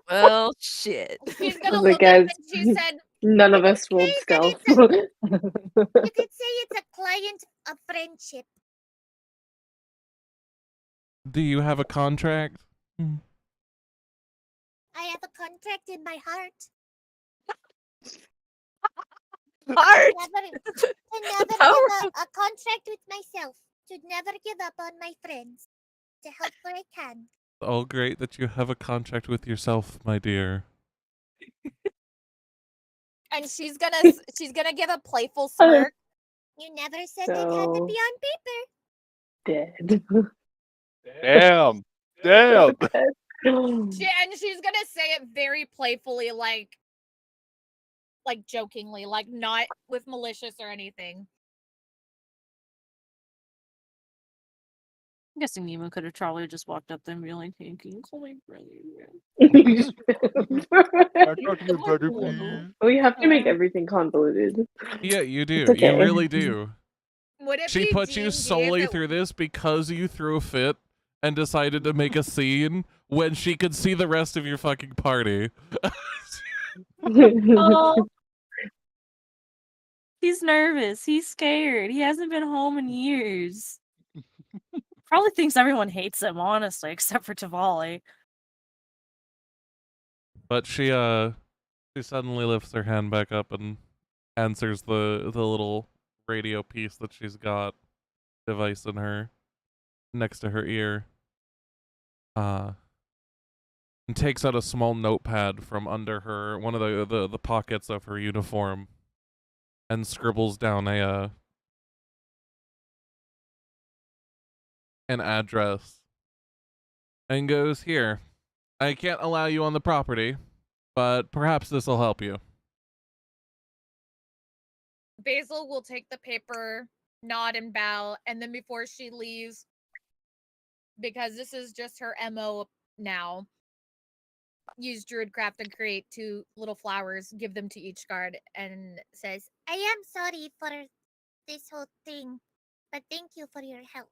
Well, shit. She's gonna Oh my look at him God. and she said, None of us rolled Okay, stealth. then You could say it's a client of friendship. Do you have a contract? I have a contract in my heart Heart. to never Power give a contract with myself, to never give up on my friends, to help where I can. Oh, great that you have a contract with yourself, my dear. and she's gonna give a playful smirk. You never said it had to be on paper. Dead. Damn. She's gonna say it very playfully, like jokingly, like not with malicious or anything. I'm guessing Nemo could have probably just walked up there and be like, hey, can you call me brother? We have to make everything convoluted. Yeah, you do. It's okay. You really do. Would it She be put you D&D solely if it- through this because you threw a fit and decided to make a scene when she could see the rest of your fucking party. Oh, he's nervous. He's scared. He hasn't been home in years. Probably thinks everyone hates him, honestly, except for Tavali. But she suddenly lifts her hand back up and answers the little radio piece that she's got device in her next to her ear. And takes out a small notepad from under her one of the pockets of her uniform and scribbles down an address and goes, "Here, I can't allow you on the property, but perhaps this will help you." Basil will take the paper, nod and bow, and then before she leaves, because this is just her MO now, use Druidcraft and create 2 little flowers, give them to each guard, and says, I am sorry for this whole thing, but thank you for your help.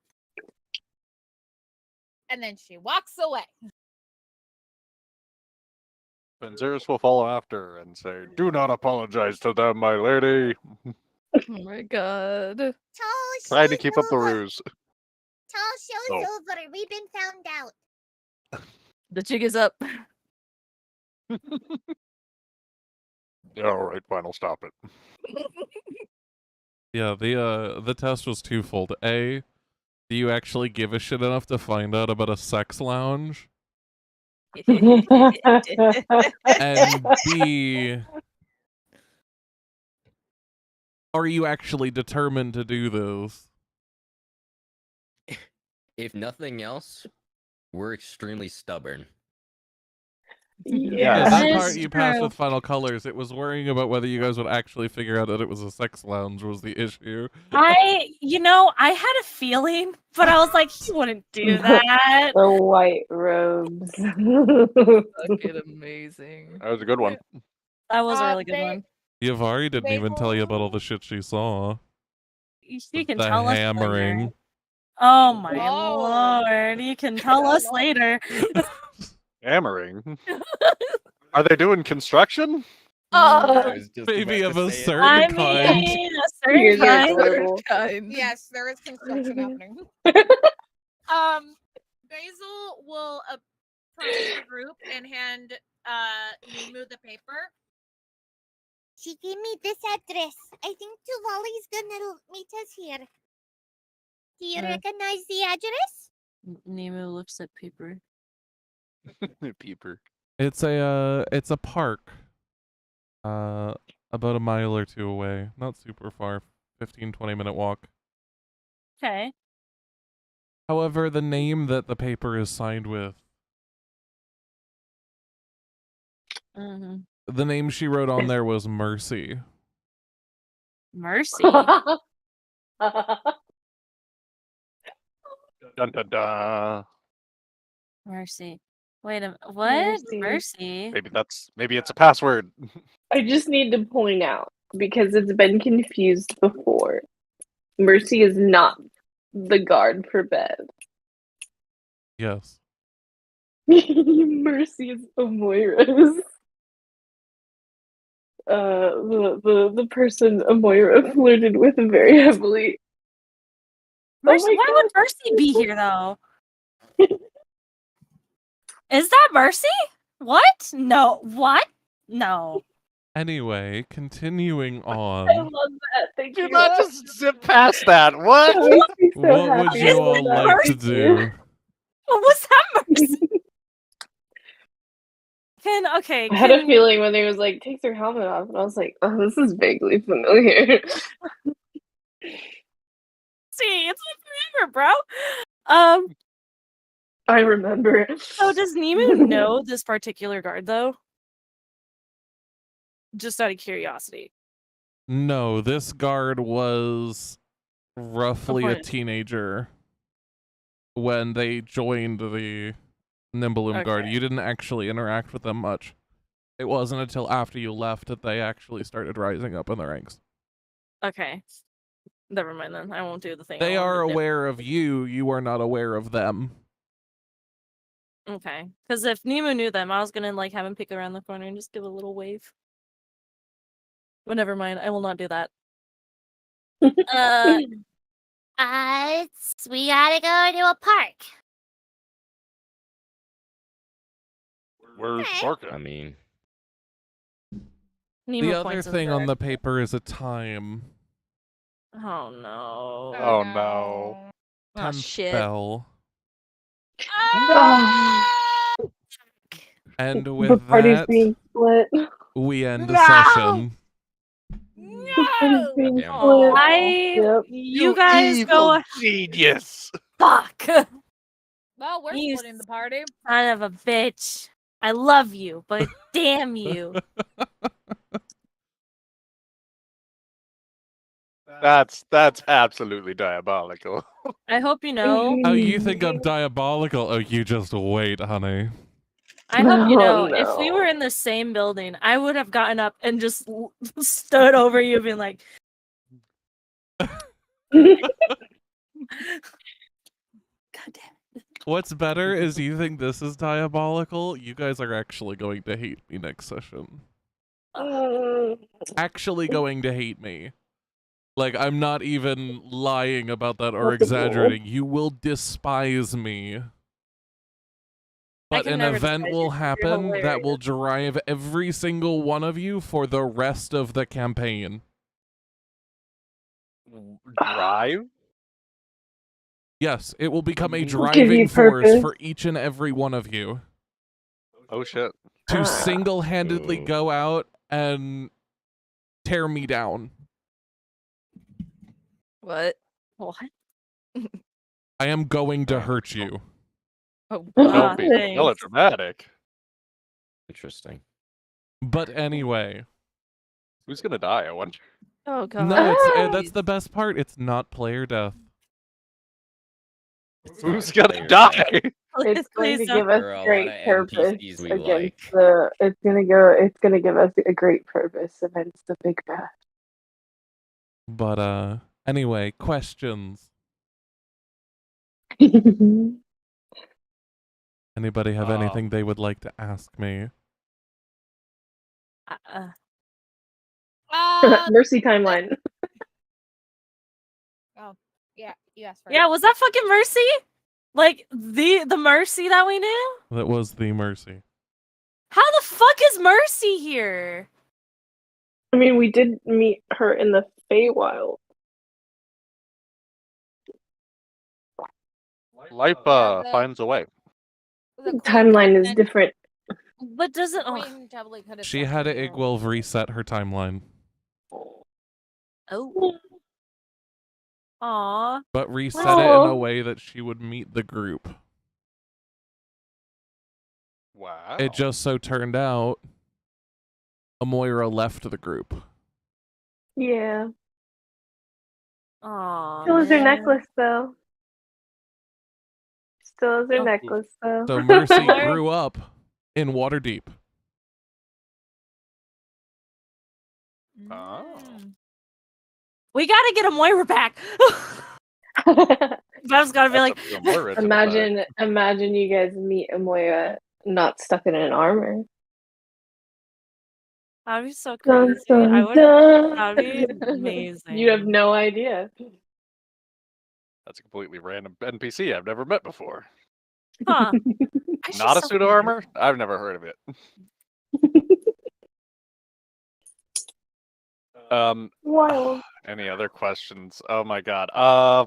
And then she walks away. Benzeris will follow after and say, "Do not apologize to them, my lady." Oh my god. Tall Trying to show's keep up the over. ruse. Tall show's Oh. over. We've been found out. The jig is up. Yeah, all right, fine, I'll stop it. Yeah, the test was twofold. A, do you actually give a shit enough to find out about a sex lounge? And B, are you actually determined to do this? If nothing else, we're extremely stubborn. Yeah, that part is you passed true. with final colors. It was worrying about whether you guys would actually figure out that it was a sex lounge was the issue. I had a feeling, but I was like, he wouldn't do that. The white robes. Fucking amazing. That was a good one. That was a really good one. Yavari didn't even tell you about all the shit she saw. She can The tell us later. hammering. Oh my Oh. lord, you can tell us later. Hammering? Are they doing construction? Maybe of a certain I kind. mean, a certain kind. Kind. Yes, there is construction happening. Basil will approach the group and hand Nimu the paper. She gave me this address. I think Tuvali's gonna meet us here. Do you recognize the address? Nemo looks at paper. Peeper. It's a park. About a mile or 2 away. Not super far. 15-20 minute walk. Okay. However, the name that the paper is signed with, Mm-hmm. the name she wrote on there was Mercy. Mercy. Dun dun dun. Mercy. Wait a minute. What? Mercy. Mercy? Maybe it's a password. I just need to point out, because it's been confused before, Mercy is not the guard for Bev. Yes. Mercy is Amoira's. The person Amoira flirted with very heavily. Mercy, my why God. would Mercy be here though? Is that Mercy? What? No. What? No. Anyway, continuing on. I love that. Thank you. Do not just zip past that. What? That makes me so What would happy. you I all love that. like to Thank do? you. What was that Mercy? Okay. I had a feeling when they was like, takes her helmet off, and I was like, oh, this is vaguely familiar. See, it's been forever, bro. I remember. So does Nemu know this particular guard though? Just out of curiosity. No, this guard was roughly a Appointed. teenager when they joined the Nimbleum Guard. Okay. You didn't actually interact with them much. It wasn't until after you left that they actually started rising up in the ranks. Okay. Never mind then. I won't do the thing. They I wanted are to do. aware of you. You are not aware of them. Okay. Because if Nemo knew them, I was gonna like have him pick around the corner and just give a little wave. But never mind. I will not do that. We gotta go to a park. Where's Okay. Market? I mean, Nemo The other points his thing on the direction. paper is a time. Oh no. Oh no. Oh, 10th shit. bell. Ah! And The with party's that, being split. we end the No! session. No! You guys go. Genius. Fuck! Well, we're You splitting the party. son of a bitch. I love you, but damn you. That's absolutely diabolical. I hope you know. Oh, you think I'm diabolical? Oh, you just wait, honey. I hope you know, Oh, if we no. were in the same building, I would have gotten up and just stood over you, being like, God damn it. What's better is you think this is diabolical. You guys are actually going to hate me next session. Actually going to hate me. Like, I'm not even lying about that or That's a goal. exaggerating. You will despise me. But can an never event despise will you 'cause you're happen that hilarious. will drive every single one of you for the rest of the campaign. Drive? Yes, it will become a Give driving you force purpose. for each and every one of you Oh shit. to single-handedly Ooh. go out and tear me down. What? What? I am going to hurt you. Oh, Don't be thanks. melodramatic. Interesting. But anyway, Who's gonna die? I wonder. oh god. no, it's Ah! that's the best part. It's not player death. It's Who's not gonna fair. die? It's going to Please don't. give us There are a lot great of purpose NPCs we against like. the. It's gonna give us a great purpose against the big bad. But anyway, questions. Anybody have anything they would like to ask me? Mercy timeline. Oh, yeah, you asked for it. Yeah, was that fucking Mercy? Like, the Mercy that we knew? That was the Mercy. How the fuck is Mercy here? I mean, we did meet her in the Feywild. Life the- finds a way. The queen Timeline is could've- different. But doesn't... the Oh. queen totally could've She sent had her to girl. Igwolf reset her timeline, Oh. Aw. but reset it in a Aw. way that she would meet the group. Wow. It just so turned out Amoira left the group. Yeah. Aw, Still has her man. necklace though. Still has her Oh. necklace though. So Mercy grew up in Waterdeep. Oh. We gotta get a Moira back. Bev's gotta be like, Imagine you guys meet Amoya not stuck in an armor. that'd be so Dun, crazy. dun, I would. dun. That'd be amazing. You have no idea. That's a completely random NPC I've never met before. Huh. Not a so pseudo armor? I've never heard of it. Wild. Any other questions? Oh my god. I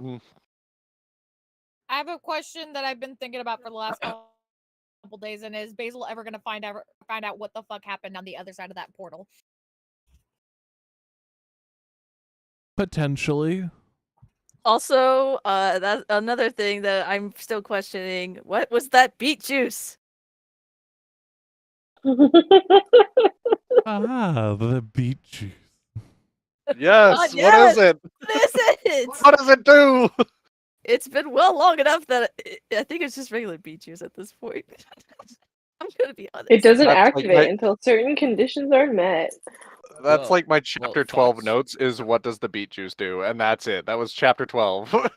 have a question that I've been thinking about for the last couple days, and is Basil ever gonna find out what the fuck happened on the other side of that portal? Potentially. Also, that's another thing that I'm still questioning. What was that beet juice? The beet juice. Yes, God, what is it? What is it? What does it do? It's been well long enough that I think it's just regular beet juice at this point. I'm gonna be honest. It doesn't That's like activate my- until certain conditions are met. That's Well- like my well, chapter 12 Fox. notes is what does the beet juice do? And that's it. That was chapter 12. I'm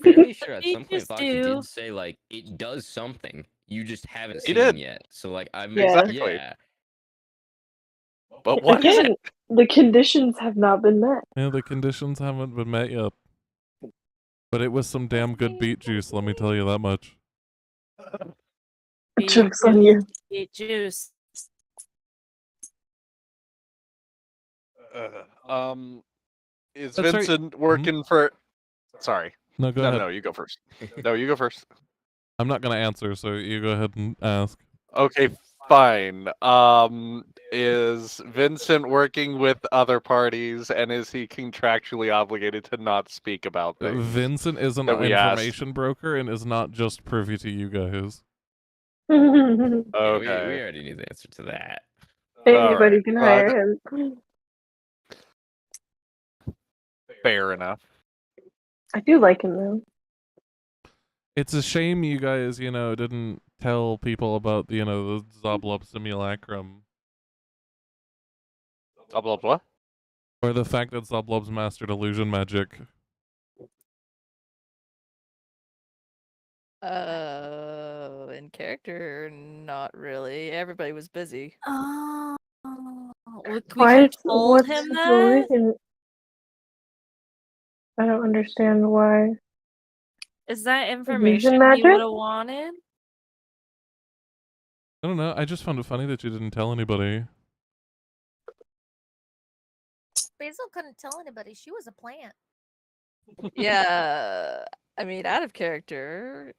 fairly sure at You some point just Fox do. did say like it does something. You just haven't He seen did. yet. So like I'm Yeah. Exactly. yeah. But what is Again, it? the conditions have not been met. Yeah, the conditions haven't been met yet. But it was some damn good beet juice, let me tell you that much. Beet Joke's on you. Beet juice. Is That's right. Vincent working for? Sorry. No, go No, ahead. no, you go first. No, you go first. I'm not going to answer, so you go ahead and ask. Okay, fine. Is Vincent working with other parties, and is he contractually obligated to not speak about things? Vincent is an that we asked? information broker and is not just privy to you guys. Yeah, Okay. we already knew the answer to that. Anybody Alright, can well, hire him. fair enough. I do like him though. It's a shame you guys, didn't tell people about, the Zoblob simulacrum. Blah blah. Or the fact that Zoblob's mastered illusion magic. In character, not really. Everybody was busy. Oh, we could Why? have told What's him the that. reason? I don't understand why. Is that Illusion information he magic? would have wanted? I don't know. I just found it funny that you didn't tell anybody. Basil couldn't tell anybody. She was a plant. Yeah, I mean, out of character,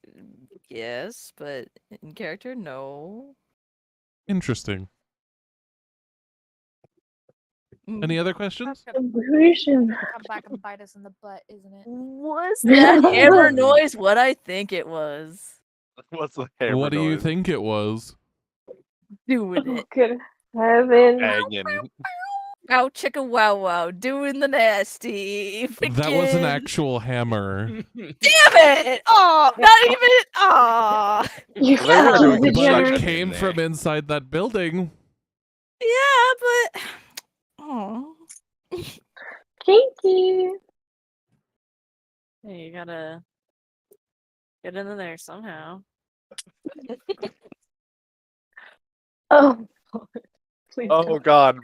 yes, but in character, no. Interesting. Any other questions? Illusion. Come back and bite us in the butt, isn't it? Was that hammer noise what I think it was? What's the hammer What do you noise? think it was? Doing Oh, it. good heaven. Banging. Ow, chicka wow wow, doing the nasty. That was an Freaking- actual hammer. Damn it! Oh, not even. Oh. You Well, they were doing But it degenerate. came from inside that building. Yeah, but. Oh. Kinky. Hey, you gotta get into there somehow. Oh, please Oh don't. god,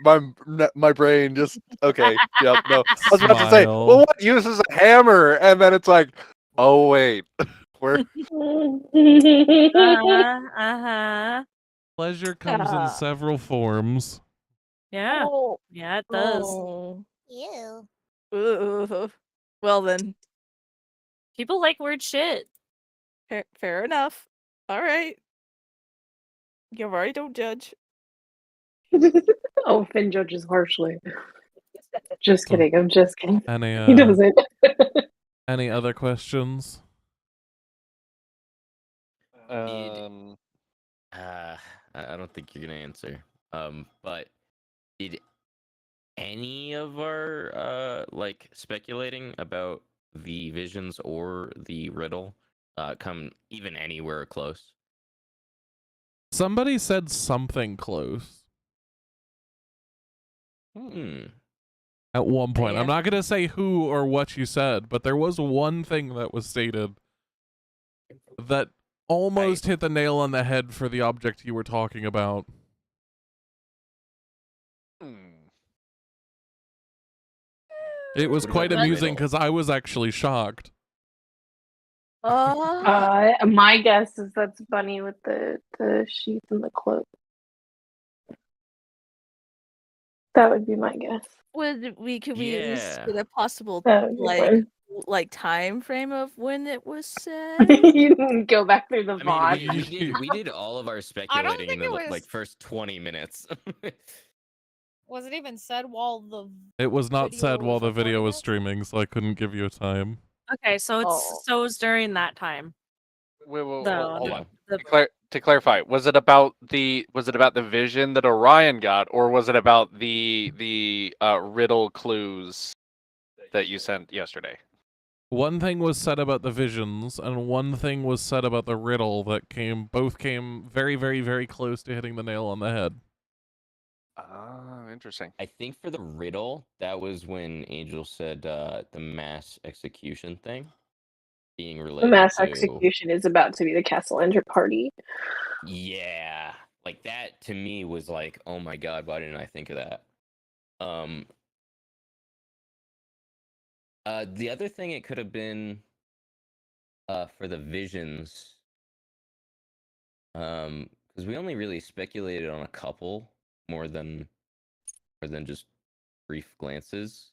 my brain just okay. Yep, no. I was about to say, Smile. well, what uses a hammer? And then it's like, oh wait, we're Uh-huh. Pleasure comes in several forms. Yeah. Oh. Yeah, it does. Oh. Ew. Ooh. Well then, People like weird shit. fair enough. All right. Yavari, don't judge. Oh, Finn judges harshly. Just So- kidding. I'm just kidding. Any He doesn't. any other questions? I don't think you're gonna answer. But did any of our like speculating about the visions or the riddle come even anywhere close? Somebody said something close at one point. I'm Yeah. not going to say who or what you said, but there was one thing that was stated that almost hit the nail on the head for the object you were talking about. It was What quite about the amusing riddle? because I was actually shocked. My guess is that's Bunny with the sheath and the cloak. That would be my guess. Could we at least Yeah. get a possible That would be like time frame of when it was said? you can go back through the I VOD. mean, we did all of our speculating in think the it was- like first 20 minutes. Was it even said while the It was not video said while was the video recording was it? streaming, so I couldn't give you a time. Okay, so it's it's during that time. Wait, The- hold on. the- To clarify, was it about the vision that Orion got, or was it about the riddle clues that you sent yesterday? One thing was said about the visions, and one thing was said about the riddle that both came very, very, very close to hitting the nail on the head. Ah, interesting. I think for the riddle, that was when Angel said the mass execution thing being The related mass to... execution is about to be the Castle Ender party. Yeah, like that to me was like, oh my god, why didn't I think of that? The other thing it could have been for the visions, because we only really speculated on a couple more than just brief glances.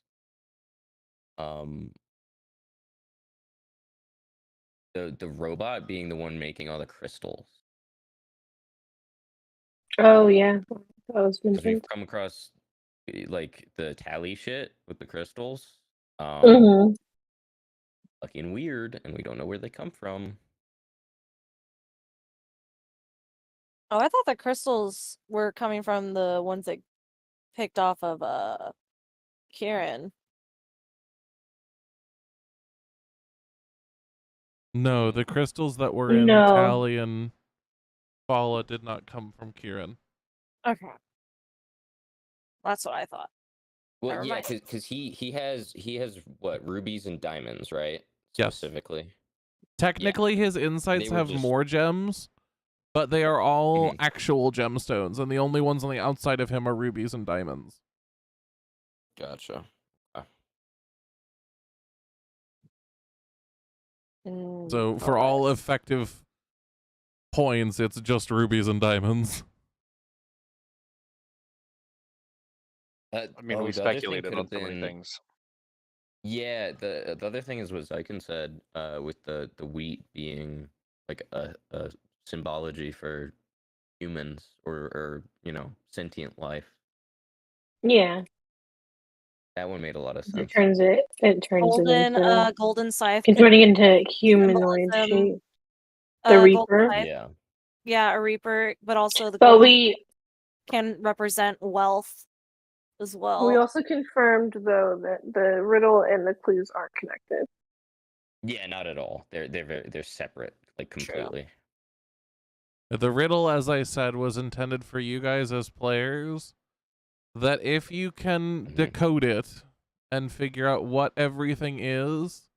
The robot being the one making all the crystals. Oh yeah, that was Because we've mentioned. come across like the tally shit with the crystals. Mm-hmm. Fucking weird, and we don't know where they come from. Oh, I thought the crystals were coming from the ones that picked off of Kieran. No, the crystals that were in No. Tally and Fala did not come from Kieran. Okay. That's what I thought. Well, Never yeah, mind. because he has what, rubies and diamonds, right? Yes. Specifically. Technically, his insights They were have just- more gems, but they are all Mhm. actual gemstones, and the only ones on the outside of him are rubies and diamonds. Gotcha. So for all effective points, it's just rubies and diamonds. I mean, we the other thing speculated could on have so many been- things. Yeah, the other thing is what Zyken said, with the wheat being like a symbology for humans or sentient life. Yeah, That one made a lot of sense. it turns it into golden scythe. it's could running be into humanoid symbolism. shape. The Golden Reaper. scythe. Yeah. Yeah, a reaper, but also the But golden we can represent wealth as well. we also confirmed though that the riddle and the clues aren't connected. Yeah, not at all. They're separate, like completely. The riddle, as I said, was intended for you guys as players, that if you can decode it and figure out what everything is,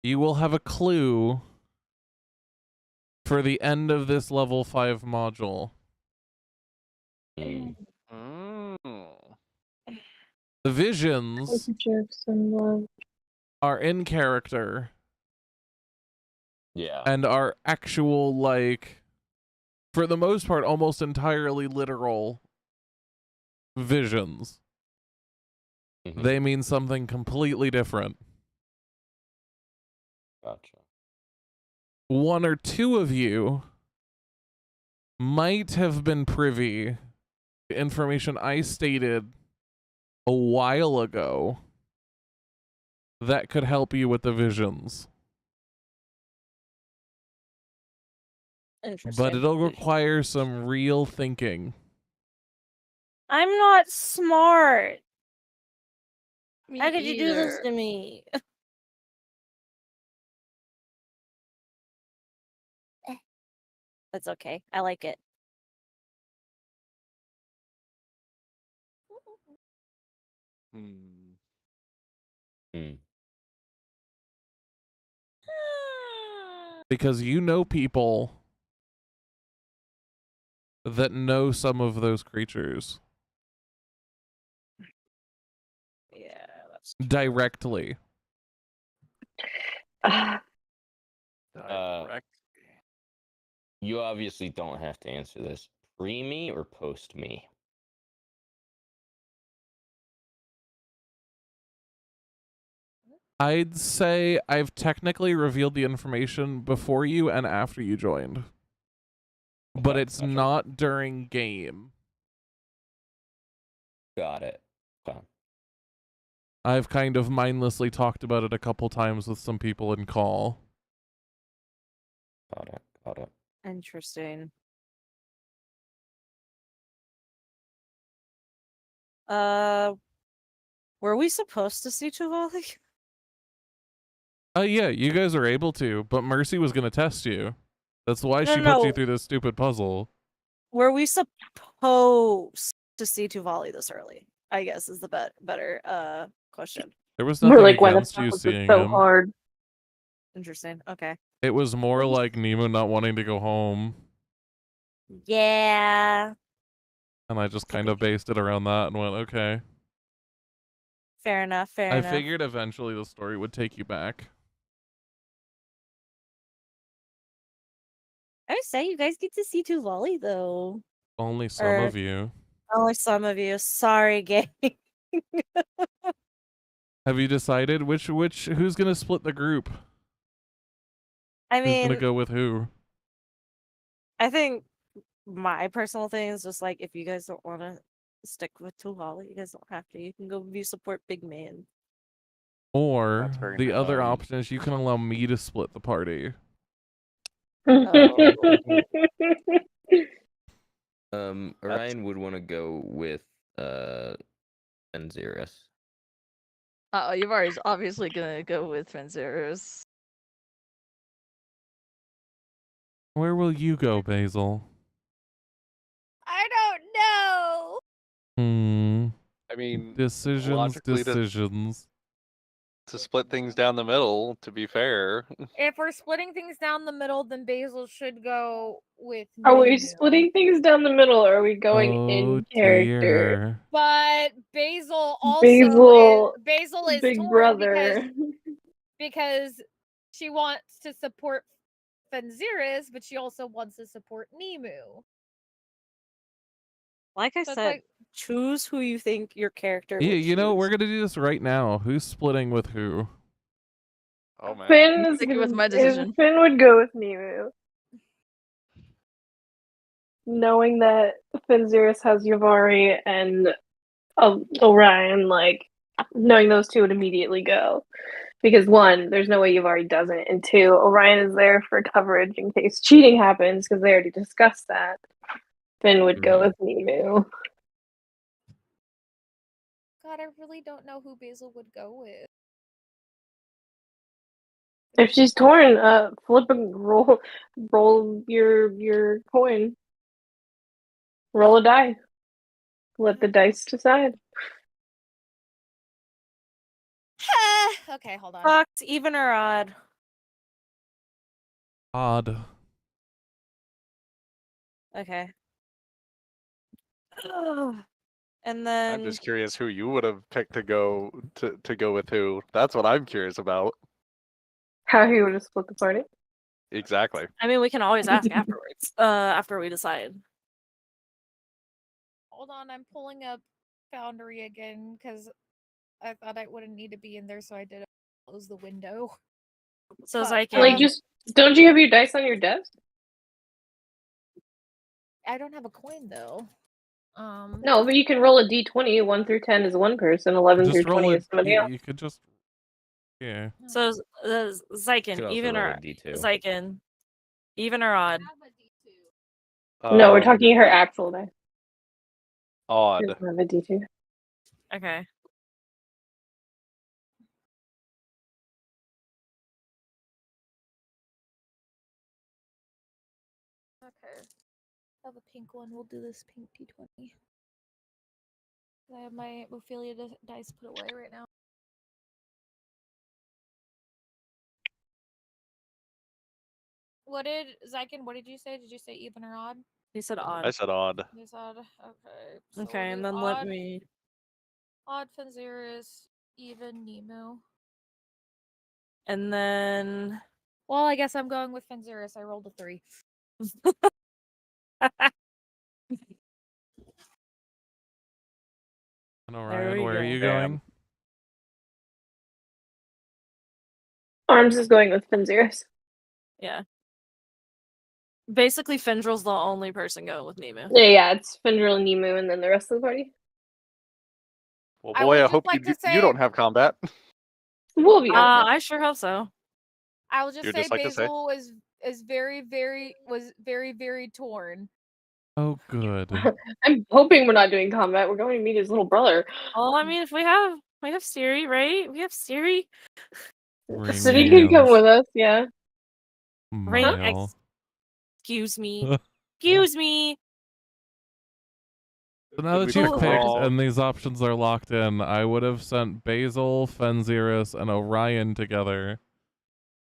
you will have a clue for the end of this level 5 module. Mm. The visions are in character. Yeah. And are actual, like, for the most part, almost entirely literal visions. They mean something completely different. Gotcha. One or two of you might have been privy to information I stated a while ago that could help you with the visions. Interesting. But it'll require some real thinking. I'm not smart. Me How could you do this either. to me? That's okay. I like it. Because you know people that know some of those creatures. Yeah, that's directly. You obviously don't have to answer this. Pre me or post me? I'd say I've technically revealed the information before you and after you joined. But it's not during game. Got it. Okay. I've kind of mindlessly talked about it a couple times with some people in call. Got it. Got it. interesting. Were we supposed to see Chivali? Yeah, you guys are able to, but Mercy was gonna test you. That's why No, she put you no. through this stupid puzzle. Were we supposed to see Tuvali this early? I guess is the better question. There was We're nothing like, why the against fuck you was it seeing so him. hard? Interesting. Okay. It was more like Nemo not wanting to go home, Yeah. and I just kind of based it around that and went, okay. Fair enough. Fair I enough. figured eventually the story would take you back. I would say you guys get to see Tuvali though. Only some Or- of you. Only some of you. Sorry, gang. Have you decided who's gonna split the group? I Who's gonna mean, go with who? I think my personal thing is just like if you guys don't want to stick with Tuhala, you guys don't have to. You can go view support big man. Or That's very the nice. other option is you can allow me to split the party. Orion would want to go with Fenziris. Yavari's obviously gonna go with Fenziris. Where will you go, Basil? I don't know. I mean, Decisions, logically decisions. to split things down the middle, to be fair. If we're splitting things down the middle, then Basil should go with Are we Nunu. splitting things down the middle, or are we going in character? Dear. But Basil also Basil, is big torn brother. because she wants to support Fenziris, but she also wants to support Nemu. Like I So it's said, like- choose who you think your character Yeah, would you know, choose. we're gonna do this right now. Who's splitting with who? Oh man. Finn is Sticking with gonna- my decision. Finn would go with Nemu. Knowing that Fenziris has Yavari and Orion, like, knowing those two would immediately go. Because one, there's no way Yavari doesn't, and two, Orion is there for coverage in case cheating happens, because they already discussed that. Finn would go with Nemu. God, I really don't know who Basil would go with. If she's torn, flip and roll your coin. Roll a die. Let the dice decide. Okay, hold on. Fox, even or odd? Odd. Okay. And then I'm just curious who you would have picked to go with who. That's what I'm curious about. How he would have split the party? Exactly. I mean, we can always ask afterwards. After we decide. Hold on, I'm pulling up Foundry again because I thought I wouldn't need to be in there, so I did close the window. So But, Zyken, Like, just don't you have your dice on your desk? I don't have a coin though. No, but you can roll a d20. 1 through 10 is one person. 11 Just through roll 20 it. is somebody else. You could just. Yeah. so Could Zyken, also even roll or a D2. Zyken, even or odd? No, we're talking her actual dice. Odd. She doesn't have a d2. Okay. Okay. I have a pink one. We'll do this pink d20. I have my Ophelia dice put away right now. What did Zyken? What did you say? Did you say even or odd? He said odd. I said odd. You said okay. So Okay, we'll and do then odd, let me. odd Fenziris, even Nemu. And then. Well, I guess I'm going with Fenziris. I rolled a 3. And There Orion, we where are go. you Damn. going? Arms is going with Fenziris. Yeah. Basically, Fendril's the only person going with Nemu. Yeah, it's Fendril and Nemu, and then the rest of the party. Well, I boy, would I just hope like to you say- don't have combat. We'll be okay. I sure hope so. I will just You'd say just like to say? Basil is very torn. Oh, good. I'm hoping we're not doing combat. We're going to meet his little brother. Well, I mean, if we have Siri, right? We have Siri. City can come Miles. with us, yeah. Right? Mile. Excuse me. Excuse me. So now Did that we you've pick picked all- and these options are locked in, I would have sent Basil, Fenziris, and Orion together,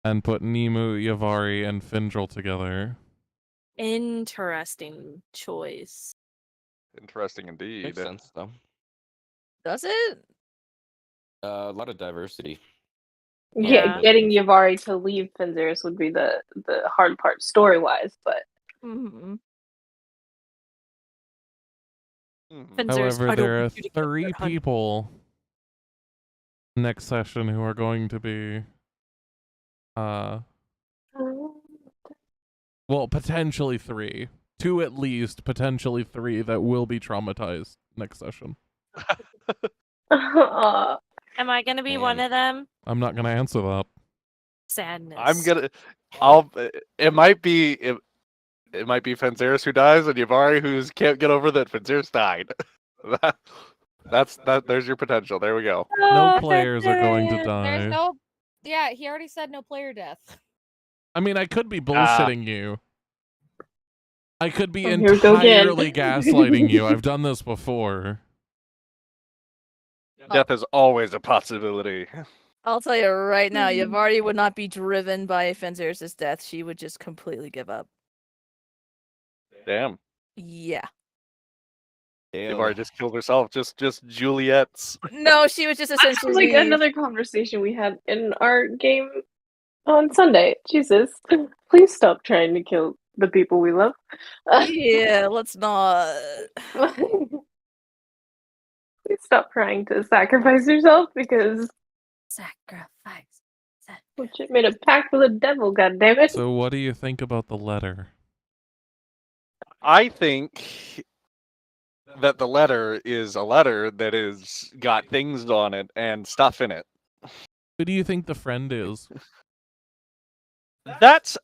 and put Nemu, Yavari, and Findril together. Interesting choice. Interesting indeed. Makes sense though. Does it? A lot of diversity. Yeah, getting Yavari to leave Fenziris would be the hard part story-wise, but... Mm-hmm. However, there are 3 people next session who are going to be, well, potentially 3. 2 at least, potentially 3 that will be traumatized next session. Am I gonna be one of them? I'm not gonna answer that. Sadness. It might be Fenzeris who dies, and Yavari who can't get over that Fenzeris died. There's your potential. There we go. No players are going to There's die. no. Yeah, he already said no player death. I mean, I could be bullshitting you. I could be Here we go again. entirely gaslighting you. I've done this before. Death is always a possibility. I'll tell you right now, Yavari would not be driven by Fenzeris' death. She would just completely give up. Damn. Yeah. Yavari just killed herself. Just Juliet's. No, she was just That essentially sounds like another conversation we had in our game on Sunday. Jesus, please stop trying to kill the people we love. Yeah, let's not. Please stop trying to sacrifice yourself because Sacrifice. legit made a pact with the devil. God damn it! So what do you think about the letter? I think that the letter is a letter that is got things on it and stuff in it. Who do you think the friend is? That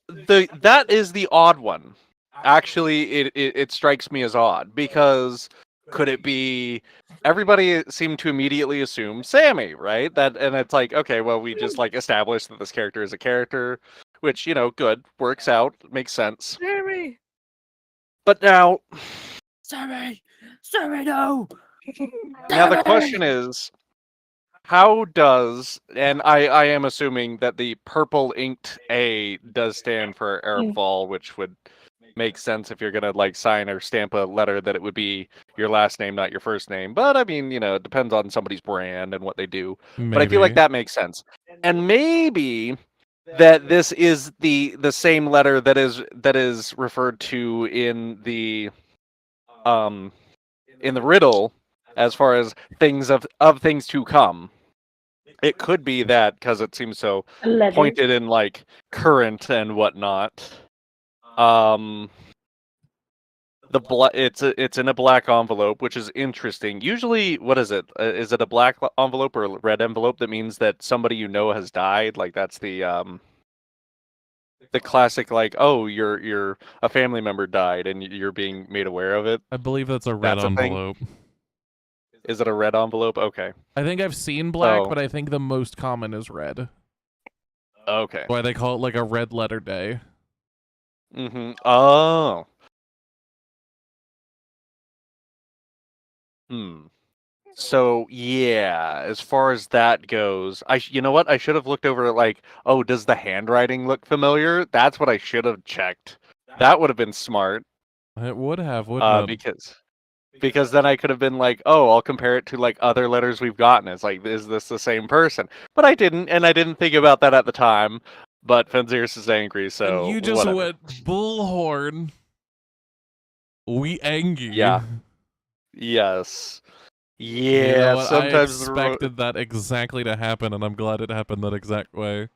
is the odd one. Actually, it strikes me as odd because could it be everybody seemed to immediately assume Sammy, right? And it's like, okay, well, we just like established that this character is a character, which, good, works out, makes sense. Sammy. But now Sammy, no. Now the question is, how does, and I am assuming that the purple inked A does stand for Airfall, which would make sense if you're gonna like sign or stamp a letter that it would be your last name, not your first name. But I mean, it depends on somebody's brand and what they do. Maybe. But I feel like that makes sense. And maybe that this is the same letter that is referred to in the riddle as far as things of things to come. It could be that because it seems so pointed in like current and whatnot. It's in a black envelope, which is interesting. Usually, what is it? Is it a black envelope or a red envelope? That means that somebody has died. Like that's the classic, like, oh, you're a family member died and you're being made aware of it. I believe that's a red envelope. Is it a red envelope? Okay. I think I've seen black, but I think the most common is red. Okay. Why they call it like a red letter day. Mm-hmm. Oh. So yeah, as far as that goes, you know what? I should have looked over like, oh, does the handwriting look familiar? That's what I should have checked. That would have been smart. It would have, wouldn't it? Because then I could have been like, oh, I'll compare it to like other letters we've gotten. It's like, is this the same person? But I didn't, and I didn't think about that at the time. But Fenzeris is angry, so and you just whatever. went bullhorn. We angry. Yeah. Yes. Yeah. You know what? Sometimes I expected that exactly to happen, and I'm glad it happened that exact way.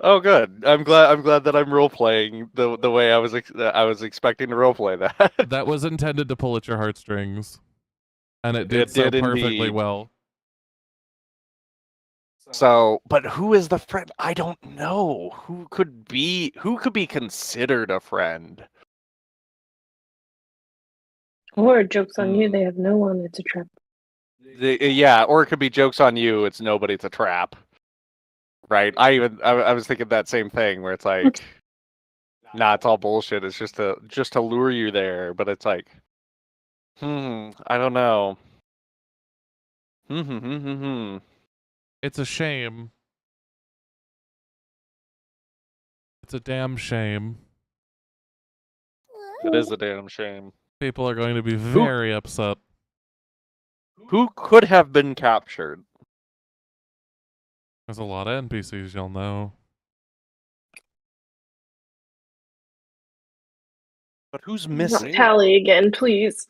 Oh, good. I'm glad that I'm role playing the way I was expecting to role play that. That was intended to pull at your heartstrings, and it did so perfectly indeed. well. So, but who is the friend? I don't know. Who could be considered a friend? Or joke's on you, they have no one, it's a trap. Yeah, or it could be joke's on you, it's nobody, it's a trap. Right? I was thinking that same thing where it's like, nah, it's all bullshit. It's just to lure you there, but it's like, I don't know. It's a shame. It's a damn shame. It is a damn shame. People are going to be very upset. Who could have been captured? There's a lot of NPCs you'll know. But who's Not missing? Tally again, please.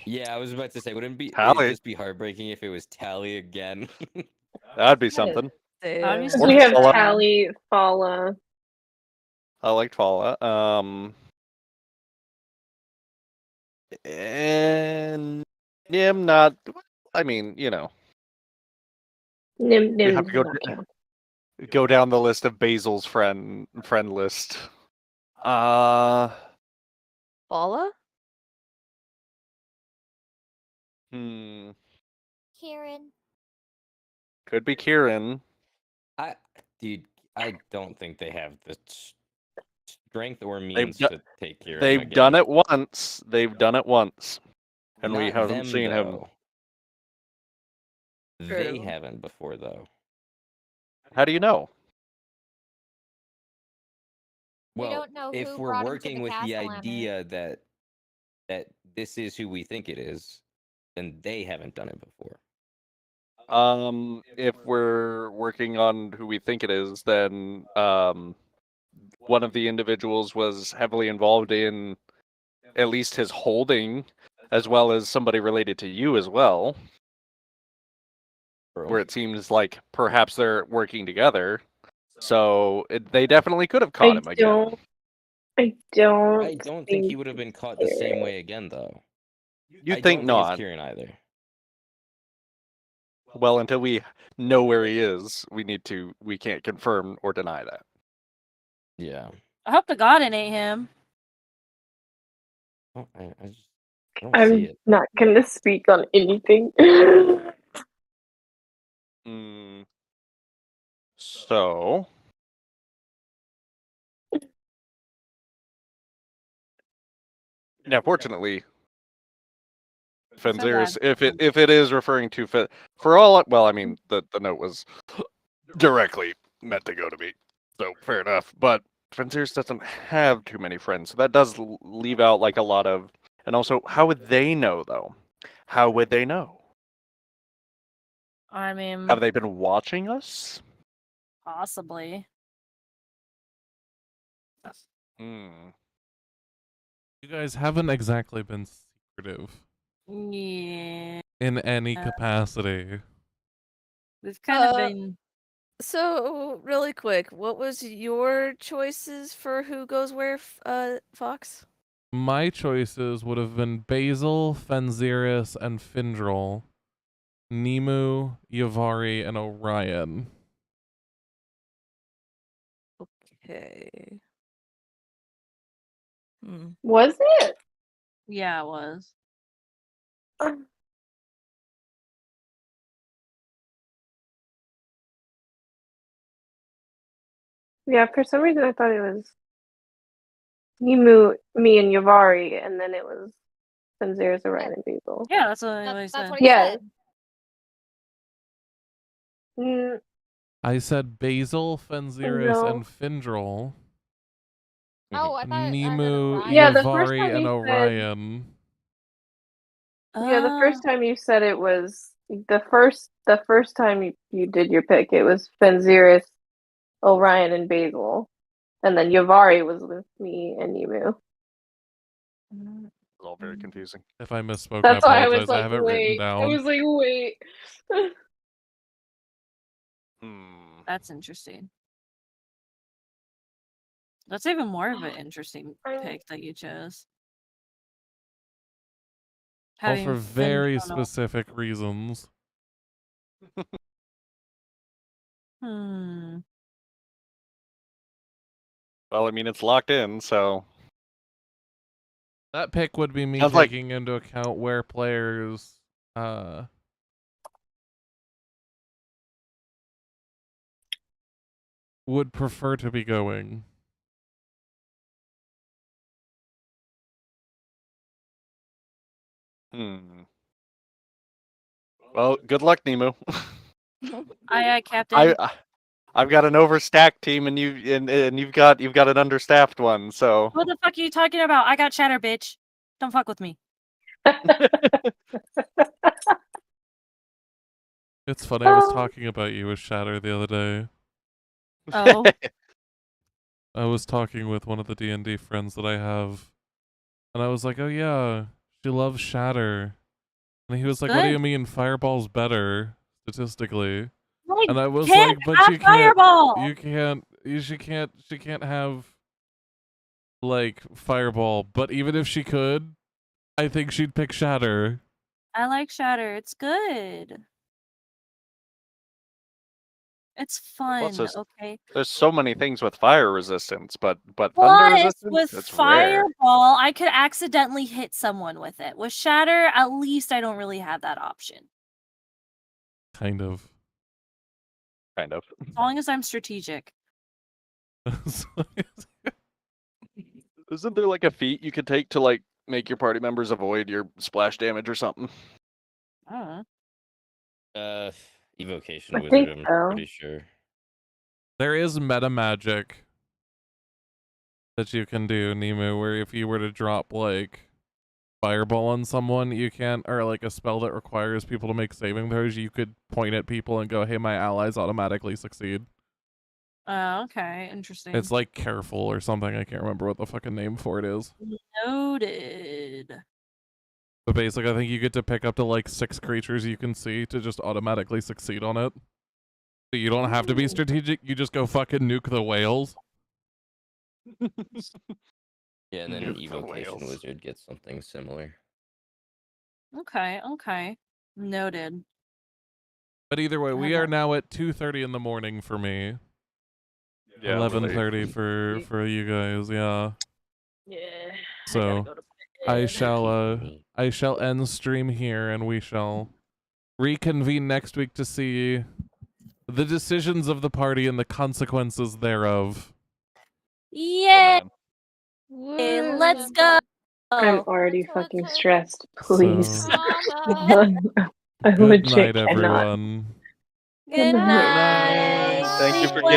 Yeah, I was about to say, wouldn't it Tally. just be heartbreaking if it was Tally again? That'd be something. Because we have Tally, Fala. I liked Fala. And Nim not. I mean, you know, Nim you have does to not count. go down the list of Basil's friend list. Paula? Hmm. Kieran. Could be Kieran. Dude, I don't think they have the strength or They've means do- to take care of him They've again. done it once. They've done it once, and we Not haven't them, seen him. though. They haven't before, though. How do you know? We Well, don't know if who we're brought him to working the with the castle, Emmer. idea that this is who we think it is, then they haven't done it before. If we're working on who we think it is, then one of the individuals was heavily involved in at least his holding, as well as somebody related to you as well. Where it seems like perhaps they're working together, so they definitely could have caught him again. I I don't think he would have been caught the same way again, though. You I think don't not? It's Kieran either. Well, until we know where he is, we can't confirm or deny that. Yeah. I hope to God it ain't him. Oh, I don't see I'm it. not gonna speak on anything. So, now, fortunately, Fenziris, if it is referring to for all, well, I mean, the note was directly meant to go to me, so fair enough. But Fenziris doesn't have too many friends, so that does leave out like a lot of. And also, how would they know though? How would they know? I mean, Have they been watching us? possibly. Hmm. You guys haven't exactly been secretive Yeah. in any capacity. We've kind of been. So, really quick, what was your choices for who goes where, Fox? My choices would have been Basil, Fenziris, and Findril, Nemu, Yavari, and Orion. Okay. Was it? Yeah, it was. Yeah, for some reason I thought it was Nimu, me, and Yavari, and then it was Fenziris, Orion, and Basil. Yeah, that's what I said. That's what he Yeah. said. I said Basil, Fenziris, No. and Findril. Oh, I thought I heard Nemu, Orion. Yeah, the first Yavari, time and you said- Orion. Yeah, the first time you said it was the first time you did your pick, it was Fenziris, Orion, and Basil, and then Yavari was with me and Nimu. It's all very confusing. If I misspoke, That's I why I apologize. was like, have it written wait. down. I was like, wait. That's interesting. That's even more of an interesting pick that you chose. All Having for been very shown off. specific reasons. Hmm. Well, I mean, it's locked in, so That pick would be me Sounds like- taking into account where players would prefer to be going. Well, good luck, Nemu. Aye, Captain. I've got an overstacked team, and you've got an understaffed one. So What the fuck are you talking about? I got chatter, bitch. Don't fuck with me. It's funny, I was talking about you with Shatter the other day. Oh. I was talking with one of the D&D friends that I have, and I was like, oh yeah, she loves Shatter. And he was like, what do you mean Fireball's better, statistically? Like, And I was can't like, but have you Fireball! she can't have, like, Fireball. But even if she could, I think she'd pick Shatter. I like Shatter. It's good. It's fun. just- Okay. There's so many things with fire resistance, but thunder Plus, resistance, with it's rare. Fireball, I could accidentally hit someone with it. With Shatter, at least I don't really have that option. Kind of. Kind of. As long as I'm strategic. Isn't there like a feat you could take to like make your party members avoid your splash damage or something? I don't know. Evocation I Wizard, think I'm so. pretty sure. There is meta magic that you can do, Nemu, where if you were to drop like Fireball on someone, you can't, or like a spell that requires people to make saving throws, you could point at people and go, hey, my allies automatically succeed. Oh, okay. Interesting. It's like Careful or something. I can't remember what the fucking name for it is. Noted. But basically, I think you get to pick up to like 6 creatures you can see to just automatically succeed on it. So you don't have to be strategic, you just go fucking nuke the whales. Yeah, and then Nuke the Evocation whales. Wizard gets something similar. Okay, okay. Noted. But either way, we Uh-huh. are now at 2:30 in the morning for me. Yeah, 11:30 for you guys, yeah. Yeah. So I shall end stream here and we shall reconvene next week to see the decisions of the party and the consequences thereof. Yeah. Woo. Let's go. I'm already fucking stressed. Please. So, I good legit night, cannot. everyone. Good night. Thank you for game.